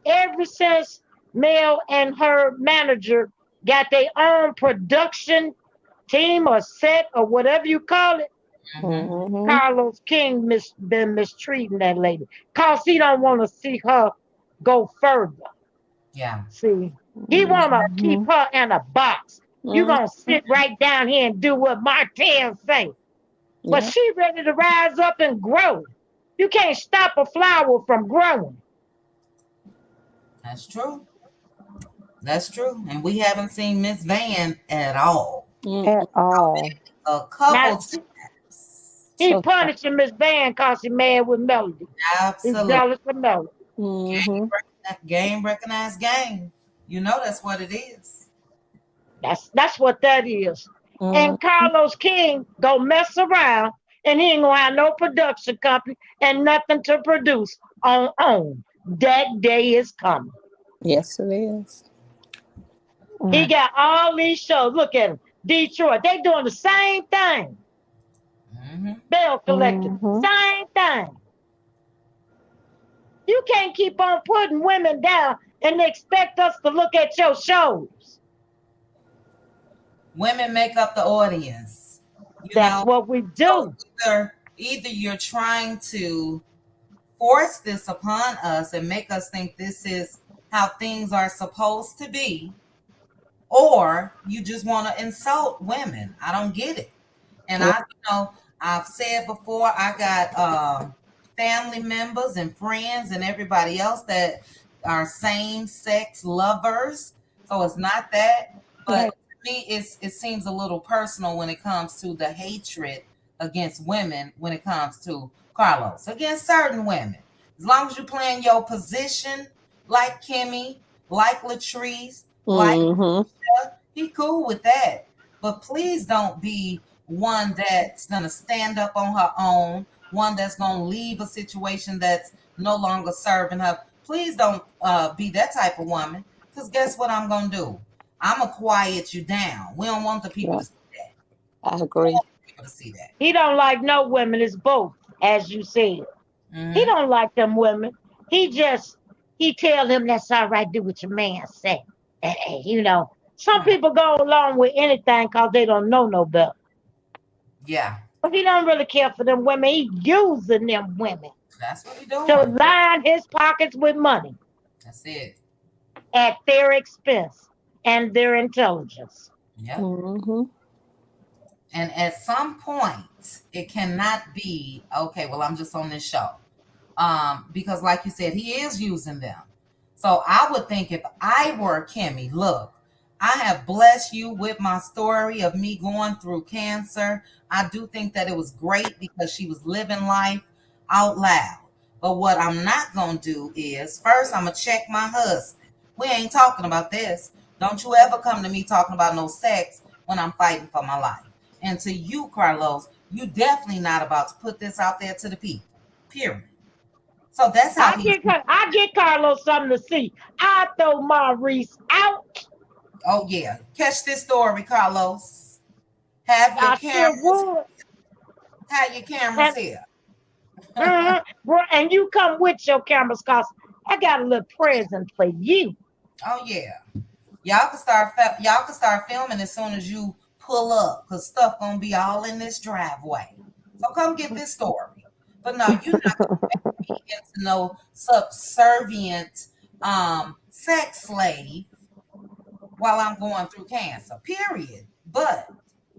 Ever since Mel and her manager got their own production team or set or whatever you call it, Mm-hmm. Mm-hmm. Carlos King been mistreating that lady. Cause he don't want to see her go further. Yeah. See, he want to keep her in a box. You Mm-hmm. gonna sit right down here and do what Martell say. But Yeah. she ready to rise up and grow. You can't stop a flower from growing. That's true. That's true. And we haven't seen Miss Van at all. At all. A Now couple times. he So sad. punishing Miss Van cause he mad with Melody. He's Absolutely. jealous of Melody. Mm-hmm. Game recognized game. You know that's what it is. That's what that is. Mm-hmm. And Carlos King go mess around and he ain't gonna have no production company and nothing to produce on own. That day is coming. Yes, it is. He got all these shows. Look at him. Detroit. They doing the same thing. Mm-hmm. Bell Collective. Mm-hmm. Same thing. You can't keep on putting women down and expect us to look at your shows. Women make up the audience. You That's know, what we so do. either you're trying to force this upon us and make us think this is how things are supposed to be, or you just want to insult women. I don't get it. And I've said before, I got family members and friends and everybody else that are same sex lovers. So it's not that, but Right. to me, it seems a little personal when it comes to the hatred against women. When it comes to Carlos, against certain women, as long as you're playing your position, like Kimmy, like Latrice, like Mm-hmm. he cool with that. But please don't be one that's gonna stand up on her own, one that's gonna leave a situation that's no longer serving her. Please don't be that type of woman. Because guess what I'm gonna do? I'm gonna quiet you down. We don't want the people Yeah, to see that. I We don't agree. want people to see that. He don't like no women. It's both. as you said. Mm-hmm. He don't like them women. He tell him that's all right. Do what your man say. And, some people go along with anything because they don't know no better. Yeah. But he don't really care for them women. He using them women That's what he to doing. line his pockets with money That's it. at their expense and their intelligence. Yep. Mm-hmm. And at some point, it cannot be okay. Well, I'm just on this show, because like you said, he is using them. So I would think if I were Kimmy, look, I have blessed you with my story of me going through cancer. I do think that it was great because she was living life out loud. But what I'm not going to do is first, I'm going to check my husband. We ain't talking about this. Don't you ever come to me talking about no sex when I'm fighting for my life. And to you, Carlos, you definitely not about to put this out there to the people. Period. So that's how I get Carlos something to see. I throw Maurice out. Oh yeah, catch this story, Carlos. Have your I sure cameras. would. Have your cameras here. And you come with your cameras, cause I got a little present for you. Oh yeah, y'all can start filming as soon as you pull up, cause stuff gonna be all in this driveway. So come get this story. But no, you're not gonna make me into no subservient sex slave while I'm going through cancer. Period. But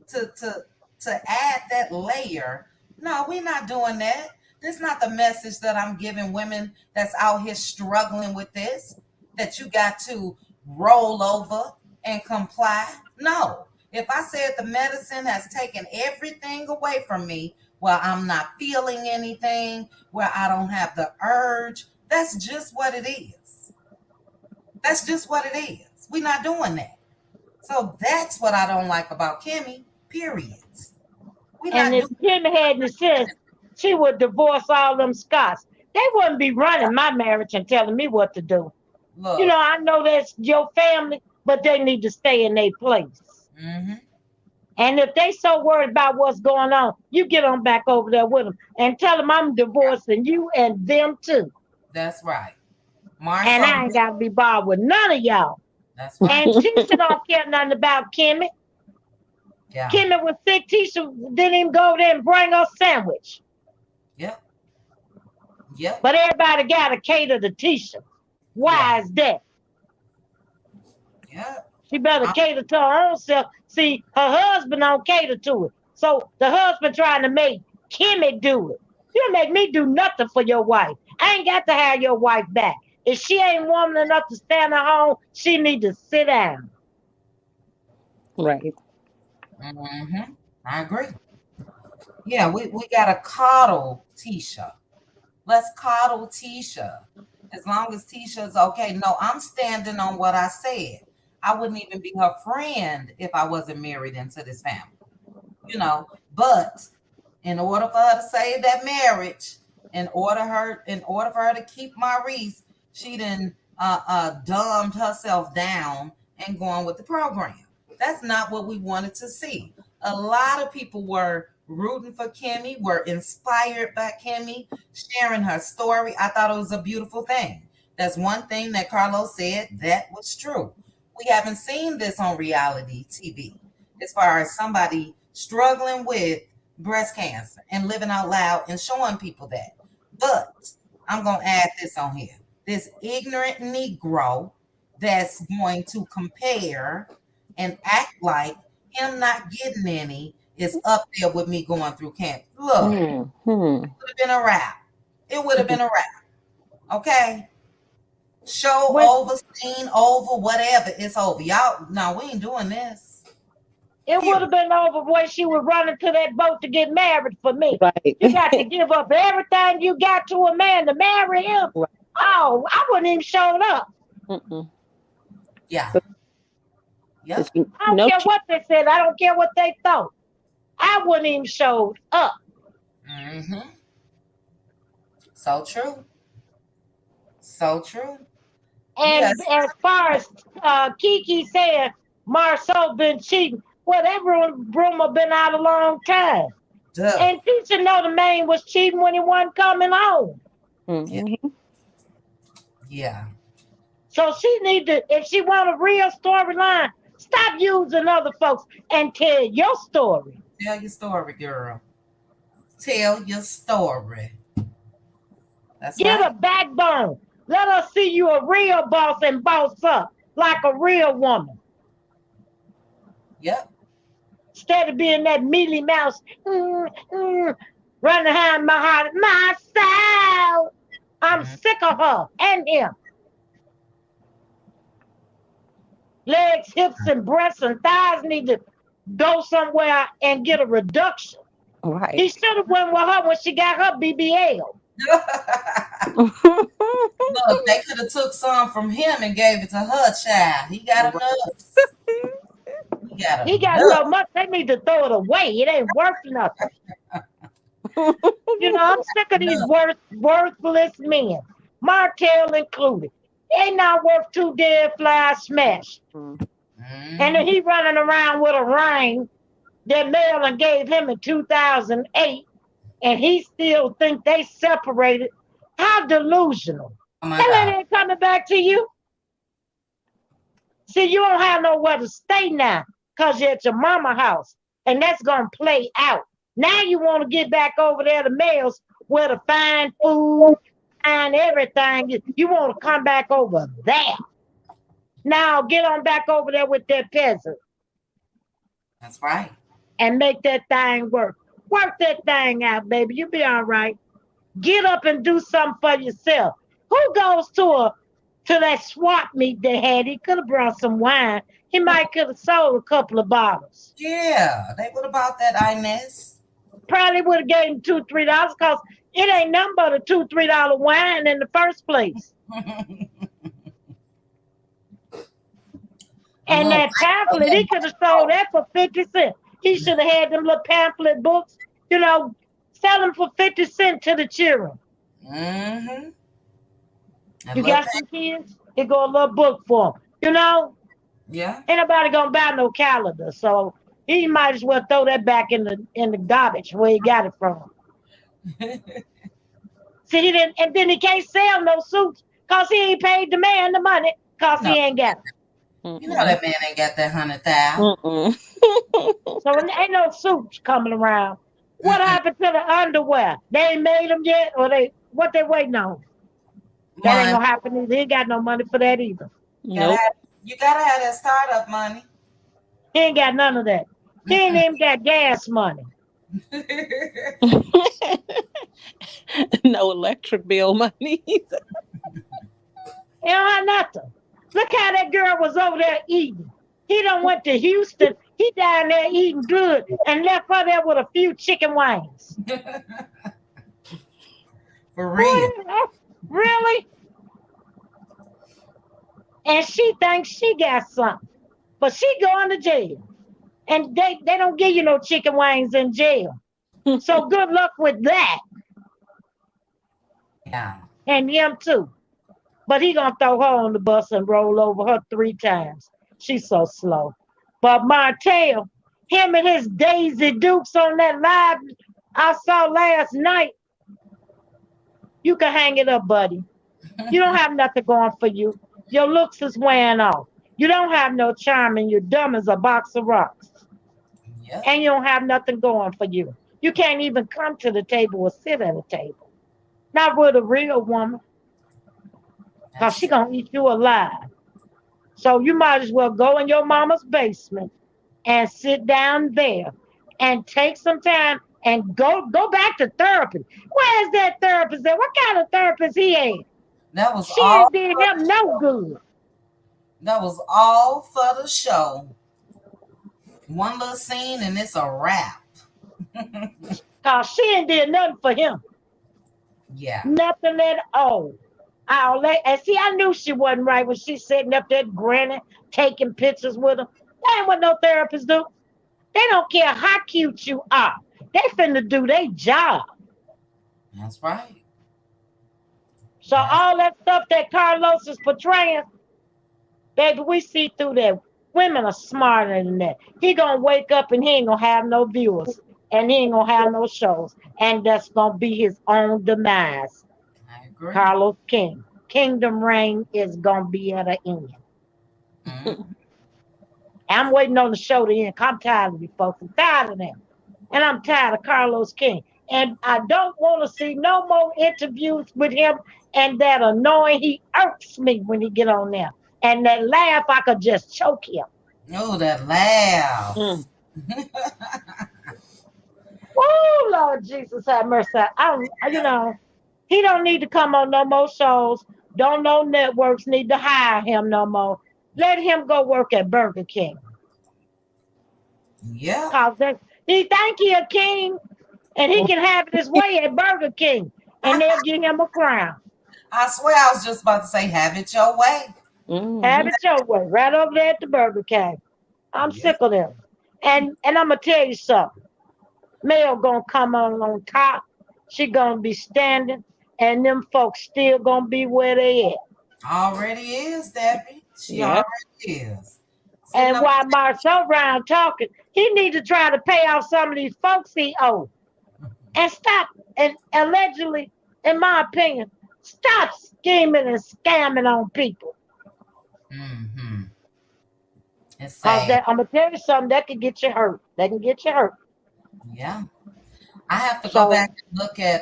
to add that layer, no, we're not doing that. This is not the message that I'm giving women that's out here struggling with this, that you got to roll over and comply. No. If I said the medicine has taken everything away from me, where I'm not feeling anything, where I don't have the urge, that's just what it is. That's just what it is. We're not doing that. So that's what I don't like about Kimmy, period. We're And not if doing Kim had the sense, she would divorce all them Scots. They wouldn't be running my marriage and telling me what to do. Look. I know that's your family, but they need to stay in their place. Mm-hmm. And if they so worried about what's going on, you get on back over there with them and tell them I'm divorcing you and them too. That's right. And I ain't got to be bothered with none of y'all. That's right. And Tisha don't care nothing about Kimmy. Yeah. Kimmy was sick. Tisha didn't even go there and bring her sandwich. Yep. Yep. But everybody got to cater to Tisha. Why is that? Yep. She better cater to her own self. See, her husband don't cater to it. So the husband trying to make Kimmy do it. You don't make me do nothing for your wife. I ain't got to have your wife back. If she ain't woman enough to stand at home, she need to sit down. Right. Mm-hmm. I agree. Yeah, we got to coddle Tisha. Let's coddle Tisha. As long as Tisha's okay. No, I'm standing on what I said. I wouldn't even be her friend if I wasn't married into this family. But in order for her to save that marriage, in order for her to keep Maurice, she done dumbed herself down and going with the program. That's not what we wanted to see. A lot of people were rooting for Kimmy, were inspired by Kimmy, sharing her story. I thought it was a beautiful thing. That's one thing that Carlos said that was true. We haven't seen this on reality TV as far as somebody struggling with breast cancer and living out loud and showing people that. But I'm going to add this on here. This ignorant Negro that's going to compare and act like him not getting any is up there with me going through cancer. Look, it would have been a wrap. It would have been a wrap. Okay? Show over, scene over, whatever. It's over. Y'all, no, we ain't doing this. It would have been over when she was running to that boat to get married for me. Right. You got to give up everything you got to a man to marry him. Right. Oh, I wouldn't even showed up. Yeah. Yep. I don't care what they said. I don't care what they thought. I wouldn't even showed up. Mm-hmm. So true. So true. And as far as Kiki said, Marceau been cheating. Well, that rumor been out a long time. Duh. And Tisha know the man was cheating when he wasn't coming home. Mm-hmm. Yeah. So she need to, if she want a real storyline, stop using other folks and tell your story. Tell your story, girl. Tell your story. That's Get right. a backbone. Let us see you a real boss and boss up like a real woman. Yep. Instead of being that mealy mouse, running behind my heart, myself. I'm Mm. sick of her and him. Legs, hips, and breasts and thighs need to go somewhere and get a reduction. Right. He should have went with her when she got her BBL. Look, they could have took some from him and gave it to her child. He got enough. He got He got enough. so much they need to throw it away. It ain't worth nothing. You know, I'm sick of these Enough. worthless men, Martell included. They not worth two dead flies smashed. And then Mm-hmm. he running around with a ring that Maryland gave him in 2008, and he still think they separated. How delusional. Oh my That God. lady ain't coming back to you. See, you don't have nowhere to stay now because you're at your mama house, and that's going to play out. Now you want to get back over there to Mel's where the fine food and everything. You want to come back over there. Now get on back over there with that peasant That's right. and make that thing work. Work that thing out, baby. You'll be all right. Get up and do something for yourself. Who goes to that swap meet they had? He could have brought some wine. He might could have sold a couple of bottles. Yeah, they would have bought that Inez. Probably would have gave him $2, $3 because it ain't nothing but a $2, $3 wine in the first place. A And little, that pamphlet, he could have sold that for 50 cents. He should have had them little pamphlet books, sell them for 50 cents to the children. mm-hmm. A You little got some kids, here go a little book for them. yeah. Ain't nobody gonna buy no calendar, so he might as well throw that back in the garbage where he got it from. See, he didn't, and then he can't sell no suits because he ain't paid the man the money because No, he ain't got it. you know that man ain't got that 100,000. So ain't no suits coming around. What happened to the underwear? They ain't made them yet, or what they waiting on? That ain't Money. gonna happen either. He ain't got no money for that either. Gotta Nope. have, you gotta have that startup money. He ain't got none of that. He ain't even got gas money. No electric bill money either. He don't have nothing. Look how that girl was over there eating. He done went to Houston. He down there eating good and left her there with a few chicken wings. For real. Really? And she thinks she got something. But she going to jail. And they don't give you no chicken wings in jail. So good luck with that. Yeah. And him too. But he gonna throw her on the bus and roll over her 3 times. She's so slow. But Martell, him and his Daisy Dukes on that live I saw last night, you can hang it up, buddy. You don't have nothing going for you. Your looks is wearing off. You don't have no charm and you're dumb as a box of rocks. Yep. And you don't have nothing going for you. You can't even come to the table or sit at a table. Not with a real woman, because That's she true. gonna eat you alive. So you might as well go in your mama's basement and sit down there and take some time and go back to therapy. Where's that therapist at? What kind of therapist he had? That was She all ain't did for him the no show. good. That was all for the show. One little scene and it's a wrap. Cause she ain't did nothing for him. Yeah. Nothing at all. And see, I knew she wasn't right when she sitting up there grinning, taking pictures with him. That ain't what no therapist do. They don't care how cute you are. They finna do their job. That's right. So That's all that stuff that Carlos is portraying, baby, we see through that. Women are smarter than that. He gonna wake up and he ain't gonna have no viewers. and he ain't gonna have no shows, and that's gonna be his own demise. I agree. Carlos King, Kingdom Reign is gonna be at an end. Mm. I'm waiting on the show to end. I'm tired of these folks. I'm tired of them, and I'm tired of Carlos King. And I don't want to see no more interviews with him. And that annoying, he irks me when he get on there. And that laugh, I could just choke him. Oh, that laugh. Mm. Oh Lord Jesus, have mercy. He don't need to come on no more shows. Don't no networks need to hire him no more. Let him go work at Burger King. Yeah. Cause he think he a king, and he can have it his way at Burger King, and they'll give him a crown. I swear I was just about to say, have it your way. Have Mhm. it your way, right over there at the Burger King. I'm Yeah. sick of them. And I'm gonna tell you something. Mel gonna come on top. She gonna be standing, and them folks still gonna be where they at. Already is, Debbie. She Yep. already is. Sitting And up. while Marcel Brown talking, he need to try to pay off some of these folks he owe. And stop, and allegedly, in my opinion, stop scheming and scamming on people. Mm-hmm. It's Cause sad. I'm gonna tell you something that can get you hurt. That can get you hurt. Yeah. I have to go So back and look at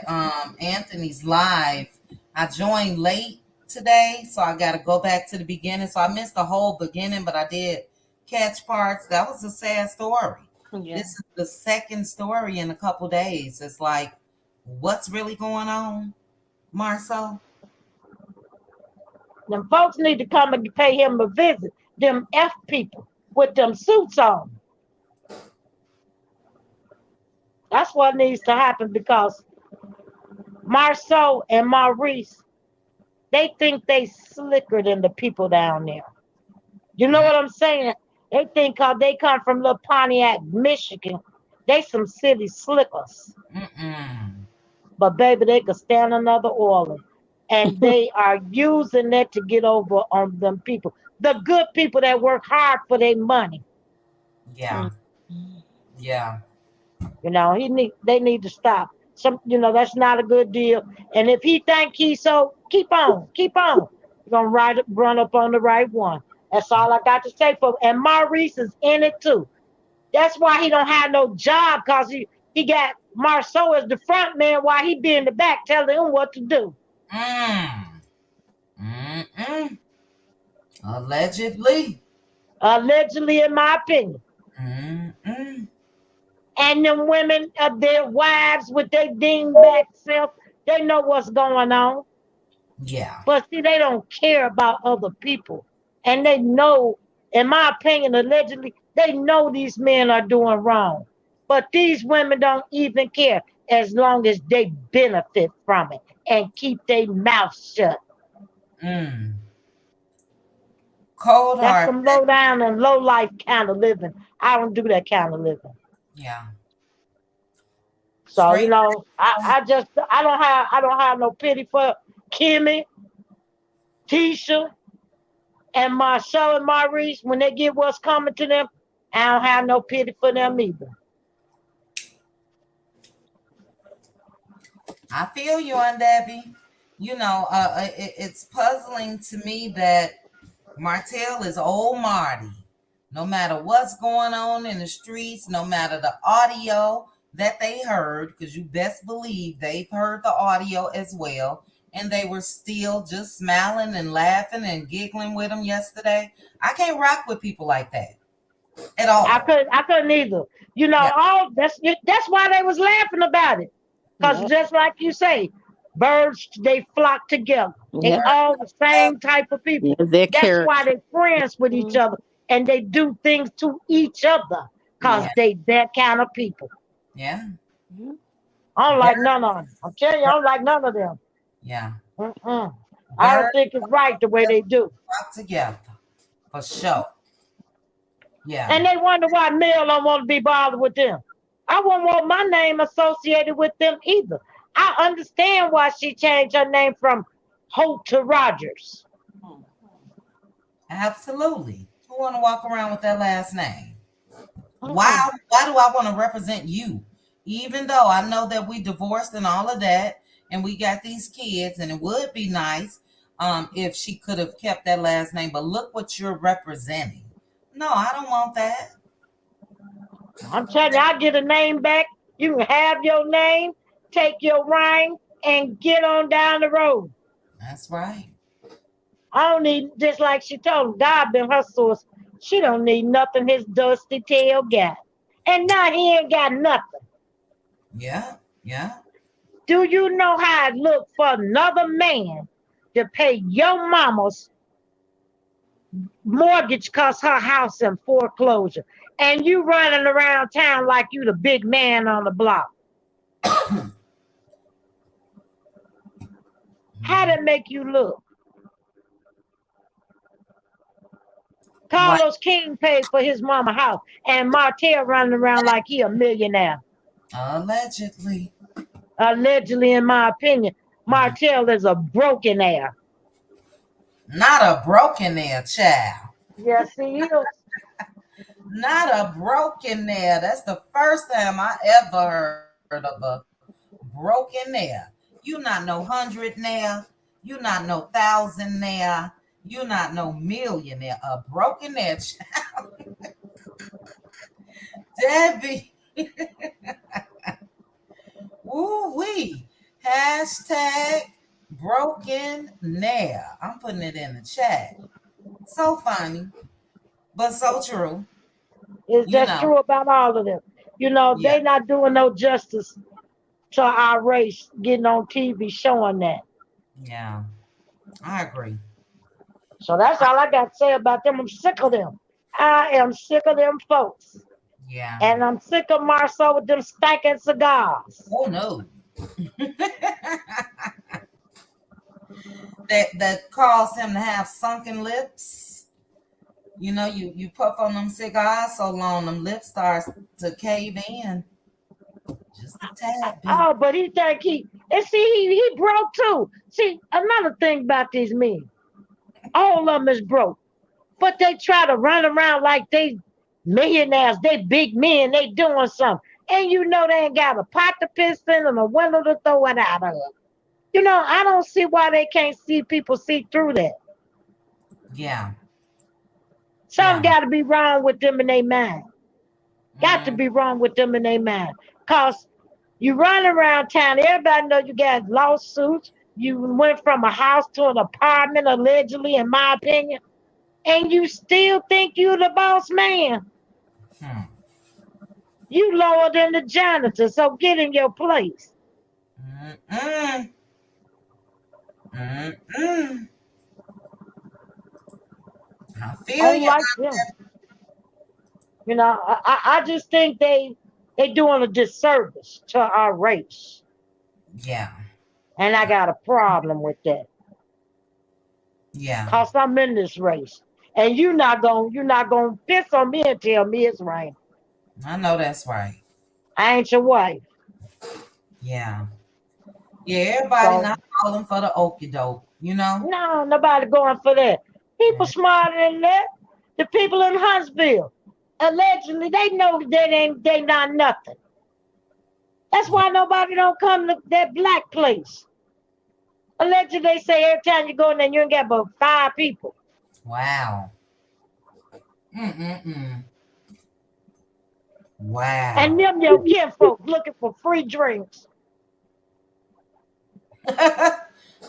Anthony's live. I joined late today, so I got to go back to the beginning. So I missed the whole beginning, but I did catch parts. That was a sad story. Yeah. This is the second story in a couple days. It's like, what's really going on, Marcel? them folks need to come and pay him a visit. Them F people with them suits on. That's what needs to happen because Marceau and Maurice, they think they slicker than the people down there. You know what I'm saying? They think cause they come from little Pontiac, Michigan, they some city slickers. Mm-mm. But baby, they could stand another oiler. And they are using that to get over on them people. The good people that work hard for their money. Yeah. Yeah. They need to stop. That's not a good deal. And if he think he's so, keep on. You're gonna run up on the right one. That's all I got to say for. And Maurice is in it too. That's why he don't have no job because he got Marceau as the front man while he be in the back telling him what to do. Mm-mm. Allegedly. Allegedly, in my opinion. Mm-mm. And them women, their wives with their dingback self, they know what's going on. Yeah. But see, they don't care about other people. And they know, in my opinion, allegedly, they know these men are doing wrong. But these women don't even care as long as they benefit from it and keep their mouth shut. Mm. Cold That's heart. some low down and low life kind of living. I don't do that kind of living. Yeah. So Straight. I don't have no pity for Kimmy, Tisha, and Marcel and Maurice when they get what's coming to them. I don't have no pity for them either. I feel you on Debbie. It's puzzling to me that Martell is old Marty. No matter what's going on in the streets, no matter the audio that they heard, because you best believe they've heard the audio as well, and they were still just smiling and laughing and giggling with him yesterday. I can't rock with people like that at all. I couldn't either. Yeah. That's why they was laughing about it. Because Yep. just like you say, birds they flock together. They Yep. all the same type of people. Yeah, their That's why character. they're friends with each other and they do things to each other because Yeah. they that kind of people. Yeah. I don't Yeah. like none of them. I'm telling you, I don't like none of them. Yeah. Mm-mm. I don't Birds think it's right the way they do. flock together. For sure. Yeah. And they wonder why Mel don't want to be bothered with them. I won't want my name associated with them either. I understand why she changed her name from Hope to Rogers. Absolutely. Who want to walk around with that last name? Why do I want to represent you? even though I know that we divorced and all of that, and we got these kids, and it would be nice if she could have kept that last name. But look what you're representing. No, I don't want that. I'm telling you, I get a name back. You can have your name, take your ring, and get on down the road. That's right. I don't need, just like she told him, God been her source. She don't need nothing his dusty tail got. And now he ain't got nothing. Yeah, yeah. Do you know how it look for another man to pay your mama's mortgage cause her house in foreclosure? And you running around town like you the big man on the block. How that make you look? Right. Carlos King paid for his mama house, and Martell running around like he a millionaire. Allegedly. Allegedly, in my opinion, Martell is a broken air. Not a broken there, child. Yes, he is. Not a broken there. That's the first time I ever heard of a broken there. You not no 100 there. You not no 1,000 there. You not no millionaire. A broken there, child. Debbie. Woo wee. Hashtag broken nair. I'm putting it in the chat. So funny, but so true. Is You that's know. true about all of them? You know, Yeah. they not doing no justice to our race getting on TV showing that. Yeah. I agree. So that's all I got to say about them. I'm sick of them. I am sick of them folks. Yeah. And I'm sick of Marceau with them stinking cigars. Oh no. that caused him to have sunken lips. You know, you puff on them cigars so long, them lips starts to cave in. Just a tad bit. Oh, but he think and see, he broke too. See, another thing about these men, all of them is broke. But they try to run around like they millionaires, they big men, they doing something. And you know they ain't got a pot to piss in and a window to throw it out of. You know, I don't see why they can't see people see through that. Yeah. Something Yeah. got to be wrong with them in their mind. Got to Mm, be wrong with them in their mind. Because you run around town, everybody know you got lawsuits. You went from a house to an apartment, allegedly, in my opinion, and you still think you the boss man. hmm. You lower than the janitor, so get in your place. Mm-mm. Mm-mm. I I feel don't you. like them. You know, I just think they doing a disservice to our race. Yeah. And I got a problem with that. Yeah. Cause I'm in this race. And you're not gonna piss on me and tell me it's right. I know that's right. I ain't your wife. Yeah. Yeah, everybody So not falling for the okie doke, you know? no, nobody going for that. People Yeah. smarter than that. The people in Huntsville, allegedly, they know they not nothing. That's why nobody don't come to that black place. Allegedly, they say every time you go in there, you ain't got but 5 people. Wow. Mm-mm-mm. And Wow. them your kinfolk looking for free drinks.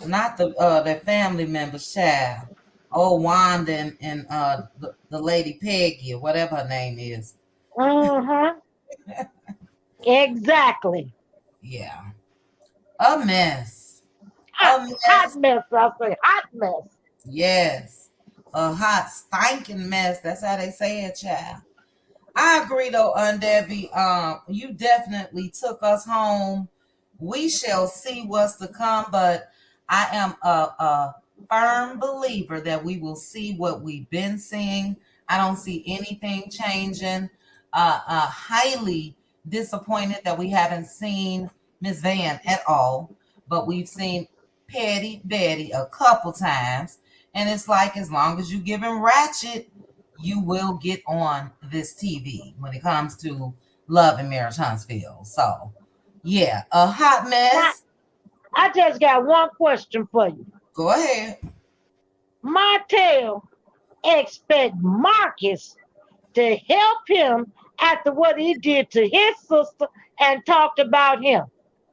Not the family members, child. Oh, Wanda and the lady Peggy or whatever her name is. Uh-huh. Exactly. Yeah. A mess. Hot, A hot mess. mess, I say, hot mess. Yes. A hot stinking mess. That's how they say it, child. I agree though, Debbie. You definitely took us home. We shall see what's to come, but I am a firm believer that we will see what we've been seeing. I don't see anything changing. Highly disappointed that we haven't seen Miss Van at all, but we've seen Petty Betty a couple times, and it's like as long as you give him ratchet, you will get on this TV when it comes to Love and Marriage Huntsville. So, yeah, a hot Now, mess. I just got one question for you. Go ahead. Martell expect Marcus to help him after what he did to his sister and talked about him.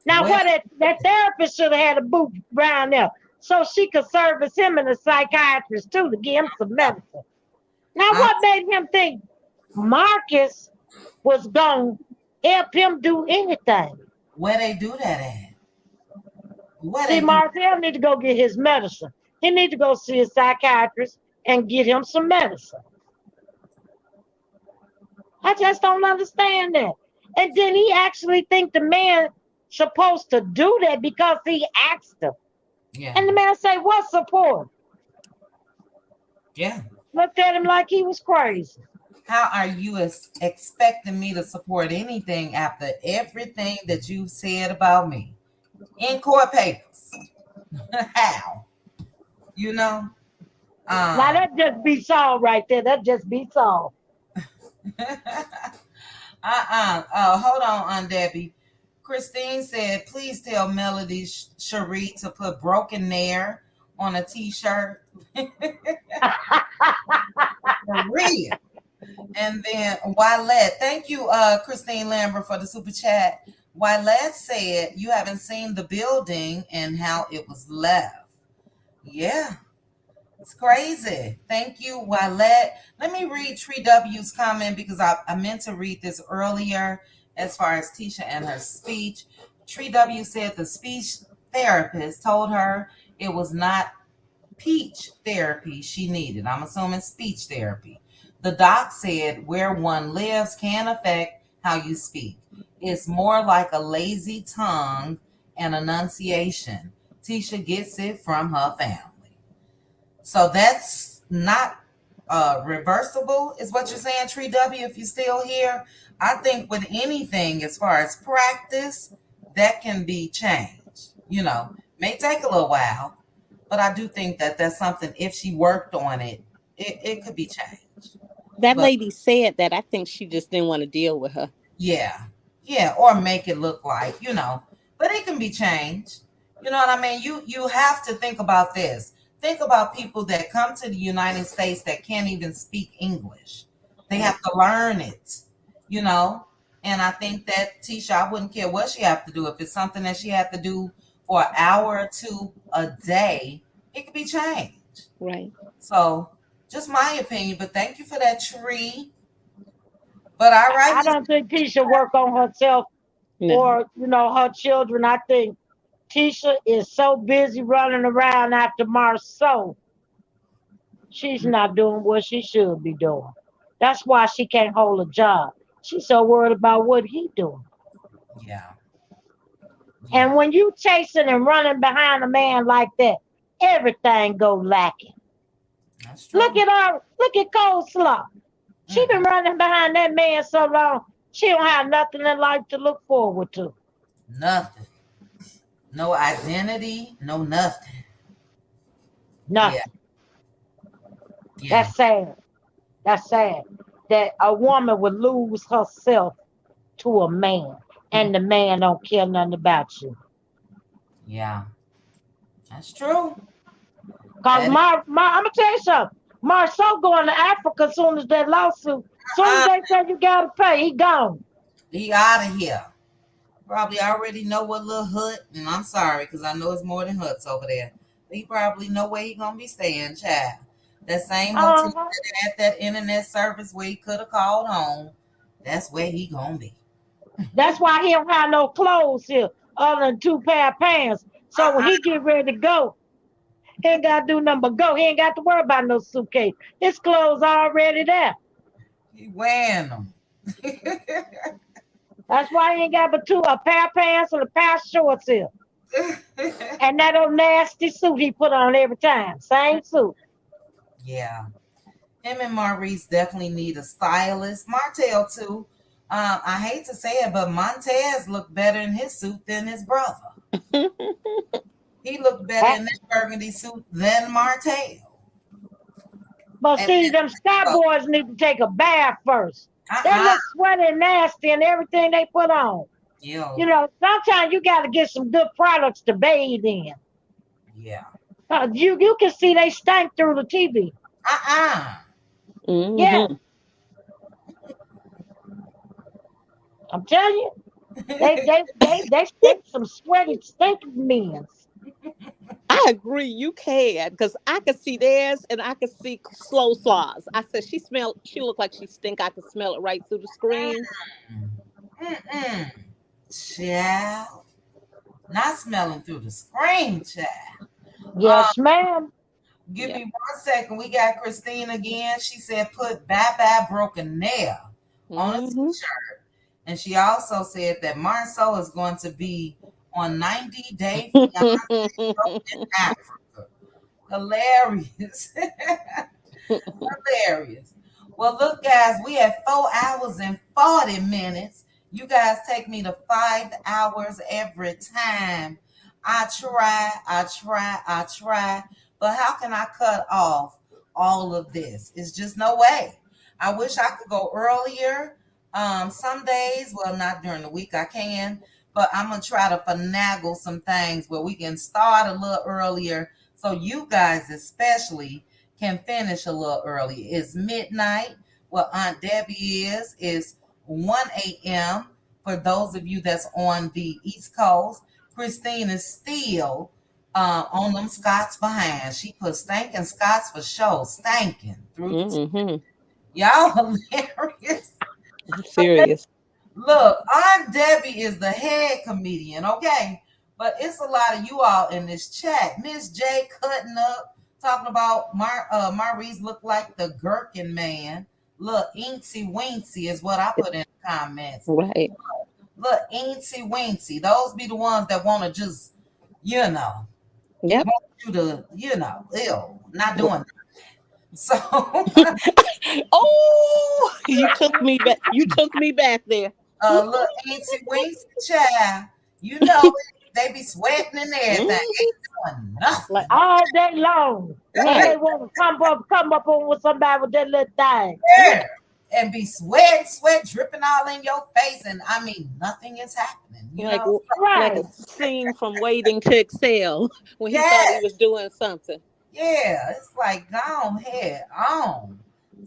Now, Well, what that therapist should have had a boot around there so she could service him and a psychiatrist too to give him some medicine. Now, I, what made him think Marcus was going to help him do anything? where they do that at? Where See, they do? Martell need to go get his medicine. He need to go see a psychiatrist and get him some medicine. I just don't understand that. And then he actually think the man supposed to do that because he asked him. Yeah. And the man say, what support? Yeah. Looked at him like he was crazy. How are you expecting me to support anything after everything that you said about me in court papers? How? You know? Now that just be Saul right there. That just be Saul. Hold on, Aunt Debbie. Christine said, please tell Melody Cherie to put broken nair on a t-shirt. For real. And then Wylette, thank you, Christine Lambert, for the super chat. Wylette said you haven't seen the building and how it was left. Yeah, it's crazy. Thank you, Wylette. Let me read Tree W's comment because I meant to read this earlier as far as Tisha and her speech. Tree W said the speech therapist told her it was not speech therapy she needed. I'm assuming speech therapy. The doc said where one lives can affect how you speak. It's more like a lazy tongue and enunciation. Tisha gets it from her family. So that's not reversible, is what you're saying, Tree W, if you're still here. I think with anything as far as practice, that can be changed. You know, may take a little while, but I do think that that's something, if she worked on it, it could be changed. That But lady said that. I think she just didn't want to deal with her. yeah, or make it look like, but it can be changed. You know what I mean? You have to think about this. Think about people that come to the United States that can't even speak English. They have to learn it, And I think that Tisha, I wouldn't care what she have to do. If it's something that she had to do for an hour or two a day, it could be changed. Right. So just my opinion, but thank you for that, Tree. But all right. I don't think Tisha work on herself or, her children. I think Tisha is so busy running around after Marceau. She's not doing what she should be doing. That's why she can't hold a job. She's so worried about what he doing. Yeah. And when you chasing and running behind a man like that, everything go lacking. That's true. Look at Coleslaw. She been running behind that man so long, she don't have nothing in life to look forward to. Nothing. No identity, no nothing. Nothing. Yeah. That's sad. That's sad. That a woman would lose herself to a man, and the man don't care nothing about you. Yeah. That's true. Cause I'm gonna tell you something. Marceau going to Africa as soon as that lawsuit. As soon as they say you gotta pay, he gone. He out of here. Probably already know what little hut, and I'm sorry because I know it's more than huts over there. But he probably know where he gonna be staying, child. That same hotel that had that internet service where he could have called home. That's where he gonna be. That's why he don't have no clothes here other than 2 pair of pants. So when he get ready to go, he ain't got to do nothing but go. He ain't got to worry about no suitcase. His clothes already there. He wearing them. That's why he ain't got but a pair of pants and a pair of shorts here. And that old nasty suit he put on every time. Same suit. Yeah. Him and Maurice definitely need a stylist. Martell too. I hate to say it, but Montez looked better in his suit than his brother. He looked better in that burgundy suit than Martell. But see, them Sky Boys need to take a bath first. They Uh-uh. look sweaty and nasty and everything they put on. Yo. You know, sometimes you got to get some good products to bathe in. Yeah. You can see they stank through the TV. Uh-uh. Yeah, Mm-hmm. I'm telling you, they stink some sweaty stinking men. I agree. You can, because I could see theirs, and I could see slow slaws. I said she smell. She looked like she stink. I could smell it right through the screen. Mm-mm. Child. Not smelling through the screen, child. Yes, ma'am. Give Yeah. me 1 second. We got Christine again. She said put bye bye broken nail on a Mm-hmm. t-shirt. And she also said that Marceau is going to be on 90 Day Fiance in Africa. Hilarious. Hilarious. Well, look, guys, we have 4 hours and 40 minutes. You guys take me to 5 hours every time. I try. But how can I cut off all of this? It's just no way. I wish I could go earlier. Some days, well, not during the week, I can, but I'm gonna try to finagle some things where we can start a little earlier, so you guys especially can finish a little early. It's midnight. What Aunt Debbie is 1 a.m. for those of you that's on the East Coast. Christine is still on them Scots behind. She put stankin' Scots for show, stankin' through the Mm-hmm. y'all hilarious. I'm serious. Look, Aunt Debbie is the head comedian, okay? But it's a lot of you all in this chat. Miss J cutting up, talking about Maurice look like the Gherkin man. Look, Incy Wincy is what I put in the comments. Right. Look, Incy Wincy. Those be the ones that want to just, you know, Yep. want you to, ew, not doing that. So, Oh, you took me back. You took me back there. look, Auntie Wincy child, you know it. They be sweating and everything. Mhm. Ain't doing nothing. All day long. And they Right. want to come up on with somebody with that little thing. Yeah. And be sweat dripping all in your face. And I mean, nothing is happening, you Like know? like Right. a scene from Waiting to Exhale when he thought Yeah. he was doing something. Yeah. It's like, go ahead, on.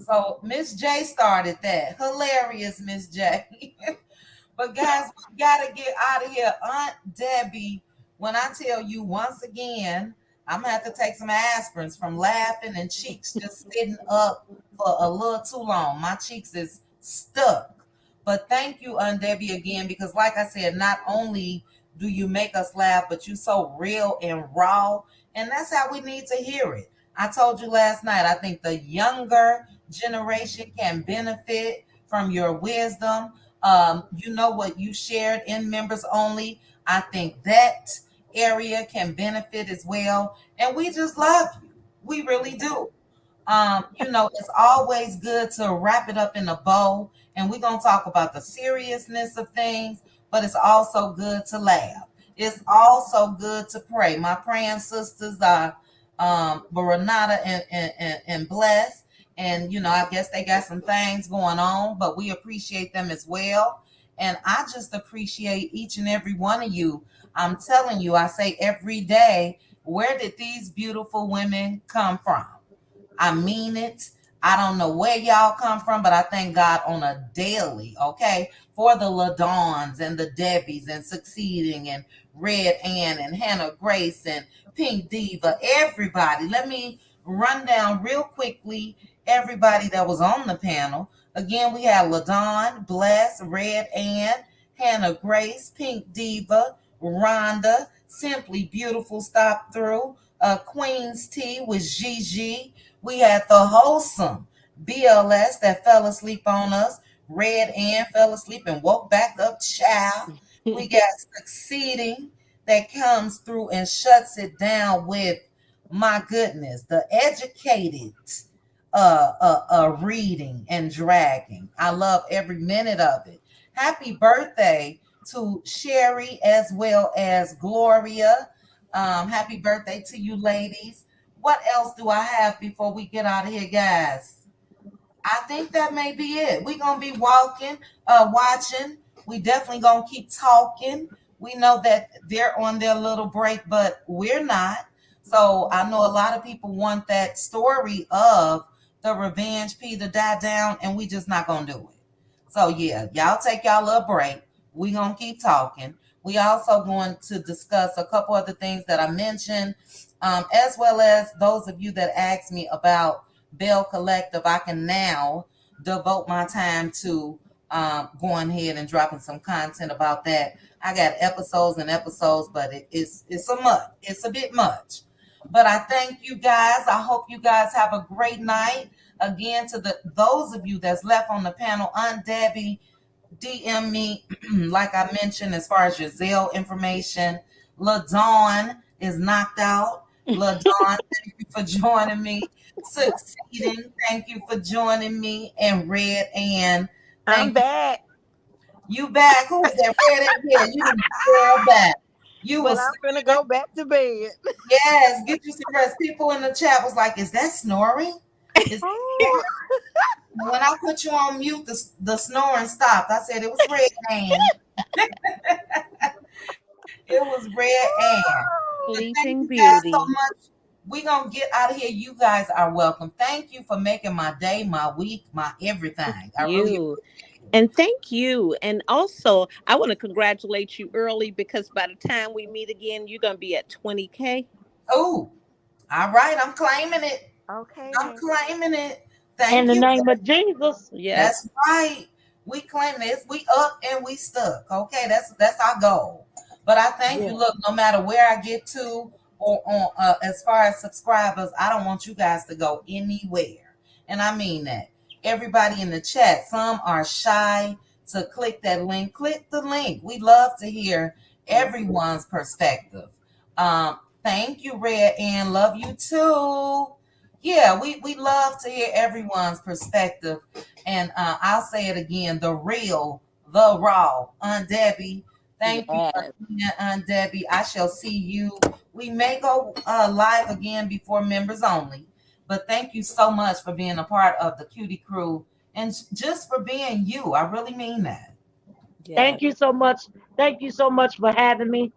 So Miss J started that. Hilarious, Miss J. But guys, we gotta get out of here. Aunt Debbie, when I tell you once again, I'm gonna have to take some aspirins from laughing and cheeks just sitting up for a little too long. My cheeks is stuck. But thank you, Aunt Debbie, again, because like I said, not only do you make us laugh, but you so real and raw. And that's how we need to hear it. I told you last night, I think the younger generation can benefit from your wisdom. You know what you shared in members only. I think that area can benefit as well. And we just love you. We really do. It's always good to wrap it up in a bow. And we're going to talk about the seriousness of things, but it's also good to laugh. It's also good to pray. My praying sisters are Renata and Bless. And, I guess they got some things going on, but we appreciate them as well. And I just appreciate each and every one of you. I'm telling you, I say every day, where did these beautiful women come from? I mean it. I don't know where y'all come from, but I thank God on a daily, okay? For the LaDawns and the Debbies and Succeeding and Red Ann and Hannah Grace and Pink Diva, everybody. Let me run down real quickly everybody that was on the panel. Again, we have LaDawn, Bless, Red Ann, Hannah Grace, Pink Diva, Rhonda, Simply Beautiful Stop Through, Queen's Tea with Gigi. We had the wholesome BLS that fell asleep on us. Red Ann fell asleep and woke back up, child. We got Succeeding that comes through and shuts it down with, my goodness, the educated reading and dragging. I love every minute of it. Happy birthday to Sherry as well as Gloria. Happy birthday to you ladies. What else do I have before we get out of here, guys? I think that may be it. We're gonna be watching. We definitely gonna keep talking. We know that they're on their little break, but we're not. So I know a lot of people want that story of the revenge P to die down, and we just not gonna do it. So yeah, y'all take y'all little break. We gonna keep talking. We also going to discuss a couple other things that I mentioned, as well as those of you that asked me about Bell Collective. I can now devote my time to going ahead and dropping some content about that. I got episodes and episodes, but it's a bit much. But I thank you guys. I hope you guys have a great night. Again, to those of you that's left on the panel, Aunt Debbie, DM me, like I mentioned, as far as your Zelle information. LaDawn is knocked out. LaDawn, thank you for joining me. Succeeding, thank you for joining me. And Red Ann, I'm back. you back. Who is that? Red Ann? Yeah, you didn't fall back. You But was I'm gonna go back to bed. yes, get you some rest. People in the chat was like, is that snoring? Is Oh, when I put you on mute, the snoring stopped. I said it was Red Ann. It was Red Ann. And thank Sleeping you guys so Beauty. much. We gonna get out of here. You guys are welcome. Thank you for making my day, my week, my everything. I really You. And thank you. And also, I want to congratulate you early because by the time we meet again, you're going to be at 20K. oh, all right. I'm claiming it. okay I'm then. claiming it. In Thank the you. name of Jesus. Yes. That's right. We claim this. We up and we stuck. Okay, that's our goal. But I thank you. Yeah. Look, no matter where I get to, or on as far as subscribers, I don't want you guys to go anywhere, and I mean that. Everybody in the chat, some are shy to click that link. Click the link. We love to hear everyone's perspective. Thank you, Red, and love you too. Yeah, we love to hear everyone's perspective. And I'll say it again, the real, the raw. Aunt Debbie, thank you Yes. again, Aunt Debbie. I shall see you. We may go live again before members only. But thank you so much for being a part of the Cutie Crew and just for being you. I really mean that. Yes. Thank you so much. Thank you so much for having me.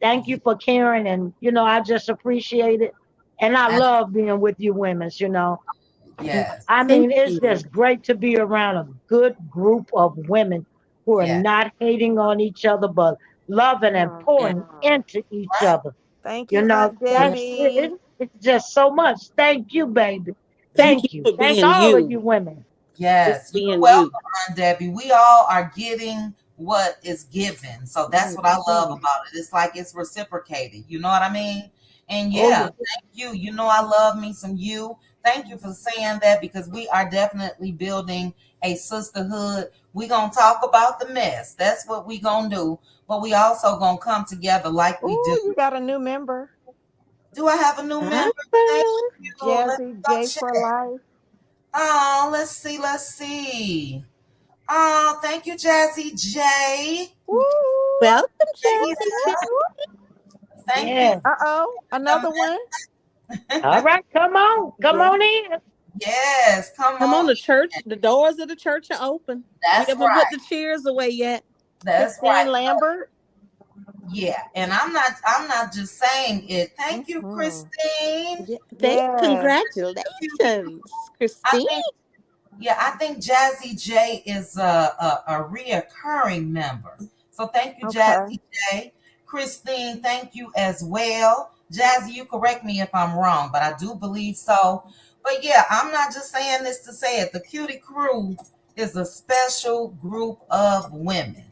Thank you for caring. And, I just appreciate it. And I love being with you women. And Yes, I Thank mean, it's you. just great to be around a good group of women who are yes, not hating on each other, but loving and pouring Mhm. into each right. other. Thank you, Aunt That's Debbie. it's just so much. Thank you, baby. Thank Yes. you Thank you. for Thank being all of you. you women. Just Yes, you're being you. welcome, Aunt Debbie. We all are getting what is given. So that's what I love Mhm. about it. It's like it's reciprocated. You know what I mean? And Oh, yeah, yeah. thank you. You know I love me some you. Thank you for saying that because we are definitely building a sisterhood. We gonna talk about the mess. That's what we gonna do. But we also gonna come together like we do. Ooh, you got a new member. Do I have a new member? Thank Awesome. you. Let's Jazzy go J for check. life. Oh, let's see. Let's see. Oh, thank you, Jazzy J. Woo! Welcome, Thank Jazzy J. thank you Yeah. Uh-oh, so another one. All much. right. Come on. Come Yeah. on in. Yes, come Come on, on. the church. The doors of the church are open. We That's haven't put right. the chairs away yet. That's Christine right. Lambert. Yeah, and I'm not just saying it. Thank you, Hmm. Christine. Yeah. Yes. Congratulations, I Christine. think Yeah, I think Jazzy J is a reoccurring member. So thank you, Okay. Jazzy J. Christine, thank you as well. Jazzy, you correct me if I'm wrong, but I do believe so. But yeah, I'm not just saying this to say it. The Cutie Crew is a special group of women.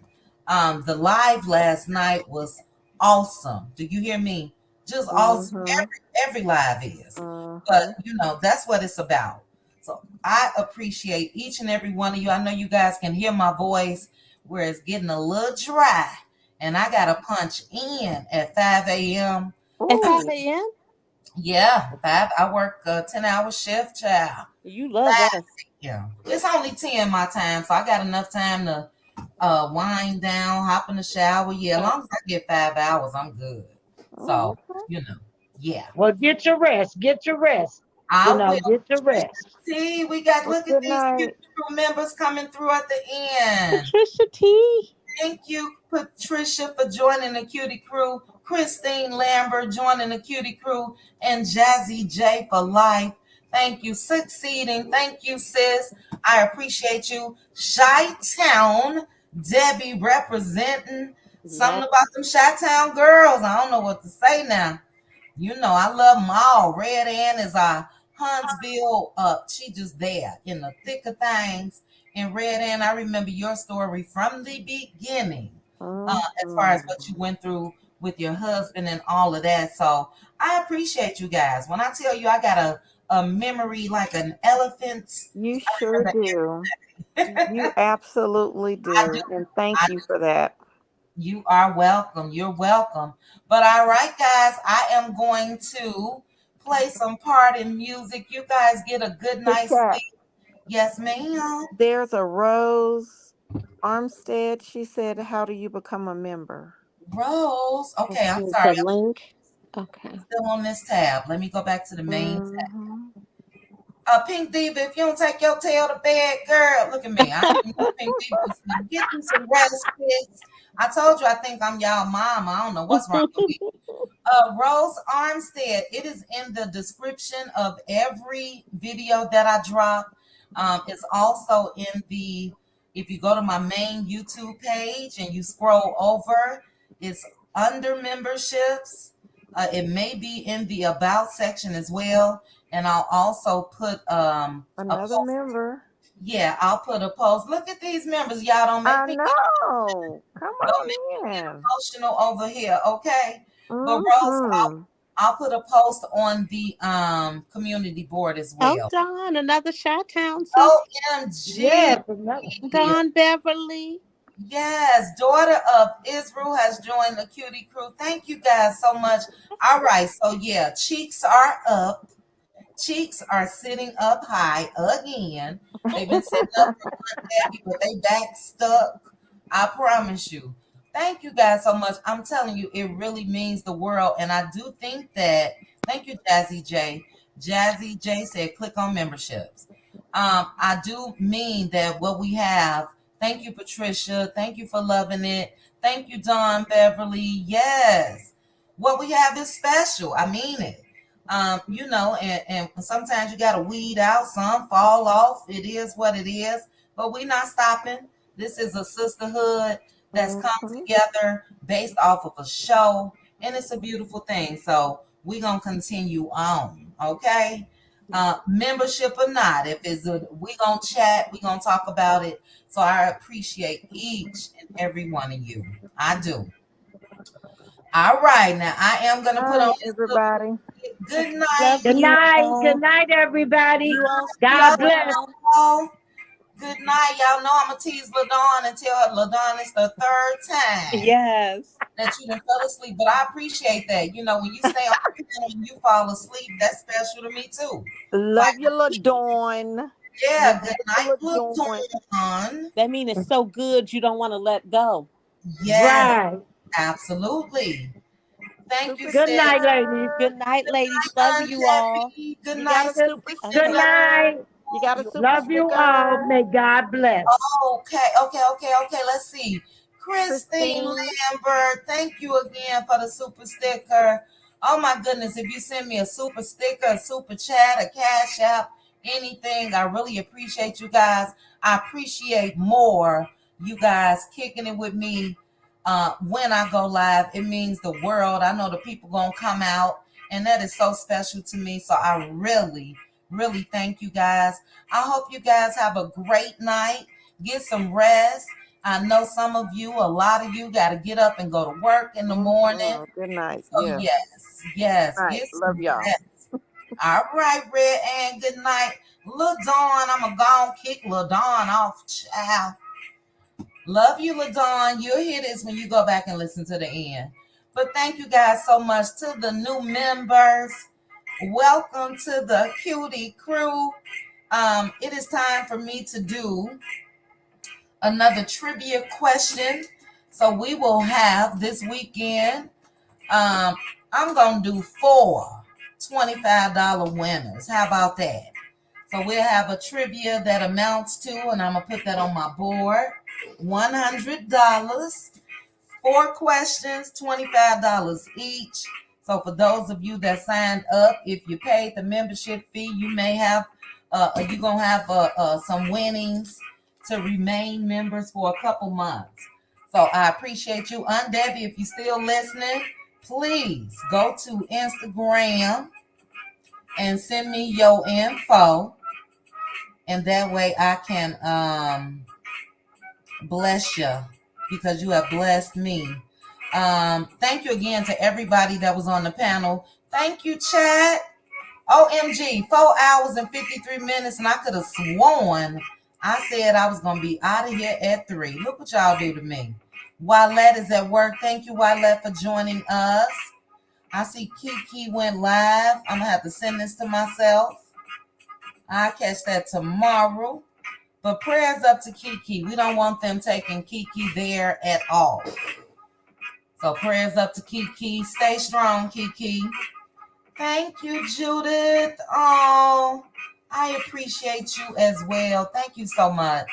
The live last night was awesome. Do you hear me? Just awesome. Mm-hmm. Every live is. But Mm-hmm. that's what it's about. So I appreciate each and every one of you. I know you guys can hear my voice where it's getting a little dry. And I got to punch in at 5 a.m. At 5 Ooh. a.m., Yeah, 5. I work a 10-hour shift, child. you love us. Yeah. It's only 10 my time, so I got enough time to wind down, hop in the shower. Yeah, as long as I get 5 hours, I'm good. So, Okay. you know, yeah. Well, get your rest. Get your rest. I will. Get your rest. See, we got, Well, look at good these night. crew members coming through at the end. Patricia T. Thank you, Patricia, for joining the Cutie Crew. Christine Lambert joining the Cutie Crew, and Jazzy J for life. Thank you, Succeeding. Thank you, sis. I appreciate you. Chi-Town, Debbie representing. Something Yep. about them Chi-Town girls. I don't know what to say now. You know, I love them all. Red Ann is our Huntsville. She just there in the thick of things. And Red Ann, I remember your story from the beginning, as far as what you went through with your husband and all of that. So I appreciate you guys. When I tell you I got a memory like an elephant, You I sure do. You absolutely I do. do. And thank I you for that. You are welcome. You're welcome. But all right, guys, I am going to play some party music. You guys get a good Kit night's Kat, sleep. Yes, ma'am. there's a Rose Armstead. She said, how do you become a member? Rose. Okay, I'm Okay, sorry. the I'm link. Okay. still on this tab. Let me go back to the main tab. Mm-hmm. Pink Diva, if you don't take your tail to bed, girl, look at me. I ain't no Pink Diva. Get you some rest, sis. I told you I think I'm y'all mom. I don't know what's wrong with me. Rose Armstead. It is in the description of every video that I drop. It's also in if you go to my main YouTube page and you scroll over, it's under memberships. It may be in the about section as well. And I'll also put a Another post. member. Yeah, I'll put a post. Look at these members. Y'all don't make I me know. Come don't on make me get in. emotional over here, okay? But Rose, Mm-hmm. I'll put a post on the community board as Oh, well. Dawn, another Chi-Town sis. OMG. Yes, another. Dawn Beverly. Yes, daughter of Israel has joined the Cutie Crew. Thank you guys so much. All right, so yeah, cheeks are up. Cheeks are sitting up high again. They've been sitting up for one day, but they back stuck. I promise you. Thank you guys so much. I'm telling you, it really means the world. And I do think that, thank you, Jazzy J. Jazzy J said, click on memberships. I do mean that what we have. Thank you, Patricia. Thank you for loving it. Thank you, Dawn Beverly. Yes. What we have is special. I mean it. And sometimes you got to weed out, some fall off. It is what it is, but we're not stopping. This is a sisterhood that's come Mm-hmm. together based off of a show, and it's a beautiful thing. So we're going to continue on, okay? Membership or not, if it's we going to chat, we going to talk about it. So I appreciate each and every one of you. I do. All right, now I am going to put All on right, this little everybody. good night. Love Good you night. Good all. night, everybody. You all Y'all God stay bless. well. know, good night. Y'all know I'm gonna tease LaDawn and tell her LaDawn it's the third time Yes. that you done fell asleep. But I appreciate that. You know, when you stay on the panel and you fall asleep, that's special to me too. Love Like, you, LaDawn. yeah, good night, LaDawn. LaDawn. That means it's so good you don't want to let go. Yes, Right. absolutely. Thank you, Super Good sis. night, ladies. sticker. Good night, Good ladies. night, Love Aunt you all. Debbie. Good You got night, a Good, super Susie. good Okay. Love night. sticker. You got a you. super Love you all. sticker. May God bless. Okay. Let's see. Christine Christine. Lambert, thank you again for the super sticker. Oh my goodness, if you send me a super sticker, a super chat, a cash app, anything, I really appreciate you guys. I appreciate more you guys kicking it with me when I go live. It means the world. I know the people gonna come out, and that is so special to me. So I really, really thank you guys. I hope you guys have a great night. Get some rest. I know some of you, a lot of you, got to get up and go to work in the morning. Good night. So Yeah. yes, All right. get Love some y'all. rest. All right, Red Ann, good night. Lil Dawn, I'm going to go and kick Lil Dawn off, child. Love you, Lil Dawn. You'll hear this when you go back and listen to the end. But thank you guys so much to the new members. Welcome to the Cutie Crew. It is time for me to do another trivia question. So we will have this weekend. I'm gonna do 4 $25 winners. How about that? So we'll have a trivia that amounts to, and I'm going to put that on my board, $100. 4 questions, $25 each. So for those of you that signed up, if you paid the membership fee, you may have, you're going to have some winnings to remain members for a couple months. So I appreciate you. Aunt Debbie, if you're still listening, please go to Instagram and send me your info. And that way I can bless you because you have blessed me. Thank you again to everybody that was on the panel. Thank you, chat. OMG, 4 hours and 53 minutes, and I could have sworn I said I was going to be out of here at 3. Look what y'all do to me. Wylette is at work. Thank you, Wylette, for joining us. I see Kiki went live. I'm going to have to send this to myself. I'll catch that tomorrow. But prayers up to Kiki. We don't want them taking Kiki there at all. So prayers up to Kiki. Stay strong, Kiki. Thank you, Judith. Oh, I appreciate you as well. Thank you so much.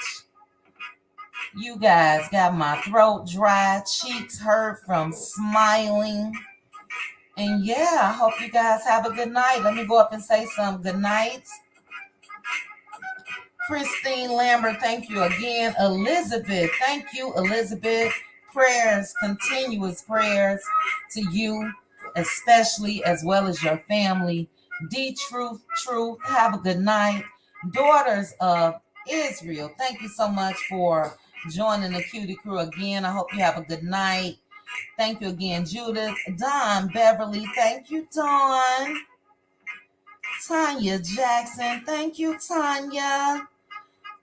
You guys got my throat dry, cheeks hurt from smiling. And yeah, I hope you guys have a good night. Let me go up and say some good nights. Christine Lambert, thank you again. Elizabeth, thank you, Elizabeth. Prayers, continuous prayers to you, especially as well as your family. D Truth, have a good night. Daughters of Israel, thank you so much for joining the Cutie Crew again. I hope you have a good night. Thank you again, Judith. Dawn Beverly, thank you, Dawn. Tanya Jackson, thank you, Tanya.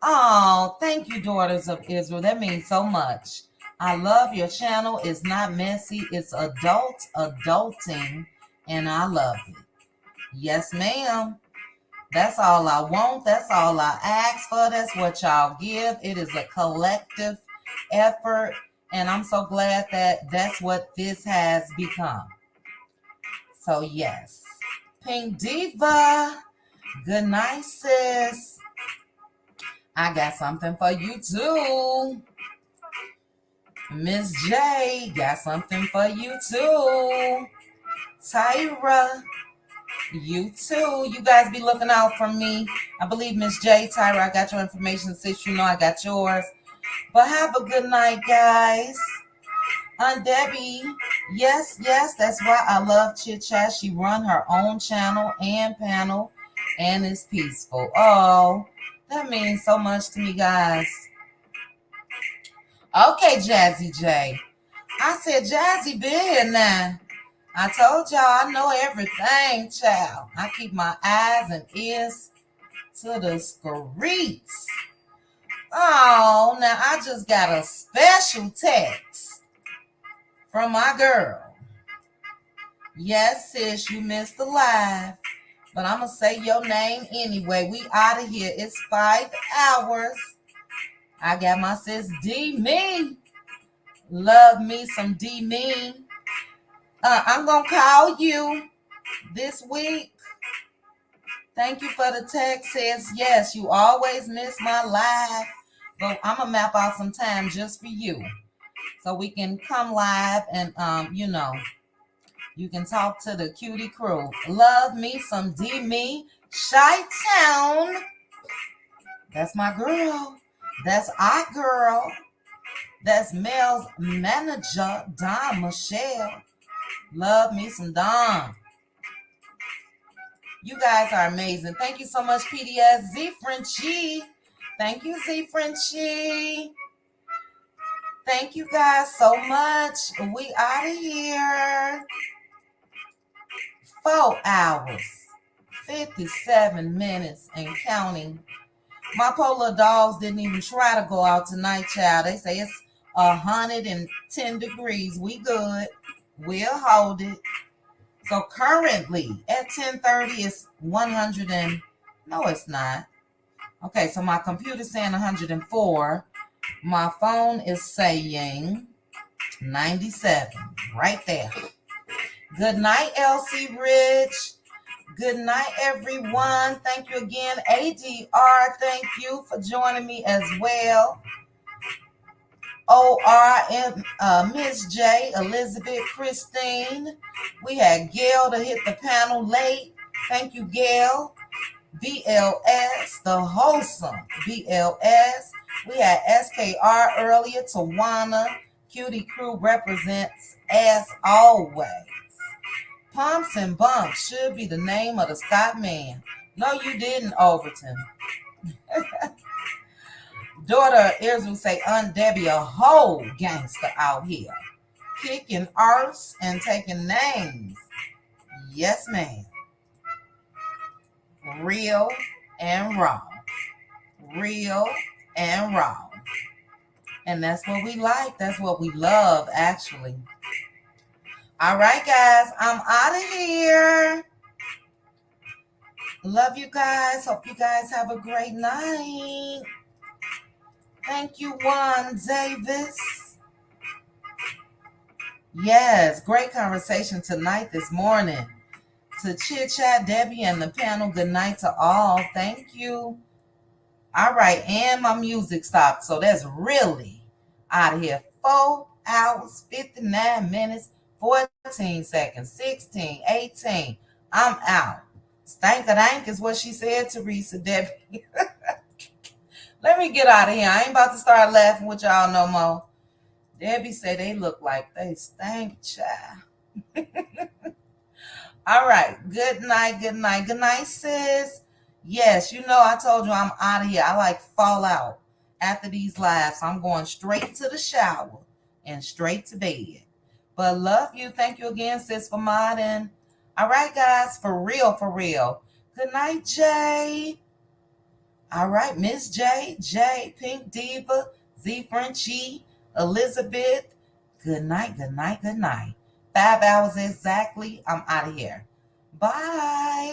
Oh, thank you, Daughters of Israel. That means so much. I love your channel. It's not messy. It's adulting, and I love it. Yes, ma'am. That's all I want. That's all I ask for. That's what y'all give. It is a collective effort, and I'm so glad that that's what this has become. So, yes. Pink Diva, good night, sis. I got something for you, too. Miss J, got something for you, too. Tyra, you, too. You guys be looking out for me. I believe Miss J, Tyra, I got your information. Sis, you know I got yours. But have a good night, guys. Aunt Debbie, yes, that's why I love Chit Chat. She run her own channel and panel, and it's peaceful. Oh, that means so much to me, guys. Okay, Jazzy J. I said, Jazzy been here now. I told y'all I know everything, child. I keep my eyes and ears to the streets. Oh, now I just got a special text from my girl. Yes, sis, you missed the live. But I'm going to say your name anyway. We out of here. It's 5 hours. I got my sis D-Me. Love me some D-Me. I'm going to call you this week. Thank you for the text. Says, yes, you always miss my live. But I'm going to map out some time just for you. So we can come live and, you can talk to the Cutie Crew. Love me some D-Me. Chi-Town. That's my girl. That's our girl. That's Mel's manager, Don Michelle. Love me some Don. You guys are amazing. Thank you so much, PDS. Z Frenchie. Thank you, Z Frenchie. Thank you guys so much. We out of here. 4 hours, 57 minutes and counting. My polar dogs didn't even try to go out tonight, child. They say it's 110 degrees. We good. We'll hold it. So currently at 10:30 it's 100 and no, it's not. Okay, so my computer's saying 104. My phone is saying 97. Right there. Good night, Elsie Rich. Good night, everyone. Thank you again. ADR, thank you for joining me as well. OR, Miss J, Elizabeth, Christine. We had Gail to hit the panel late. Thank you, Gail. BLS, the wholesome BLS. We had SKR earlier. Tawana, Cutie Crew represents as always. Pumps and Bumps should be the name of the Scott man. No, you didn't, Overton. Daughter Israel say, Aunt Debbie, a whole gangster out here. Kicking arse and taking names. Yes, ma'am. Real and raw. Real and raw. And that's what we like. That's what we love, actually. All right, guys. I'm out of here. Love you guys. Hope you guys have a great night. Thank you, Juan Davis. Yes, great conversation tonight, this morning. To Chit Chat, Debbie, and the panel, good night to all. Thank you. All right, and my music stopped, so that's really out of here. 4 hours, 59 minutes, 14 seconds, 16, 18. I'm out. Stank-a-dank is what she said, Teresa, Debbie. Let me get out of here. I ain't about to start laughing with y'all no more. Debbie said they look like they stank, child. All right. Good night. Good night. Good night, sis. Yes, you know I told you I'm out of here. I like fall out after these lives. I'm going straight to the shower and straight to bed. But love you. Thank you again, sis, for modding. All right, guys. For real, for real. Good night, Jay. All right, Miss J, Pink Diva, Z Frenchie, Elizabeth. Good night, good night, good night. 5 hours exactly. I'm out of here. Bye.